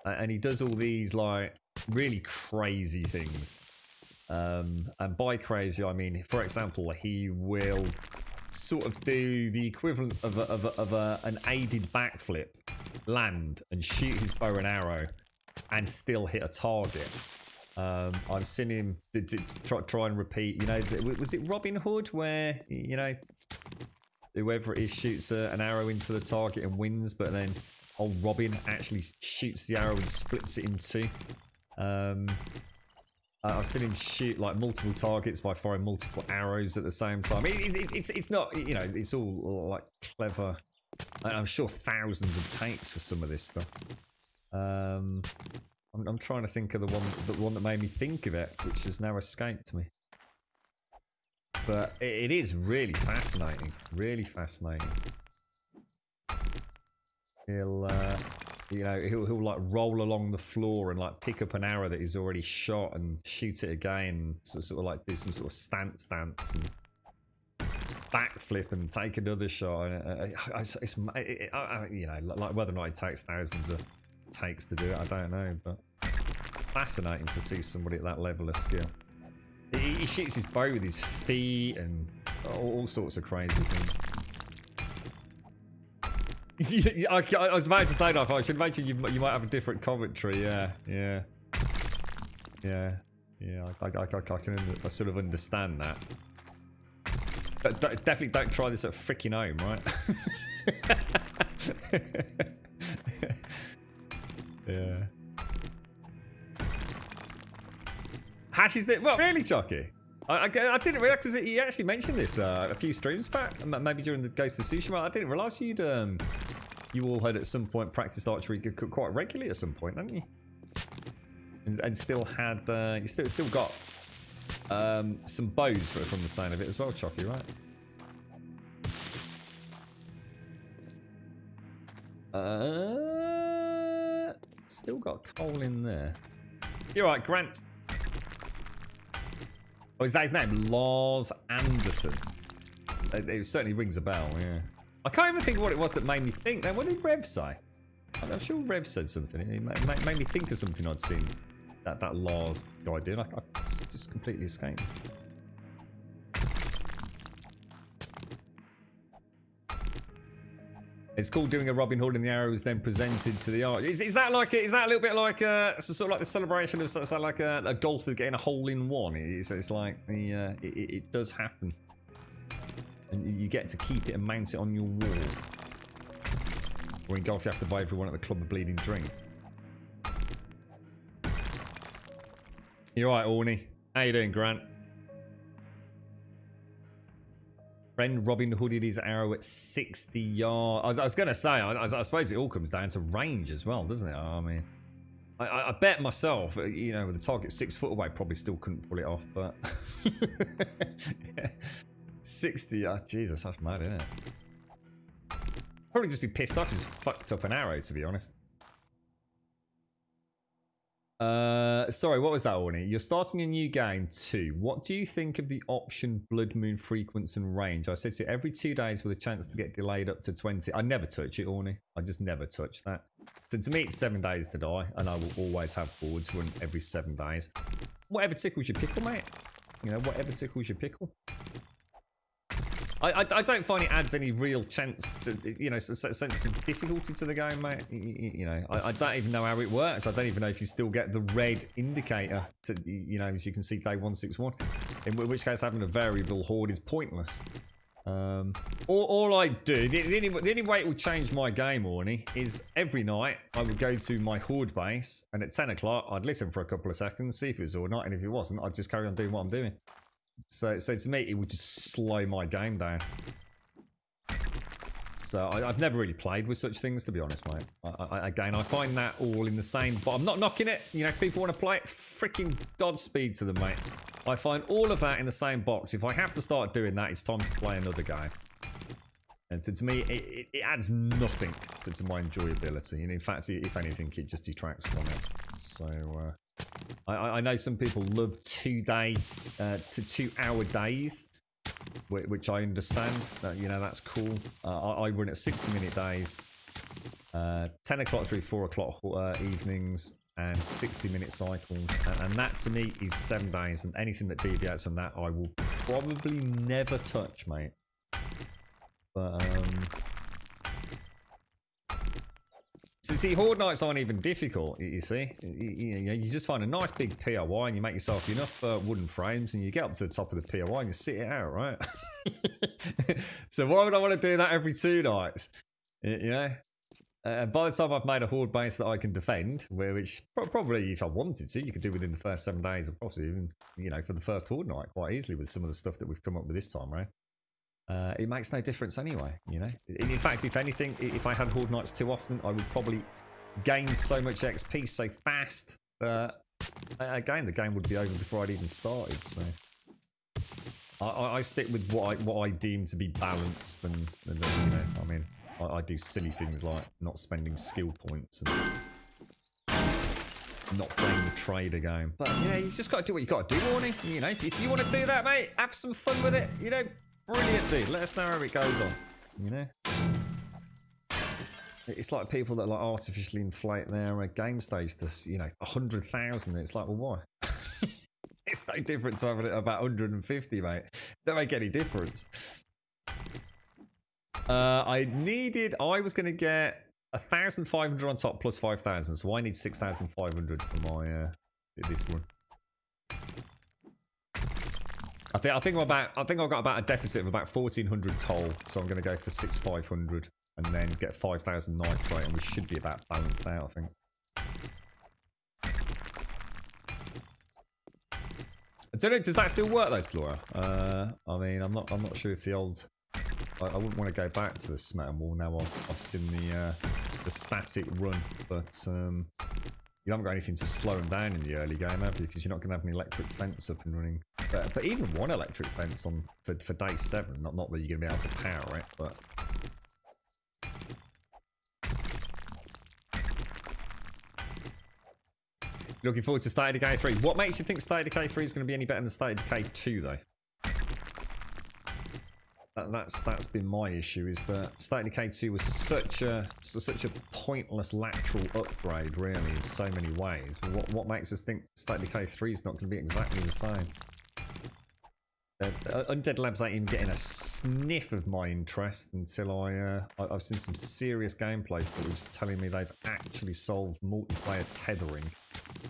And he does all these like really crazy things. And by crazy, I mean, for example, he will sort of do the equivalent of an aided backflip, land and shoot his bow and arrow and still hit a target. I've seen him try and repeat, you know, was it Robin Hood where, you know, whoever it is shoots an arrow into the target and wins, but then old Robin actually shoots the arrow and splits it in 2. I've seen him shoot like multiple targets by firing multiple arrows at the same time. It's not, you know, it's all like clever. I'm sure thousands of takes for some of this stuff. I'm trying to think of the one that made me think of it, which has now escaped me. But it is really fascinating. Really fascinating. He'll like roll along the floor and like pick up an arrow that he's already shot and shoot it again. So sort of like do some sort of stance and backflip and take another shot. And it's you know, like whether or not it takes thousands of takes to do it, I don't know. But fascinating to see somebody at that level of skill. He shoots his bow with his feet and all sorts of crazy things. I was about to say that. I should mention you might have a different commentary. Yeah. I can sort of understand that. But definitely don't try this at freaking home, right? Yeah. Hashes it? Well, really, Chucky? I didn't realise because he actually mentioned this a few streams back, maybe during the Ghost of Tsushima. I didn't realise you all had at some point practiced archery quite regularly at some point, hadn't you? And still had you still got some bows from the sound of it as well, Chucky, right? Still got coal in there. You're right, Grant. Oh, is that his name? Lars Anderson. It certainly rings a bell, yeah. I can't even think of what it was that made me think. Now, what did Rev say? I'm sure Rev said something. It made me think of something I'd seen that Lars guy did. I just completely escaped. It's called doing a Robin Hood and the arrows then presented to the art. Is that like is that a little bit like sort of like the celebration of so like a golfer getting a hole in one? It's like the it does happen, and you get to keep it and mount it on your wall. Or in golf, you have to buy everyone at the club a bleeding drink. You're right, Orny. How you doing, Grant? Friend Robin Hooded his arrow at 60 yards. I was going to say, I suppose it all comes down to range as well, doesn't it? I mean, I bet myself, you know, with the target 6 foot away, probably still couldn't pull it off, but 60, Jesus, that's mad, isn't it? Probably just be pissed off, just fucked up an arrow, to be honest. Sorry, what was that, Orny? You're starting a new game too. What do you think of the option Blood Moon frequency and range? I said to you, every 2 days with a chance to get delayed up to 20. I never touch it, Orny. I just never touch that. So to me, it's 7 days to die, and I will always have boards run every 7 days. Whatever tickles your pickle, mate. You know, whatever tickles your pickle. I don't find it adds any real chance to, you know, sense of difficulty to the game, mate. You know, I don't even know how it works. I don't even know if you still get the red indicator to, you know, as you can see, day 161. In which case, having a variable horde is pointless. All I do, the only way it will change my game, Orny, is every night I would go to my horde base, and at 10 o'clock I'd listen for a couple of seconds, see if it was all night, and if it wasn't, I'd just carry on doing what I'm doing. So to me, it would just slow my game down. So I've never really played with such things, to be honest, mate. Again, I find that all in the same, but I'm not knocking it. You know, if people want to play it, freaking Godspeed to them, mate. I find all of that in the same box. If I have to start doing that, it's time to play another game. And to me, it adds nothing to my enjoyability. And in fact, if anything, it just detracts from it. So I know some people love 2 day to 2 hour days, which I understand. You know, that's cool. I run at 60-minute days, 10 o'clock through 4 o'clock evenings, and 60-minute cycles. And that to me is 7 days. And anything that deviates from that, I will probably never touch, mate. But so see, horde nights aren't even difficult. You see, you just find a nice big POI and you make yourself enough wooden frames, and you get up to the top of the POI and you sit it out, right? So why would I want to do that every 2 nights? You know. And by the time I've made a horde base that I can defend, which probably if I wanted to, you could do within the first 7 days, or possibly even, you know, for the first horde night quite easily with some of the stuff that we've come up with this time, right? It makes no difference anyway, you know. In fact, if anything, if I had horde nights too often, I would probably gain so much XP so fast that, again, the game would be over before I'd even started. So I stick with what I deem to be balanced, and you know, I mean, I do silly things like not spending skill points and not playing the trader game. But yeah, you just got to do what you got to do, Warning. You know, if you want to do that, mate, have some fun with it. You know. brilliant, dude. Let us know how it goes on. You know? It's like people that like artificially inflate their game stage to, you know, 100,000. It's like, well, why? It's no difference having it about 150, mate. Don't make any difference. I was going to get 1,500 on top plus 5,000, so I need 6,500 for my this one. I think I've got about a deficit of about 1,400 coal, so I'm going to go for 6,500 and then get 5,000 nitrate, and we should be about balanced out, I think. I don't know. Does that still work though, Slora? I mean, I'm not sure if the old. I wouldn't want to go back to the smetter wall now. I've seen the static run, but you haven't got anything to slow them down in the early game, have you? Because you're not going to have an electric fence up and running. But even one electric fence on for day 7. Not that you're going to be able to power it, but. Looking forward to State of Decay 3. What makes you think State of Decay 3 is going to be any better than State of Decay 2, though? That's been my issue, is that State of Decay 2 was such a pointless lateral upgrade, really, in so many ways. What makes us think State of Decay 3 is not going to be exactly the same? Undead Labs ain't even getting a sniff of my interest until I've seen some serious gameplay footage telling me they've actually solved multiplayer tethering,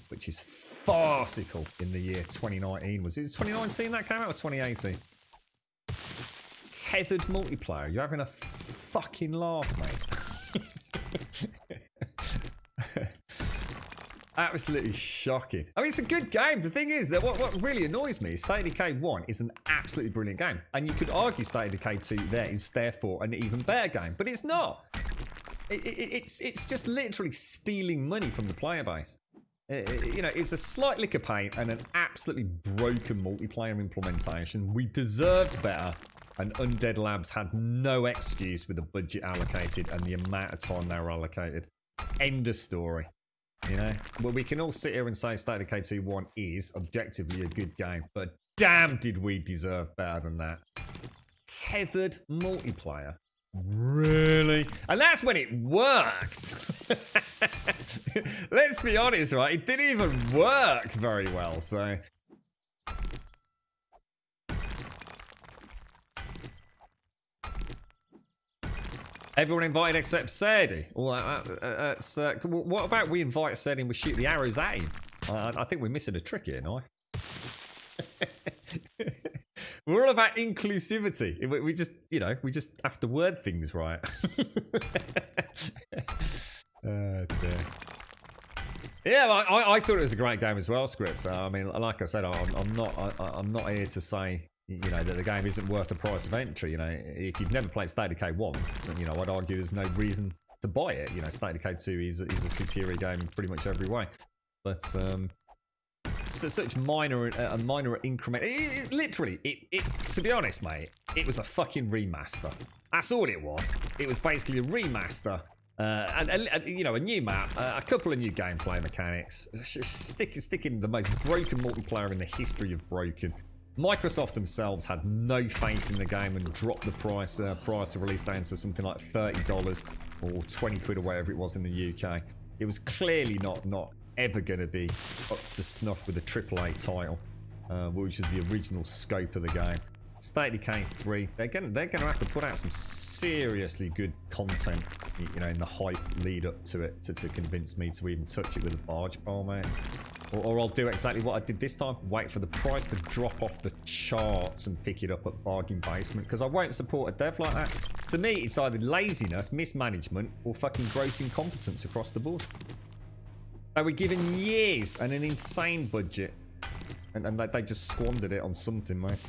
which is farcical in the year 2019. Was it 2019 that came out, or 2018? Tethered multiplayer. You're having a fucking laugh, mate. Absolutely shocking. I mean, it's a good game. The thing is that what really annoys me is State of Decay 1 is an absolutely brilliant game. And you could argue State of Decay 2 there is therefore an even better game. But it's not. It's just literally stealing money from the player base. You know, it's a slight lick of paint and an absolutely broken multiplayer implementation. We deserved better. And Undead Labs had no excuse with the budget allocated and the amount of time they were allocated. End of story. You know, well, we can all sit here and say State of Decay 2 1 is objectively a good game, but damn did we deserve better than that. Tethered multiplayer. Really? And that's when it worked. Let's be honest, right? It didn't even work very well, so. Everyone invited except Sadie. Well, what about we invite Sadie and we shoot the arrows at him? I think we're missing a trick here, no? We're all about inclusivity. We just, you know, we just have to word things right. Oh, dear. Yeah, well, I thought it was a great game as well, Script. I mean, like I said, I'm not here to say, you know, that the game isn't worth the price of entry. You know, if you've never played State of Decay 1, then, you know, I'd argue there's no reason to buy it. You know, State of Decay 2 is a superior game in pretty much every way. But so such minor increment. Literally, to be honest, mate, it was a fucking remaster. That's all it was. It was basically a remaster. And you know, a new map, a couple of new gameplay mechanics, sticking the most broken multiplayer in the history of broken. Microsoft themselves had no faith in the game and dropped the price prior to release down to something like $30 or 20 quid or whatever it was in the UK. It was clearly not ever going to be up to snuff with a AAA title, which is the original scope of the game. State of Decay 3, they're going to have to put out some seriously good content, you know, in the hype lead up to it to convince me to even touch it with a barge pole, mate. Or I'll do exactly what I did this time, wait for the price to drop off the charts and pick it up at Bargain Basement, because I won't support a dev like that. To me, it's either laziness, mismanagement, or fucking gross incompetence across the board. They were given years and an insane budget, and they just squandered it on something, mate.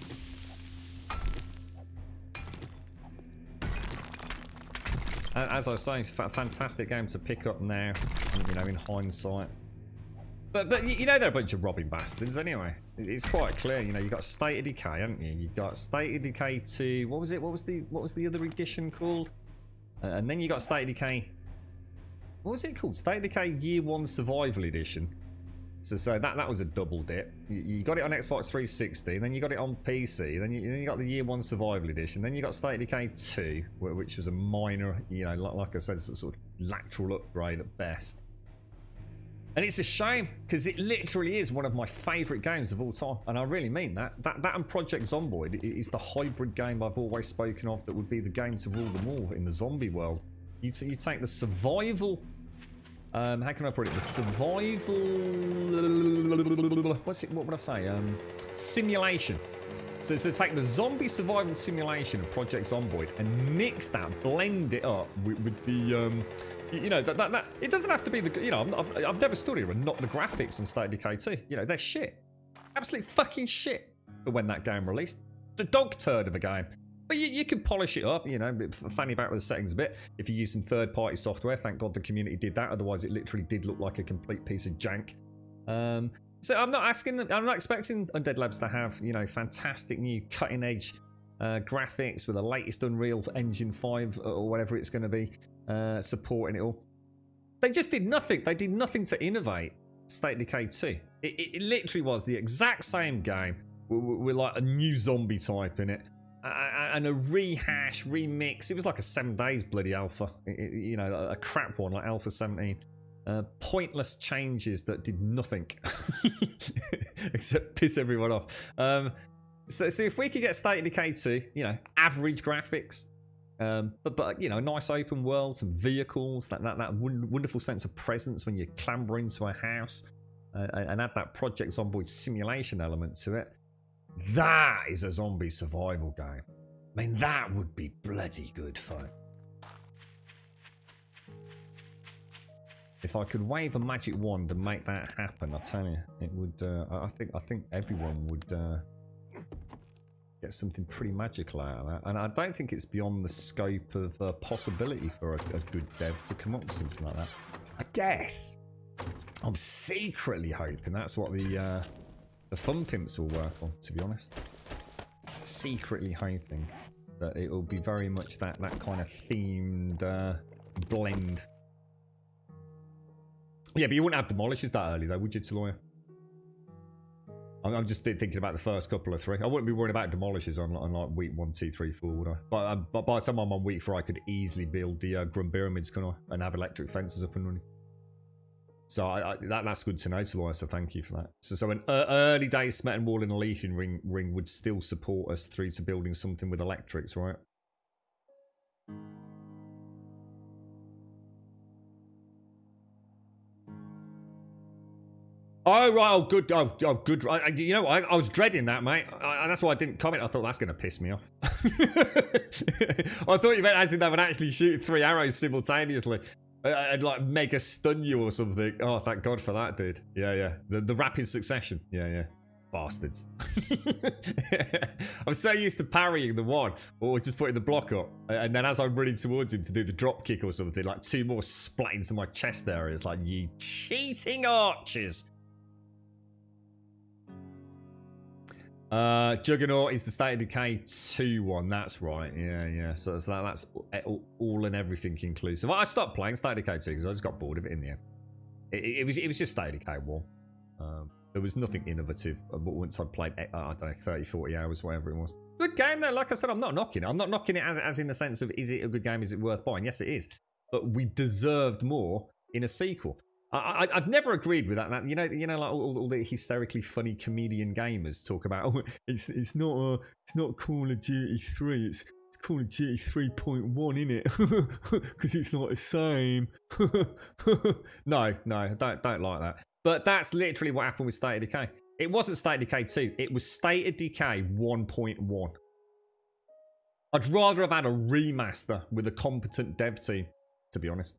And as I was saying, fantastic game to pick up now, you know, in hindsight. But you know they're a bunch of robbing bastards anyway. It's quite clear, you know. You got State of Decay, haven't you? You got State of Decay 2. What was it? What was the other edition called? And then you got State of Decay. What was it called? State of Decay Year 1 Survival Edition. So that was a double dip. You got it on Xbox 360, then you got it on PC, then you got the Year 1 Survival Edition, then you got State of Decay 2, which was a minor, you know, like I said, sort of lateral upgrade at best. And it's a shame, because it literally is one of my favourite games of all time, and I really mean that. That and Project Zomboid is the hybrid game I've always spoken of that would be the game to rule them all in the zombie world. You take the survival... how can I put it? The survival... What would I say? Simulation. So take the zombie survival simulation of Project Zomboid and mix that, blend it up with the... you know, that it doesn't have to be the... You know, I've never stood here and not the graphics on State of Decay 2. You know, they're shit. Absolute fucking shit for when that game released. The dog turd of a game. But you can polish it up, you know, fanny about with the settings a bit. If you use some third-party software, thank God the community did that. Otherwise, it literally did look like a complete piece of jank. So I'm not expecting Undead Labs to have, you know, fantastic new cutting-edge graphics with the latest Unreal Engine 5 or whatever it's going to be, supporting it all. They just did nothing. They did nothing to innovate State of Decay 2. It literally was the exact same game with like a new zombie type in it. And a rehash, remix. It was like a 7 days bloody alpha. You know, a crap one like Alpha 17. Pointless changes that did nothing except piss everyone off. So if we could get State of Decay 2, you know, average graphics, but you know, nice open world, some vehicles, that wonderful sense of presence when you clamber into a house, and add that Project Zomboid simulation element to it. That is a zombie survival game. I mean, that would be bloody good fun. If I could wave a magic wand and make that happen, I tell you, it would. I think everyone would get something pretty magical out of that. And I don't think it's beyond the scope of possibility for a good dev to come up with something like that. I guess I'm secretly hoping that's what the Fun Pimps will work on, to be honest. Secretly hoping that it will be very much that kind of themed blend. Yeah, but you wouldn't have Demolishers that early, though, would you, Taloya? I'm just thinking about the first couple of 3. I wouldn't be worried about Demolishers on like week 1, 2, 3, 4, would I? But by the time I'm on week 4, I could easily build the Grum Pyramids, couldn't I? And have electric fences up and running. So that's good to know, Taloya, so thank you for that. So an early days Smet and Wall in a Leafing ring would still support us through to building something with electrics, right? Oh, right. Oh, good. Oh, good. You know what? I was dreading that, mate. And that's why I didn't comment. I thought that's going to piss me off. I thought you meant as in they would actually shoot 3 arrows simultaneously and like make a stun you or something. Oh, thank God for that, dude. Yeah. The rapid succession. Yeah. Bastards. I'm so used to parrying the one or just putting the block up. And then as I'm running towards him to do the drop kick or something, like 2 more splat into my chest area. It's like, you cheating archers. Juggernaut is the State of Decay 2 one. That's right. Yeah. So that's all and everything inclusive. I stopped playing State of Decay 2 because I just got bored of it in the end. It was just State of Decay 1. There was nothing innovative. But once I'd played, I don't know, 30, 40 hours, whatever it was. Good game though. Like I said, I'm not knocking it. I'm not knocking it as in the sense of, is it a good game? Is it worth buying? Yes, it is. But we deserved more in a sequel. I've never agreed with that. You know, like all the hysterically funny comedian gamers talk about, oh, it's not Call of Duty 3, it's Call of Duty 3.1, innit? Because it's not the same. No, don't like that. But that's literally what happened with State of Decay. It wasn't State of Decay 2, it was State of Decay 1.1. I'd rather have had a remaster with a competent dev team, to be honest.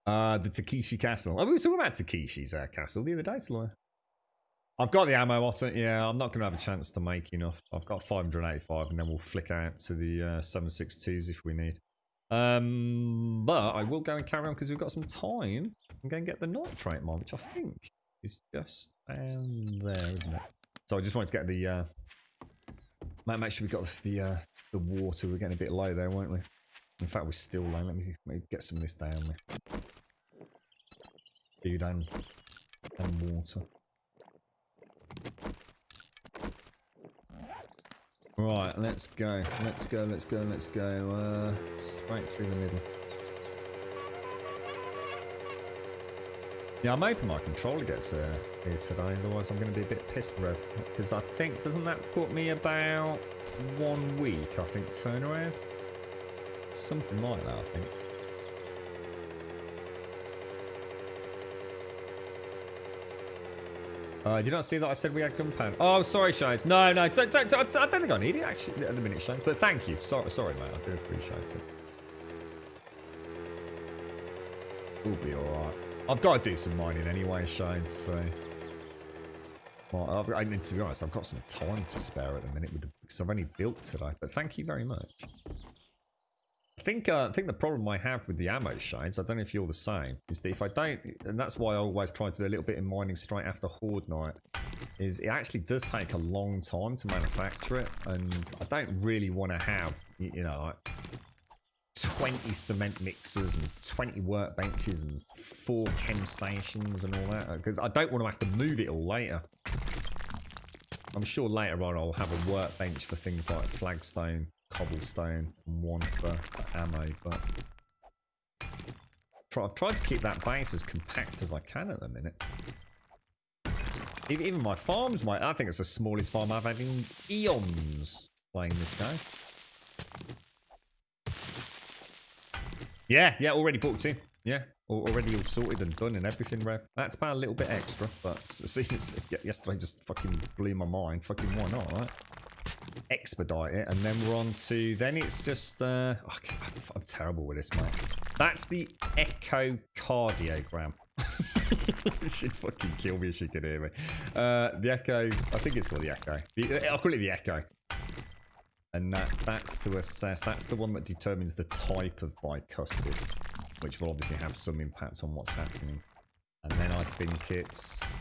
The Takeshi Castle. Oh, we were talking about Takeshi's castle the other day, Sloy. I've got the ammo otter. Yeah, I'm not going to have a chance to make enough. I've got 585 and then we'll flick out to the 762s if we need. But I will go and carry on because we've got some time. I'm going to get the nitrate mod, which I think is just down there, isn't it? So I just wanted to get the... make sure we got the water. We're getting a bit low there, won't we? In fact, we're still low. Let me get some of this down there. Food and water. Right, let's go. Let's go. Straight through the middle. Yeah, I'm hoping my controller gets here today, otherwise I'm going to be a bit pissed, Rev. Because I think, doesn't that put me about 1 week, I think, turnaround? Something like that, I think. Did you not see that I said we had gunpowder? Oh, sorry, Shines. No, I don't think I need it, actually, at the minute, Shines. But thank you. Sorry, mate. I do appreciate it. We'll be alright. I've got to do some mining anyway, Shines, so... Well, to be honest, I've got some time to spare at the minute because I've only built today. But thank you very much. I think the problem I have with the ammo, Shines, I don't know if you're the same, is that if I don't, and that's why I always try to do a little bit of mining straight after Horde Night, is it actually does take a long time to manufacture it, and I don't really want to have, you know, like 20 cement mixers and 20 workbenches and 4 chem stations and all that, because I don't want to have to move it all later. I'm sure later on I'll have a workbench for things like flagstone, cobblestone, and one for ammo, but I've tried to keep that base as compact as I can at the minute. Even my farms, I think it's the smallest farm I've had in eons playing this game. Yeah, already booked in. Yeah, already all sorted and done and everything, Rev. That's about a little bit extra, but yesterday just fucking blew my mind. Fucking why not, right? Expedite it, and then we're on to, then it's just, I'm terrible with this, mate. That's the echocardiogram. She'd fucking kill me if she could hear me. The Echo, I think it's called the Echo. I'll call it the Echo. And that's to assess, that's the one that determines the type of bicuspid, which will obviously have some impact on what's happening. And then I think it's,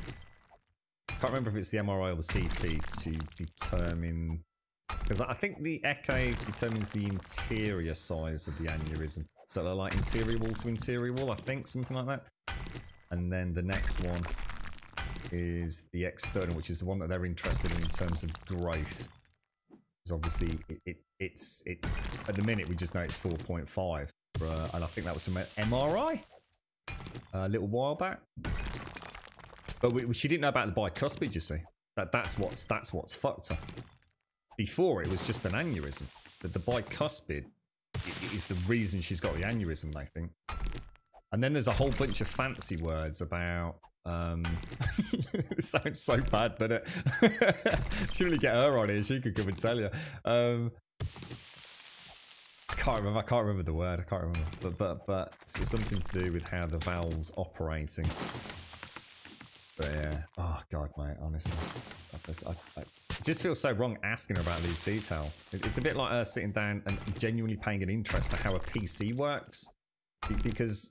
I can't remember if it's the MRI or the CT to determine, because I think the Echo determines the interior size of the aneurysm. So they're like interior wall to interior wall, I think, something like that. And then the next one is the external, which is the one that they're interested in terms of growth. Because obviously it's at the minute we just know it's 4.5, and I think that was from MRI a little while back. But she didn't know about the bicuspid. You see, that's what's fucked her. Before it was just an aneurysm. But the bicuspid is the reason she's got the aneurysm, they think. And then there's a whole bunch of fancy words about. It sounds so bad, but it should really get her on here. She could come and tell you. I can't remember the word. I can't remember. But it's something to do with how the valve's operating. But yeah, oh god, mate. Honestly, I just feel so wrong asking her about these details. It's a bit like her sitting down and genuinely paying an interest to how a PC works. Because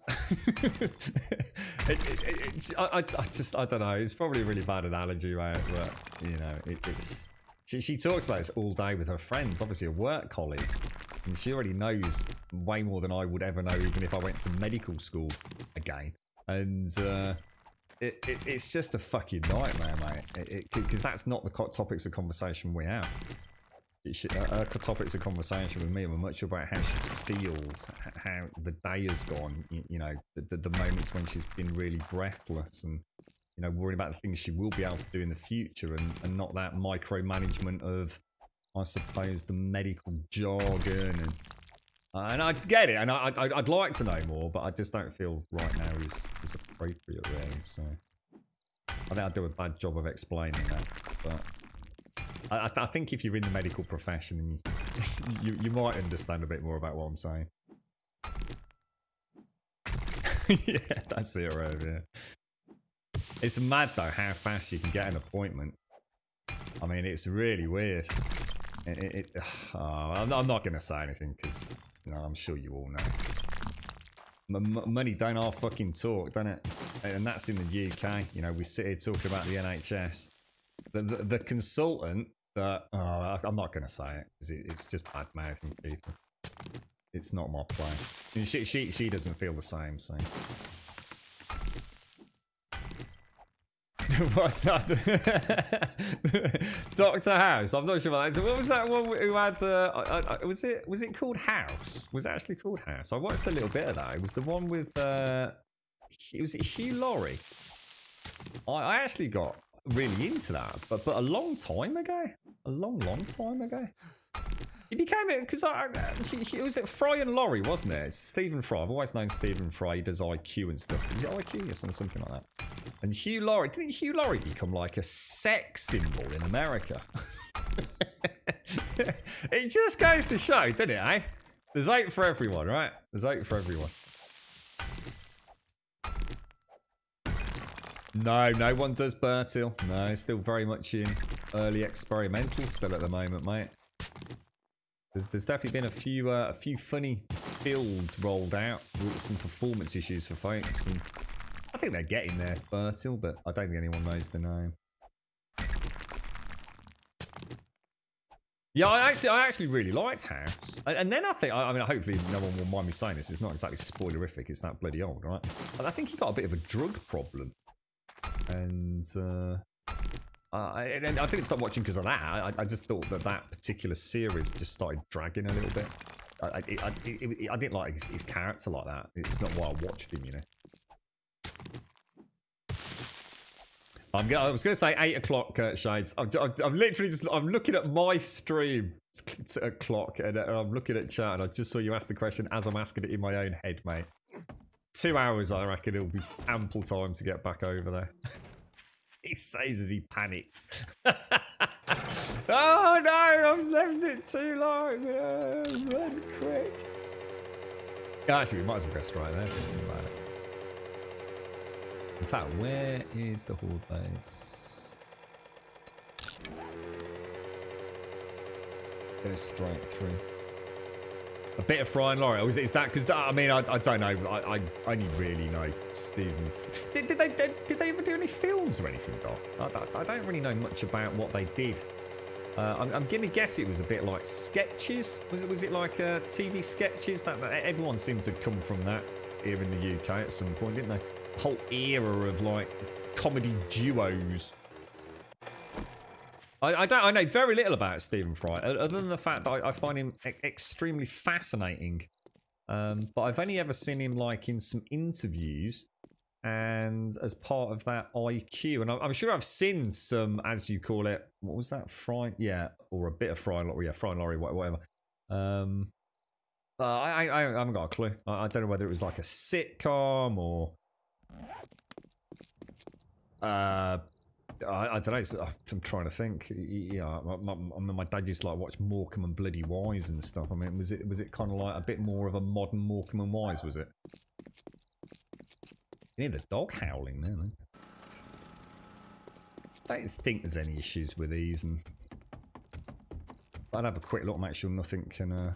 I don't know. It's probably a really bad analogy, right? But you know, it's she talks about this all day with her friends, obviously her work colleagues, and she already knows way more than I would ever know, even if I went to medical school again. And it's just a fucking nightmare, mate. Because that's not the topics of conversation we have. Her topics of conversation with me were much about how she feels, how the day has gone, you know, the moments when she's been really breathless, and, you know, worrying about the things she will be able to do in the future, and not that micromanagement of, I suppose, the medical jargon. And I get it, and I'd like to know more, but I just don't feel right now is appropriate, really. So I think I do a bad job of explaining that, but I think if you're in the medical profession, you might understand a bit more about what I'm saying. Yeah, that's it right there. It's mad though how fast you can get an appointment. I mean, it's really weird. I'm not going to say anything because, you know, I'm sure you all know. Money don't all fucking talk, don't it? And that's in the UK. You know, we sit here talking about the NHS. The consultant that I'm not going to say it because it's just bad mouthing people. It's not my play. And she doesn't feel the same, so. What's that? Doctor House. I'm not sure about that. So what was that one who had? Was it called House? Was it actually called House? I watched a little bit of that. It was the one with. Was it Hugh Laurie? I actually got really into that, but a long time ago. A long time ago. He became it because it was it Fry and Laurie, wasn't it? It's Stephen Fry. I've always known Stephen Fry. He does IQ and stuff. Is it IQ or something like that? And Hugh Laurie, didn't Hugh Laurie become like a sex symbol in America? It just goes to show, doesn't it, eh? There's hope for everyone, right? There's hope for everyone. No one does Bertil. No, still very much in early experimental still at the moment, mate. There's definitely been a few funny builds rolled out with some performance issues for folks, and I think they're getting there, Bertil, but I don't think anyone knows the name. Yeah, I actually really liked House, and then I think, I mean, hopefully no one will mind me saying this. It's not exactly spoilerific. It's that bloody old, right? But I think he got a bit of a drug problem, and I didn't stop watching because of that. I just thought that particular series just started dragging a little bit. I didn't like his character like that. It's not why I watched him, you know. I was going to say 8 o'clock, Shades. I'm literally just, I'm looking at my stream clock and I'm looking at chat, and I just saw you ask the question as I'm asking it in my own head, mate. 2 hours, I reckon it'll be ample time to get back over there. He says as he panics. Oh no, I've left it too long. Run quick. Actually, we might as well go straight there thinking about it. In fact, where is the horde base? Go straight through. A bit of Fry and Laurie. Oh, is that because I mean I don't know. I only really know Stephen. Did they ever do any films or anything, Doc? I don't really know much about what they did. I'm gonna guess it was a bit like sketches. Was it like TV sketches? That everyone seems to come from that here in the UK at some point, didn't they? A whole era of like comedy duos. I know very little about Stephen Fry, other than the fact that I find him extremely fascinating. But I've only ever seen him like in some interviews and as part of that IQ. And I'm sure I've seen some, as you call it, what was that? Fry? Yeah, or a bit of Fry and Laurie. Yeah, Fry and Laurie, whatever. I haven't got a clue. I don't know whether it was like a sitcom or... I don't know. I'm trying to think. Yeah, my dad used to like watch Morecambe and Bloody Wise and stuff. I mean, was it kind of like a bit more of a modern Morecambe and Wise? Was it? You hear the dog howling there. Then. I don't think there's any issues with these, and I'd have a quick look, make sure nothing can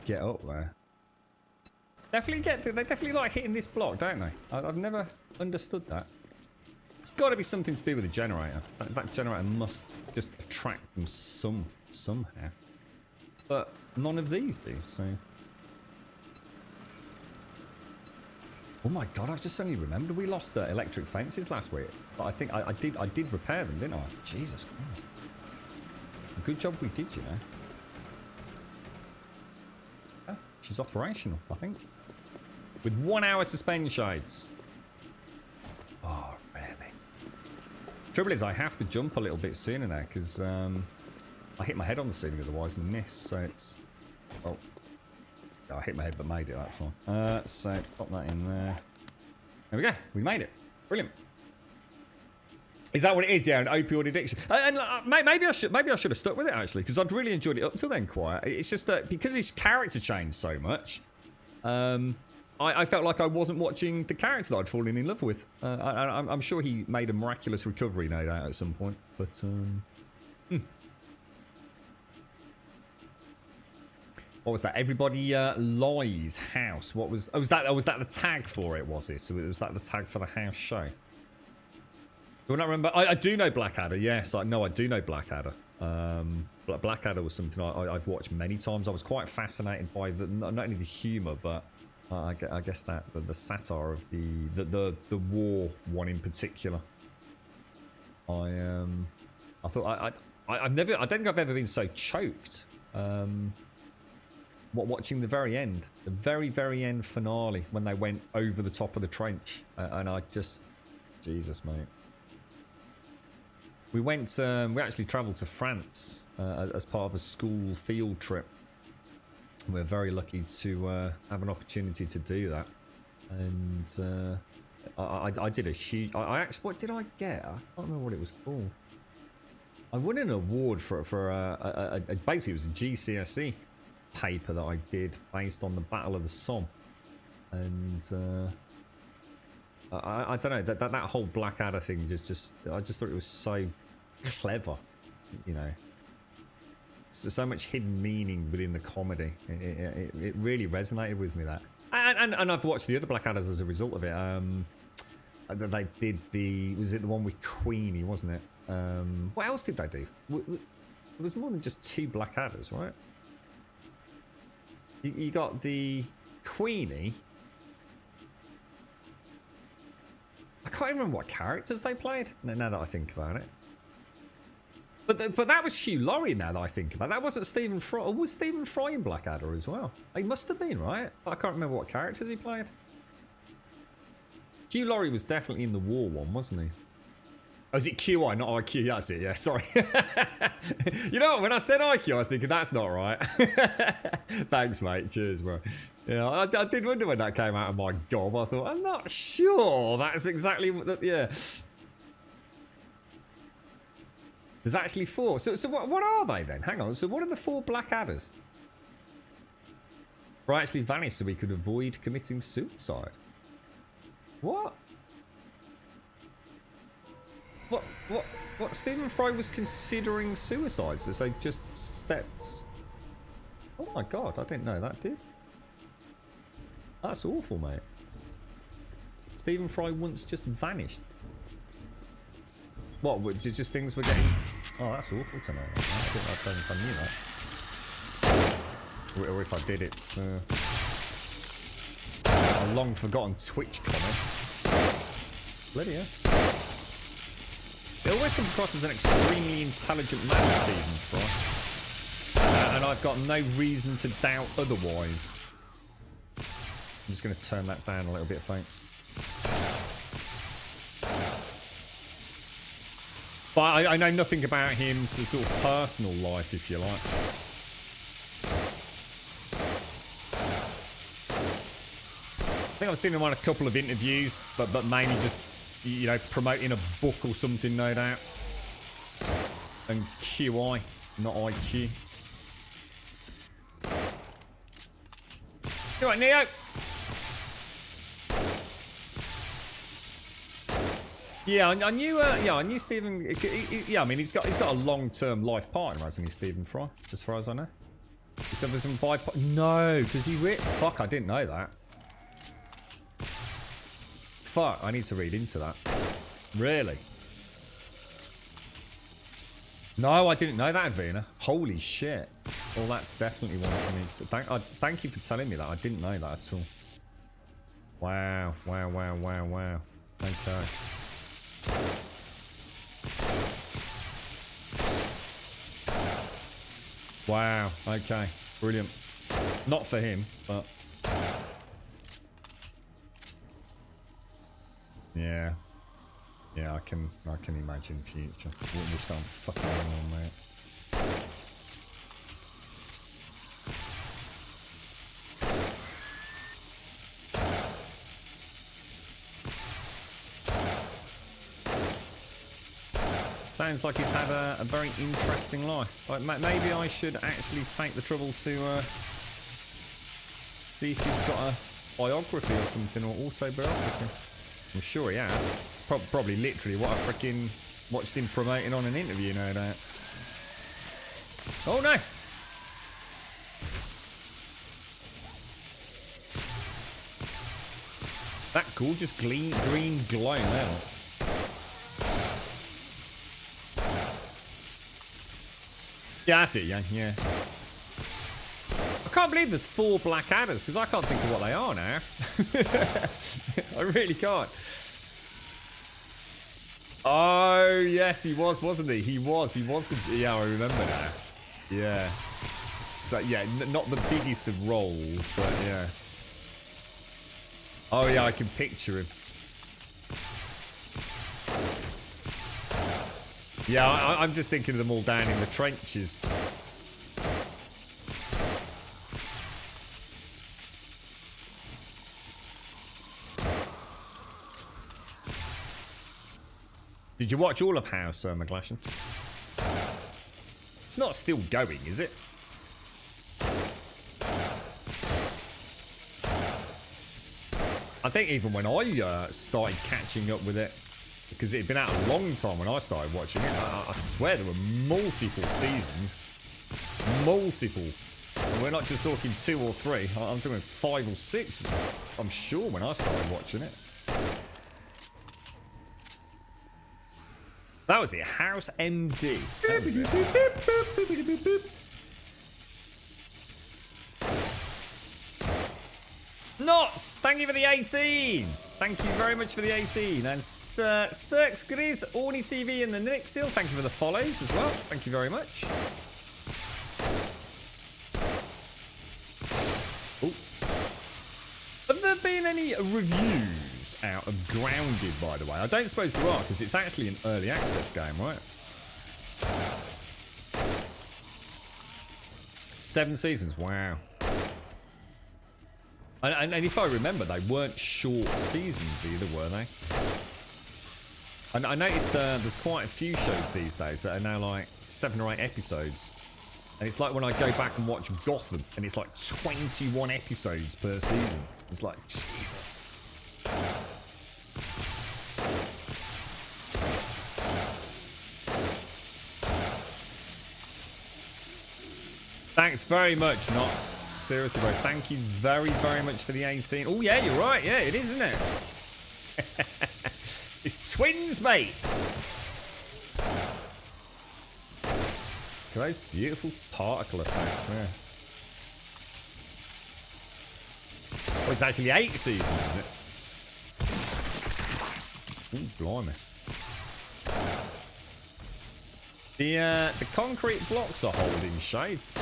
get up there. They definitely like hitting this block, don't they? I've never understood that. It's got to be something to do with the generator. That generator must just attract them somehow. But none of these do, so... Oh my god, I've just suddenly remembered we lost electric fences last week. But I think I did repair them, didn't I? Jesus Christ. Good job we did, you know. Oh, she's operational, I think. With 1 hour to spend, Shades. Oh, really? Trouble is, I have to jump a little bit sooner now, because I hit my head on the ceiling otherwise and miss, so it's... Oh. I hit my head but made it, that's all. So, pop that in there. There we go, we made it. Brilliant. Is that what it is? Yeah, an opioid addiction. And maybe I should have stuck with it, actually, because I'd really enjoyed it up till then quite. It's just that because his character changed so much, I felt like I wasn't watching the character that I'd fallen in love with. I'm sure he made a miraculous recovery, no doubt, at some point. But, What was that? Everybody Lies House. What was... Oh, was that the tag for it, was it? So was that the tag for the house show? Do I not remember? I do know Blackadder, yes. I do know Blackadder. Blackadder was something I've watched many times. I was quite fascinated by not only the humour, but I guess that the satire of the war one in particular. I thought I don't think I've ever been so choked. Watching the very end finale when they went over the top of the trench, and I just, Jesus, mate. We went, we actually travelled to France as part of a school field trip. We're very lucky to have an opportunity to do that, and I did a huge. I actually, what did I get? I can't remember what it was called. I won an award for basically it was a GCSE paper that I did based on the Battle of the Somme, and I don't know, that whole Blackadder thing I just thought it was so clever, you know. So much hidden meaning within the comedy. It really resonated with me, that. And I've watched the other Blackadders as a result of it. They did was it the one with Queenie, wasn't it? What else did they do? There was more than just 2 Blackadders, right? You got the Queenie. I can't even remember what characters they played. Now that I think about it. But that was Hugh Laurie, now that I think about it. That wasn't Stephen Fry. Or was Stephen Fry in Blackadder as well? He must have been, right? But I can't remember what characters he played. Hugh Laurie was definitely in the war one, wasn't he? Oh, is it QI, not IQ? That's it, yeah, sorry. You know what, when I said IQ, I was thinking, that's not right. Thanks, mate. Cheers, bro. Yeah, I did wonder when that came out of my gob. I thought, I'm not sure that's exactly what, yeah. There's actually 4. So what are they then? Hang on, so what are the 4 Blackadders? Fry actually vanished so we could avoid committing suicide. What? What? Stephen Fry was considering suicide, so they just stepped. Oh my god, I didn't know that, dude. That's awful, mate. Stephen Fry once just vanished. What? Just things were getting. Oh, that's awful to know. I don't think I knew that. Or if I did, it's a long forgotten Twitch comment. Bloody hell. It always comes across as an extremely intelligent man, Stephen Fry. And I've got no reason to doubt otherwise. I'm just going to turn that down a little bit, thanks. But I know nothing about him, sort of personal life, if you like. I think I've seen him on a couple of interviews, but mainly just, you know, promoting a book or something, no doubt. And QI, not IQ. You right, Neo? Yeah, I knew. I knew Stephen. Yeah, I mean, he's got a long-term life partner, hasn't he, Stephen Fry? As far as I know. He said there's some No, does he? Fuck, I didn't know that. Fuck, I need to read into that. Really? No, I didn't know that, Vina. Holy shit. Well, that's definitely one for me to... Thank you for telling me that. I didn't know that at all. Wow. Okay. Wow. Okay. Brilliant. Not for him, but... Yeah. Yeah, I can imagine future. What was that fucking on, mate? Sounds like he's had a very interesting life. Like, maybe I should actually take the trouble to see if he's got a biography or something, or autobiography. I'm sure he has. It's probably literally what I freaking watched him promoting on an interview, no doubt. Oh no! That gorgeous green glow now. Yeah, that's it, yeah. I can't believe there's 4 Black Adders, because I can't think of what they are now. I really can't. Oh, yes, he was, wasn't he? He was the... Yeah, I remember now. Yeah. So, yeah, not the biggest of roles, but yeah. Oh, yeah, I can picture him. Yeah, I'm just thinking of them all down in the trenches. Did you watch all of House, McGlashan? It's not still going, is it? I think even when I started catching up with it, because it had been out a long time when I started watching it, I swear there were multiple seasons. Multiple. And we're not just talking 2 or 3. I'm talking 5 or 6, I'm sure, when I started watching it. That was it. House MD. That was it. Knots! Thank you for the 18! Thank you very much for the 18. And Cirx Grizz, Orny TV, and the Nixil, thank you for the follows as well. Thank you very much. Ooh. Have there been any reviews out of Grounded, by the way? I don't suppose there are, because it's actually an early access game, right? 7 seasons, wow. And if I remember, they weren't short seasons either, were they? And I noticed there's quite a few shows these days that are now like 7 or 8 episodes. And it's like when I go back and watch Gotham, and it's like 21 episodes per season. It's like, Jesus. Thanks very much, Knots. Seriously, bro. Thank you very, very much for the 18. Oh, yeah, you're right. Yeah, it is, isn't it? It's twins, mate. Look at those beautiful particle effects there. Oh, it's actually 8 seasons, isn't it? Ooh, blimey. The concrete blocks are holding shades.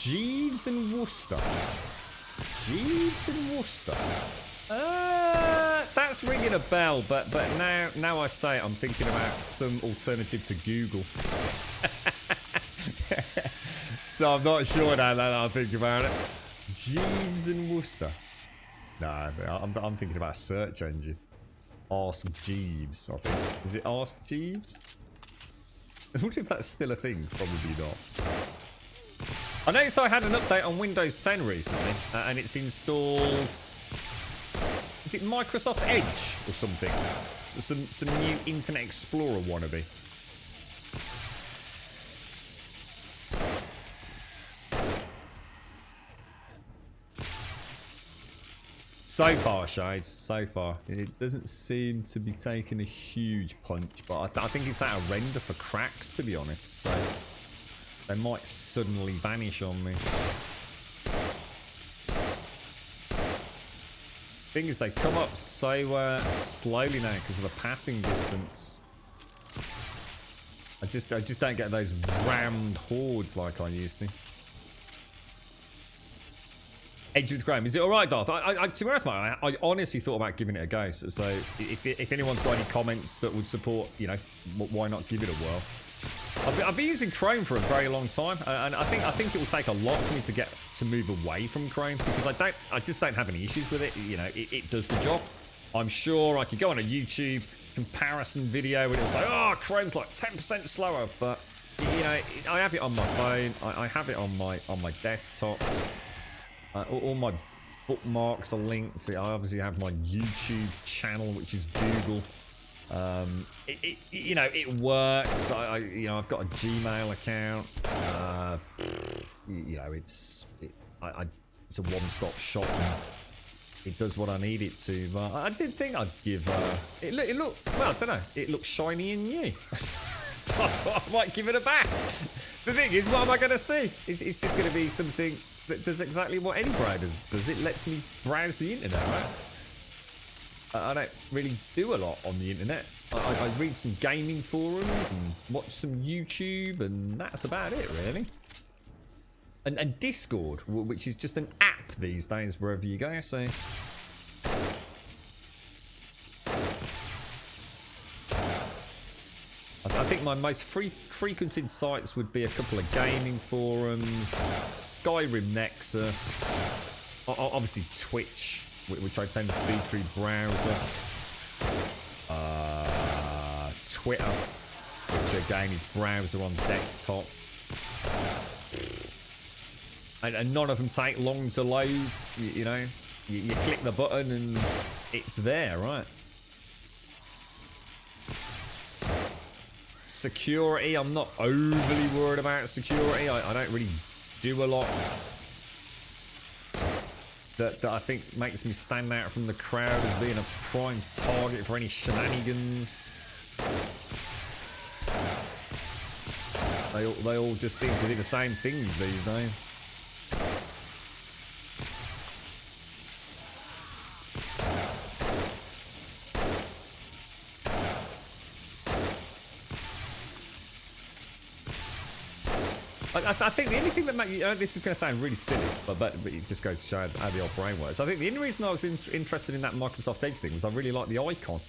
Jeeves and Worcester. Jeeves and Worcester. That's ringing a bell, but now I say it, I'm thinking about some alternative to Google. So I'm not sure now that I think about it. Jeeves and Worcester. No, I'm thinking about a search engine. Ask Jeeves, I think. Is it Ask Jeeves? I wonder if that's still a thing. Probably not. I noticed I had an update on Windows 10 recently, and it's installed... Is it Microsoft Edge or something? Some new Internet Explorer wannabe. So far, Shades, so far. It doesn't seem to be taking a huge punch, but I think it's out of render for cracks, to be honest, so... They might suddenly vanish on me. Thing is, they come up so slowly now because of the pathing distance. I just don't get those rammed hordes like I used to. Edge with Graham. Is it alright, Darth? To be honest, mate, I honestly thought about giving it a go. So if anyone's got any comments that would support, you know, why not give it a whirl? I've been using Chrome for a very long time, and I think it will take a lot for me to move away from Chrome, because I just don't have any issues with it. You know, it does the job. I'm sure I could go on a YouTube comparison video and it'll say, oh, Chrome's like 10% slower, but you know, I have it on my phone. I have it on my desktop. All my bookmarks are linked. I obviously have my YouTube channel, which is Google. You know, it works. You know, I've got a Gmail account. You know, it's a one-stop shop. And it does what I need it to. But I did think I'd give. It look. Well, I don't know. It looks shiny and new. So I might give it a back. The thing is, what am I going to see? It's just going to be something that does exactly what any browser does. It lets me browse the internet, right? I don't really do a lot on the internet. I read some gaming forums and watch some YouTube, and that's about it, really. And Discord, which is just an app these days, wherever you go, so... I think my most frequented sites would be a couple of gaming forums, Skyrim Nexus, obviously Twitch, which I tend to do through browser, Twitter, which again is browser on desktop, and none of them take long to load. You know, you click the button and it's there, right? Security, I'm not overly worried about security. I don't really do a lot that I think makes me stand out from the crowd as being a prime target for any shenanigans. They all just seem to do the same things these days. I think the only thing that makes you, this is going to sound really silly, but it just goes to show how the old brain works. I think the only reason I was interested in that Microsoft Edge thing was I really like the icon.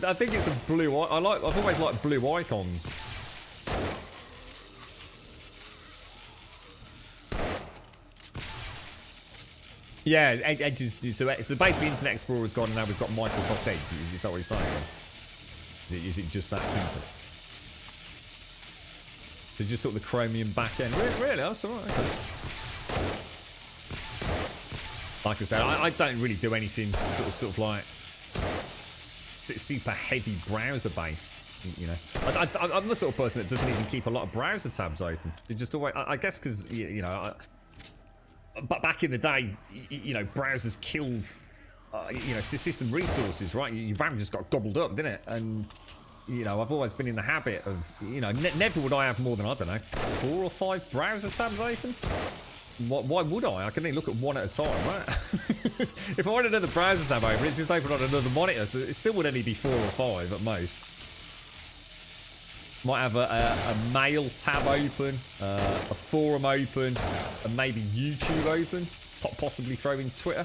I think it's a blue. I've always liked blue icons. Yeah, Edge is so basically Internet Explorer's gone and now we've got Microsoft Edge. Is that what you're saying? Is it just that simple? So just took the Chromium back end. Really? That's alright. Okay. Like I said, I don't really do anything sort of like super heavy browser based. You know, I'm the sort of person that doesn't even keep a lot of browser tabs open. They just always, I guess, because you know, but back in the day, you know, browsers killed, you know, system resources, right? Your RAM just got gobbled up, didn't it? And you know, I've always been in the habit of, you know, never would I have more than, I don't know, 4 or 5 browser tabs open. Why would I? I can only look at one at a time, right? If I wanted another browser tab open, it's just open on another monitor, so it still would only be 4 or 5 at most. Might have a mail tab open, a forum open, and maybe YouTube open. Possibly throw in Twitter.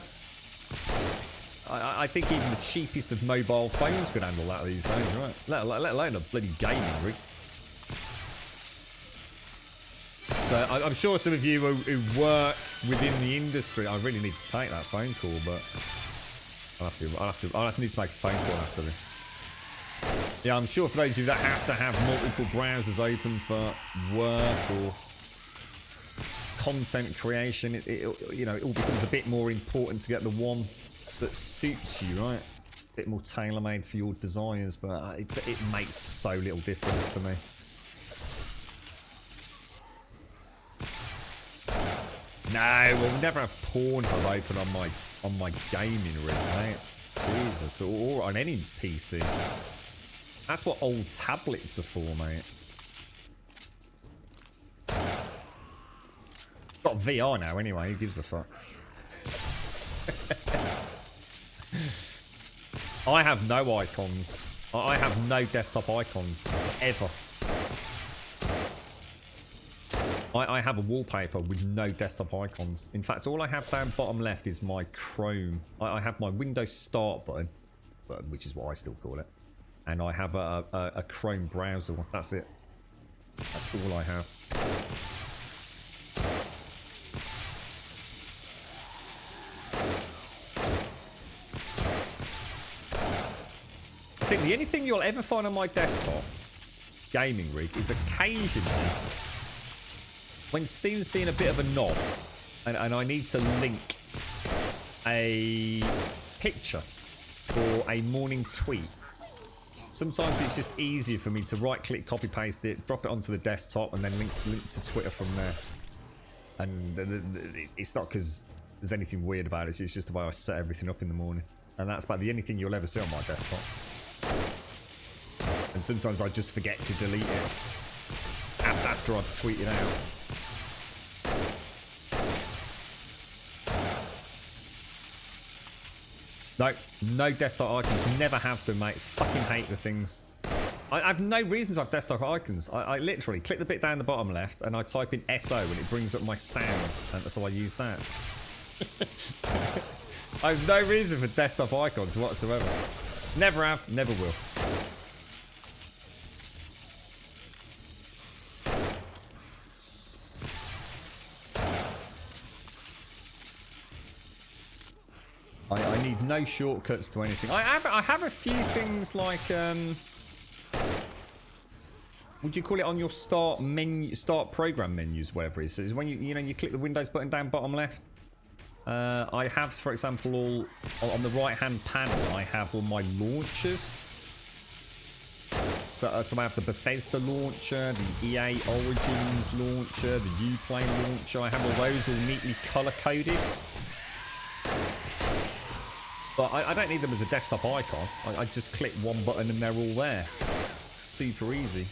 I think even the cheapest of mobile phones could handle that these days, right? Let alone a bloody gaming rig. So I'm sure some of you who work within the industry, I really need to take that phone call, but I'll have to need to make a phone call after this. Yeah, I'm sure for those of you that have to have multiple browsers open for work or content creation, you know, it all becomes a bit more important to get the one that suits you, right? A bit more tailor-made for your desires, but it makes so little difference to me. No, we'll never have Pornhub open on my gaming rig, mate. Jesus, or on any PC. That's what old tablets are for, mate. Got VR now anyway, who gives a fuck? I have no icons. I have no desktop icons, ever. I have a wallpaper with no desktop icons. In fact, all I have down bottom left is my Chrome. I have my Windows Start button, which is what I still call it. And I have a Chrome browser. That's it. That's all I have. I think the only thing you'll ever find on my desktop gaming rig is occasionally when Steam's being a bit of a knob and I need to link a picture or a morning tweet. Sometimes it's just easier for me to right click, copy paste it, drop it onto the desktop and then link to Twitter from there. And it's not because there's anything weird about it, it's just the way I set everything up in the morning. And that's about the only thing you'll ever see on my desktop. And sometimes I just forget to delete it after I've tweeted out. No desktop icons. Never have them, mate. Fucking hate the things. I have no reason to have desktop icons. I literally click the bit down the bottom left and I type in SO and it brings up my sound. And so I use that. I have no reason for desktop icons whatsoever. Never have, never will. I need no shortcuts to anything. I have a few things like would you call it on your start menu, start program menus, whatever it is when you click the Windows button down bottom left. I have, for example, all on the right hand panel I have all my launchers. So I have the Bethesda launcher, the EA Origins launcher, the Uplay launcher. I have all those all neatly color coded. But I don't need them as a desktop icon. I just click one button and they're all there. Super easy.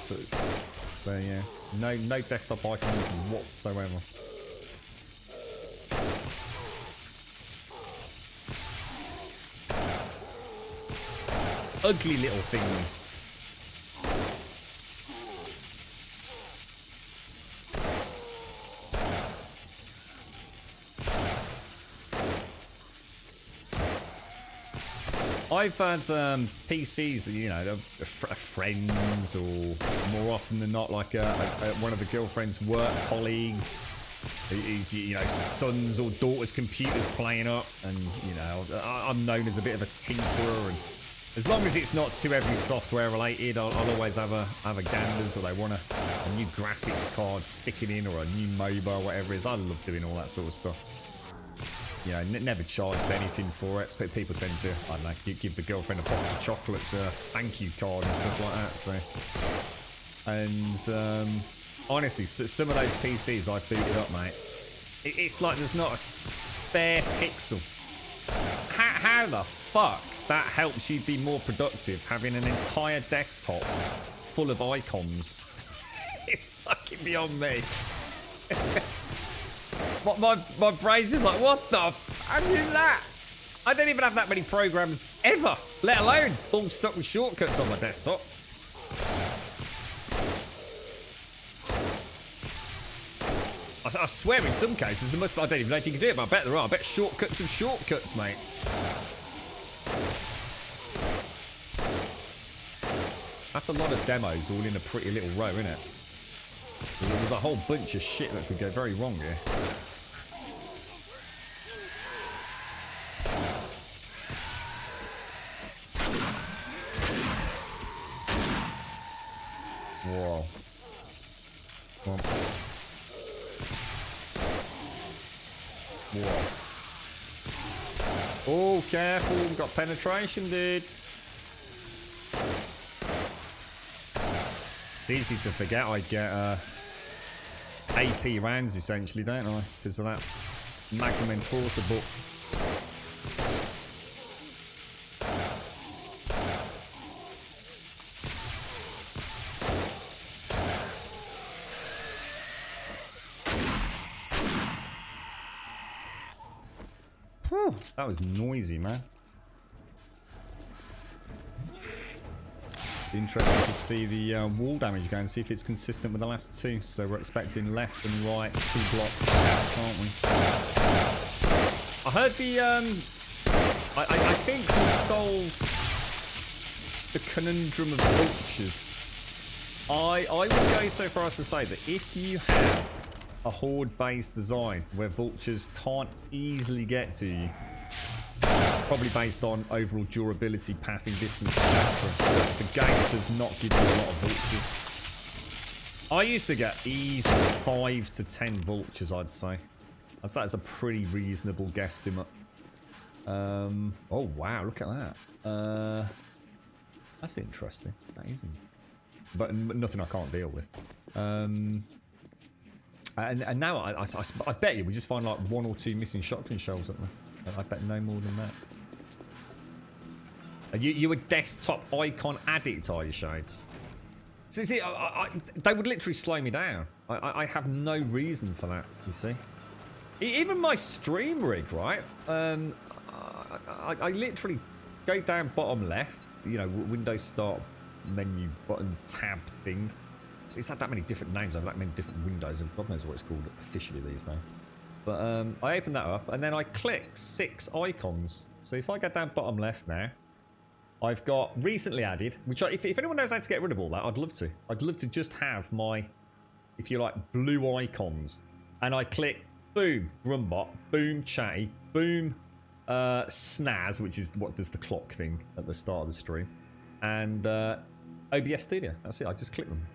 So yeah, no desktop icons whatsoever. Ugly little things. I've had PCs that, you know, friends or more often than not like one of the girlfriend's work colleagues. His, you know, son's or daughter's computer's playing up, and you know, I'm known as a bit of a tinkerer, and as long as it's not too heavily software related, I'll always have a ganders, or they want a new graphics card sticking in, or a new mobile, whatever it is. I love doing all that sort of stuff. You know, never charged anything for it. But people tend to, I don't know, give the girlfriend a box of chocolates, a thank you card and stuff like that. So, and honestly, some of those PCs I booted up, mate. It's like there's not a spare pixel. How the fuck that helps you be more productive, having an entire desktop full of icons? It's fucking beyond me. My brain's just like, what the fuck is that? I don't even have that many programs ever, let alone all stuck with shortcuts on my desktop. I swear in some cases there must be, I don't even know if you can do it, but I bet there are. I bet shortcuts of shortcuts, mate. That's a lot of demos all in a pretty little row, isn't it? There's a whole bunch of shit that could go very wrong here. Whoa. Come on. Whoa. Oh, careful. We've got penetration, dude. It's easy to forget I get AP rounds, essentially, don't I? Because of that Magnum Enforcer book. Whew, that was noisy, man. Interesting to see the wall damage go and see if it's consistent with the last two. So we're expecting left and right 2 blocks out, aren't we? I heard the I think we solved the conundrum of vultures. I would go so far as to say that if you have a horde based design where vultures can't easily get to you, probably based on overall durability, pathing, distance, etc. The game does not give you a lot of vultures. I used to get easily 5 to 10 vultures, I'd say. I'd say it's a pretty reasonable guesstimate. Oh wow, look at that. That's interesting. That isn't. But nothing I can't deal with. And now I bet you we just find like 1 or 2 missing shotgun shells up there. I bet no more than that. Are you a desktop icon addict, are you, Shades? See, they would literally slow me down. I have no reason for that, you see. Even my stream rig, right? I literally go down bottom left, you know, Windows Start menu button tab thing. It's not that many different names, I have that many different windows, and God knows what it's called officially these days. But I open that up, and then I click 6 icons. So if I go down bottom left now, I've got recently added, which if anyone knows how to get rid of all that, I'd love to. I'd love to just have my, if you like, blue icons. And I click, boom, Grumbot, boom, Chatty, boom, Snaz, which is what does the clock thing at the start of the stream, and OBS Studio. That's it, I just click them.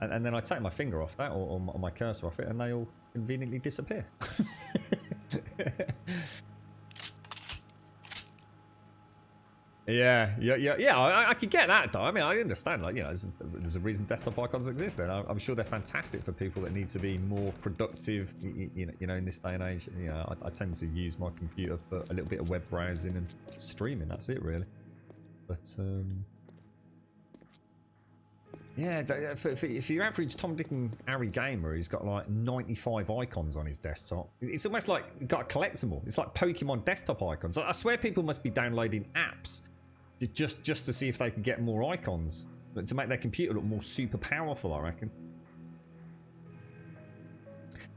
And then I take my finger off that, or my cursor off it, and they all conveniently disappear. Yeah, I could get that, though. I mean, I understand, like, you know, there's a reason desktop icons exist, and I'm sure they're fantastic for people that need to be more productive, you know, in this day and age. You know, I tend to use my computer for a little bit of web browsing and streaming, that's it, really. But, yeah, if your average Tom, Dick and Harry gamer who's got like 95 icons on his desktop, it's almost like you got a collectible. It's like Pokemon desktop icons. I swear people must be downloading apps just to see if they can get more icons, but to make their computer look more super powerful, I reckon.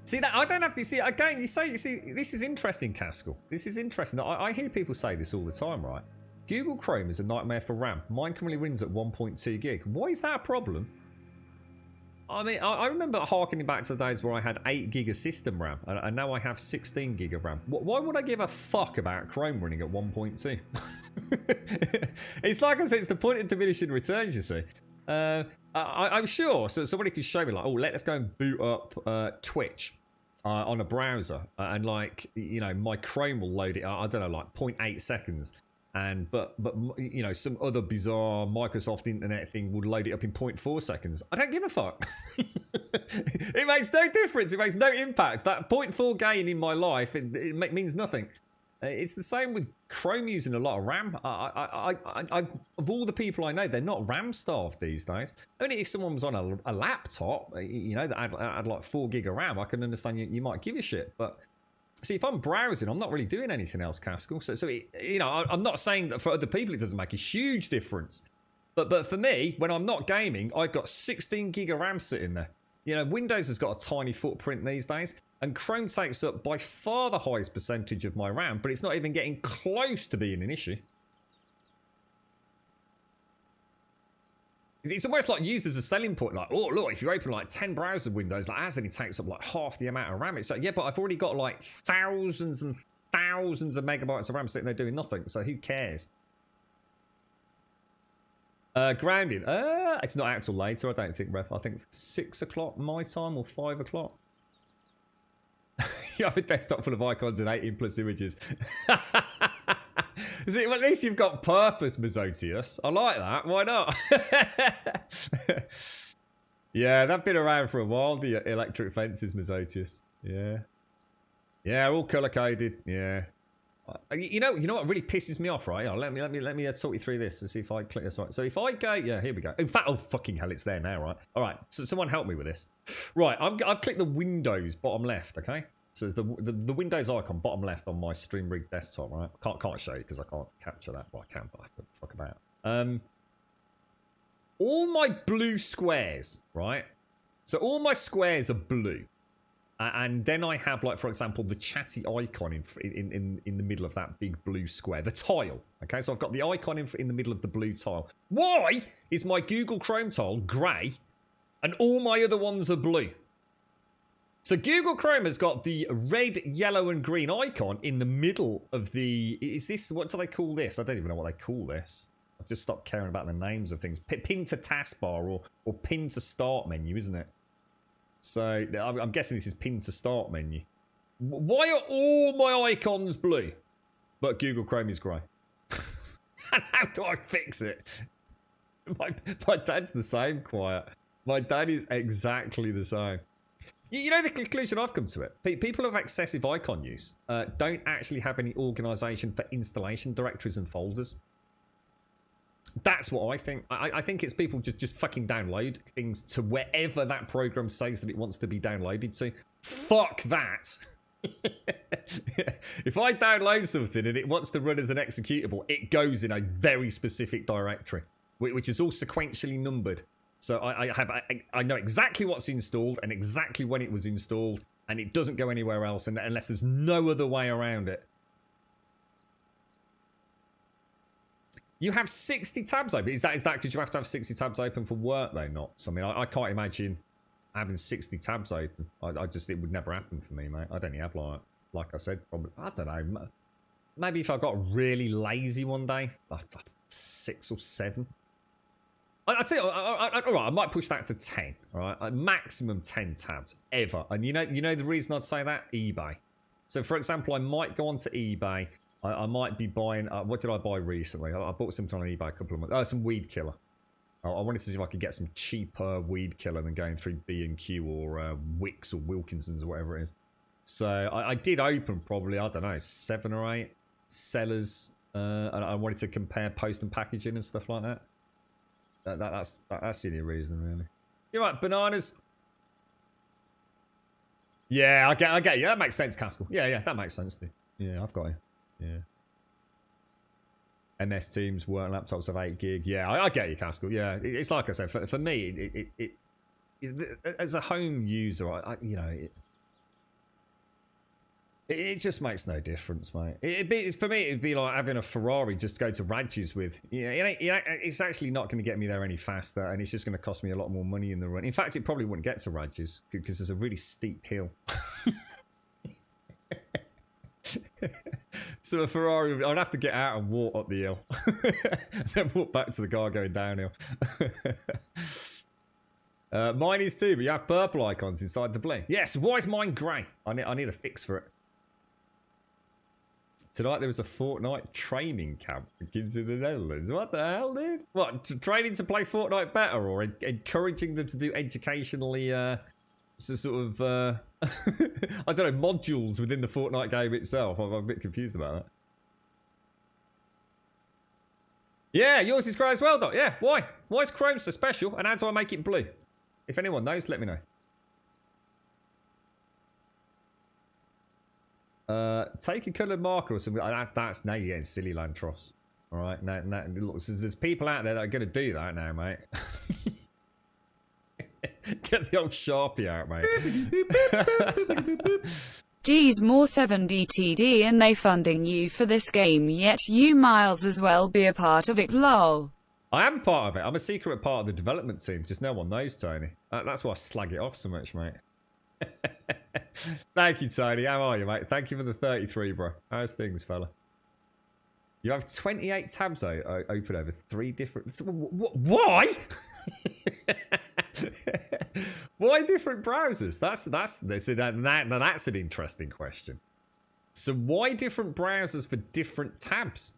See that I don't have to see again. You see, this is interesting, Caskell. This is interesting. I hear people say this all the time, right? Google Chrome is a nightmare for RAM. Mine currently runs at 1.2 gig. Why is that a problem? I mean, I remember harkening back to the days where I had 8 gig of system RAM, and now I have 16 gig of RAM. Why would I give a fuck about Chrome running at 1.2? It's like I said, it's the point of diminishing returns, you see. I'm sure, so somebody could show me, like, oh, let's go and boot up Twitch on a browser, and, like, you know, my Chrome will load it, I don't know, like 0.8 seconds. But you know, some other bizarre Microsoft internet thing would load it up in 0.4 seconds. I don't give a fuck. It makes no difference. It makes no impact. That 0.4 gain in my life, it means nothing. It's the same with Chrome using a lot of RAM. Of all the people I know, they're not RAM starved these days. Only if someone was on a laptop, you know, that had like 4 gig of RAM, I can understand you might give a shit, but. See, if I'm browsing, I'm not really doing anything else, Caskell. So you know, I'm not saying that for other people it doesn't make a huge difference. But for me, when I'm not gaming, I've got 16 gig of RAM sitting there. You know, Windows has got a tiny footprint these days, and Chrome takes up by far the highest percentage of my RAM, but it's not even getting close to being an issue. It's almost like used as a selling point, like, oh, look, if you open like 10 browser windows like as, then it takes up like half the amount of RAM. It's like, yeah, but I've already got like thousands and thousands of megabytes of RAM sitting there doing nothing, so who cares? Grounded. It's not out till later, I don't think, Ref. I think 6 o'clock my time or 5 o'clock. You have a desktop full of icons and 18 plus images. See, well, at least you've got purpose, Mizotius. I like that. Why not? Yeah, they've been around for a while, the electric fences, Mizotius. Yeah. Yeah, all color-coded. Yeah. You know what really pisses me off, right? Oh, let me talk you through this and see if I click this right. So if I go, yeah, here we go. In fact, oh fucking hell, it's there now, right? All right, so someone help me with this. Right, I've clicked the Windows bottom left, okay? So the Windows icon bottom left on my Stream Rig desktop, right? Can't show you because I can't capture that. Well, I can, but I have to fuck about. All my blue squares, right? So all my squares are blue. And then I have, like, for example, the chatty icon in the middle of that big blue square. The tile. Okay, so I've got the icon in the middle of the blue tile. Why is my Google Chrome tile grey and all my other ones are blue? So Google Chrome has got the red, yellow, and green icon in the middle of the... Is this... What do they call this? I don't even know what they call this. I've just stopped caring about the names of things. Pin to taskbar or pin to start menu, isn't it? So I'm guessing this is pin to start menu. Why are all my icons blue, but Google Chrome is grey? And how do I fix it? My dad's the same, Quiet. My dad is exactly the same. You know the conclusion I've come to it? People of excessive icon use don't actually have any organisation for installation directories and folders. That's what I think. I think it's people just fucking download things to wherever that program says that it wants to be downloaded to. Fuck that. If I download something and it wants to run as an executable, it goes in a very specific directory, which is all sequentially numbered. So I know exactly what's installed and exactly when it was installed, and it doesn't go anywhere else unless there's no other way around it. You have 60 tabs open. Is that because you have to have 60 tabs open for work though? Not. So, I mean, I can't imagine having 60 tabs open. It would never happen for me, mate. I'd only have like I said, probably, I don't know. Maybe if I got really lazy one day, 6 or 7. I'd say, all right, I might push that to 10. All right, a maximum 10 tabs ever. And you know the reason I'd say that? eBay. So, for example, I might go onto eBay. I might be buying... what did I buy recently? I bought something on eBay a couple of months... Oh, some weed killer. I wanted to see if I could get some cheaper weed killer than going through B&Q or Wix or Wilkinson's or whatever it is. So I did open probably, I don't know, 7 or 8 sellers. And I wanted to compare post and packaging and stuff like that. That's the only reason, really. You're right, bananas. Yeah, I get you. That makes sense, Caskell. Yeah, that makes sense, dude. Yeah, I've got you. Yeah. MS Teams work laptops of 8 gig. Yeah, I get you, Caskell. Yeah, it's like I said. For me, it as a home user, it just makes no difference, mate. For me, it'd be like having a Ferrari just to go to Radges with. It's actually not going to get me there any faster, and it's just going to cost me a lot more money in the run. In fact, it probably wouldn't get to Radges because there's a really steep hill. So a Ferrari, I'd have to get out and walk up the hill. And then walk back to the car going downhill. Mine is too, but you have purple icons inside the blue. Yes, why is mine grey? I need a fix for it. Tonight there was a Fortnite training camp for kids in the Netherlands. What the hell, dude? What, training to play Fortnite better or encouraging them to do educationally, sort of, I don't know, modules within the Fortnite game itself? I'm a bit confused about that. Yeah, yours is grey as well, Doc. Yeah, why? Why is Chrome so special and how do I make it blue? If anyone knows, let me know. Take a coloured marker or something. That's now you're getting silly, Lantros. All right, now look, there's people out there that are going to do that now, mate. Get the old Sharpie out, mate. Geez, more 7DTD and they funding you for this game, yet you Miles as well be a part of it, lol. I am part of it. I'm a secret part of the development team. Just no one knows, Tony. That's why I slag it off so much, mate. Thank you, Tony. How are you, mate? Thank you for the 33, bro. How's things, fella? You have 28 tabs open over 3 different... Why? Why different browsers? That's an interesting question. So why different browsers for different tabs?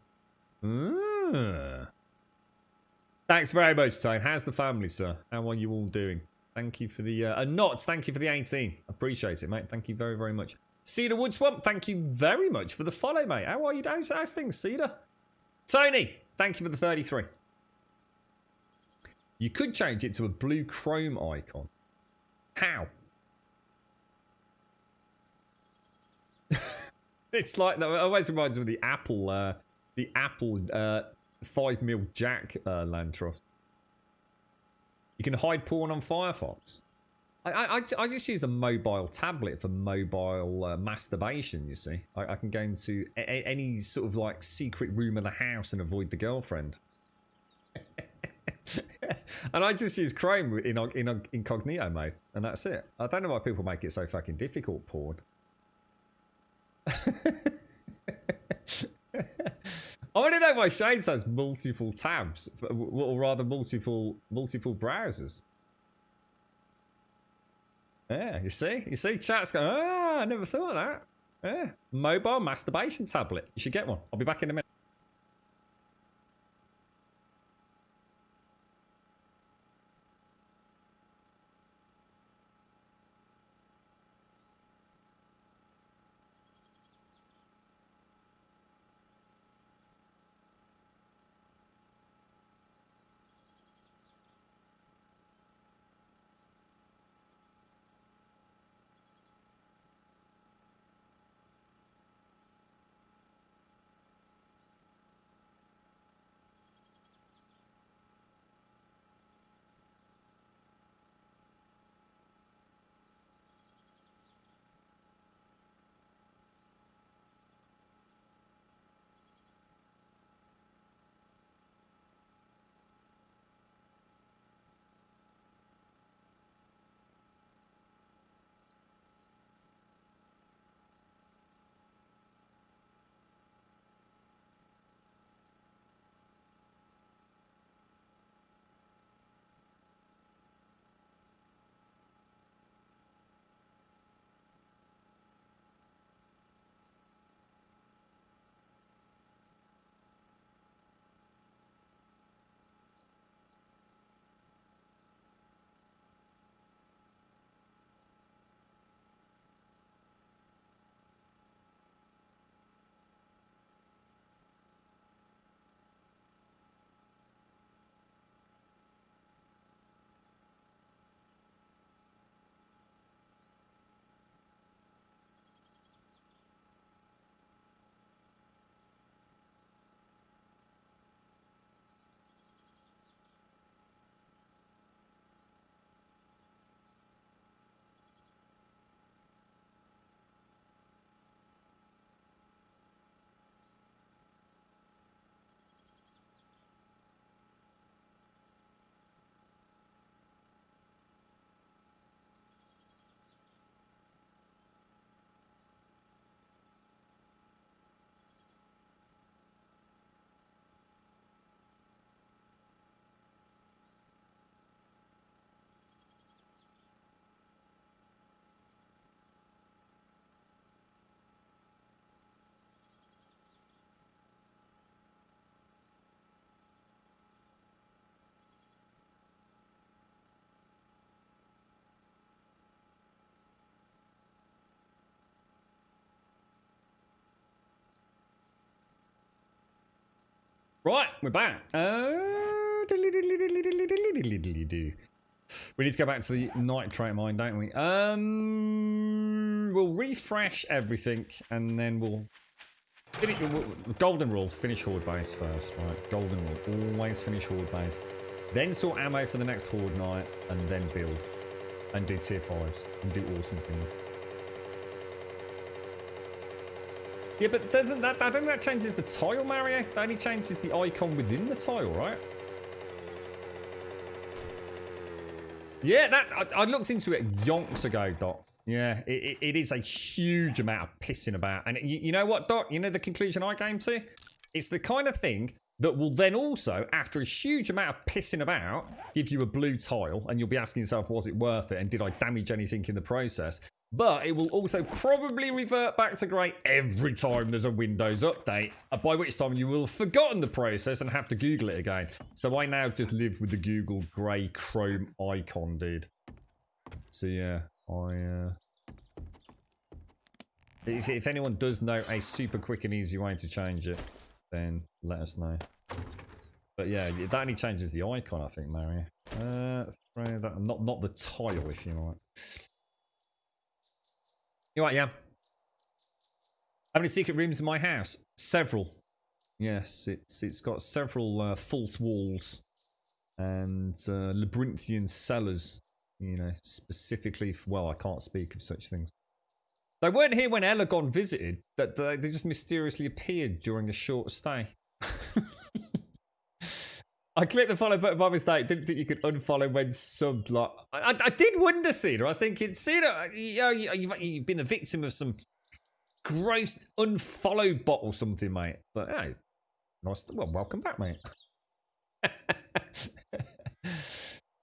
Thanks very much, Tone. How's the family, sir? How are you all doing? Thank you for the Knots. Thank you for the 18. Appreciate it, mate. Thank you very, very much. Cedar Woodswamp, thank you very much for the follow, mate. How are you? How's things, Cedar? Tony, thank you for the 33. You could change it to a blue Chrome icon. How? It's like that. It always reminds me of the Apple 5mm jack Lantros. You can hide porn on Firefox. I just use a mobile tablet for mobile masturbation, you see. I can go into any sort of like secret room of the house and avoid the girlfriend. And I just use Chrome in incognito mode, and that's it. I don't know why people make it so fucking difficult, porn. I want to know why Shades has multiple tabs, or rather multiple browsers. Yeah, you see, chat's going, I never thought of that. Yeah, mobile masturbation tablet. You should get one. I'll be back in a minute. Right, we're back. We need to go back to the nitrate mine, don't we? We'll refresh everything, and then we'll finish. Golden rule: finish horde base first, right? Golden rule: always finish horde base, then sort ammo for the next horde night, and then build, and do tier 5s, and do awesome things. Yeah, but doesn't that? I don't think that changes the tile, Mario. That only changes the icon within the tile, right? Yeah, that I looked into it yonks ago, Doc. Yeah, it is a huge amount of pissing about. And you know what, Doc? You know the conclusion I came to? It's the kind of thing that will then also, after a huge amount of pissing about, give you a blue tile, and you'll be asking yourself, was it worth it? And did I damage anything in the process? But it will also probably revert back to grey every time there's a Windows update, by which time you will have forgotten the process and have to Google it again. So I now just live with the Google grey Chrome icon, dude. So yeah, if anyone does know a super quick and easy way to change it, then let us know. But yeah, that only changes the icon, I think, Mario. Not the tile, if you like. You right, yeah. How many secret rooms in my house? Several. Yes, it's got several false walls and labyrinthian cellars. You know, specifically for, well, I can't speak of such things. They weren't here when Elagon visited. That they just mysteriously appeared during a short stay. I clicked the follow button by mistake. Didn't think you could unfollow when subbed. Like, I did wonder, Cedar. I was thinking, Cedar, you've been a victim of some gross unfollow bot or something, mate. But hey, nice. Well, welcome back, mate.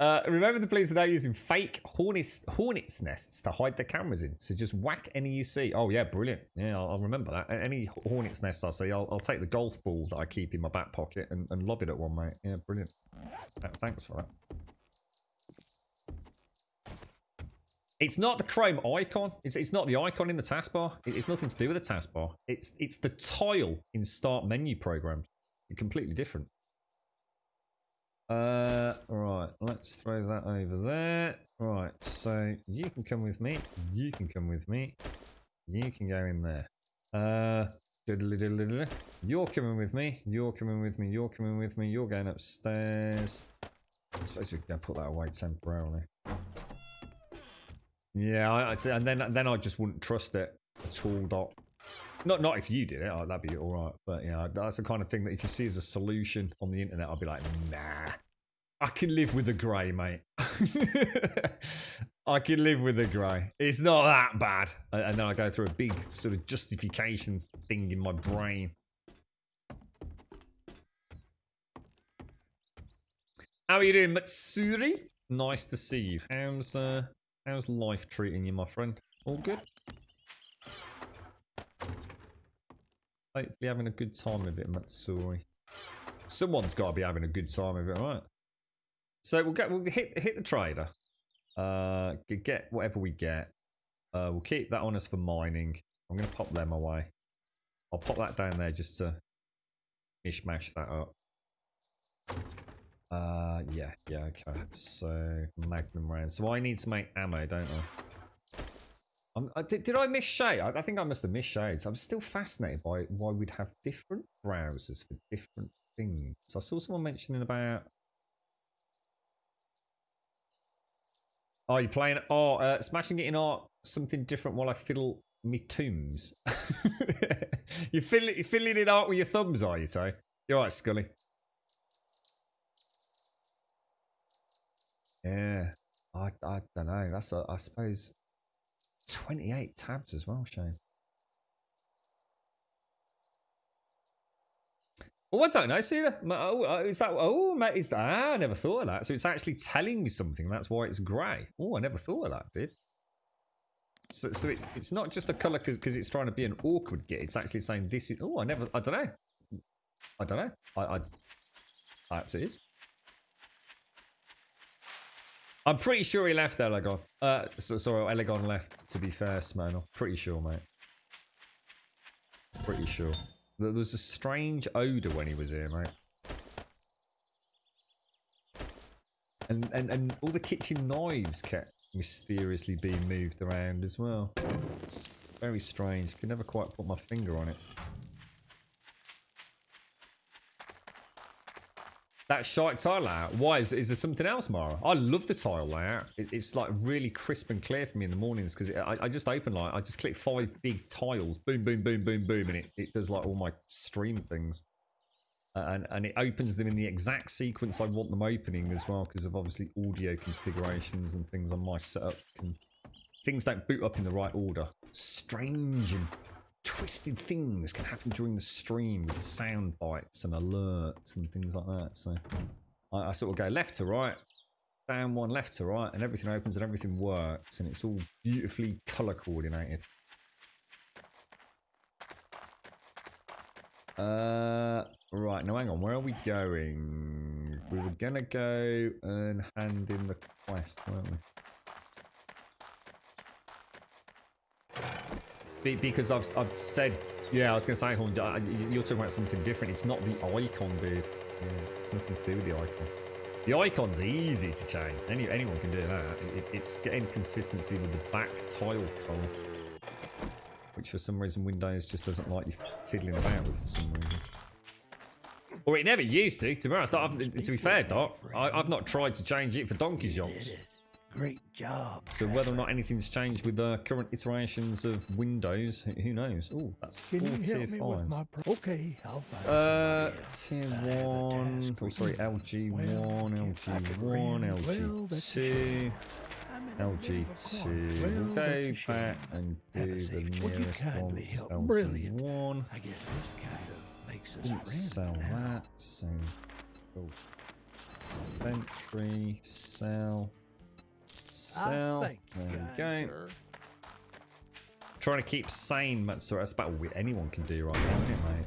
Remember the police without using fake hornets nests to hide their cameras in. So just whack any you see. Oh yeah, brilliant. Yeah, I'll remember that. Any hornets nests I see, I'll take the golf ball that I keep in my back pocket and lob it at one, mate. Yeah, brilliant. Thanks for that. It's not the Chrome icon. It's not the icon in the taskbar. It's nothing to do with the taskbar. It's the tile in start menu programs. Completely different. Right, let's throw that over there. Right, so you can come with me. You can come with me. You can go in there. You're coming with me. You're coming with me. You're coming with me. You're going upstairs. I suppose we can go put that away temporarily. Yeah, and then I just wouldn't trust it at all. Doc. Not if you did it, that'd be all right. But yeah, that's the kind of thing that if you see as a solution on the internet, I'll be like, nah, I can live with the grey, mate. I can live with the grey. It's not that bad. And then I go through a big sort of justification thing in my brain. How are you doing, Matsuri? Nice to see you. How's life treating you, my friend? All good? Hopefully having a good time of it, Matsuri. Someone's got to be having a good time of it, right? So we'll hit the trader. Get whatever we get. We'll keep that on us for mining. I'm gonna pop them away. I'll pop that down there just to mishmash that up. Yeah, okay. So magnum round. So I need to make ammo, don't I? Did I miss shade? I think I must have missed shades. I'm still fascinated by why we'd have different browsers for different things. So I saw someone mentioning about. Oh, you playing? Oh, smashing it in art. Something different while I fiddle me tombs. You're fiddling it art with your thumbs, are you? So you're right, Scully. Yeah, I don't know. That's I suppose 28 tabs as well, Shane. Oh, I don't know. See that? Oh, is that? Oh, mate, is that? I never thought of that. So it's actually telling me something. That's why it's grey. Oh, I never thought of that, dude. So it's not just a colour because it's trying to be an awkward get. It's actually saying this is. Oh, I don't know. I don't know. Perhaps it is. I'm pretty sure he left Elegon. Sorry, Elegon left, to be fair, Smirnoff. Pretty sure, mate. Pretty sure. There was a strange odour when he was here, mate. And all the kitchen knives kept mysteriously being moved around as well. It's very strange. Could never quite put my finger on it. That shite tile layout. Why? Is there something else, Mara? I love the tile layout. It's like really crisp and clear for me in the mornings because I just open like I just click 5 big tiles, boom, boom, boom, boom, boom, and it does like all my stream things, and it opens them in the exact sequence I want them opening as well because of obviously audio configurations and things on my setup. Things don't boot up in the right order. Strange and twisted things can happen during the stream with sound bites and alerts and things like that. So I sort of go left to right, down one, left to right, and everything opens and everything works, and it's all beautifully color coordinated. Right, now hang on, where are we going? We were gonna go and hand in the quest, weren't we? Because I've said, yeah, I was going to say, you're talking about something different. It's not the icon, dude. Yeah, it's nothing to do with the icon. The icon's easy to change. Anyone can do that. It's getting consistency with the back tile color, which for some reason Windows just doesn't like you fiddling about with for some reason. Or it never used to be honest. To be fair, Doc, I've not tried to change it for donkey's yonks. great job. So whether or not anything's changed with the current iterations of Windows, who knows? Oh, that's Can 4 you tier help me with 5s. my okay, I'll find somebody else. Tier I've had that 1, task oh sorry, waiting. LG1, Well, I could really- LG1, well, that's a LG2, shame. I'm in a bit of a LG2. corner. We'll Well, go that's a shame. back and do Have a the safe- would you nearest one, kindly which is help? Brilliant. LG1. I guess this kind of makes us Didn't friends sell now. that, so oh. Inventory, sell, sell. Thank you, There we kind go. sir. Trying to keep sane, that's about all anyone can do right now, isn't it, mate?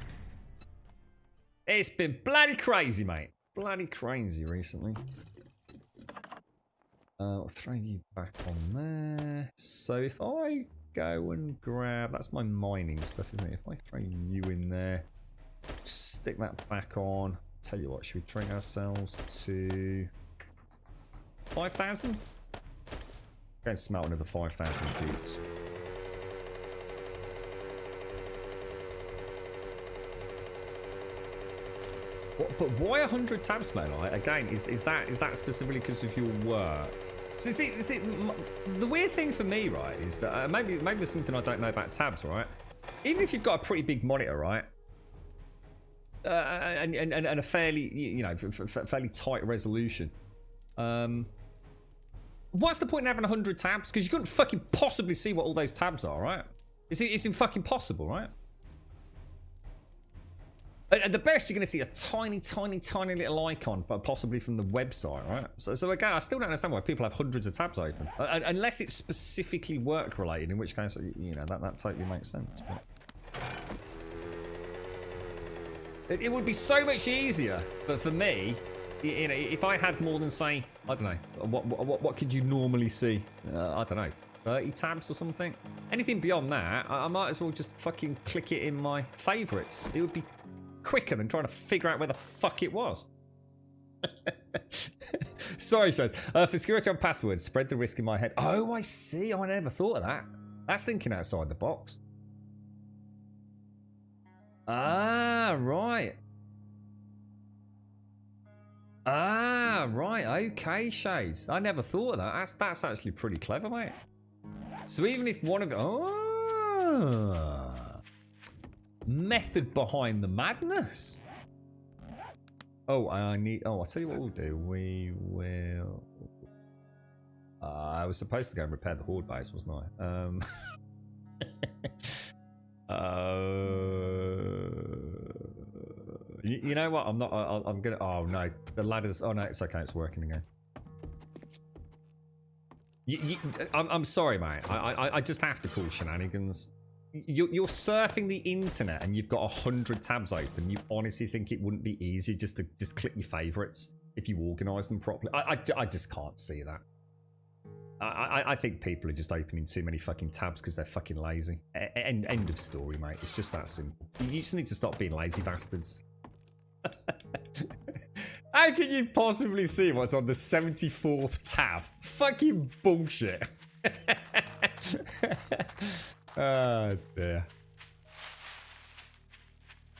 It's been bloody crazy, mate. Bloody crazy recently. I'll throw you back on there. So if I go and grab, that's my mining stuff, isn't it? If I throw you in there, stick that back on. Tell you what, should we treat ourselves to 5,000? Go and smelt another 5,000 dukes. But why 100 tabs, mate? Like, again, is that specifically because of your work? So see, the weird thing for me, right, is that maybe there's something I don't know about tabs, right? Even if you've got a pretty big monitor, right, and a fairly, you know, fairly tight resolution, what's the point in having 100 tabs? Because you couldn't fucking possibly see what all those tabs are, right? It's fucking possible, right? At the best, you're going to see a tiny, tiny, tiny little icon, but possibly from the website, right? So again, I still don't understand why people have hundreds of tabs open, unless it's specifically work related, in which case, you know, that totally makes sense. But it would be so much easier, but for me, you know, if I had more than, say, I don't know, what could you normally see? I don't know, 30 tabs or something. Anything beyond that, I might as well just fucking click it in my favourites. It would be quicker than trying to figure out where the fuck it was. Sorry, Shows. For security on passwords, spread the risk in my head. Oh, I see. I never thought of that. That's thinking outside the box. Ah, right. Ah, right. Okay, Shades. I never thought of that. That's actually pretty clever, mate. So even if one of it... Oh... Method behind the madness. Oh, I'll tell you what we'll do. We will. I was supposed to go and repair the horde base, wasn't I? You know what? I'm not. I'm gonna. Oh no, the ladders. Oh no, it's okay. It's working again. I'm sorry, mate. I just have to call shenanigans. You're surfing the internet and you've got 100 tabs open. You honestly think it wouldn't be easy just to click your favorites if you organize them properly? I just can't see that. I think people are just opening too many fucking tabs because they're fucking lazy. End of story, mate. It's just that simple. You just need to stop being lazy bastards. How can you possibly see what's on the 74th tab? Fucking bullshit. Oh dear.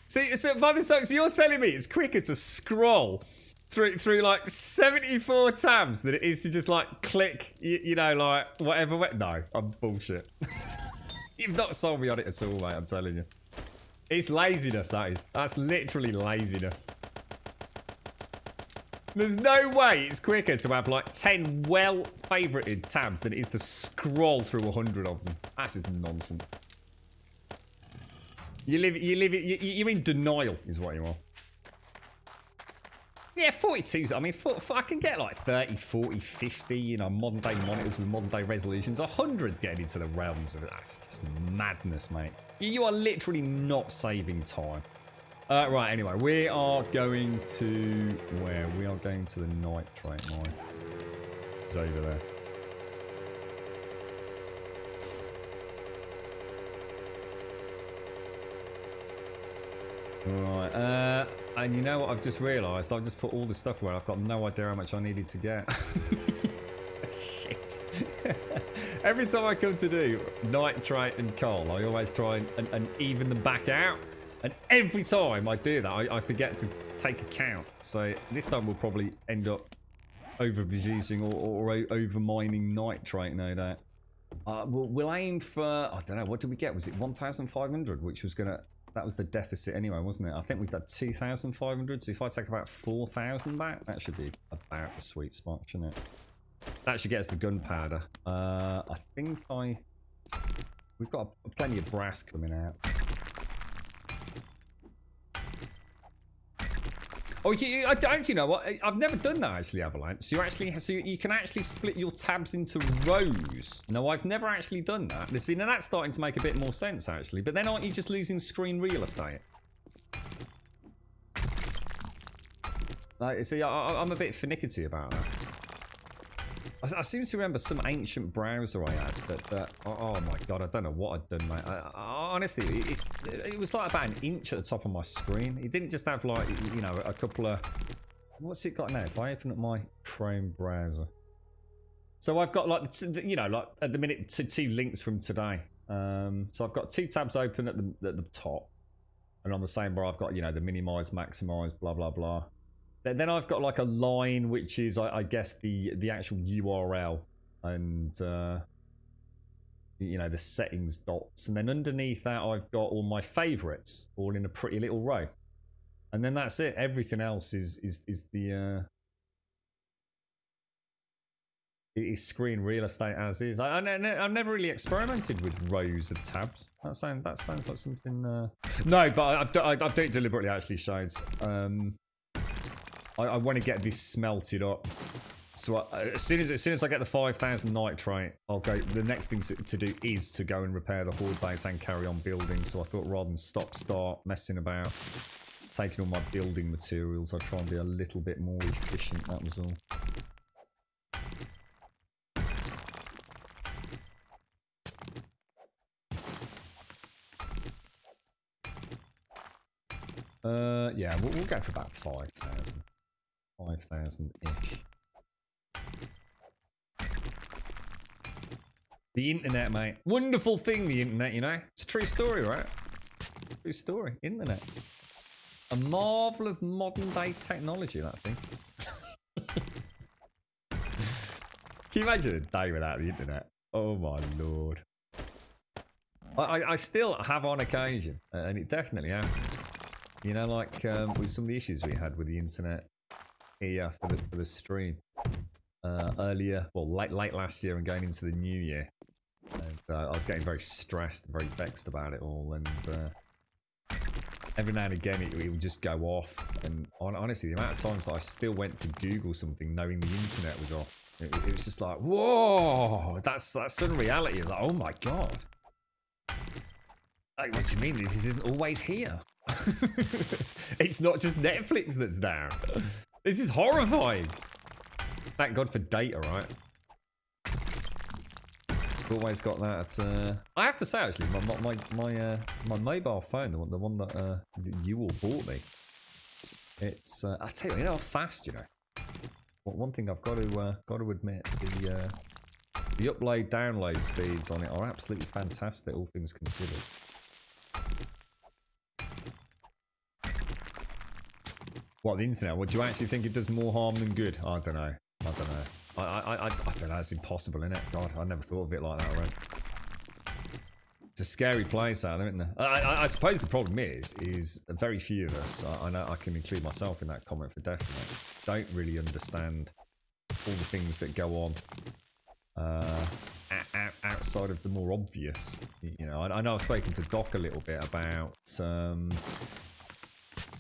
See, so by the so you're telling me it's quicker to scroll through like 74 tabs than it is to just like click, you know, like whatever. No, I'm bullshit. You've not sold me on it at all, mate. I'm telling you, it's laziness. That's literally laziness. There's no way it's quicker to have like 10 well-favorited tabs than it is to scroll through 100 of them. That's just nonsense. You're in denial, is what you are. Yeah, 42s. I mean, I can get like 30, 40, 50, you know, modern day monitors with modern day resolutions. 100's getting into the realms of it. That's just madness, mate. You are literally not saving time. Right, anyway, we are going to where? We are going to the nitrate mine. It's over there. Right, and you know what I've just realised? I've just put all the stuff where I've got no idea how much I needed to get. Shit. Every time I come to do nitrate and coal, I always try and even them back out. And every time I do that, I forget to take account. So this time we'll probably end up overproducing or over mining nitrate, no doubt. We'll aim for, I don't know, what did we get? Was it 1,500, which was gonna, that was the deficit anyway, wasn't it? I think we've done 2,500, so if I take about 4,000 back, that should be about the sweet spot, shouldn't it? That should get us the gunpowder. I think we've got plenty of brass coming out. Oh, actually, you know what? I've never done that actually, Avalanche. So you can actually split your tabs into rows. No, I've never actually done that. See, now that's starting to make a bit more sense actually. But then aren't you just losing screen real estate? Like, see, I'm a bit finicky about that. I seem to remember some ancient browser I had that oh my god, I don't know what I'd done, mate. Honestly, it was like about an inch at the top of my screen. It didn't just have like, you know, a couple of... What's it got now? If I open up my Chrome browser. So I've got like, you know, like at the minute, two links from today. So I've got two tabs open at the top. And on the same bar, I've got, you know, the minimize, maximize, blah, blah, blah. Then I've got like a line, which is, I guess, the actual URL and, you know, the settings dots. And then underneath that, I've got all my favorites, all in a pretty little row. And then that's it. Everything else is the is screen real estate as is. I've never really experimented with rows of tabs. That sounds like something. No, but I do it deliberately. Actually, Shades. I want to get this smelted up. So as soon as I get the 5,000 nitrate, I'll go. The next thing to do is to go and repair the horde base and carry on building. So I thought rather than start messing about, taking all my building materials, I'll try and be a little bit more efficient. That was all. Yeah, we'll go for about 5,000. 5,000-ish. The internet, mate. Wonderful thing, the internet, you know? It's a true story, right? True story. Internet. A marvel of modern day technology, that thing. Can you imagine a day without the internet? Oh my lord. I still have on occasion, and it definitely happens. You know, like with some of the issues we had with the internet here for the stream earlier, well, late last year and going into the new year. And I was getting very stressed, very vexed about it all, and every now and again it would just go off. And honestly, the amount of times that I still went to Google something knowing the internet was off, it was just like, whoa, that's sudden reality. It's like, oh my god. Like, what do you mean? This isn't always here. It's not just Netflix that's down. This is horrifying. Thank God for data, right? Always got that. I have to say, actually, my mobile phone, the one that you all bought me. It's I tell you how fast, you know. One thing I've got to admit, the upload download speeds on it are absolutely fantastic, all things considered. What, the internet? What, do you actually think it does more harm than good? I don't know. I don't know. It's impossible, isn't it? God, I never thought of it like that, right? It's a scary place out there, isn't there? I suppose the problem is very few of us, I know I can include myself in that comment for definite, don't really understand all the things that go on outside of the more obvious. You know, I know I've spoken to Doc a little bit about...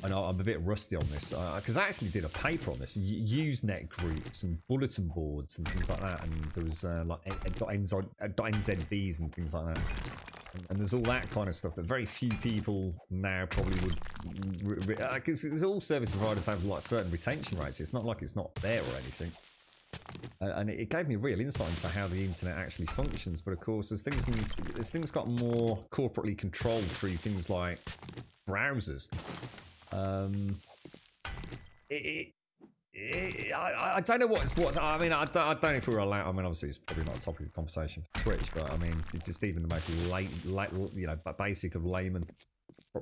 I know I'm a bit rusty on this because I actually did a paper on this, Usenet groups and bulletin boards and things like that, and there was like .nzbs and things like that, and there's all that kind of stuff that very few people now probably would, because all service providers have like certain retention rates. It's not like it's not there or anything, and it gave me real insight into how the internet actually functions. But of course, as things got more corporately controlled through things like browsers. I don't know what's. I mean, I don't know if we were allowed. I mean, obviously, it's probably not a topic of conversation for Twitch, but I mean, just even the most you know, basic of laymen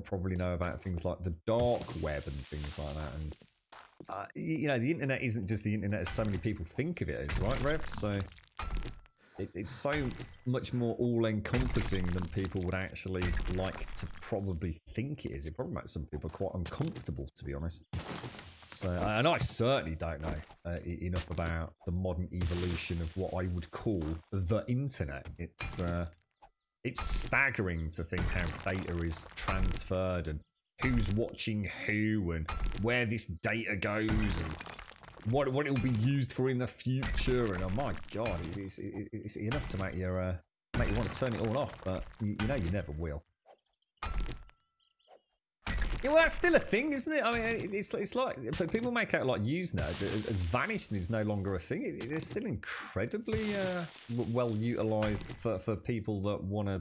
probably know about things like the dark web and things like that. And you know, the internet isn't just the internet as so many people think of it as, right, Rev? So it's so much more all-encompassing than people would actually like to probably think it is. It probably makes some people quite uncomfortable, to be honest. So, and I certainly don't know enough about the modern evolution of what I would call the internet. It's staggering to think how data is transferred and who's watching who and where this data goes and what it will be used for in the future. And oh my god, it's enough to make you want to turn it all off, but you know you never will. Yeah, well, that's still a thing, isn't it? I mean, it's like people make out like Usenet has vanished and is no longer a thing. It's still incredibly well utilized for people that want to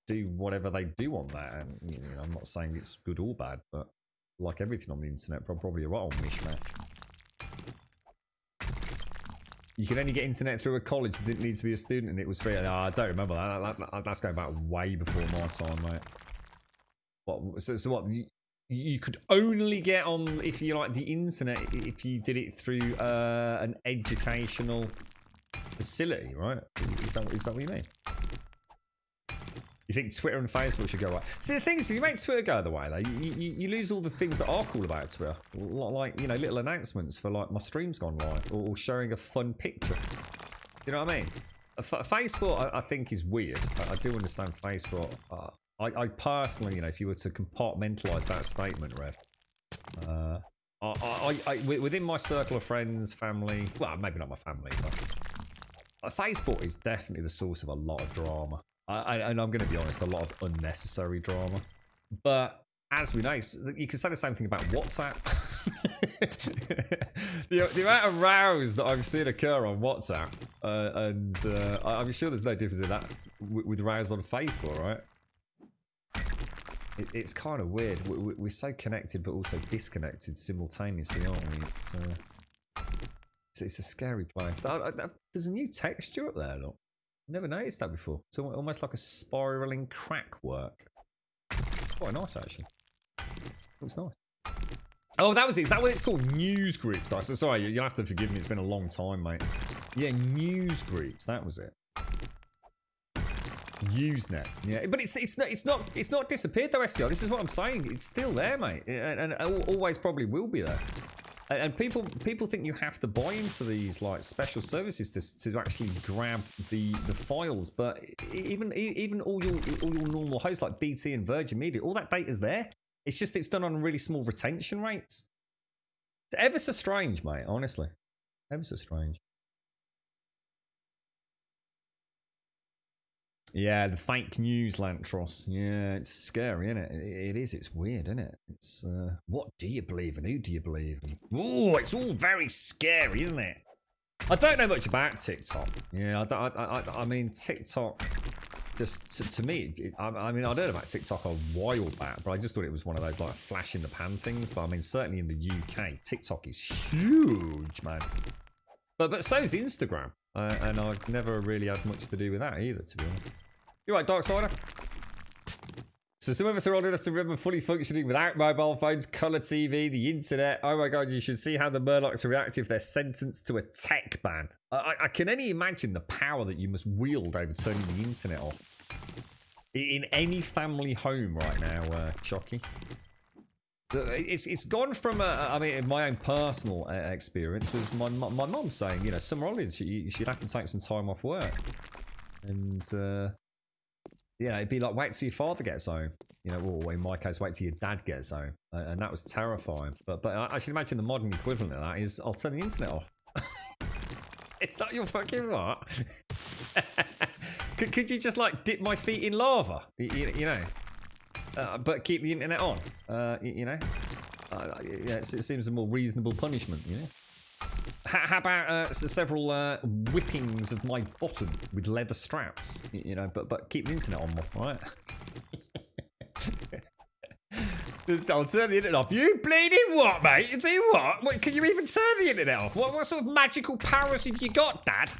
do whatever they do on that. And you know, I'm not saying it's good or bad, but like everything on the internet, probably a right old mishmash. You could only get internet through a college. You didn't need to be a student, and it was free. Oh, I don't remember that. That's going back way before my time, mate. What? So what? You could only get on, if you like, the internet if you did it through an educational facility, right? Is that what you mean? You think Twitter and Facebook should go away? See, the thing is, if you make Twitter go the way, though, you lose all the things that are cool about Twitter. Like, you know, little announcements for, like, my stream's gone live, or sharing a fun picture. You know what I mean? Facebook, I think, is weird. I do understand Facebook. I personally, you know, if you were to compartmentalise that statement, Rev, within my circle of friends, family, well, maybe not my family, but Facebook is definitely the source of a lot of drama. And I'm going to be honest, a lot of unnecessary drama. But as we know, you can say the same thing about WhatsApp. the amount of rows that I've seen occur on WhatsApp, and I'm sure there's no difference in that with rows on Facebook, right? It's kind of weird. We're so connected, but also disconnected simultaneously, aren't we? It's a scary place. There's a new texture up there, look. Never noticed that before. It's almost like a spiraling crack work. It's quite nice, actually. Looks nice. Oh, that was it. Is that what it's called? News groups. So sorry, you'll have to forgive me. It's been a long time, mate. Yeah, news groups. That was it. Usenet. Yeah, but it's not disappeared though, SCR. This is what I'm saying. It's still there, mate, and always probably will be there. And people think you have to buy into these like special services to actually grab the files, but even all your normal hosts like BT and Virgin Media, all that data's there. It's just it's done on really small retention rates. It's ever so strange, mate. Honestly, ever so strange. Yeah, the fake news, Lantros. Yeah, it's scary, isn't it? It is. It's weird, isn't it? It's what do you believe and who do you believe? Oh, it's all very scary, isn't it? I don't know much about TikTok. Yeah, I mean, TikTok. Just to me, I mean, I'd heard about TikTok a while back, but I just thought it was one of those like flash in the pan things. But I mean, certainly in the UK, TikTok is huge, man. But so is Instagram. And I've never really had much to do with that either, to be honest. You're right, Darksider. So some of us are old enough to remember fully functioning without mobile phones, colour TV, the internet. Oh my god, you should see how the Murlocs react if they're sentenced to a tech ban. I can only imagine the power that you must wield over turning the internet off. In any family home right now, Chucky. It's gone from I mean, my own personal experience was my mum saying, you know, summer holidays, she'd have to take some time off work, and yeah, it'd be like wait till your father gets home, you know, or in my case, wait till your dad gets home, and that was terrifying. But I should imagine the modern equivalent of that is I'll turn the internet off. It's not your fucking right. Could you just like dip my feet in lava, you know? But keep the internet on, you know. Yeah, it seems a more reasonable punishment, you know. How about several whippings of my bottom with leather straps, you know, but keep the internet on, right? I'll turn the internet off. You bleeding what, mate? You do what? Can you even turn the internet off? What sort of magical powers have you got, Dad?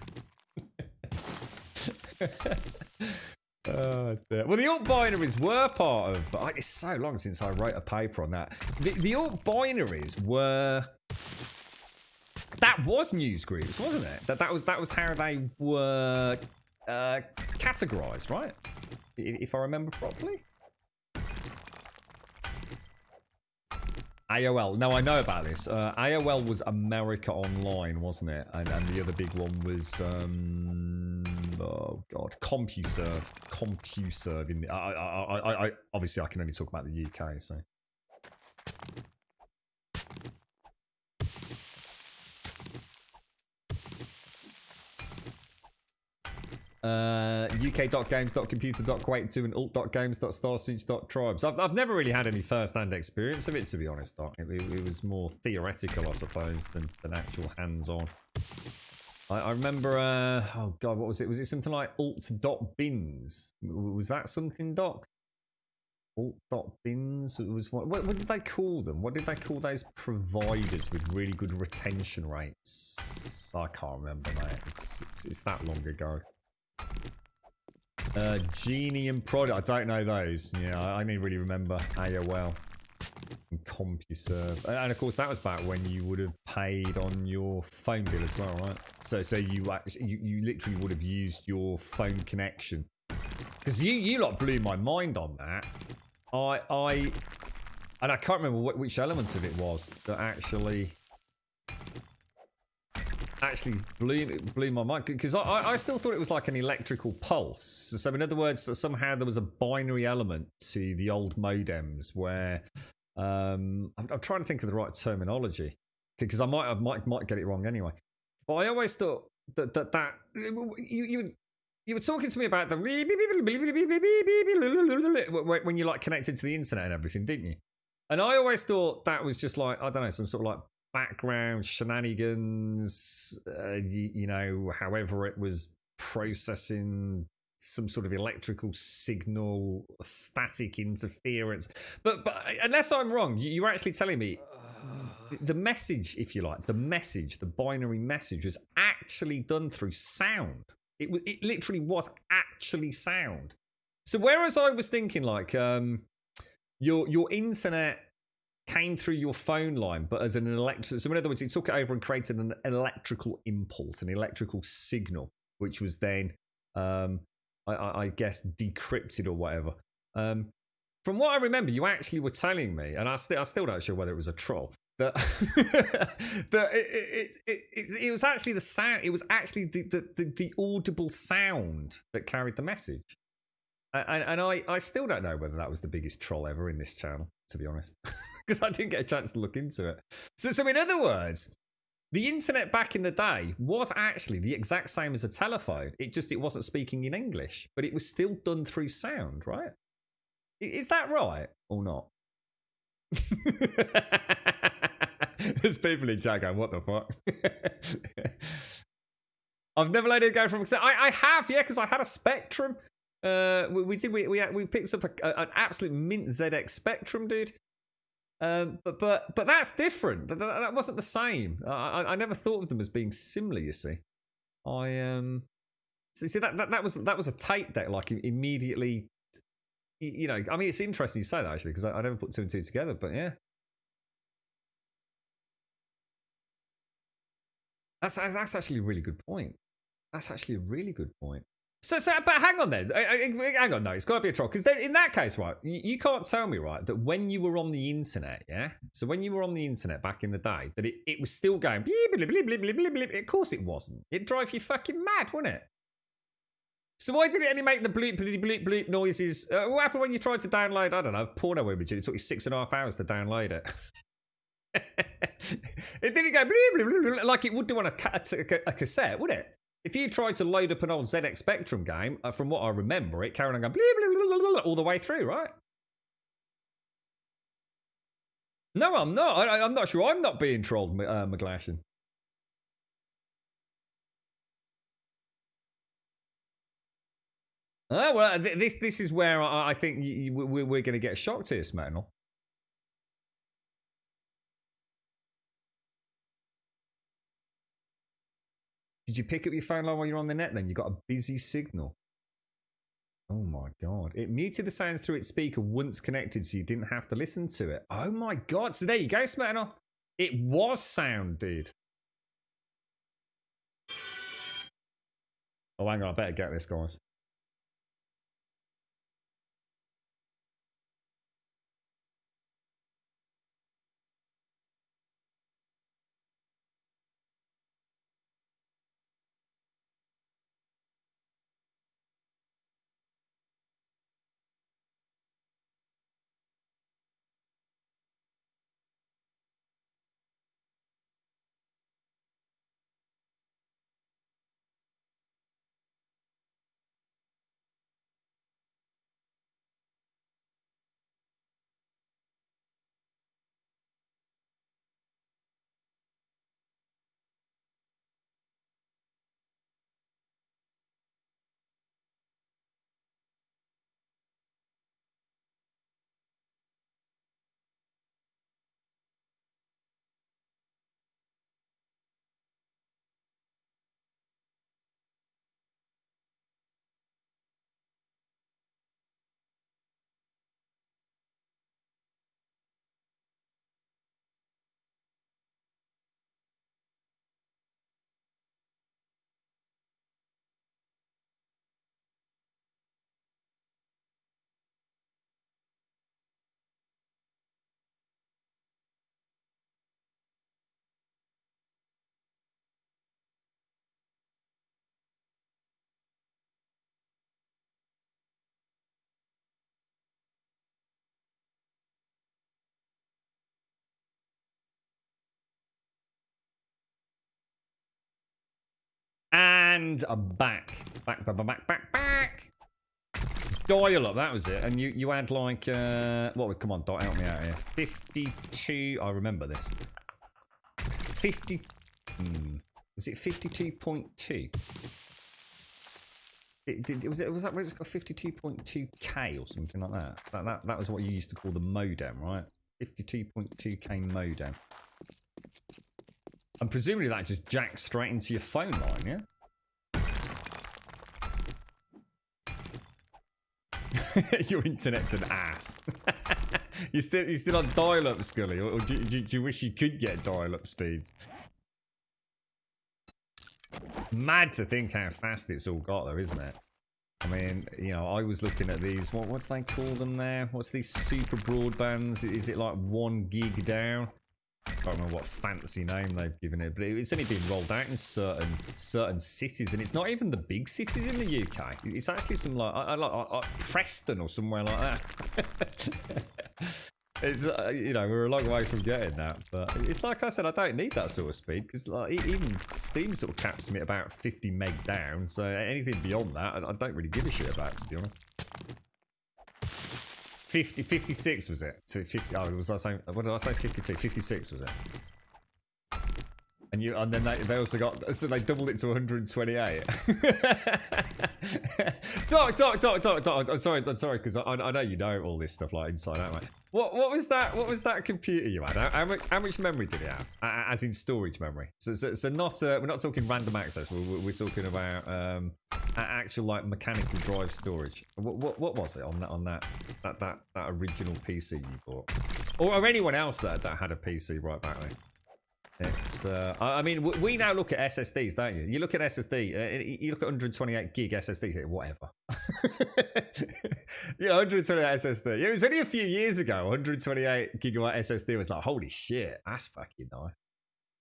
Oh, well, the alt binaries were part of. It's so long since I wrote a paper on that. The alt binaries were That was newsgroups, wasn't it? That was how they were categorized, right? If I remember properly. AOL. No, I know about this. AOL was America Online, wasn't it? And the other big one was oh god, CompuServe. CompuServe. In I obviously I can only talk about the UK, so. UK.games.computer.quake2 and alt.games.starsiege.tribes. I've never really had any first-hand experience of it, to be honest, Doc. It was more theoretical, I suppose, than actual hands-on. I remember, oh god, what was it? Was it something like alt.bins? Was that something, Doc? Alt.bins? Was what did they call them? What did they call those providers with really good retention rates? I can't remember, mate. It's that long ago. Genie and Prod, I don't know those. Yeah, I only really remember AOL and CompuServe. And of course, that was back when you would have paid on your phone bill as well, right? So you actually, you literally would have used your phone connection. Because you lot blew my mind on that. And I can't remember which element of it was that actually blew my mind, because I still thought it was like an electrical pulse. So in other words, somehow there was a binary element to the old modems where I'm trying to think of the right terminology, because I might get it wrong anyway. But I always thought that you were talking to me about the when you like connected to the internet and everything, didn't you? And I always thought that was just like, I don't know, some sort of like background shenanigans, you know, however it was processing some sort of electrical signal, static interference. But unless I'm wrong, you're actually telling me the message, if you like, the binary message was actually done through sound. It literally was actually sound. So whereas I was thinking like your internet came through your phone line, but as an electric. So in other words, it took it over and created an electrical impulse, an electrical signal, which was then, I guess, decrypted or whatever. From what I remember, you actually were telling me, and I still don't sure whether it was a troll, that that it was actually the sound. It was actually the audible sound that carried the message. And I still don't know whether that was the biggest troll ever in this channel, to be honest, because I didn't get a chance to look into it. So in other words, the internet back in the day was actually the exact same as a telephone. It wasn't speaking in English, but it was still done through sound, right? Is that right or not? There's people in chat going, what the fuck? I've never let it go from. I have, yeah, because I had a Spectrum. We picked up an absolute mint ZX Spectrum, dude. But that's different. That wasn't the same. I never thought of them as being similar. You see, see that was a tape deck, like immediately. You know, I mean, it's interesting you say that actually, because I never put two and two together. But yeah, that's actually a really good point. That's actually a really good point. So, but hang on then. Hang on, no, it's got to be a troll. Because in that case, right, you can't tell me, right, that when you were on the internet, yeah? So when you were on the internet back in the day, that it was still going, bleep, bleep, bleep, bleep, bleep, bleep. Of course it wasn't. It'd drive you fucking mad, wouldn't it? So why did it only make the bleep, bleep, bleep, bleep noises? What happened when you tried to download, I don't know, porno image, and it took you 6.5 hours to download it? It didn't go bleep, bleep, bleep, bleep, like it would do on a cassette, would it? If you tried to load up an old ZX Spectrum game, from what I remember, it carried on going blah, blah, blah, blah, blah, all the way through, right? No, I'm not. I'm not sure. I'm not being trolled, McGlashan. Well, this is where I think we're going to get shocked here, Smetnal. Did you pick up your phone line while you're on the net then? You got a busy signal. Oh my god. It muted the sounds through its speaker once connected so you didn't have to listen to it. Oh my god. So there you go, Smetnal. It was sound, dude. Oh, hang on, I better get this, guys. And I'm back. Back. Dial up, that was it. And you had like, what was, come on, Dot, help me out here. 52, I remember this. 50, was it 52.2? Was that where it's got 52.2K or something like that? That was what you used to call the modem, right? 52.2K modem. And presumably that just jacks straight into your phone line, yeah? Your internet's an ass. You're still on dial-up, Scully, or do you wish you could get dial-up speeds? Mad to think how fast it's all got, though, isn't it? I mean, you know, I was looking at these. What's they call them there? What's these super broadbands? Is it like 1 gig down? I can't remember what fancy name they've given it, but it's only been rolled out in certain cities, and it's not even the big cities in the UK. It's actually some like Preston or somewhere like that. It's you know, we're a long way from getting that, but it's like I said, I don't need that sort of speed because like even Steam sort of caps me at about 50 meg down. So anything beyond that, I don't really give a shit about, to be honest. 56 was it? So 50. Oh, was I saying? What did I say? 52. 56 was it? And then they also got, so they doubled it to 128. Talk. I'm sorry, because I know you know all this stuff like inside out, mate. What was that? What was that computer you had? How much memory did it have? As in storage memory. So not we're not talking random access. We're talking about actual like mechanical drive storage. What was it on that original PC you bought, or anyone else that had a PC right back then? It's, I mean, we now look at SSDs, don't you? You look at SSD, you look at 128 gig SSD, you think, whatever. You know, 128 SSD. It was only a few years ago, 128 gigabyte SSD was like, holy shit, that's fucking nice.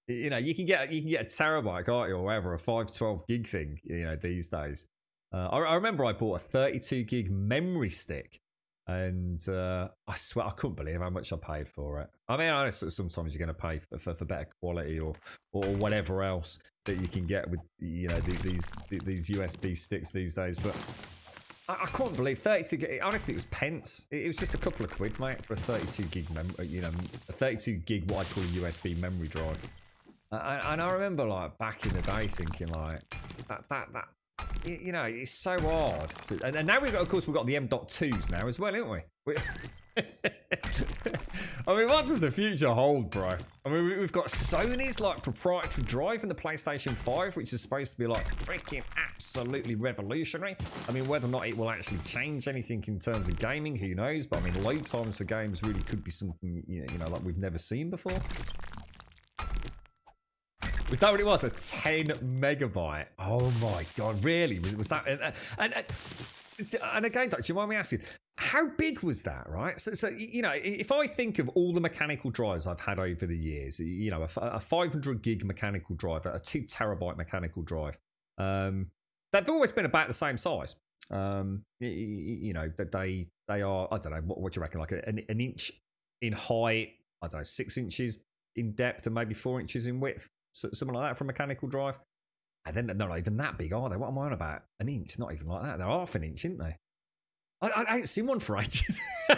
You know, you can get a terabyte, can't you, or whatever, a 512 gig thing, you know, these days. I remember I bought a 32 gig memory stick. And I swear I couldn't believe how much I paid for it. I mean, honestly, sometimes you're going to pay for better quality or whatever else that you can get with, you know, these USB sticks these days. But I couldn't believe 32 gig. Honestly, it was pence. It was just a couple of quid, mate, for a 32 gig you know, a 32 gig what I call a USB memory drive. And I remember like back in the day thinking like that. You know, it's so hard. And now of course, we've got the M.2s now as well, haven't we? I mean, what does the future hold, bro? I mean, we've got Sony's like proprietary drive in the PlayStation 5, which is supposed to be like freaking absolutely revolutionary. I mean, whether or not it will actually change anything in terms of gaming, who knows? But I mean, load times for games really could be something, you know, like we've never seen before. Was that what it was? A 10 megabyte? Oh my god, really? Was that? And again, Doc, do you mind me asking, how big was that, right? So you know, if I think of all the mechanical drives I've had over the years, you know, a 500 gig mechanical drive, a 2 terabyte mechanical drive, they've always been about the same size. You know, that they are, I don't know, what do you reckon, like an inch in height, I don't know, 6 inches in depth and maybe 4 inches in width, so, something like that for a mechanical drive. And then they're not even that big, are they? What am I on about? An inch? Not even like that. They're half an inch, aren't they? I ain't seen one for ages. I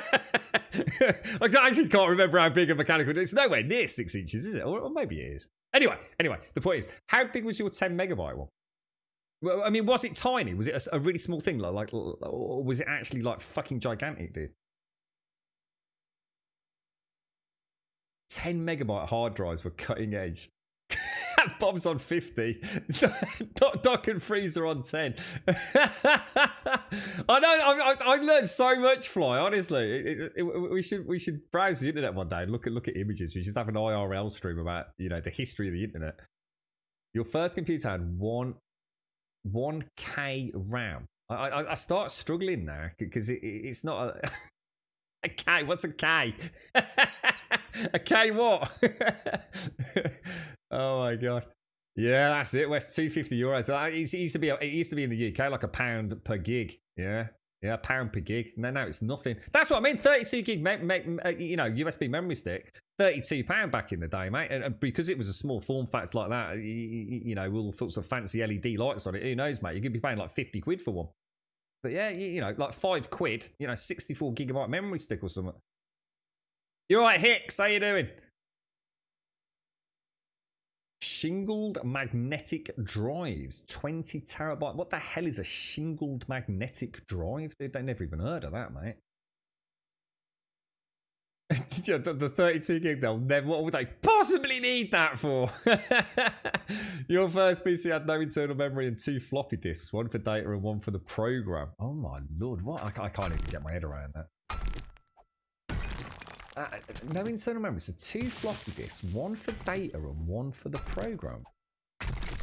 actually can't remember how big a mechanical. It's nowhere near 6 inches, is it? Or maybe it is. Anyway, the point is, how big was your 10 megabyte one? Well, I mean, was it tiny? Was it a really small thing, like, or was it actually like fucking gigantic, dude? 10 megabyte hard drives were cutting edge. Bob's on 50. Doc and Freezer on 10. I know. I learned so much, Fly. Honestly, we should browse the internet one day and look at images. We should have an IRL stream about, you know, the history of the internet. Your first computer had 1K RAM. I start struggling now because it's not a K. What's a K? A K what? Oh my god. Yeah, that's it. West €250. It used to be in the UK like £1 per gig. Yeah, £1 per gig. No, it's nothing. That's what I mean. 32 gig, you know, USB memory stick. £32 back in the day, mate. And because it was a small form factor like that, you know, all sorts of fancy LED lights on it. Who knows, mate? You could be paying like 50 quid for one. But yeah, you know, like 5 quid. You know, 64 gigabyte memory stick or something. You're right, Hicks. How you doing? Shingled magnetic drives, 20 terabyte. What the hell is a shingled magnetic drive? Dude, I never even heard of that, mate. Yeah, the 32 gig, they'll never. What would they possibly need that for? Your first PC had no internal memory and 2 floppy disks, one for data and one for the program. Oh my lord, what? I can't even get my head around that. No internal memory, so 2 floppy disks, one for data and one for the program.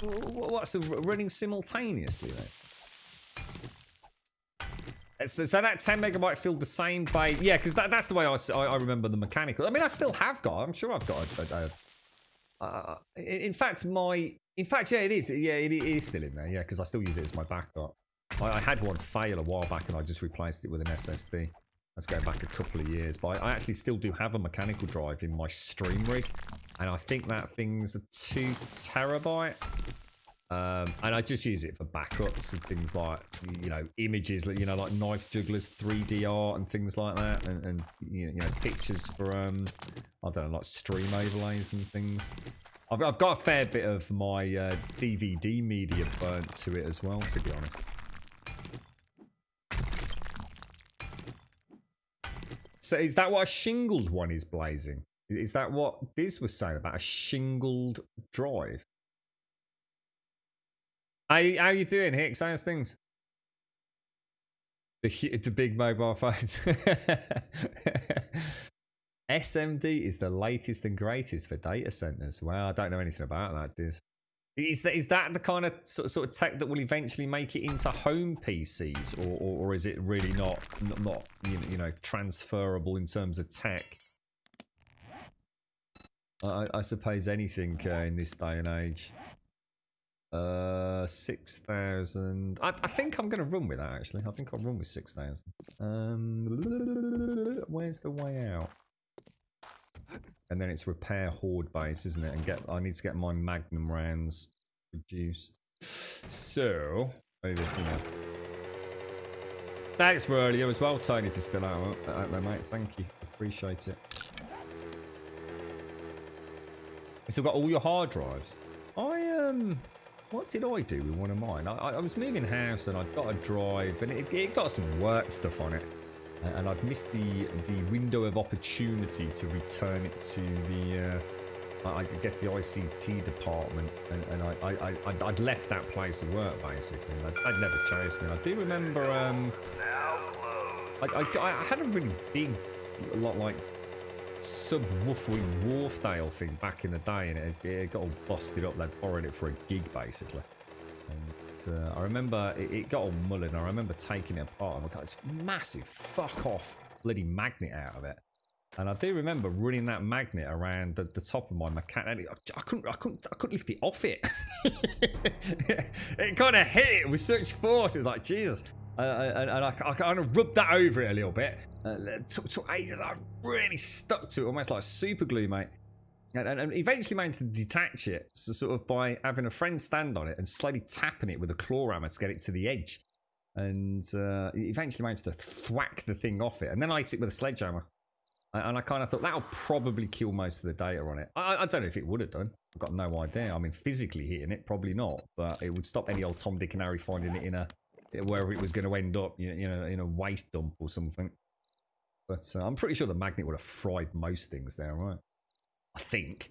What's running simultaneously then? So that 10 megabyte filled the same bay. Yeah, because that's the way I remember the mechanical. I mean, I still have got. I'm sure I've got. In fact, yeah, it is. Yeah, it is still in there. Yeah, because I still use it as my backup. I had one fail a while back, and I just replaced it with an SSD. Let's go back a couple of years, but I actually still do have a mechanical drive in my stream rig, and I think that thing's a 2 terabyte. And I just use it for backups of things like, you know, images, you know, like Knife Jugglers 3D art and things like that, and you know, pictures for I don't know, like stream overlays and things. I've got a fair bit of my DVD media burnt to it as well, to be honest. So is that what a shingled one is, Blazing? Is that what Diz was saying about a shingled drive? How you doing, Hicks? How's things? The big mobile phones. SMD is the latest and greatest for data centers. Well, I don't know anything about that, Diz. Is that the kind of sort of tech that will eventually make it into home PCs, or is it really not you know, transferable in terms of tech? I suppose anything in this day and age. 6,000. I think I'm going to run with that, actually. I think I'll run with 6,000. Where's the way out? And then it's repair horde base, isn't it? And I need to get my Magnum rounds produced. So, over here. Thanks for earlier as well, Tony, if you're still out there, mate. Thank you. Appreciate it. You still got all your hard drives. What did I do with one of mine? I was moving house and I'd got a drive and it got some work stuff on it. And I'd missed the window of opportunity to return it to the, I guess, the ICT department. And I'd left that place of work, basically. I'd never chased me. I do remember, I had a really big, lot like subwoofering Wharfdale thing back in the day, and it got all busted up. They borrowed it for a gig, basically. And I remember it got all mullered, and I remember taking it apart. And I got this massive fuck off bloody magnet out of it. And I do remember running that magnet around the top of my mechanic. I couldn't lift it off it. It kind of hit it with such force. It was like, Jesus. And I kind of rubbed that over it a little bit. It took ages. I really stuck to it, almost like super glue, mate. And eventually managed to detach it, so sort of by having a friend stand on it and slowly tapping it with a claw hammer to get it to the edge. And eventually managed to thwack the thing off it. And then I hit it with a sledgehammer. And I kind of thought that'll probably kill most of the data on it. I don't know if it would have done. I've got no idea. I mean, physically hitting it, probably not. But it would stop any old Tom, Dick and Harry finding it in a wherever it was going to end up, you know, in a waste dump or something. But I'm pretty sure the magnet would have fried most things there, right? I think.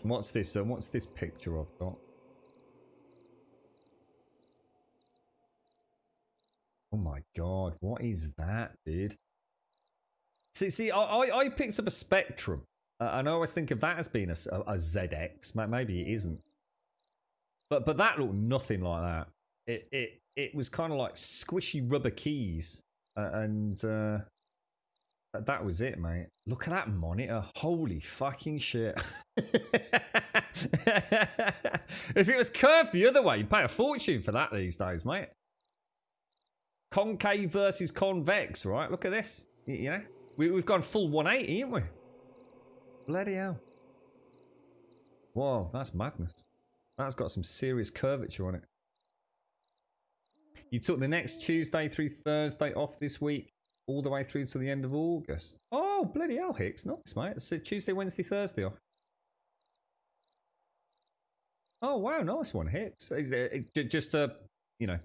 What's this? What's this picture I've got? Oh my god, what is that, dude? See, I picked up a Spectrum, and I always think of that as being a ZX. Maybe it isn't, but that looked nothing like that. It was kind of like squishy rubber keys, and that was it, mate. Look at that monitor, holy fucking shit! If it was curved the other way, you'd pay a fortune for that these days, mate. Concave versus convex, right? Look at this. You know, we've gone full 180, haven't we? Bloody hell. Whoa, that's madness. That's got some serious curvature on it. You took the next Tuesday through Thursday off this week, all the way through to the end of August. Oh, bloody hell, Hicks. Nice, mate. So Tuesday, Wednesday, Thursday off. Oh, wow, nice one, Hicks. Just to, you know,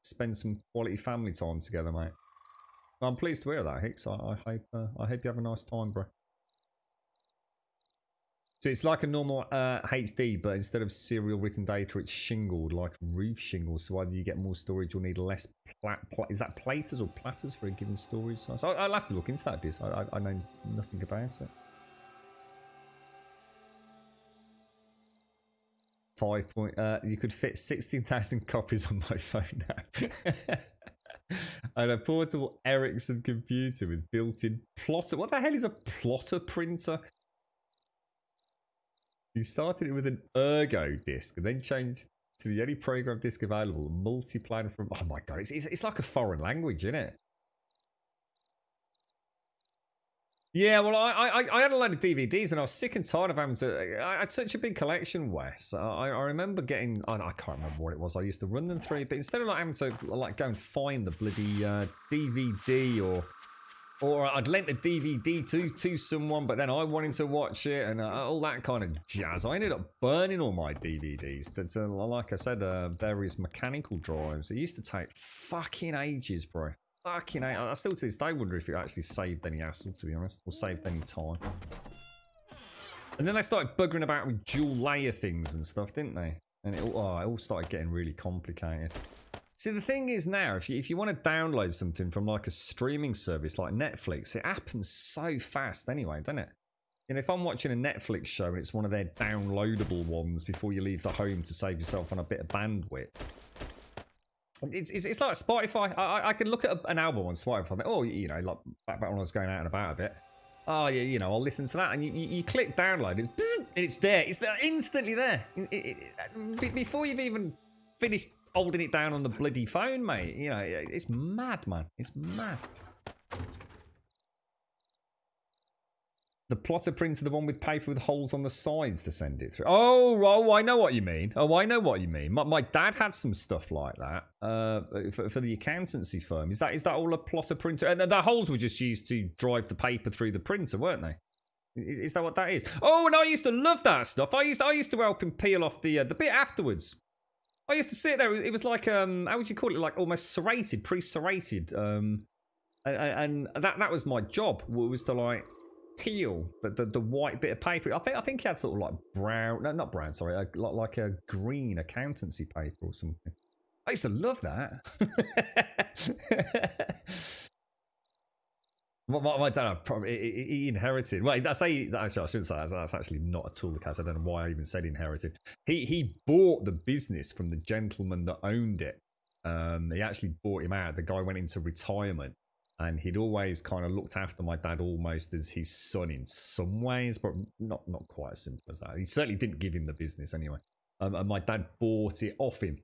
spend some quality family time together, mate. I'm pleased to hear that, Hicks. I hope you have a nice time, bro. So it's like a normal HD, but instead of serial written data, it's shingled, like roof shingles. So either you get more storage or need less is that platers or platters for a given storage size? So I'll have to look into that, Diz. I know nothing about it. 5 point. You could fit 16,000 copies on my phone now. And a portable Ericsson computer with built-in plotter. What the hell is a plotter printer? You started it with an Ergo disk and then changed to the only program disk available, multi-plan from. Oh my god, it's like a foreign language, isn't it? Yeah, well, I had a load of DVDs and I was sick and tired of having to. I had such a big collection, Wes. I remember getting. I can't remember what it was. I used to run them through, but instead of like having to like go and find the bloody DVD or I'd lent the DVD to someone, but then I wanted to watch it and all that kind of jazz. I ended up burning all my DVDs to like I said, various mechanical drives. It used to take fucking ages, bro. Fucking ages. I still to this day wonder if it actually saved any hassle, to be honest, or saved any time. And then they started buggering about with dual layer things and stuff, didn't they? And it all started getting really complicated. See, the thing is now, if you want to download something from like a streaming service like Netflix, it happens so fast anyway, doesn't it? You know, if I'm watching a Netflix show and it's one of their downloadable ones before you leave the home to save yourself on a bit of bandwidth, it's like Spotify. I can look at an album on Spotify and think, oh, you know, like back when I was going out and about a bit. Oh, yeah, you know, I'll listen to that. And you click download, it's there. It's there, instantly there. Before you've even finished holding it down on the bloody phone, mate. You know, it's mad, man. It's mad. The plotter printer, the one with paper with holes on the sides to send it through. Oh, I know what you mean. I know what you mean. My dad had some stuff like that for the accountancy firm. Is that all a plotter printer? And the holes were just used to drive the paper through the printer, weren't they? Is that what that is? Oh, and I used to love that stuff. I used to help him peel off the bit afterwards. I used to sit there. It was like how would you call it? Like almost serrated, pre-serrated. And that was my job. Was to like peel the white bit of paper. I think he had sort of like brown. No, not brown. Sorry, like a green accountancy paper or something. I used to love that. My dad probably he inherited. Well, I say actually I shouldn't say that. That's actually not at all the case. I don't know why I even said inherited. He bought the business from the gentleman that owned it. He actually bought him out. The guy went into retirement, and he'd always kind of looked after my dad almost as his son in some ways, but not quite as simple as that. He certainly didn't give him the business anyway. And my dad bought it off him.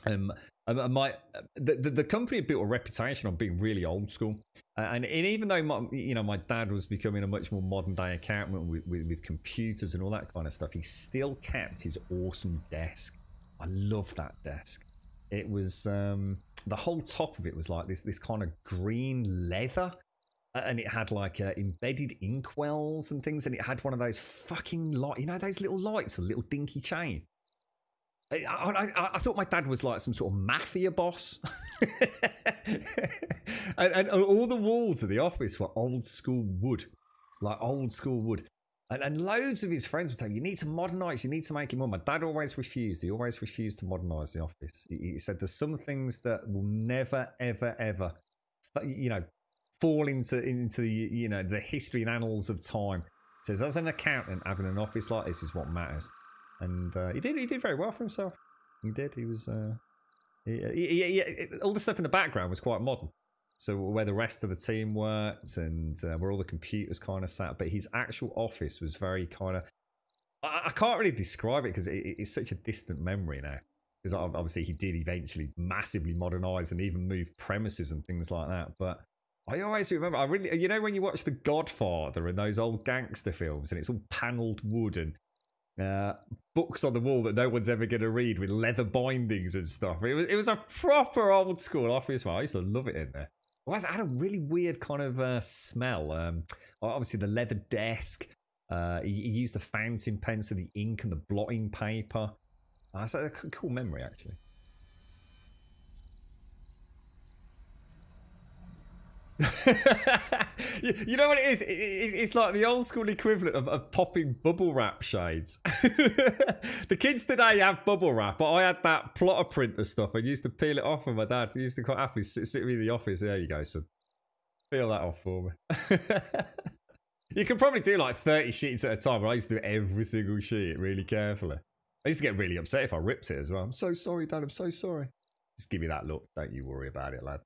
The company had built a reputation on being really old school, and even though my dad was becoming a much more modern day accountant with computers and all that kind of stuff, he still kept his awesome desk. I love that desk. It was the whole top of it was like this kind of green leather, and it had like embedded inkwells and things, and it had one of those fucking those little lights with a little dinky chain. I thought my dad was like some sort of mafia boss. and all the walls of the office were old school wood. And loads of his friends were saying, you need to modernise, you need to make it more. My dad always refused. He always refused to modernise the office. He said there's some things that will never, ever, ever, fall into the history and annals of time. He says, as an accountant, having an office like this is what matters. And he did very well for himself. He did. He was all the stuff in the background was quite modern. So where the rest of the team worked and where all the computers kind of sat, but his actual office was very kind of. I can't really describe it because it's such a distant memory now. Because obviously he did eventually massively modernise and even move premises and things like that. But I always remember, when you watch The Godfather and those old gangster films, and it's all panelled wood and books on the wall that no one's ever going to read with leather bindings and stuff. It was a proper old school office. I used to love it in there. It had a really weird kind of smell. Obviously the leather desk. He used the fountain pen, so the ink and the blotting paper. That's a cool memory, actually. You know what it is? It's like the old school equivalent of popping bubble wrap shades. The kids today have bubble wrap, but I had that plotter printer stuff. I used to peel it off with my dad. He used to quite happily sit me in the office. There you go, son. Peel that off for me. You can probably do like 30 sheets at a time, but I used to do every single sheet really carefully. I used to get really upset if I ripped it as well. I'm so sorry, Dad. I'm so sorry. Just give me that look. Don't you worry about it, lad.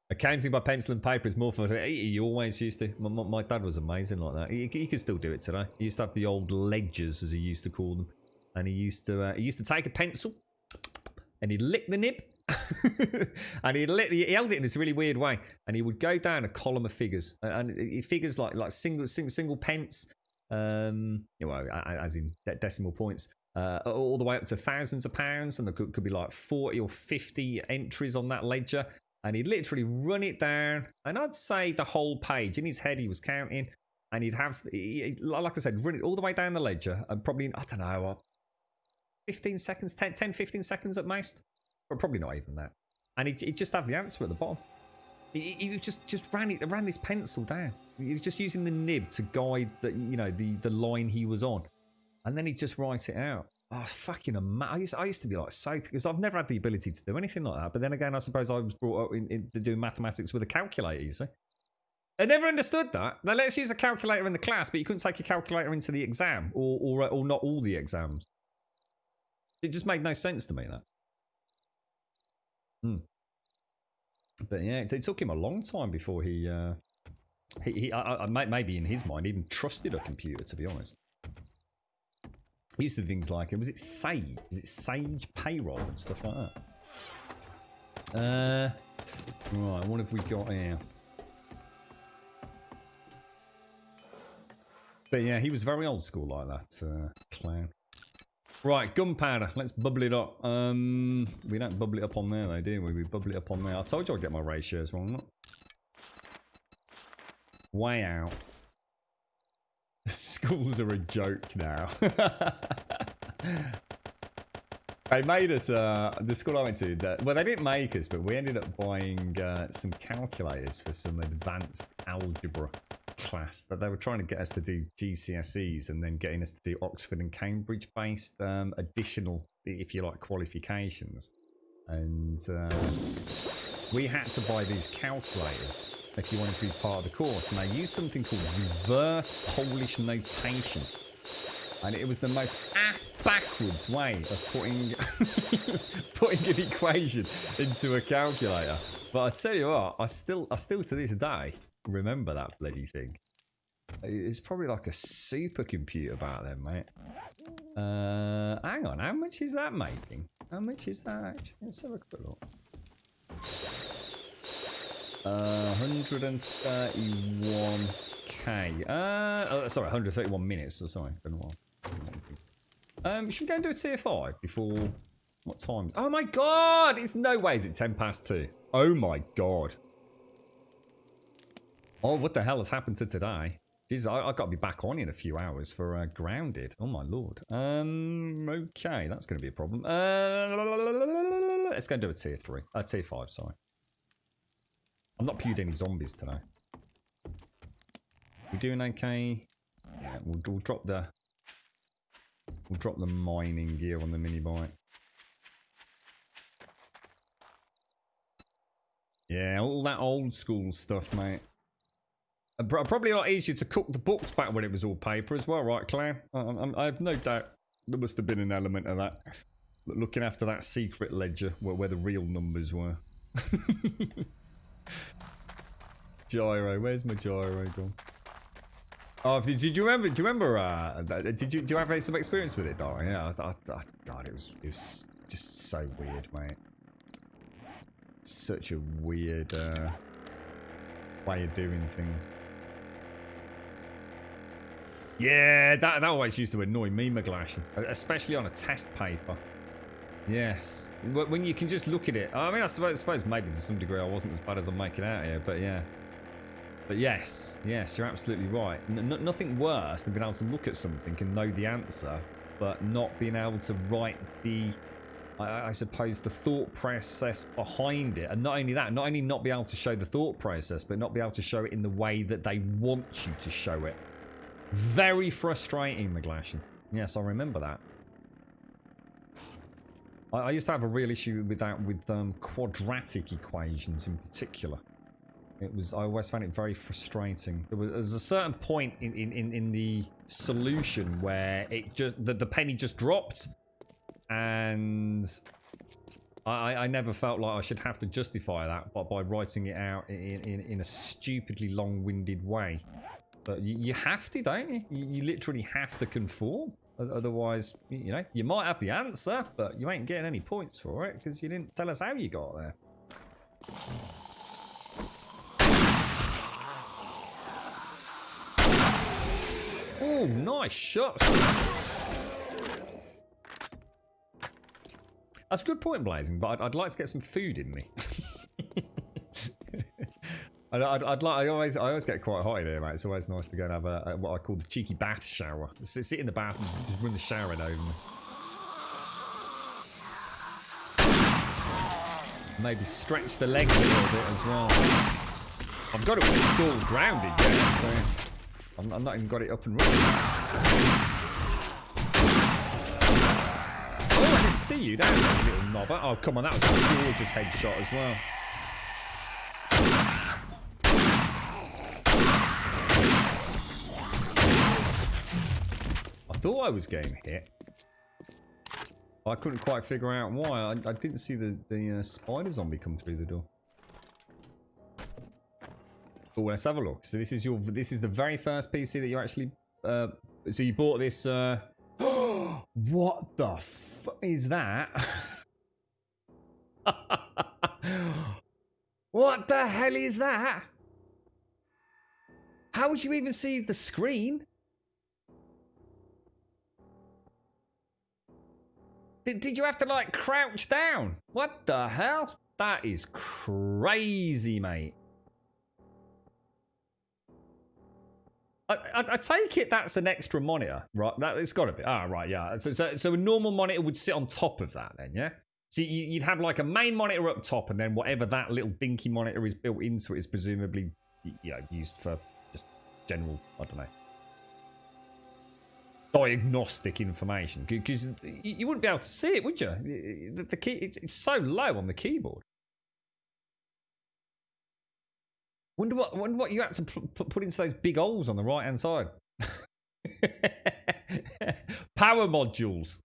Accounting by pencil and paper is more fun. He always used to. My dad was amazing like that. He could still do it today. He used to have the old ledgers, as he used to call them, and he used to take a pencil and he'd lick the nib. And he held it in this really weird way, and he would go down a column of figures, and figures like single pence, as in decimal points. All the way up to thousands of pounds, and there could be like 40 or 50 entries on that ledger, and he'd literally run it down, and I'd say the whole page. In his head he was counting, and he'd have, like I said, run it all the way down the ledger, and probably, I don't know, 15 seconds, 10, 15 seconds at most, but probably not even that. And he'd just have the answer at the bottom. He just ran this pencil down. He was just using the nib to guide the line he was on. And then he'd just write it out. Oh, fucking amazing. I used to be like so, because I've never had the ability to do anything like that. But then again, I suppose I was brought up to do mathematics with a calculator, you see. I never understood that. Now, let's use a calculator in the class, but you couldn't take a calculator into the exam, or not all the exams. It just made no sense to me, that. But yeah, it took him a long time before he maybe in his mind, even trusted a computer, to be honest. He used to do things like, was it Sage? Is it Sage Payroll and stuff like that? Right, what have we got here? But yeah, he was very old school like that, clown. Right, gunpowder. Let's bubble it up. We don't bubble it up on there though, do we? We bubble it up on there. I told you I'd get my ratios wrong. Way out. Schools are a joke now. They made us, the school I went to, well, they didn't make us, but we ended up buying some calculators for some advanced algebra. class that they were trying to get us to do GCSEs and then getting us to do Oxford and Cambridge based additional, if you like, qualifications. And we had to buy these calculators if you wanted to be part of the course, and they used something called reverse Polish notation. And it was the most ass-backwards way of putting putting an equation into a calculator. But I tell you what, I still to this day remember that bloody thing. It's probably like a supercomputer back then, mate. Hang on, how much is that making? How much is that actually? Let's have a quick look. 131k. Sorry, 131 minutes. So sorry, been a while. Should we go and do a tier 5 before... What time? Oh my god! It's no way is it 10 past 2. Oh my god. Oh, what the hell has happened to today? Jesus, I've got to be back on in a few hours for Grounded. Oh my lord. Okay, that's going to be a problem. Let's go and do a tier 3. Tier 5, sorry. I'm not pewed any zombies today. We're doing okay. Yeah, we'll drop the... We'll drop the mining gear on the mini bike. Yeah, all that old school stuff, mate. Probably a lot easier to cook the books back when it was all paper as well, right, Claire? I have no doubt there must have been an element of that. Looking after that secret ledger where the real numbers were. Gyro, where's my gyro gone? Oh, do you remember? Do you have some experience with it, Dara? Yeah, God, it was just so weird, mate. Such a weird way of doing things. Yeah, that always used to annoy me, McGlash, especially on a test paper. Yes, when you can just look at it. I mean, I suppose maybe to some degree I wasn't as bad as I'm making out here, but yeah. But yes, you're absolutely right. Nothing worse than being able to look at something and know the answer, but not being able to write the, I suppose, the thought process behind it. And not only that, not only not be able to show the thought process, but not be able to show it in the way that they want you to show it. Very frustrating, McGlashan. Yes, I remember that. I used to have a real issue with that with quadratic equations in particular. I always found it very frustrating. There was a certain point in the solution where it just the penny just dropped, and I never felt like I should have to justify that by writing it out in a stupidly long-winded way. But you have to, don't you? You literally have to conform. Otherwise, you know, you might have the answer, but you ain't getting any points for it because you didn't tell us how you got there. Oh, nice shots. That's a good point, Blazing, but I'd like to get some food in me. I always get quite hot in here, mate. It's always nice to go and have a what I call the cheeky bath shower. Sit in the bath and just run the shower in over me. Maybe stretch the legs a little bit as well. I've got it installed grounded yet, so I've not even got it up and running. Oh, I didn't see you down there, little knobber. Oh, come on, that was a gorgeous headshot as well. I thought I was getting hit. I couldn't quite figure out why. I didn't see the spider zombie come through the door. Oh, let's have a look. So this is the very first PC that you actually so you bought this what the f is that? What the hell is that? How would you even see the screen? Did you have to like crouch down? What the hell? That is crazy, mate. I take it that's an extra monitor, right? It's got to be. Ah, right, yeah. So a normal monitor would sit on top of that then, yeah? So you'd have like a main monitor up top, and then whatever that little dinky monitor is built into it is presumably, you know, used for just general, I don't know, diagnostic information, because you wouldn't be able to see it, would you? The key, it's so low on the keyboard. Wonder what you had to put into those big holes on the right hand side. Power modules.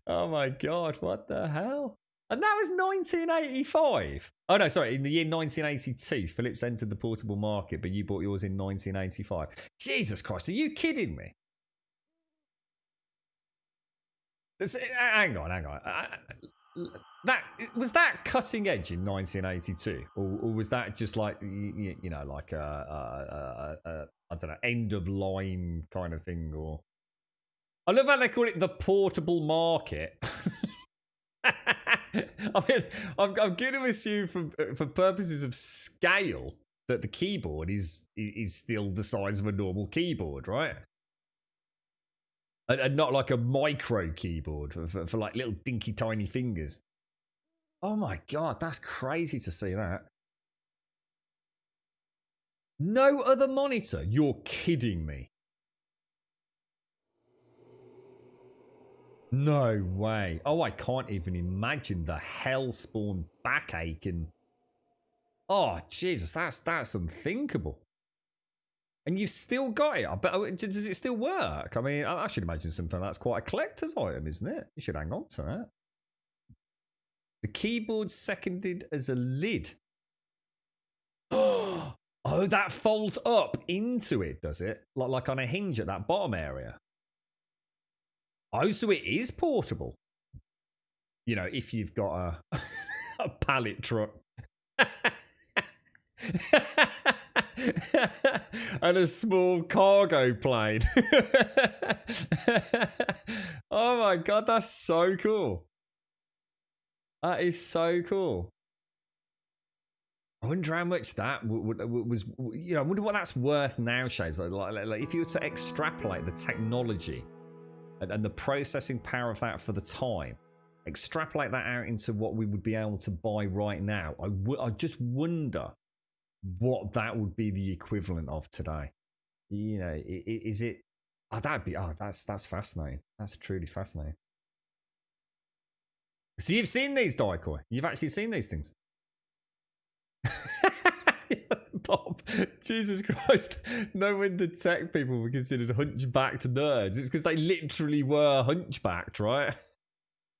Oh my god, what the hell? And that was 1985. Oh no, sorry, in the year 1982, Philips entered the portable market, but you bought yours in 1985. Jesus Christ, are you kidding me? Hang on. That was that cutting edge in 1982, or was that just like you know, like I don't know, end of line kind of thing? Or I love how they call it the portable market. I mean, I'm going to assume for purposes of scale that the keyboard is still the size of a normal keyboard, right? And not like a micro keyboard for like little dinky tiny fingers. Oh my god, that's crazy to see that. No other monitor? You're kidding me. No way. Oh, I can't even imagine the hellspawn backache and... Oh, Jesus, that's unthinkable. And you've still got it. But does it still work? I mean, I should imagine something that's quite a collector's item, isn't it? You should hang on to that. The keyboard's seconded as a lid. Oh, that folds up into it, does it? Like on a hinge at that bottom area. Oh, so it is portable. You know, if you've got a pallet truck. And a small cargo plane. Oh my god, that's so cool. That is so cool. I wonder how much that was, you know, I wonder what that's worth now, Shays. Like if you were to extrapolate the technology and the processing power of that for the time, extrapolate that out into what we would be able to buy right now, I just wonder what that would be the equivalent of today. You know, is it? Oh, that'd be. Oh, that's fascinating. That's truly fascinating. So you've seen these, Daikoi? You've actually seen these things? Bob, Jesus Christ! No wonder tech people were considered hunchbacked nerds. It's because they literally were hunchbacked, right?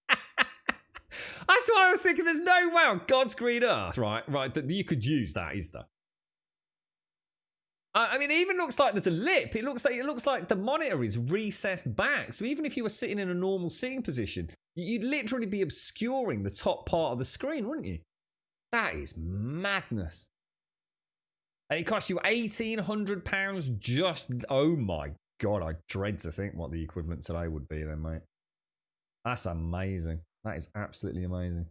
That's why I was thinking. There's no way on God's green earth, right, that you could use that, is there? I mean, it even looks like there's a lip. It looks like the monitor is recessed back. So even if you were sitting in a normal sitting position, you'd literally be obscuring the top part of the screen, wouldn't you? That is madness. And it costs you £1,800 just... Oh my god, I dread to think what the equivalent today would be then, mate. That's amazing. That is absolutely amazing.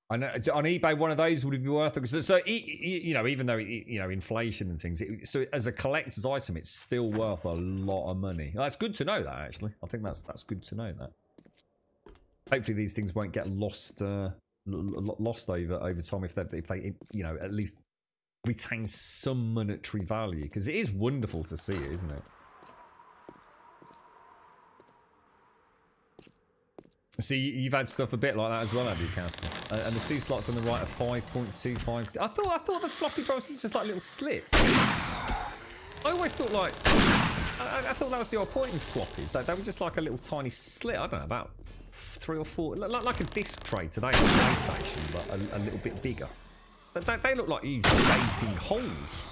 I know on eBay, one of those would be worth it. So you know, even though you know inflation and things, so as a collector's item, it's still worth a lot of money. That's good to know. That actually, I think that's good to know. That hopefully these things won't get lost lost over time if they you know at least retain some monetary value, because it is wonderful to see it, isn't it? So you've had stuff a bit like that as well, have you, Casper? And the two slots on the right are 5.25. I thought the floppy drives were just like little slits. I always thought like I thought that was the whole point in floppies. They were just like a little tiny slit. I don't know, about 3 or 4, like a disc tray today on PlayStation, but a little bit bigger. They look like huge gaping holes.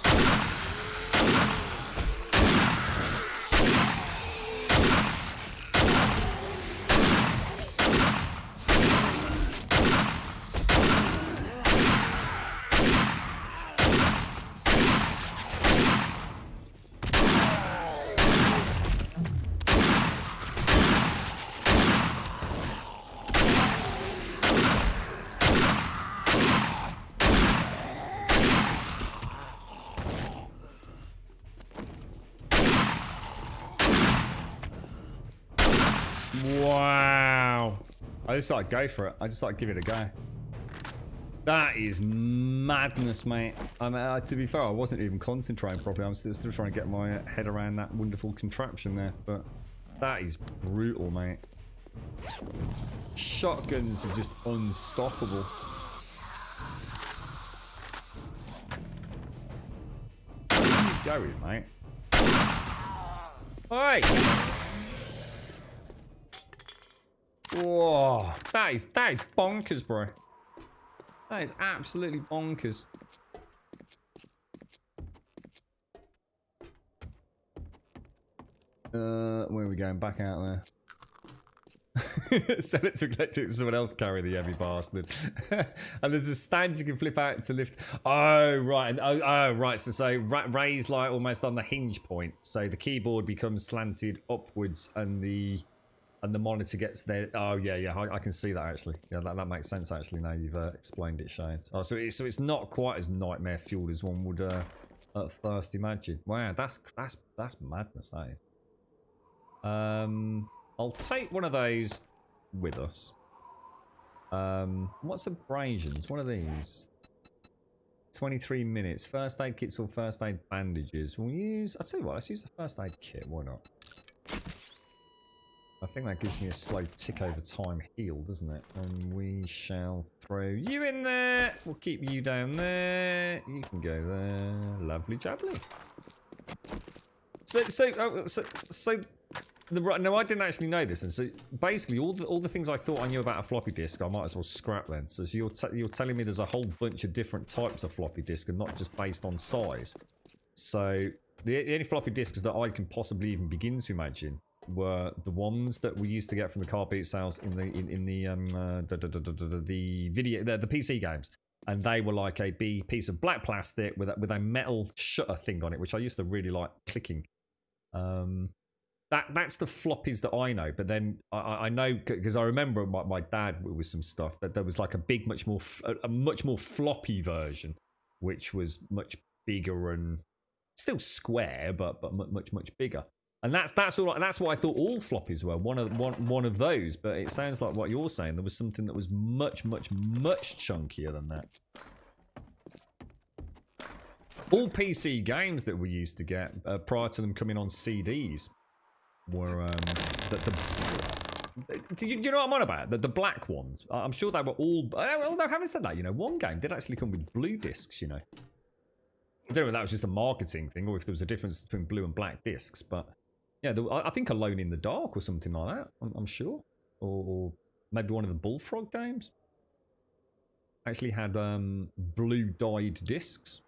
Wow. I just thought I'd go for it. I just thought I'd give it a go. That is madness, mate. I mean, to be fair, I wasn't even concentrating properly. I'm still trying to get my head around that wonderful contraption there. But that is brutal, mate. Shotguns are just unstoppable. Where are you going, mate? Oi! Whoa, that is bonkers, bro. That is absolutely bonkers. Where are we going? Back out there. Sell it to electric, someone else carry the heavy bastard. And there's a stand you can flip out to lift. Oh right, and oh right. So raise like almost on the hinge point, so the keyboard becomes slanted upwards, and the monitor gets there. Oh yeah, I can see that actually. Yeah, that makes sense actually. Now you've explained it, Shane. Oh, so it's not quite as nightmare fueled as one would at first imagine. Wow, that's madness. That is. I'll take one of those with us. What's abrasions? What are these? 23 minutes. First aid kits or first aid bandages. I'll tell you what, let's use the first aid kit. Why not? I think that gives me a slow tick over time heal, doesn't it? And we shall throw you in there. We'll keep you down there. You can go there. Lovely jubbly. No, I didn't actually know this, and so basically all the things I thought I knew about a floppy disk, I might as well scrap then. So you're telling me there's a whole bunch of different types of floppy disk, and not just based on size. So the only floppy disks that I can possibly even begin to imagine were the ones that we used to get from the car boot sales in the PC games, and they were like a piece of black plastic with a metal shutter thing on it, which I used to really like clicking. That's the floppies that I know, but then I know because I remember my dad with some stuff that there was like a much more floppy version, which was much bigger and still square, but much bigger. And that's what I thought all floppies were. One of those, but it sounds like what you're saying. There was something that was much chunkier than that. All PC games that we used to get prior to them coming on CDs were do you know what I'm on about? The black ones. I'm sure they were all. Although having said that, one game did actually come with blue discs. I don't know if that was just a marketing thing or if there was a difference between blue and black discs. But yeah, I think Alone in the Dark or something like that. I'm sure, or maybe one of the Bullfrog games actually had blue dyed discs.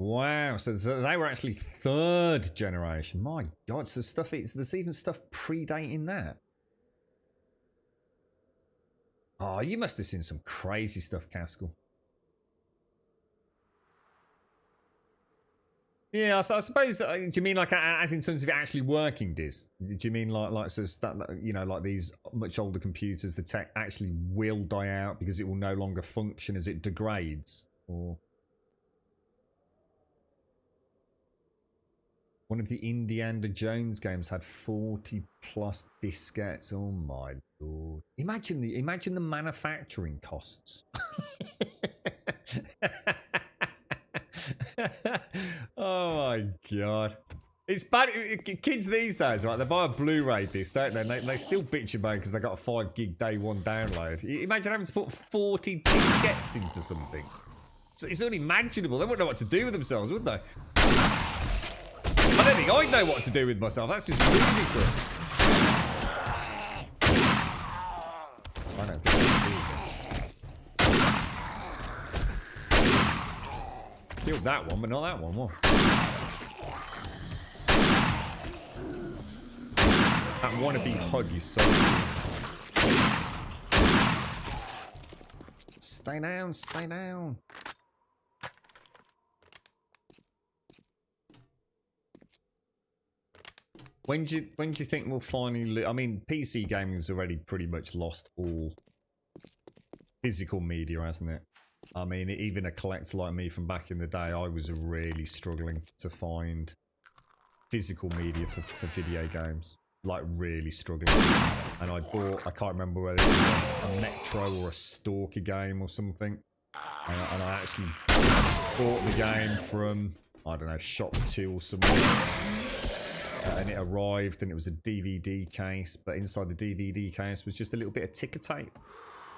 Wow, so they were actually third generation. My God, so there's even stuff predating that. Oh, you must have seen some crazy stuff, Caskell. Yeah, so I suppose. Do you mean like as in terms of it actually working, Diz? Do you mean like so that like these much older computers, the tech actually will die out because it will no longer function as it degrades, or? One of the Indiana Jones games had 40 plus diskettes. Oh my Lord! Imagine the manufacturing costs. Oh my God! It's bad. Kids these days, right? They buy a Blu-ray disc, don't they? They still bitch about because they got a 5 gig day one download. Imagine having to put 40 diskettes into something. It's unimaginable. They wouldn't know what to do with themselves, would they? I don't think I'd know what to do with myself. That's just ludicrous. I don't think I do. Killed that one, but not that one. What? That wannabe hug is so good. Stay down, stay down. When do you think we'll finally? I mean, PC gaming's already pretty much lost all physical media, hasn't it? I mean, even a collector like me from back in the day, I was really struggling to find physical media for video games. like really struggling. And I can't remember whether it was a Metro or a Stalker game or something. And I actually bought the game from, I don't know, Shop 2 or something. And it arrived and it was a DVD case, but inside the DVD case was just a little bit of ticker tape,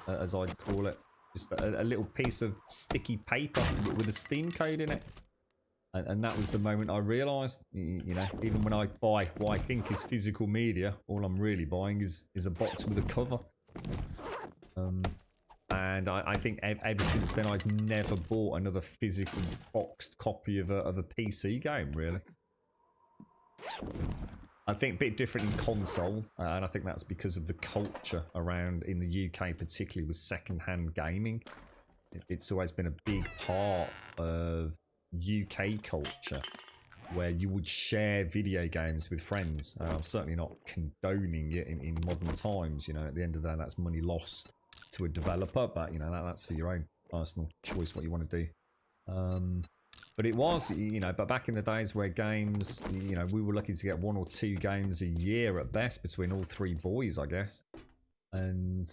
as I'd call it. Just a little piece of sticky paper with a Steam code in it. And that was the moment I realised, you know, even when I buy what I think is physical media, all I'm really buying is a box with a cover. And I think ever since then I've never bought another physical boxed copy of a PC game, really. I think a bit different in console, and I think that's because of the culture around in the UK, particularly with second-hand gaming. It's always been a big part of UK culture, where you would share video games with friends. I'm certainly not condoning it in modern times. You know, at the end of the day, that's money lost to a developer, but you know that's for your own personal choice what you want to do. But it was, you know, but back in the days where games, you know, we were lucky to get 1 or 2 games a year at best between all 3 boys, I guess. And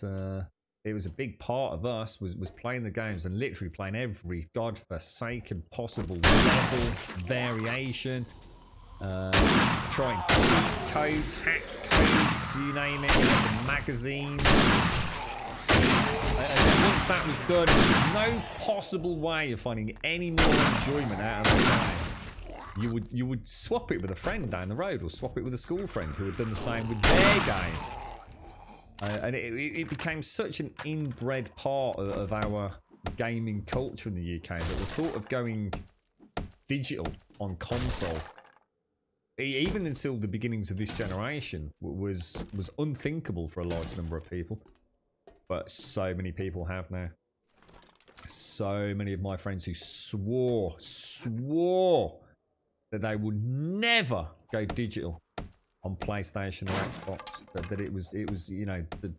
it was a big part of us was playing the games and literally playing every godforsaken possible level, variation, trying cheat codes, hack codes, you name it, you know, the magazines. And once that was done, there was no possible way of finding any more enjoyment out of the game. You would swap it with a friend down the road, or swap it with a school friend who had done the same with their game. And it became such an inbred part of our gaming culture in the UK that the thought of going digital on console, even until the beginnings of this generation, was unthinkable for a large number of people. But so many people have now. So many of my friends who swore that they would never go digital on PlayStation or Xbox. That it was you know the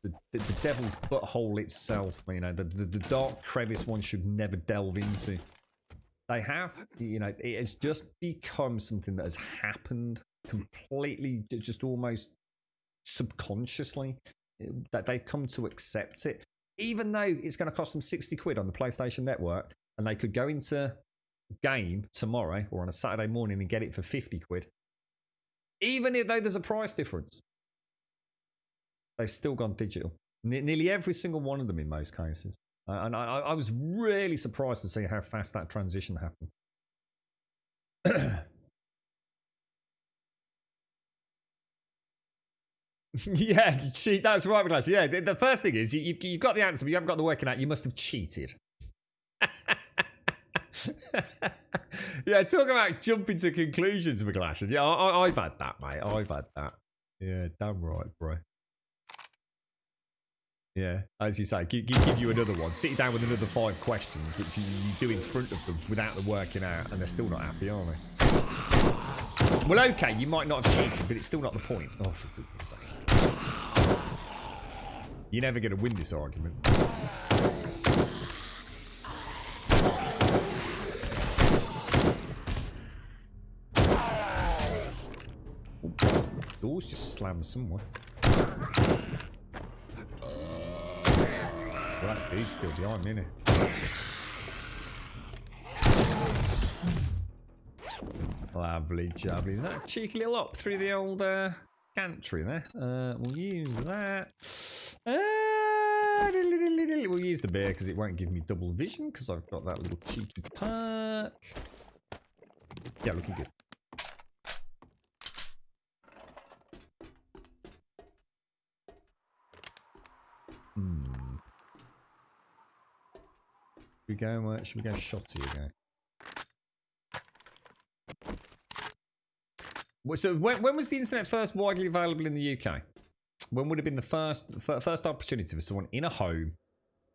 devil's butthole itself. You know the dark crevice one should never delve into. They have, you know, it has just become something that has happened completely, just almost subconsciously. That they've come to accept it, even though it's going to cost them 60 quid on the PlayStation Network, and they could go into game tomorrow or on a Saturday morning and get it for 50 quid. Even though there's a price difference, they've still gone digital. Nearly every single one of them in most cases. And I was really surprised to see how fast that transition happened. Yeah, cheat. That's right, Clash. Yeah, the first thing is you've got the answer, but you haven't got the working out. You must have cheated. Yeah, talk about jumping to conclusions, McGlash. Yeah, I've had that, mate. I've had that. Yeah, damn right, bro. Yeah, as you say, give you another one. Sit you down with another 5 questions, which you do in front of them without them working out, and they're still not happy, are they? Well, okay, you might not have cheated, but it's still not the point. Oh, for goodness sake. You're never going to win this argument. Doors just slammed somewhere. Well, that dude's still behind me, isn't he? Lovely jubbly. Is that a cheeky little up through the old gantry there? We'll use that. We'll use the bear because it won't give me double vision because I've got that little cheeky perk. Yeah, looking good. Should we go shotty again? So when was the internet first widely available in the UK? When would have been the first opportunity for someone in a home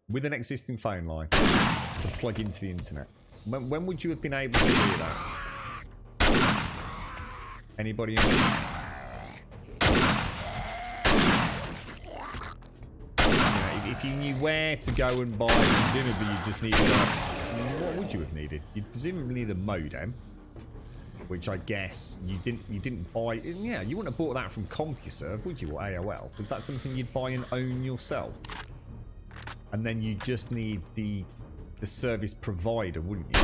with an existing phone line to plug into the internet? When would you have been able to do that? Anybody? If you knew where to go and buy, presumably you just needed what would you have needed? You'd presumably need a modem, which I guess you didn't buy. Yeah, you wouldn't have bought that from CompuServe, would you, or AOL? Was that something you'd buy and own yourself? And then you just need the service provider, wouldn't you?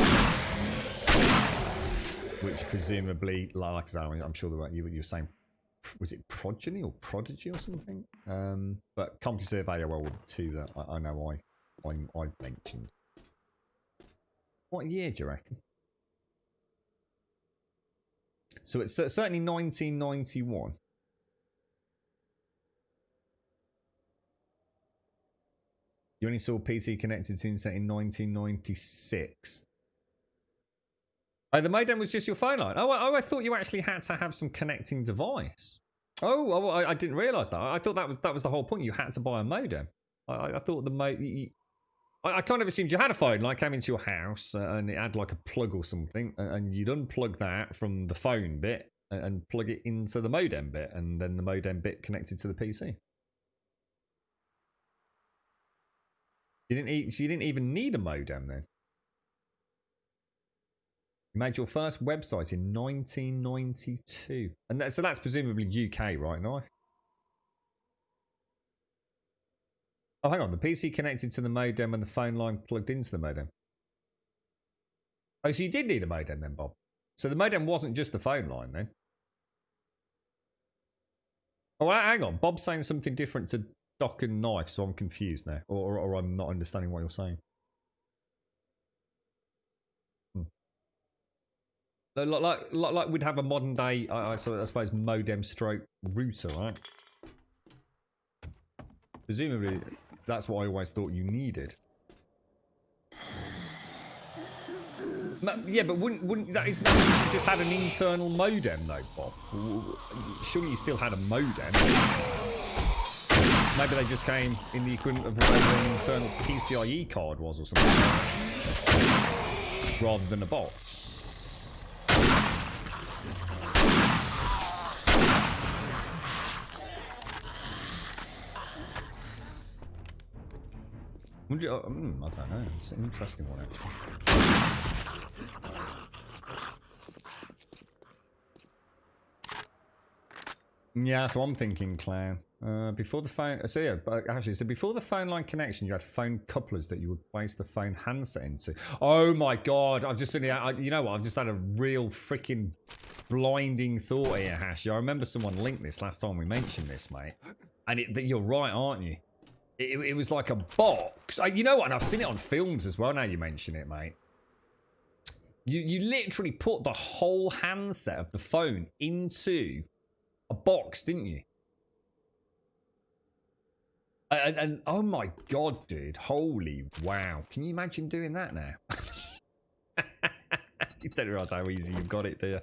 Which presumably, like I said, I'm sure you were saying, was it Progeny or Prodigy or something? But CompuServe, AOL were the two that I know I've mentioned. What year do you reckon? So it's certainly 1991. You only saw PC connected to the internet in 1996. Oh, the modem was just your phone line. Oh, I thought you actually had to have some connecting device. Oh, I didn't realise that. I thought that was the whole point. You had to buy a modem. I thought I kind of assumed you had a phone line, came into your house, and it had like a plug or something, and you'd unplug that from the phone bit and plug it into the modem bit, and then the modem bit connected to the PC. You didn't even need a modem then. You made your first website in 1992, and so that's presumably UK, right, now? Oh, hang on. The PC connected to the modem and the phone line plugged into the modem. Oh, so you did need a modem then, Bob. So the modem wasn't just the phone line then. Oh, hang on. Bob's saying something different to Doc and Knife, so I'm confused now. Or I'm not understanding what you're saying. Like we'd have a modern day, I suppose, modem stroke router, right? Presumably, that's what I always thought you needed. Yeah, but wouldn't that isn't that you just had an internal modem though, Bob? Surely you still had a modem. Maybe they just came in the equivalent of whatever an internal PCIe card was or something, rather than a box. I don't know. It's an interesting one, actually. Yeah, so I'm thinking, Clown. Before the phone, so yeah, but actually, so before the phone line connection, you had phone couplers that you would place the phone handset into. Oh my god! I've just suddenly, you know what? I've just had a real freaking blinding thought here, Hash. I remember someone linked this last time we mentioned this, mate. And you're right, aren't you? It was like a box. You know what? And I've seen it on films as well. Now you mention it, mate. You literally put the whole handset of the phone into a box, didn't you? And oh my god, dude! Holy wow! Can you imagine doing that now? You don't realise how easy you've got it, do you?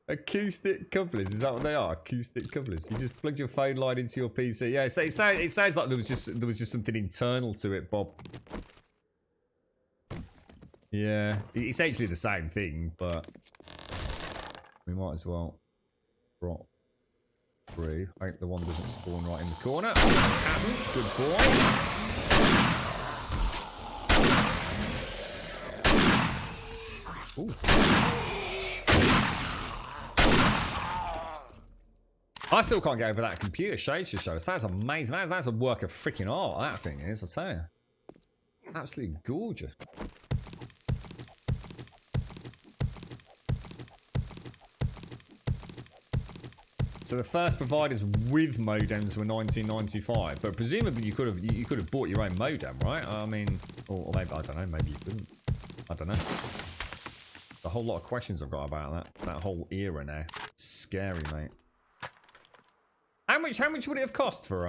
Acoustic couplers, is that what they are? Acoustic couplers. You just plugged your phone line into your PC. Yeah, so it sounds like there was just something internal to it, Bob. Yeah, it's actually the same thing, but we might as well drop through. I hope the one doesn't spawn right in the corner. It hasn't. Good boy. Ooh. I still can't get over that computer shades to show. That's amazing. That's a work of freaking art, that thing is, I tell you. Absolutely gorgeous. So the first providers with modems were 1995, but presumably you could have bought your own modem, right? I mean, or maybe I don't know. Maybe you couldn't. I don't know. A whole lot of questions I've got about that whole era now. Scary, mate. How much would it have cost for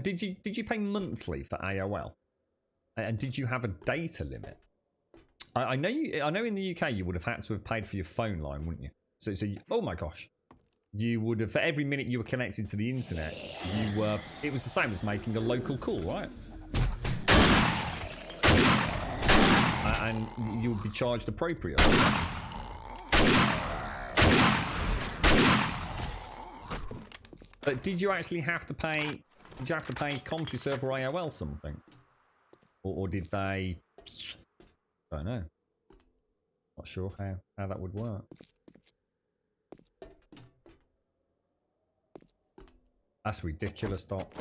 did you pay monthly for AOL? And did you have a data limit? I know in the UK you would have had to have paid for your phone line, wouldn't you? So oh my gosh. You would have, for every minute you were connected to the internet, it was the same as making a local call, right? And you would be charged appropriately. But did you actually have to pay? Did you have to pay CompuServe or AOL something, or did they? I don't know. Not sure how that would work. That's ridiculous, Doc.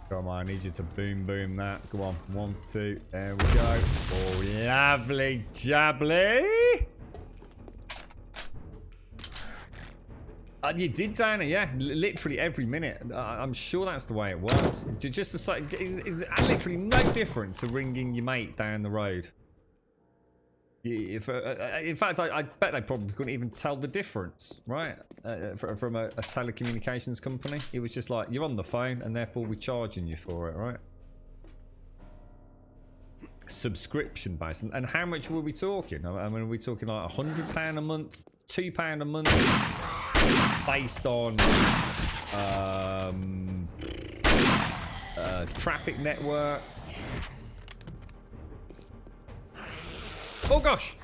Come on, I need you to boom that. Go on. 1, 2. There we go. Oh, lovely jubbly. You did, Dana, yeah. Literally every minute. I'm sure that's the way it works. Just to say, is literally no different to ringing your mate down the road. If, in fact, I bet they probably couldn't even tell the difference, right? From a telecommunications company. It was just like, you're on the phone and therefore we're charging you for it, right? Subscription based. And how much were we talking? I mean, are we talking like £100 a month? £2 a month? Based on traffic network. Oh gosh!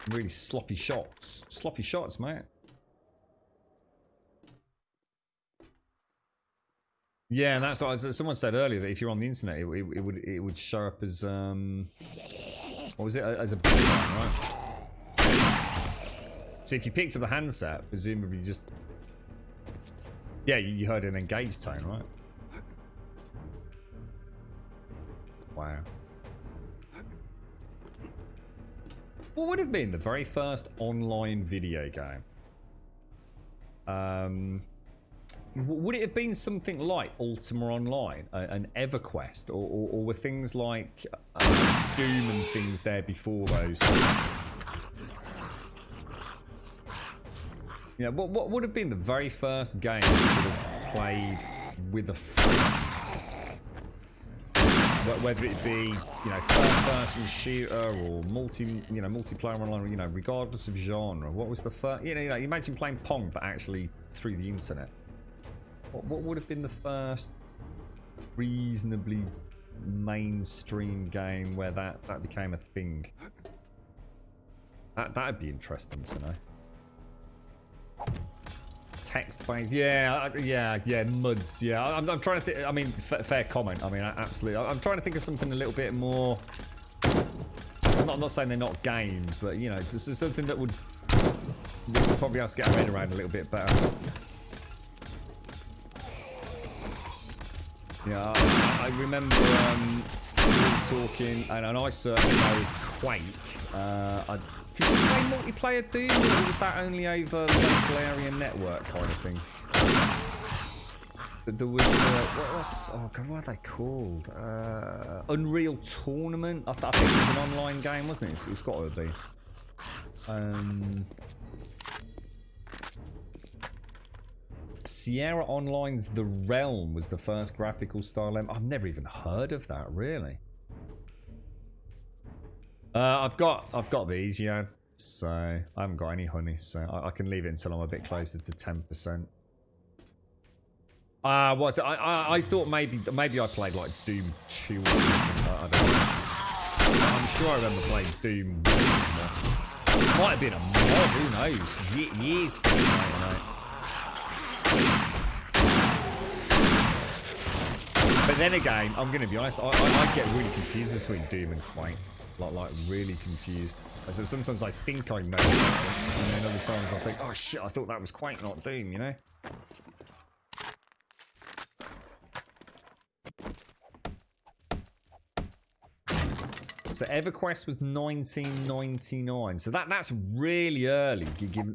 Really sloppy shots. Sloppy shots, mate. Yeah, and that's what someone said earlier, that if you're on the internet, it would show up as what was it? As a big one, right? So if you picked up the handset, presumably you just you heard an engaged tone, right? Wow. What would have been the very first online video game? Would it have been something like Ultima Online, an EverQuest, or were things like Doom and things there before those? Yeah, what would have been the very first game you could have played with a friend? Whether it be, first-person shooter or multiplayer online, regardless of genre. What was the first? Imagine playing Pong, but actually through the internet. What would have been the first reasonably mainstream game where that became a thing? That'd be interesting to know. Text-based, yeah, muds, yeah. I'm trying to think. I mean, fair comment. I mean, absolutely. I'm trying to think of something a little bit more. I'm not saying they're not games, but it's something that would probably have to get our head around a little bit better. Yeah, I remember we were talking, and I certainly know Quake. Did you play multiplayer Doom, or was that only over local area network kind of thing? But there was, what are they called? Unreal Tournament? I think it was an online game, wasn't it? It's got to be. Sierra Online's The Realm was the first graphical style. I've never even heard of that, really. I've got these, yeah. So I haven't got any honey, so I can leave it until I'm a bit closer to 10%. What's it? I thought maybe I played like Doom 2 or something. I don't know. I'm sure I remember playing Doom. Might have been a mod, who knows? Years from now, But then again, I'm going to be honest, I get really confused between Doom and Quake. Like really confused. So sometimes I think I know the difference, and then other times I think, oh shit, I thought that was Quake, not Doom, So EverQuest was 1999. So that's really early. Given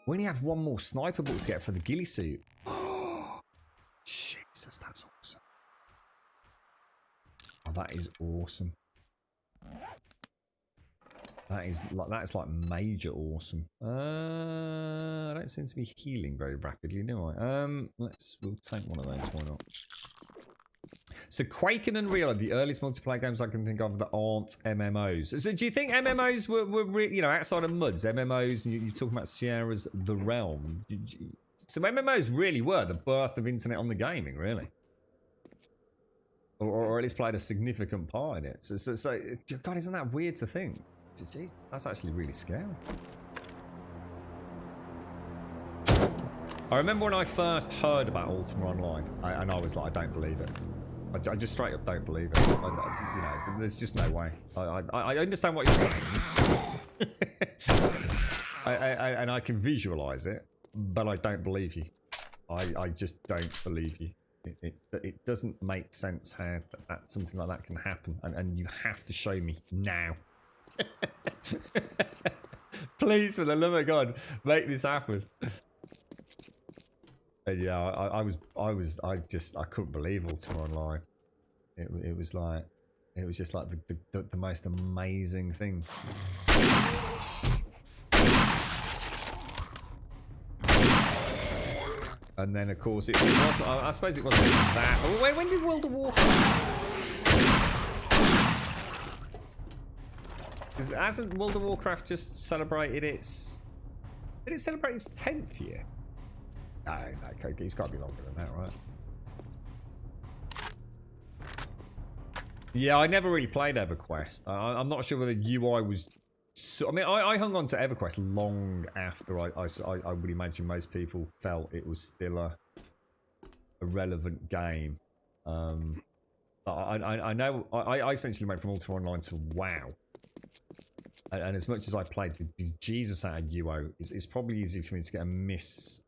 we only have one more sniper ball to get for the ghillie suit. Jesus, that's awesome. Oh, that is awesome. That is like major awesome. I don't seem to be healing very rapidly, do I? We'll take one of those. Why not? So Quake and Unreal are the earliest multiplayer games I can think of that aren't MMOs. So do you think MMOs were outside of MUDs, MMOs, and you're talking about Sierra's The Realm. So MMOs really were the birth of internet on the gaming, really. or at least played a significant part in it. So God, isn't that weird to think? Jeez, that's actually really scary. I remember when I first heard about Ultima Online, and I was like, I don't believe it. I just straight up don't believe it. You know, there's just no way. I understand what you're saying. And I can visualize it, but I don't believe you. I just don't believe you. It doesn't make sense how that something like that can happen, and you have to show me now. Please, for the love of God, make this happen. And yeah, I couldn't believe Ultima Online. It was just like the most amazing thing. And then of course it was, I suppose it wasn't that. Oh, wait, when did World of Warcraft? Hasn't World of Warcraft just celebrated its... Did it celebrate its 10th year? No, it's got to be longer than that, right? Yeah, I never really played EverQuest. I'm not sure whether UI was... So, I mean, I hung on to EverQuest long after I would imagine most people felt it was still a relevant game. I know I essentially went from Ultima Online to WoW. And as much as I played the Jesus out of UO, it's probably easier for me to get a miss.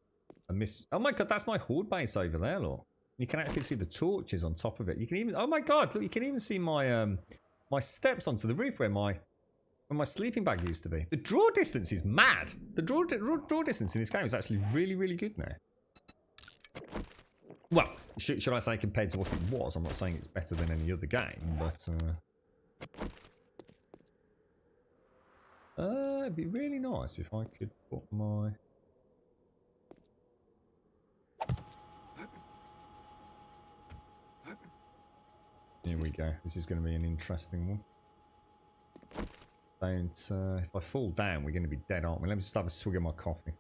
Oh my God, that's my horde base over there, look. You can actually see the torches on top of it. You can even, oh my God, look, you can even see my my steps onto the roof where my sleeping bag used to be. The draw distance is mad. The draw distance in this game is actually really, really good now. Well, should I say compared to what it was? I'm not saying it's better than any other game, but it'd be really nice if I could put my... Here we go. This is going to be an interesting one. Don't, if I fall down, we're going to be dead, aren't we? Let me just have a swig of my coffee.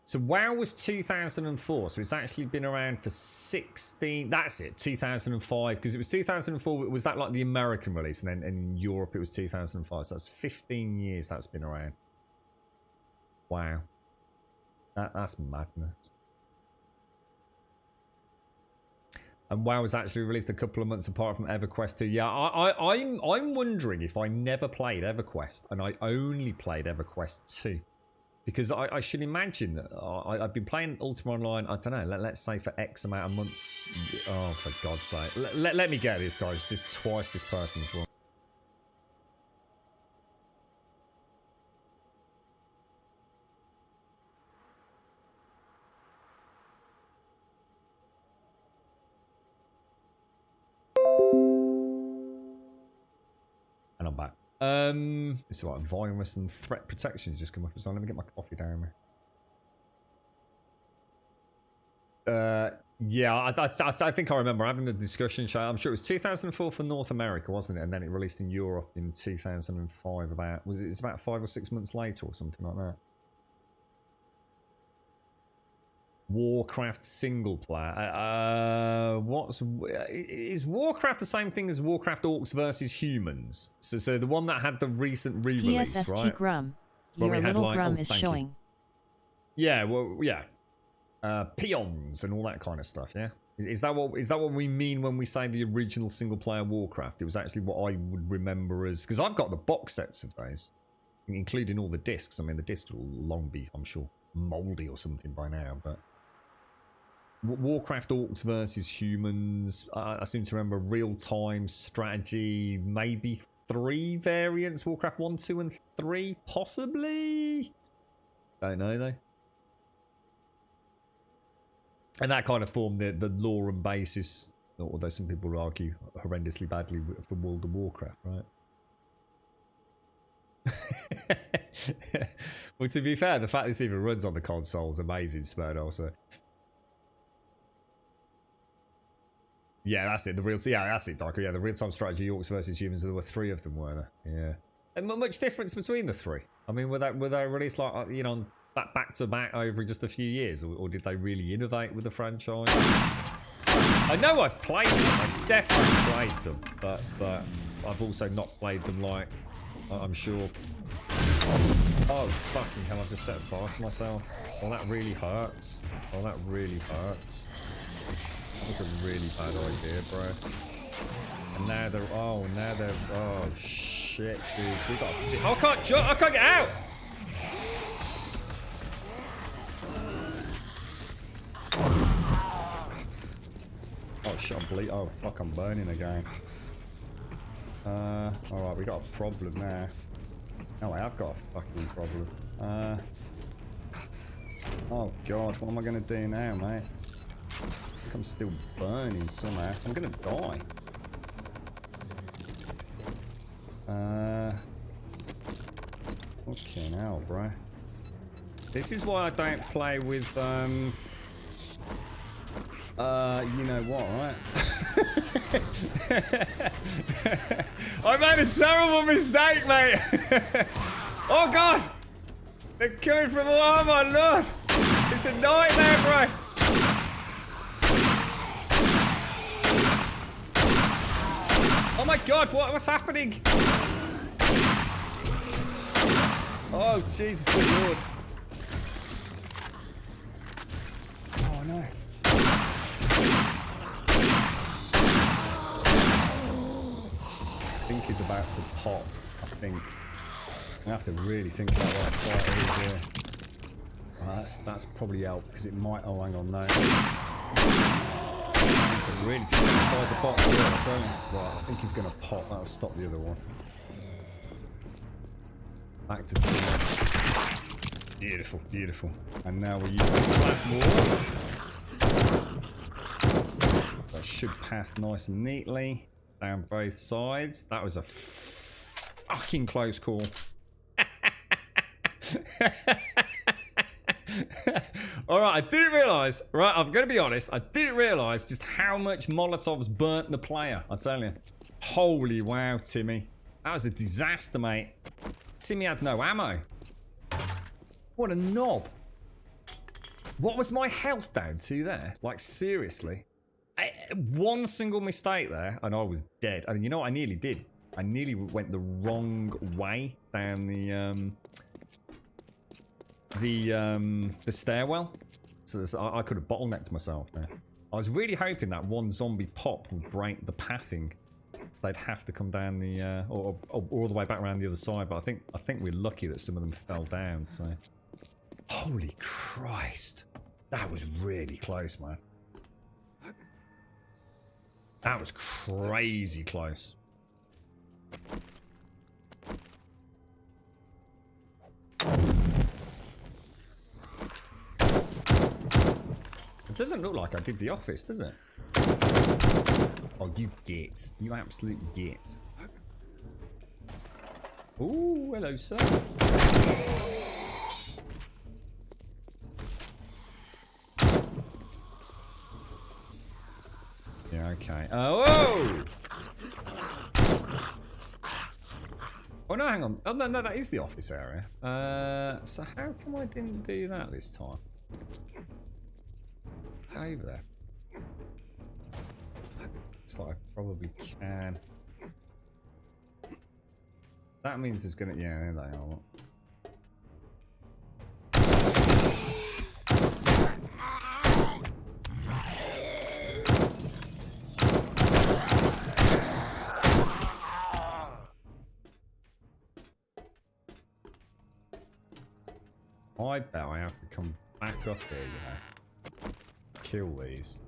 So WoW was 2004, so it's actually been around for 16... That's it, 2005, because it was 2004, was that like the American release, and then in Europe it was 2005, so that's 15 years that's been around. Wow. That's madness. And WoW was actually released a couple of months apart from EverQuest 2. Yeah, I'm wondering if I never played EverQuest and I only played EverQuest 2. Because I should imagine that I've been playing Ultima Online, I don't know, let's say for X amount of months. Oh, for God's sake. Let me get this, guys. Just twice this person's one. And I'm back. It's what, virus and threat protection just come up. So let me get my coffee down there. Yeah, I think I remember having the discussion show. I'm sure it was 2004 for North America, wasn't it? And then it released in Europe in 2005. It's about 5 or 6 months later or something like that. Warcraft single player. Is Warcraft the same thing as Warcraft Orcs versus Humans? So the one that had the recent re-release, PSST right? Grum. Where Your we had, little like, Grum oh, is thank you. showing. Yeah, well, yeah. Peons and all that kind of stuff. Yeah. Is that what we mean when we say the original single player Warcraft? It was actually what I would remember as, because I've got the box sets of those, including all the discs. I mean, the discs will long be, I'm sure, mouldy or something by now, but. Warcraft Orcs versus Humans. I seem to remember real-time strategy, maybe 3 variants. Warcraft 1, 2, and 3, possibly? Don't know, though. And that kind of formed the lore and basis, although some people would argue horrendously badly, for World of Warcraft, right? Well, to be fair, the fact this even runs on the console is amazing, Smurd, also. Yeah, that's it. That's it, Darko. Yeah, the real-time strategy Orcs versus Humans. There were 3 of them, were there? Yeah. And not much difference between the 3. I mean, were they released like back to back over just a few years, or did they really innovate with the franchise? I know I've played them. I've definitely played them, but I've also not played them like I'm sure. Oh fucking hell! I've just set fire to myself. Oh, that really hurts. Oh, that really hurts. That was a really bad idea, bro. And now they're oh shit, dudes. We got. Oh, I can't get out. Oh shit, I'm bleeding. Oh fuck, I'm burning again. Alright, we got a problem now. Oh, I have got a fucking problem. Oh god, what am I gonna do now, mate? I think I'm still burning somehow. I'm gonna die. Okay, now, bro. This is why I don't play with, you know what, right? I made a terrible mistake, mate. Oh god! They're coming from all, oh my lord! It's a nightmare, bro! Oh my god, what's happening? Oh Jesus good lord. Oh no. I think he's about to pop, I think. I have to really think about what fight is here. Oh, that's probably out because it might. Oh, hang on, no. I need to really think inside the box here. Right, I think he's going to pop. That'll stop the other one. Back to 2. Beautiful, beautiful. And now we're using the blackboard. That should path nice and neatly down both sides. That was a fucking close call. Alright, I didn't realise, right, I'm going to be honest, I didn't realise just how much Molotovs burnt the player, I tell you. Holy wow, Timmy. That was a disaster, mate. Timmy had no ammo. What a knob. What was my health down to there? Like, seriously. One single mistake there, and I was dead. I mean, you know what I nearly did? I nearly went the wrong way down the stairwell. So I could have bottlenecked myself there. I was really hoping that one zombie pop would break the pathing, so they'd have to come down the or all the way back around the other side. But I think we're lucky that some of them fell down. So, holy Christ, that was really close, man. That was crazy close. It doesn't look like I did the office, does it? Oh, you get. You absolute get. Ooh, hello, sir. Yeah, okay. Oh! Oh, no, hang on. Oh, no, that is the office area. So how come I didn't do that this time? Over there. Looks like I probably can. That means there's gonna. Yeah, there they are. I bet I have to come back up here, you know. Kill these.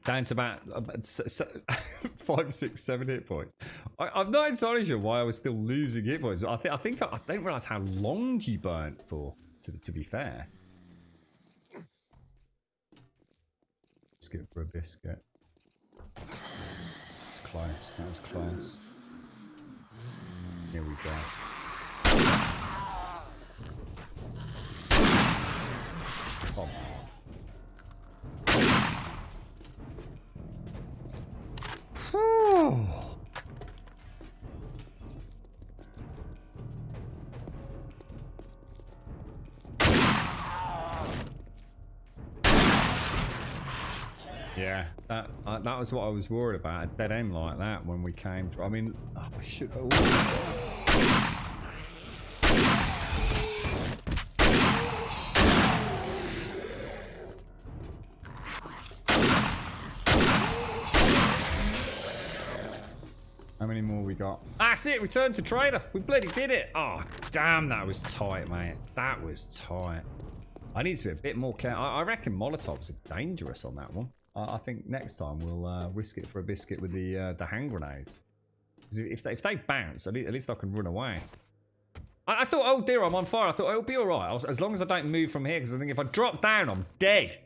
Down to about 5, 6, 7 hit points. I'm not entirely sure why I was still losing hit points. I think I don't realise how long you burnt for. To be fair, let's get for a biscuit. It's close. That was close. Here we go. Come on. Yeah, that was what I was worried about. A dead end like that when we came. I mean, I should. Oh. How many more we got? That's it. Return to trader. We bloody did it. Oh, damn, that was tight, mate. That was tight. I need to be a bit more careful. I reckon Molotovs are dangerous on that one. I think next time we'll risk it for a biscuit with the hand grenades. If they bounce, at least I can run away. I thought, oh dear, I'm on fire. I thought, it'll be all right. As long as I don't move from here, because I think if I drop down, I'm dead.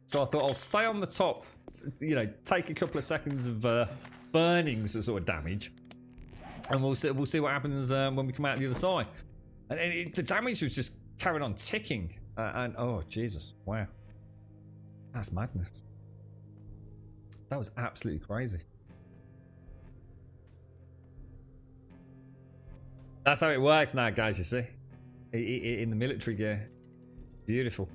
So I thought I'll stay on the top, you know, take a couple of seconds of burning sort of damage. And we'll see what happens when we come out the other side. And the damage was just carrying on ticking. And oh, Jesus. Wow. That's madness. That was absolutely crazy. That's how it works now, guys, you see. In the military gear. Beautiful.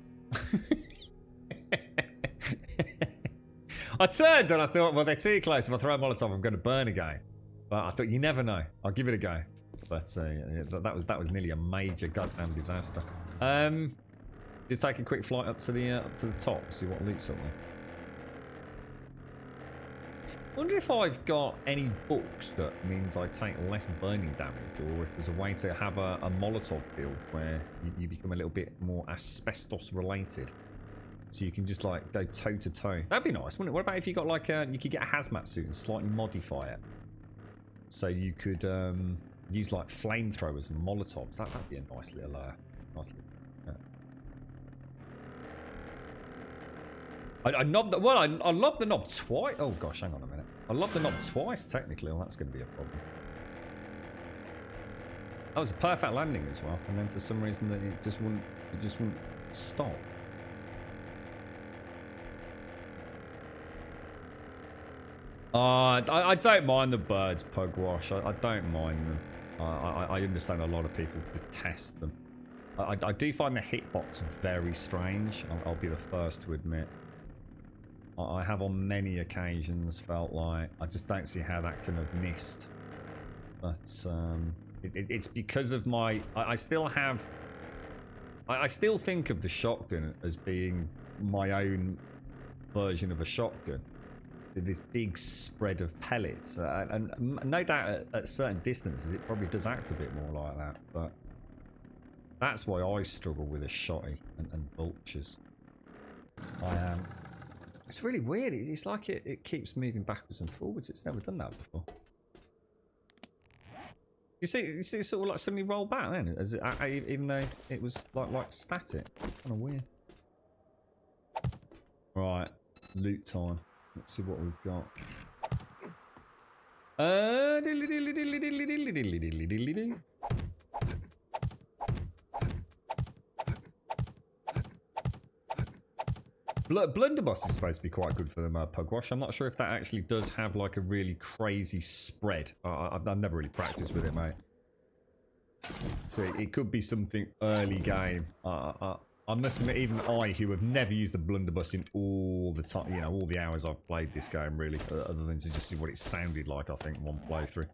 I turned and I thought, well, they're too close. If I throw a Molotov, I'm going to burn again. But I thought, you never know. I'll give it a go. But that was nearly a major goddamn disaster. Just take a quick flight up to the top, see what loot's up there. Wonder if I've got any books that means I take less burning damage, or if there's a way to have a Molotov build where you become a little bit more asbestos related, so you can just like go toe to toe. That'd be nice, wouldn't it? What about if you got like you could get a hazmat suit and slightly modify it, so you could use like flamethrowers and Molotovs. That'd be a nice little yeah. I knobbed the, well, I lobbed the knob twice. Oh gosh, hang on a minute. I lobbed the knob twice technically. Well, that's going to be a problem. That was a perfect landing as well, and then for some reason that it just wouldn't stop. I don't mind the birds, Pugwash. I don't mind them. I understand a lot of people detest them. I do find the hitbox very strange. I'll be the first to admit. I have on many occasions felt like I just don't see how that can have missed. But it's because of my... I still have... I still think of the shotgun as being my own version of a shotgun. This big spread of pellets. And no doubt at certain distances it probably does act a bit more like that. But that's why I struggle with a shotty and vultures. It's really weird. It's like it keeps moving backwards and forwards. It's never done that before. You see it sort of like suddenly roll back then, as even though it was like static. Kind of weird. Right, loot time. Let's see what we've got. Blunderbuss is supposed to be quite good for them, Pugwash. I'm not sure if that actually does have like a really crazy spread. I've never really practiced with it, mate. So it could be something early game. I must admit, even I, who have never used the blunderbuss in all the time, you know, all the hours I've played this game, really, other than to just see what it sounded like, I think, one playthrough.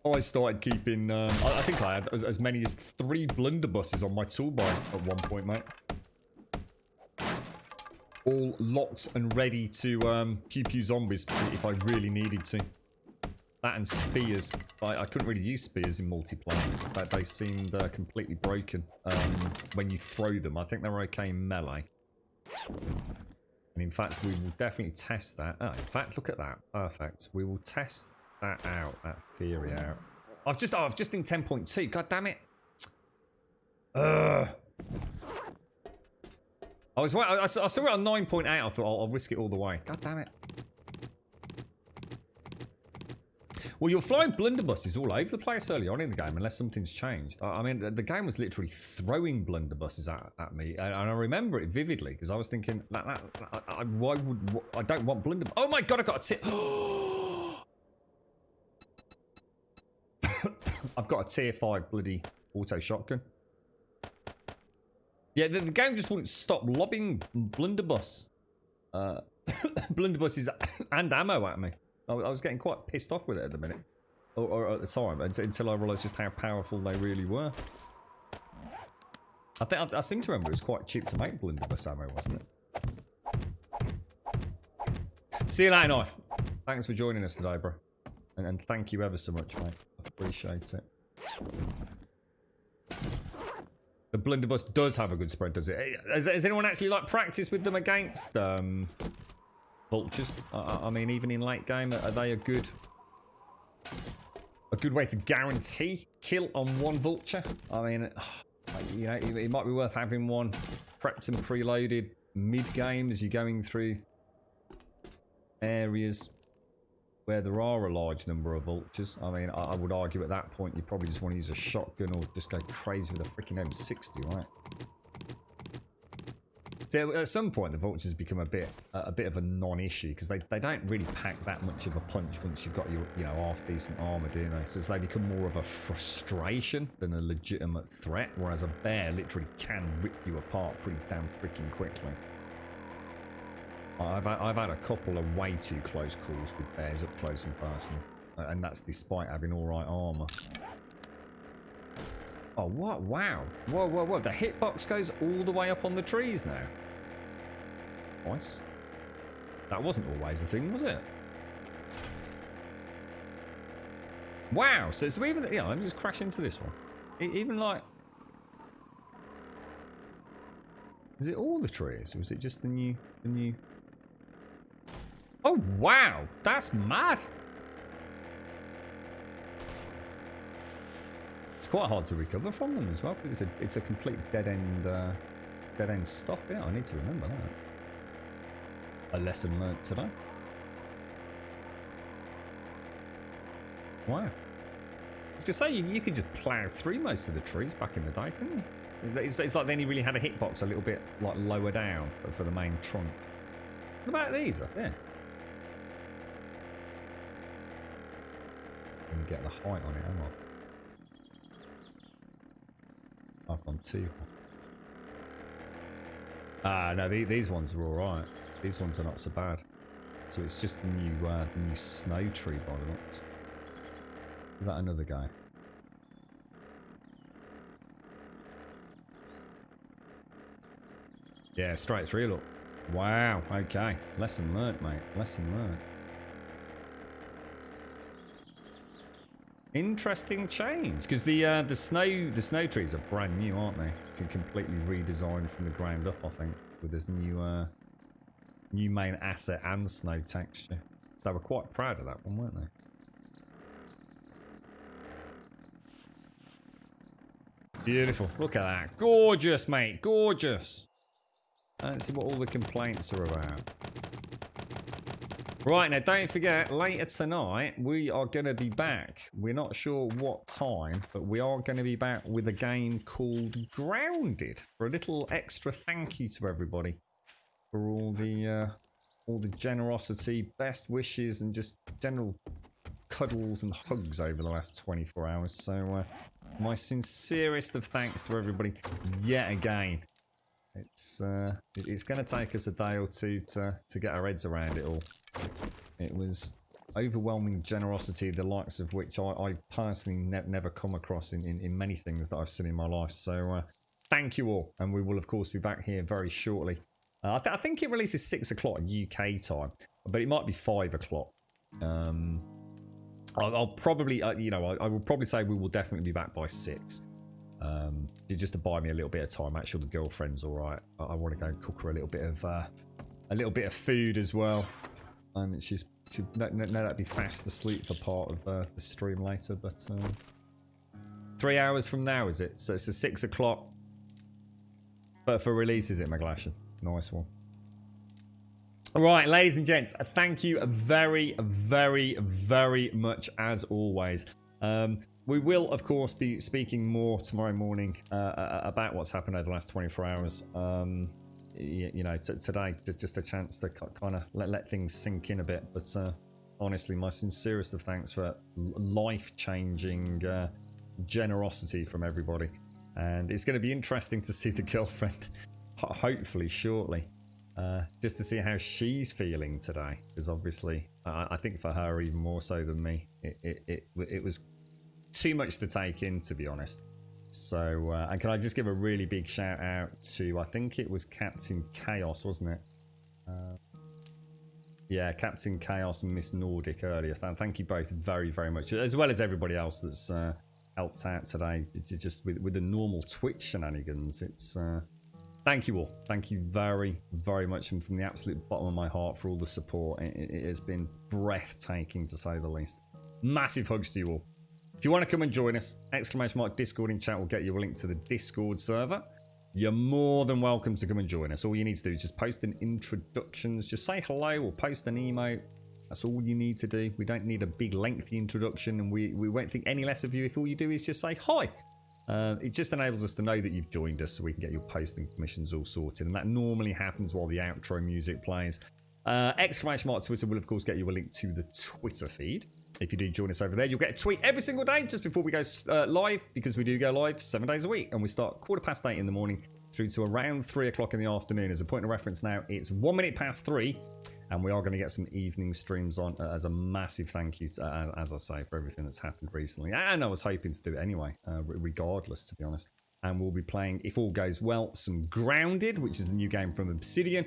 I started keeping, I think I had as many as 3 blunderbusses on my toolbar at one point, mate. All locked and ready to pew zombies if I really needed to. That and spears. I couldn't really use spears in multiplayer. They seemed completely broken when you throw them. I think they were okay in melee. And in fact, we will definitely test that. Oh, in fact, look at that. Perfect. We will test that out, that theory out. I've just in 10.2. God damn it. I saw it on 9.8. I thought I'll risk it all the way. God damn it. Well, you're flying blunderbusses all over the place early on in the game, unless something's changed. I mean, the game was literally throwing blunderbusses at me, and I remember it vividly because I was thinking, why would I don't want blunderbuss? Oh my god, I got a tip. I've got a tier 5 bloody auto shotgun. Yeah, the game just wouldn't stop lobbing blunderbuss blunderbusses and ammo at me. I was getting quite pissed off with it at the minute. Or at the time, until I realised just how powerful they really were. I seem to remember it was quite cheap to make blunderbuss ammo, wasn't it? See you later, Knife. Thanks for joining us today, bro. And thank you ever so much, mate. I appreciate it. The blunderbuss does have a good spread, does it? Has anyone actually like practiced with them against vultures? I mean, even in late game, are they a good way to guarantee kill on one vulture? I mean, you know, it might be worth having one prepped and preloaded mid game as you're going through areas where there are a large number of vultures. I mean, I would argue at that point you probably just want to use a shotgun or just go crazy with a freaking M60, right? So at some point the vultures become a bit of a non-issue because they don't really pack that much of a punch once you've got your half decent armor, do they? So they become more of a frustration than a legitimate threat, whereas a bear literally can rip you apart pretty damn freaking quickly. I've had a couple of way too close calls with bears up close and personal, and that's despite having all right armor. Oh, what? Wow. Whoa. The hitbox goes all the way up on the trees now. Nice. That wasn't always a thing, was it? Wow. So even, let me just crash into this one. Even like... Is it all the trees, or is it just the new... Oh, wow. That's mad. It's quite hard to recover from them as well, because it's a complete dead end stop. Yeah, I need to remember that. A lesson learnt today. Wow. I was gonna say you could just plough through most of the trees back in the day, couldn't you? It's like they only really had a hitbox a little bit like lower down for the main trunk. What about these up there? Let me get the height on it, am I? I've gone too high. No, these ones are alright. These ones are not so bad. So it's just the new snow tree by the looks. Is that another guy? Yeah, straight through, look. Wow, okay. Lesson learnt, mate. Lesson learnt. Interesting change, because the snow trees are brand new, aren't they? Completely redesigned from the ground up, I think, with this new main asset and snow texture. So they were quite proud of that one, weren't they? Beautiful. Look at that. Gorgeous, mate. Gorgeous. Let's see what all the complaints are about. Right, now don't forget, later tonight, we are going to be back. We're not sure what time, but we are going to be back with a game called Grounded. For a little extra thank you to everybody for all the generosity, best wishes, and just general cuddles and hugs over the last 24 hours. So, my sincerest of thanks to everybody yet again. It's going to take us a day or two to get our heads around it all. It was overwhelming generosity, the likes of which I personally never come across in many things that I've seen in my life. So thank you all, and we will of course be back here very shortly. I think it releases 6 o'clock UK time, but it might be 5 o'clock. I'll probably, I will probably say we will definitely be back by 6. Just to buy me a little bit of time. Make sure the girlfriend's all right. I want to go and cook her a little bit of food as well, and she should no doubt be fast asleep for part of the stream later. But 3 hours from now, is it? So it's a 6 o'clock. But for release, is it, Maglashan? Nice one. All right, ladies and gents, thank you very, very, very much as always. We will, of course, be speaking more tomorrow morning about what's happened over the last 24 hours. Today, just a chance to kind of let things sink in a bit. But honestly, my sincerest of thanks for life-changing generosity from everybody. And it's going to be interesting to see the girlfriend, hopefully, shortly. just to see how she's feeling today. Because obviously, I think for her even more so than me, it was too much to take in, to be honest. So, and can I just give a really big shout out to, I think it was Captain Chaos, wasn't it? Yeah, Captain Chaos and Miss Nordic earlier. Thank you both very, very much, as well as everybody else that's helped out today, just with the normal Twitch shenanigans. It's thank you all. Thank you very, very much, and from the absolute bottom of my heart for all the support. It has been breathtaking, to say the least. Massive hugs to you all. If you want to come and join us, !Discord in chat will get you a link to the Discord server. You're more than welcome to come and join us. All you need to do is just post an introductions, just say hello or post an emote. That's all you need to do. We don't need a big lengthy introduction, and we won't think any less of you if all you do is just say hi. It just enables us to know that you've joined us so we can get your posting permissions all sorted, and that normally happens while the outro music plays. Twitter will of course get you a link to the Twitter feed. If you do join us over there, you'll get a tweet every single day just before we go live, because we do go live 7 days a week, and we start 8:15 in the morning through to around 3 o'clock in the afternoon. As a point of reference now, it's 1 minute past 3, and we are going to get some evening streams on as a massive thank you, as I say, for everything that's happened recently. And I was hoping to do it anyway, regardless, to be honest. And we'll be playing, if all goes well, some Grounded, which is the new game from Obsidian.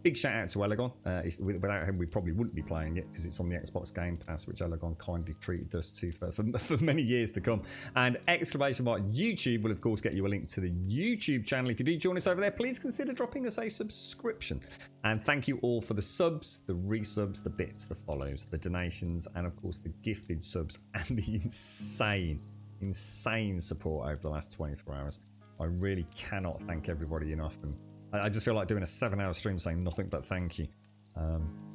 Big shout out to Elegon. Without him, we probably wouldn't be playing it, because it's on the Xbox Game Pass, which Elegon kindly treated us to for many years to come. And !YouTube will of course get you a link to the YouTube channel. If you do join us over there, please consider dropping us a subscription. And thank you all for the subs, the resubs, the bits, the follows, the donations, and of course the gifted subs, and the insane support over the last 24 hours. I really cannot thank everybody enough, and I just feel like doing a 7-hour stream saying nothing but thank you.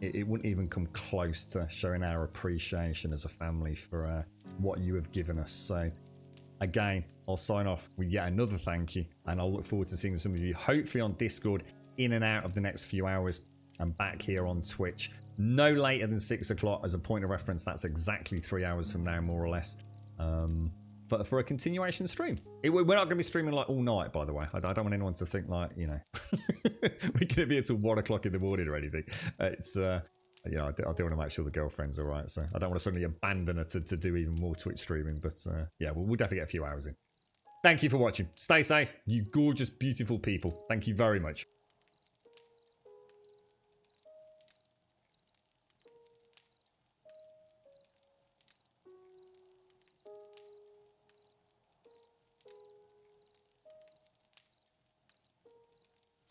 It wouldn't even come close to showing our appreciation as a family for what you have given us. So again, I'll sign off with yet another thank you, and I'll look forward to seeing some of you hopefully on Discord in and out of the next few hours, and back here on Twitch no later than 6 o'clock. As a point of reference, that's exactly 3 hours from now, more or less. For a continuation stream. We're not going to be streaming like all night, by the way. I don't want anyone to think like, you know, we're going to be here till 1 o'clock in the morning or anything. It's, you know, I do want to make sure the girlfriend's all right, so I don't want to suddenly abandon her to do even more Twitch streaming. But yeah, we'll definitely get a few hours in. Thank you for watching. Stay safe, you gorgeous, beautiful people. Thank you very much.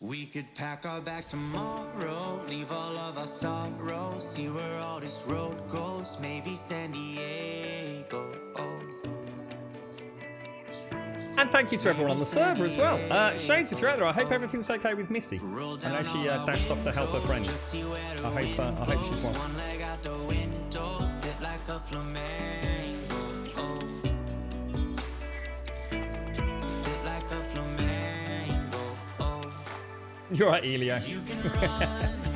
We could pack our bags tomorrow, leave all of our sorrows, see where all this road goes, maybe San Diego. And thank you to everyone on the server as well. Shades, if you're out there, I hope everything's okay with Missy. I know she dashed off to help her friend. I hope she's well. One leg out the window, sit like a flamingo. Sit like a flamingo. You're right, Elio.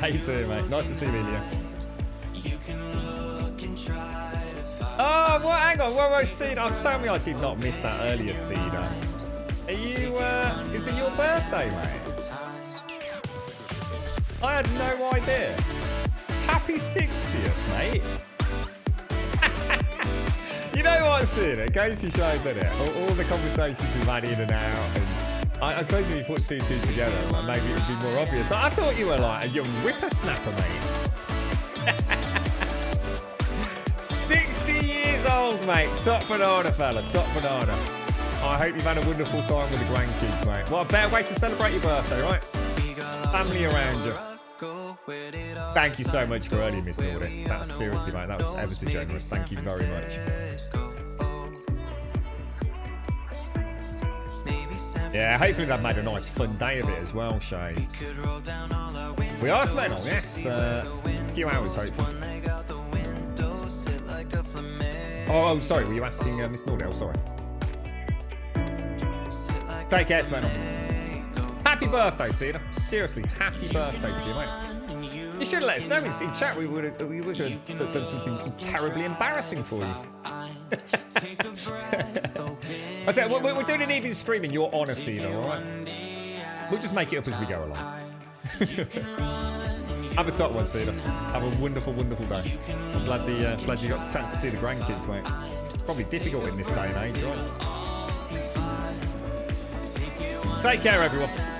How you doing, mate? Nice to see you, Elio. You can look and try to find. Oh, what? Hang on. Whoa, Cedar. Oh, tell me I did not miss that earlier, Cedar. Are you, is it your birthday, mate? I had no idea. Happy 60th, mate. You know what, Cedar? It goes to show, doesn't it? All the conversations we've had in and out, and I suppose if you put 2 and 2 together, maybe it would be more obvious. I thought you were like a young whippersnapper, mate. 60 years old, mate. Top banana, fella. Top banana. I hope you've had a wonderful time with the grandkids, mate. What a better way to celebrate your birthday, right? Family around you. Thank you so much for early, Miss Nordic. That's seriously, mate. That was ever so generous. Thank you very much. Yeah, hopefully that made a nice fun day of it as well, Shades. We are smelling on, yes. A few hours, hopefully. Oh, sorry, were you asking Miss Nordic? Oh, sorry. Take care, Smenel. Happy birthday, Cedar. Seriously, happy birthday to you, mate. You should have let us know in chat. We would have done something terribly embarrassing for you. I said, we're doing an evening stream in your honour, Cedar, alright? We'll just make it up as we go along. Have a top one, Cedar. Have a wonderful, wonderful day. I'm glad you got a chance to see the grandkids, mate. Probably difficult in this day and age, right? Take care, everyone.